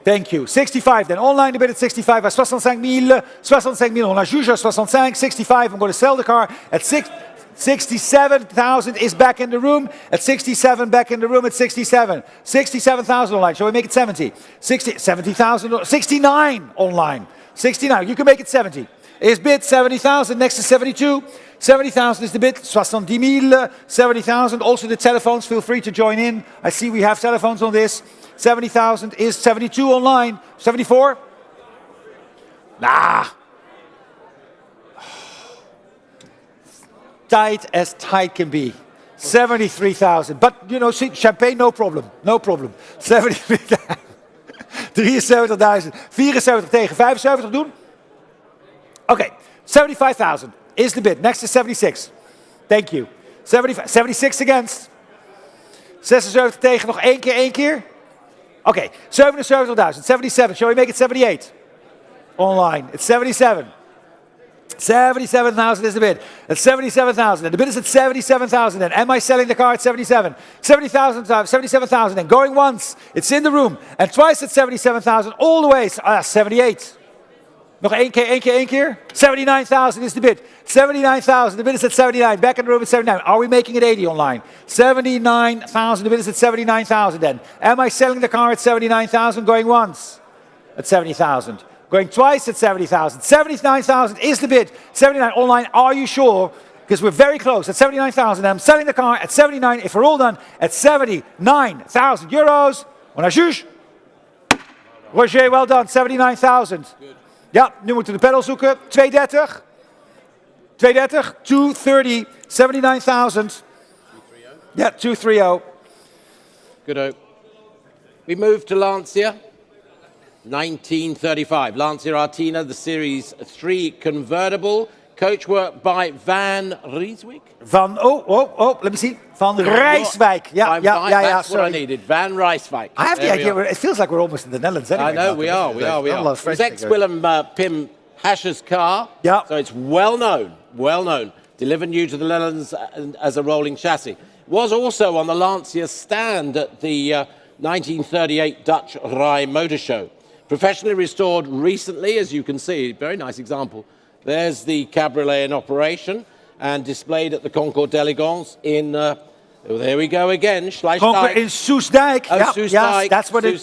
Thank you. 65 then. Online the bid at 65 at 65,000. 65,000. On a juge at 65. 65. I'm going to sell the car at 67,000 is back in the room. At 67 back in the room at 67. 67,000 online. Shall we make it 70? 70,000. 69 online. 69. You can make it 70. Is bid 70,000 next to 72. 70,000 is the bid. 70,000. 70,000. Also the telephones. Feel free to join in. I see we have telephones on this. 70,000 is 72 online. 74? Tight as tight can be. 73,000. But, you know, see, champagne, no problem. No problem. 73,000. 73.000. 74 tegen 75 doen? Okay. 75,000 is the bid. Next is 76. Thank you. 76 against. 76 tegen, nog één keer. Okay. 77,000. 77. Shall we make it 78? Online. It's 77. 77,000 is the bid. At 77,000. And the bid is at 77,000. And am I selling the car at 77? 77,000. And going once. It's in the room. And twice at 77,000. All the way. 78. Nog één keer. 79,000 is the bid. 79,000. The bid is at 79. Back in the room at 79. Are we making it 80 online? 79,000. The bid is at 79,000 then. Am I selling the car at 79,000? Going once. At 70,000. Going twice at 70,000. 79,000 is the bid. 79 online. Are you sure? Because we're very close at 79,000. I'm selling the car at 79. If we're all done at 79,000 euros. On a juge. Roger, well done. 79,000. Ja, nu moeten we de pedal zoeken. 230. 230. 79,000. Ja, 230. Good. We move to Lancia. 1935. Lancia Artina, the Series 3 convertible. Coachwork by Van Rijswijk. Let me see. Van Rijswijk. Yeah, That's sorry. what I needed. Van Rijswijk. I have the idea, it feels like we're almost in the Netherlands anyway. I know, we are. It's ex-Willem Pim Hascher's car. Yeah. So it's well known. Delivered new to the Netherlands as a rolling chassis. Was also on the Lancia stand at the 1938 Dutch Rai Motor Show. Professionally restored recently, as you can see, very nice example. There's the cabriolet in operation and displayed at the Concours d'Elegance in, there we go again, Concours in Soestdijk. Soestdijk. Yes, that's where the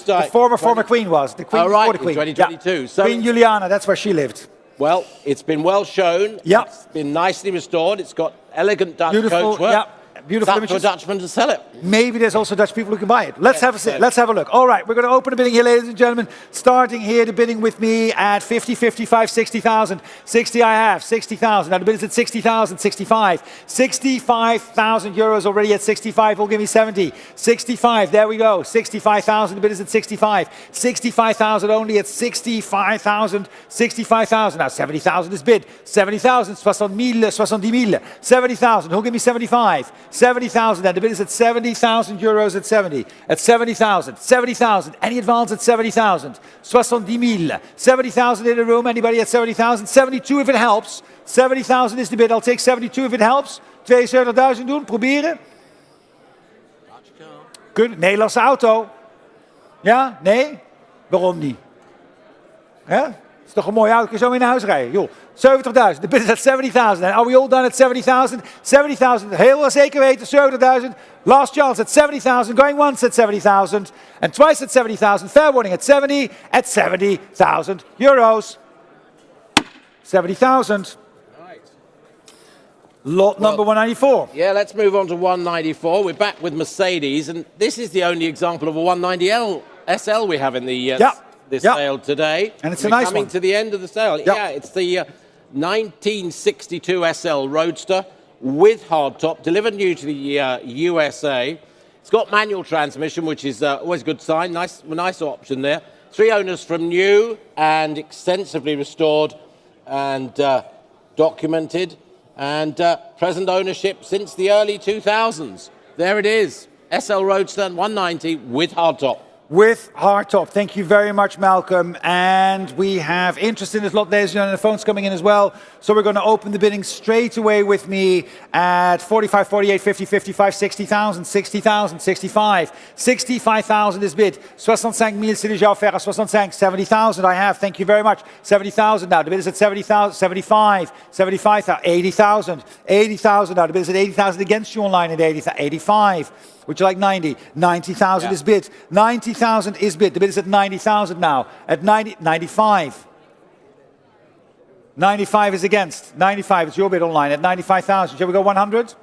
former queen was. The queen before the queen. 2022. Yeah. So, Queen Juliana, that's where she lived. Well, it's been well shown. Yeah. It's been nicely restored. It's got elegant Dutch Beautiful, coachwork. yeah. Beautiful It's up to a images. Dutchman to sell it. Maybe there's also Dutch people who can buy it. Let's have a look. All right, we're going to open the bidding here, ladies and gentlemen. Starting here, the bidding with me at 50, 55, 60,000. 60 I have, 60,000. Now the bid is at 60,000, 65. 65,000 euros already at 65. Will give me 70. 65, there we go. 65,000, the bid is at 65. 65,000 only at 65,000. 65,000. Now 70,000 is bid. 70,000, 70,000. 70,000, who'll give me 75? 70,000, and the bid is at 70,000 euros at 70. At 70,000. 70,000. Any advance at 70,000? 70,000. 70,000 in the room. Anybody at 70,000? 72 if it helps. 70,000 is the bid. I'll take 72 if it helps. 72.000 doen. Proberen. Good. Nederlandse auto. Ja? Nee? Waarom niet? Ja? Is toch een mooie auto, kun je zo mee naar huis rijden. Joh, 70,000. De bid is at 70,000. And are we all done at 70,000? 70,000. Heel zeker weten, 70,000. Last chance at 70,000. Going once at 70,000. And twice at 70,000. Fair warning at 70. At 70,000 euros. 70,000. Lot number 194. Yeah, let's move on to 194. We're back with Mercedes, and this is the only example of a 190L SL we have in the sale today. And it's a nice coming one. to the end of the sale. Yep. Yeah, it's the 1962 SL Roadster with hardtop, delivered new to the USA. It's got manual transmission, which is always a good sign. Nice option there. 3 owners from new and extensively restored and documented. And present ownership since the early 2000s. There it is. SL Roadster 190 with hardtop. With hardtop. Thank you very much, Malcolm. And we have interest in this lot, ladies and gentlemen. The phone's coming in as well. So we're going to open the bidding straight away with me at 45, 48, 50, 55, 60,000, 60,000, 65. 65,000 is bid. 65,000, c'est déjà offert à 65. 70,000 I have. Thank you very much. 70,000 now. The bid is at 70,000, 75, 75,000, 80,000. 80,000 now. The bid is at 80,000 against you online at 85. Would you like 90? 90,000 is bid. 90,000 is bid. The bid is at 90,000 now. At 90, 95. 95 is against. 95, it's your bid online at 95,000. Shall we go 100?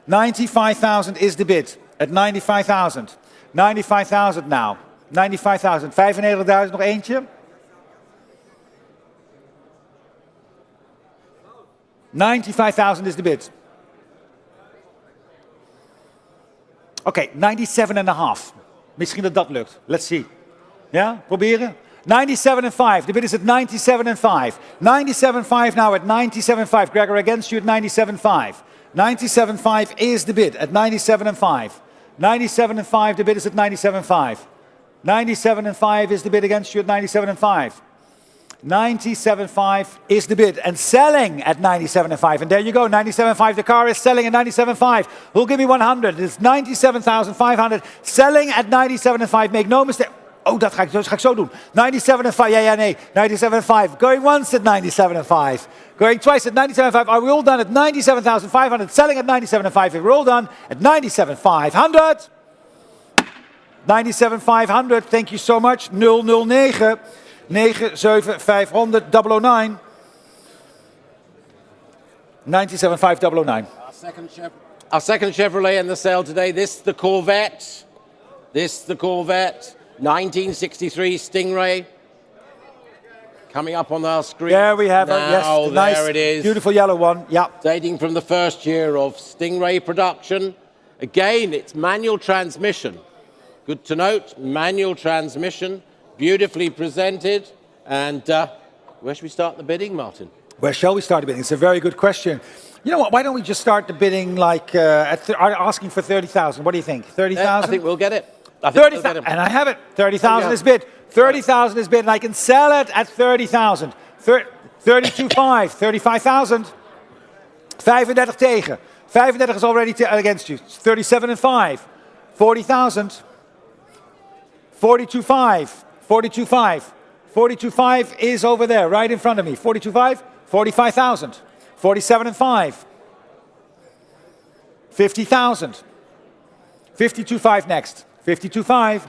95,000 is the bid. At 95,000. 95,000 now. 95,000. 95,000, nog eentje. 95,000 is the bid. Oké, 97,5. Misschien dat lukt. Let's see. Ja, proberen. 97,5. The bid is at 97,5. 97,5 now at 97,5. Gregor against you at 97,5. 97,5 is the bid at 97,5. 97,5. The bid is at 97,5. 97,5 is the bid against you at 97,5. 97.5 is the bid and selling at 97.5. And there you go, 97.5. The car is selling at 97.5. Who'll give me 100? It's 97,500 selling at 97.5. Make no mistake. Oh, dat ga ik zo doen. 97.5. Ja, nee. 97.5. Going once at 97.5. Going twice at 97.5. Are we all done at 97,500? Selling at 97.5. If we're all done at 97,500. 97,500. Thank you so much. 009. 97500 009. 97,500 009. Our second Chevrolet in the sale today. This the Corvette. 1963 Stingray. Coming up on our screen. There we have it. Yes, the nice, there it is. Beautiful yellow one. Yeah. Dating from the first year of Stingray production. Again, it's manual transmission. Good to note, manual transmission. Beautifully presented. And where should we start the bidding, Martin? Where shall we start the bidding? It's a very good question. You know what? Why don't we just start the bidding like asking for 30,000? What do you think? 30,000? I think we'll get it. 30,000, and I have it. 30,000 is bid. 30,000 is bid, and I can sell it at 30,000. 32,500, 35,000. 35 tegen. 35 is already against you. 37,500. 40,000. 42,500. 42,500. 42,500 is over there, right in front of me. 42,500. 45,000. 47,500. 50,000. 52,500 next. 52,500.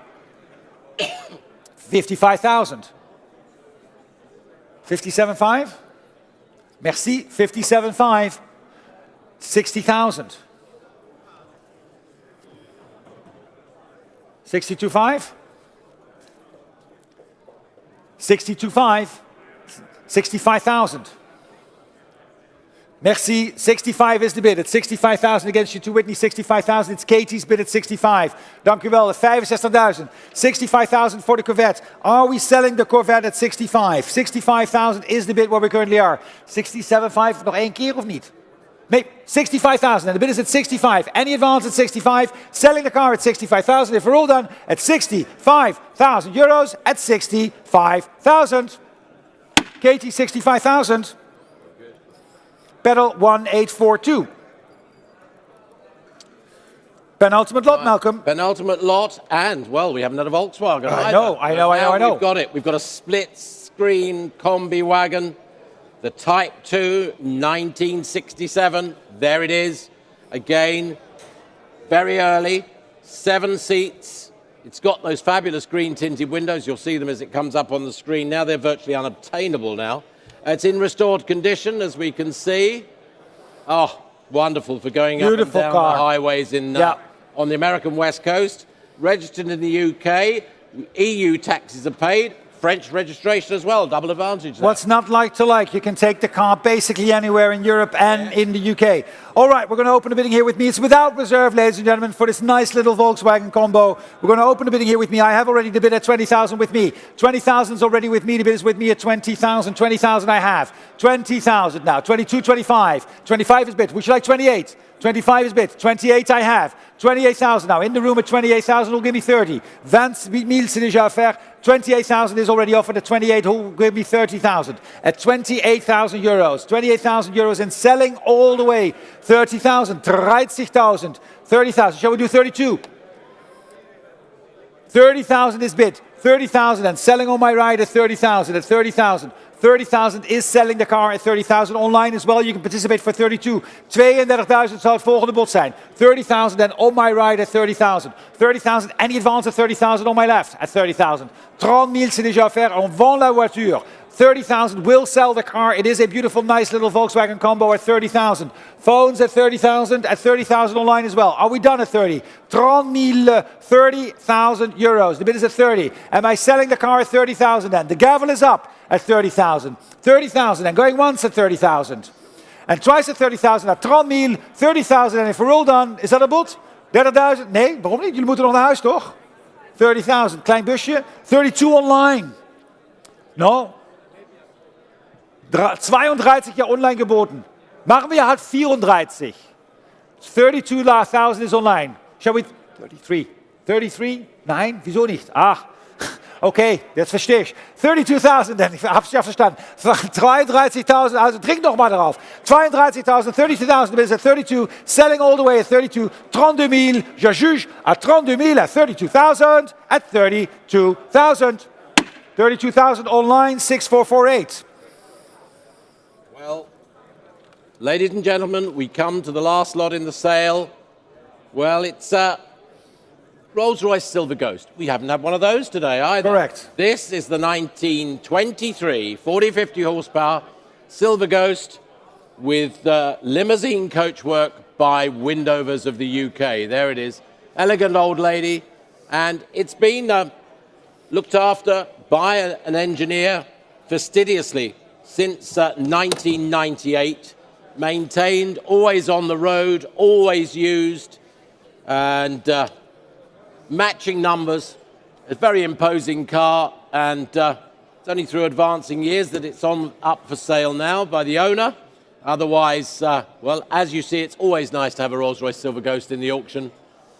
55,000. 57,500. Merci. 57,500. 60,000. 62,500. 62,500. 65,000. Merci. 65 is the bid. It's 65,000 against you to Whitney. 65,000. It's Katie's bid at 65. Dank u wel. 65,000. 65,000 for the Corvette. Are we selling the Corvette at 65? 65,000 is the bid where we currently are. 67,500 nog één keer of niet? Nee, 65,000. And the bid is at 65. Any advance at 65. Selling the car at 65,000. If we're all done at 65,000 euros at 65,000. Katie, 65,000. Pedal 1842. Penultimate lot, Malcolm. Penultimate lot, and, well, we have another Volkswagen. I know. We've got it. We've got a split-screen combi wagon, the Type 2, 1967. There it is. Again, very early, 7 seats. It's got those fabulous green tinted windows. You'll see them as it comes up on the screen now. They're virtually unobtainable now. It's in restored condition, as we can see. Oh, wonderful for going up and down the highways on the American West Coast. Registered in the UK. EU taxes are paid. French registration as well, double advantage there. What's not like to like? You can take the car basically anywhere in Europe and in the UK. All right, we're going to open the bidding here with me. It's without reserve, ladies and gentlemen, for this nice little Volkswagen combo. We're going to open the bidding here with me. I have already the bid at 20,000 with me. 20,000 is already with me. The bid is with me at 20,000. 20,000 I have. 20,000 now. 22, 25. 25 is bid. Would you like 28? 25 is bid. 28 I have. 28,000 now. In the room at 28,000 will give me 30. 20 000 c'est déjà offert. 28,000 is already offered at 28. Who will give me 30,000? At 28,000 euros. 28,000 euros and selling all the way. 30,000. 30,000. 30,000. Shall we do 32? 30,000 is bid. 30,000 and selling on my ride at 30,000. At 30,000. 30,000 is selling the car at 30,000. Online as well, you can participate for 32. 32,000 zou het volgende bod zijn. 30,000 and on my ride at 30,000. 30,000, any advance at 30,000 on my left at 30,000. 30 000 c'est déjà offert. On vend la voiture. 30,000 will sell the car. It is a beautiful, nice little Volkswagen combo at 30,000. Phones at 30,000. At 30,000 online as well. Are we done at 30? 30,000 euros. The bid is at 30. Am I selling the car at 30,000 then? The gavel is up at 30,000. 30,000 and going once at 30,000. En twice the 30,000 naar 30.000, 30,000 en if we're all done, is dat een bod? 30.000? Nee, waarom niet? Jullie moeten nog naar huis, toch? 30,000, klein busje. 32 online. No? 32 ja online geboten. Machen wir halt 34. 32,000 is online. Shall we? 33. 33? Nein, wieso nicht? Ach, okay, jetzt verstehe ich. 32.000, denn ich habe es ja verstanden. 32.000, also trink noch mal darauf. 32.000, 32,000 is at 32, selling all the way at 32, 32,000, je juge at 32,000 at 32,000, at 32,000. 32,000 online, 6448. Well, ladies and gentlemen, we come to the last lot in the sale. Well, it's Rolls-Royce Silver Ghost. We haven't had one of those today either. Correct. This is the 1923 40-50 horsepower Silver Ghost with limousine coachwork by Windovers of the UK. There it is. Elegant old lady. And it's been looked after by an engineer fastidiously since 1998. Maintained, always on the road, always used. And matching numbers, a very imposing car, and it's only through advancing years that it's up for sale now by the owner. Otherwise, well, as you see, it's always nice to have a Rolls-Royce Silver Ghost in the auction,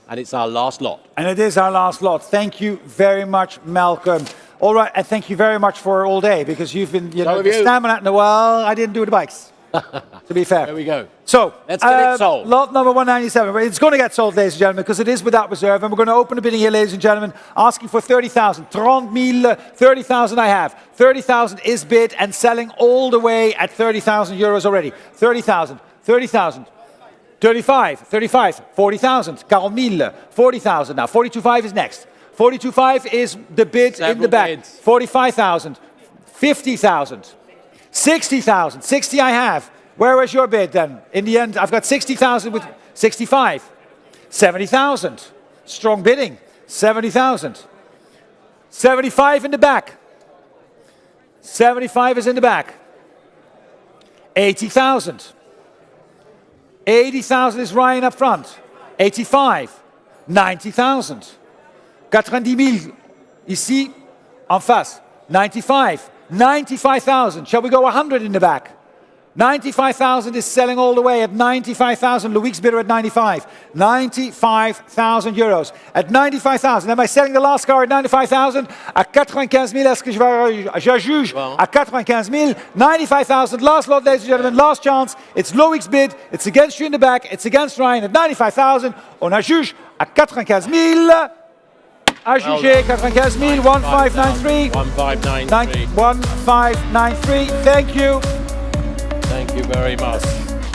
and it's our last lot. And it is our last lot. Thank you very much, Malcolm. All right, and thank you very much for all day, because you've been, the stamina. Well, I didn't do the bikes, to be fair. There we go. So, let's get it sold. Lot number 197. It's going to get sold, ladies and gentlemen, because it is without reserve. And we're going to open the bidding here, ladies and gentlemen, asking for 30,000. 30,000, 30,000 I have. 30,000 is bid and selling all the way at 30,000 euros already. 30,000, 30,000. 35, 35, 40,000. 40,000, 40,000 now. 42.5 is next. 42.5 is the bid Several in the back. bids. 45,000, 50,000, 60,000. 60 I have. Where was your bid then? In the end, I've got 60,000 with 65. 70,000. Strong bidding. 70,000. 75 in the back. 75 is in the back. 80,000. 80,000 is Ryan up front. 85. 90,000. 90,000. Ici, en face. 95. 95,000. Shall we go 100 in the back? 95,000 is selling all the way at 95,000. Loïc's bidder at 95. 95,000 euros. At 95,000. Am I selling the last car at 95,000? À 95,000, est-ce que je juge? À 95,000. 95,000. Last lot, ladies and gentlemen. Last chance. It's Loïc's bid. It's against you in the back. It's against Ryan at 95,000. On a juge à 95,000. À juger 95,000. 1593. 1593. 1593. Thank you. Thank you very much.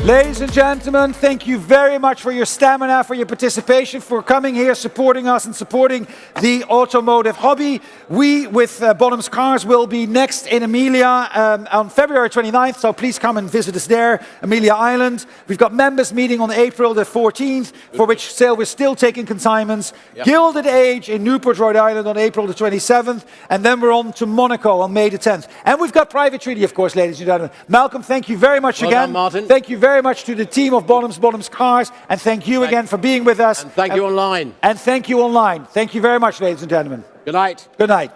Ladies and gentlemen, thank you very much for your stamina, for your participation, for coming here, supporting us and supporting the automotive hobby. We, with Bonhams Cars, will be next in Emilia on February 29th, so please come and visit us there, Emilia Island. We've got members meeting on April the 14th, for which sale we're still taking consignments. Yep. Gilded Age in Newport, Rhode Island on April the 27th, and then we're on to Monaco on May the 10th. And we've got private treaty, of course, ladies and gentlemen. Malcolm, thank you very much well again. Done, Martin. Thank you very much to the team of Bonhams Cars, and thank you again for being with us. And thank you online. And thank you online. Thank you very much, ladies and gentlemen. Good night. Good night.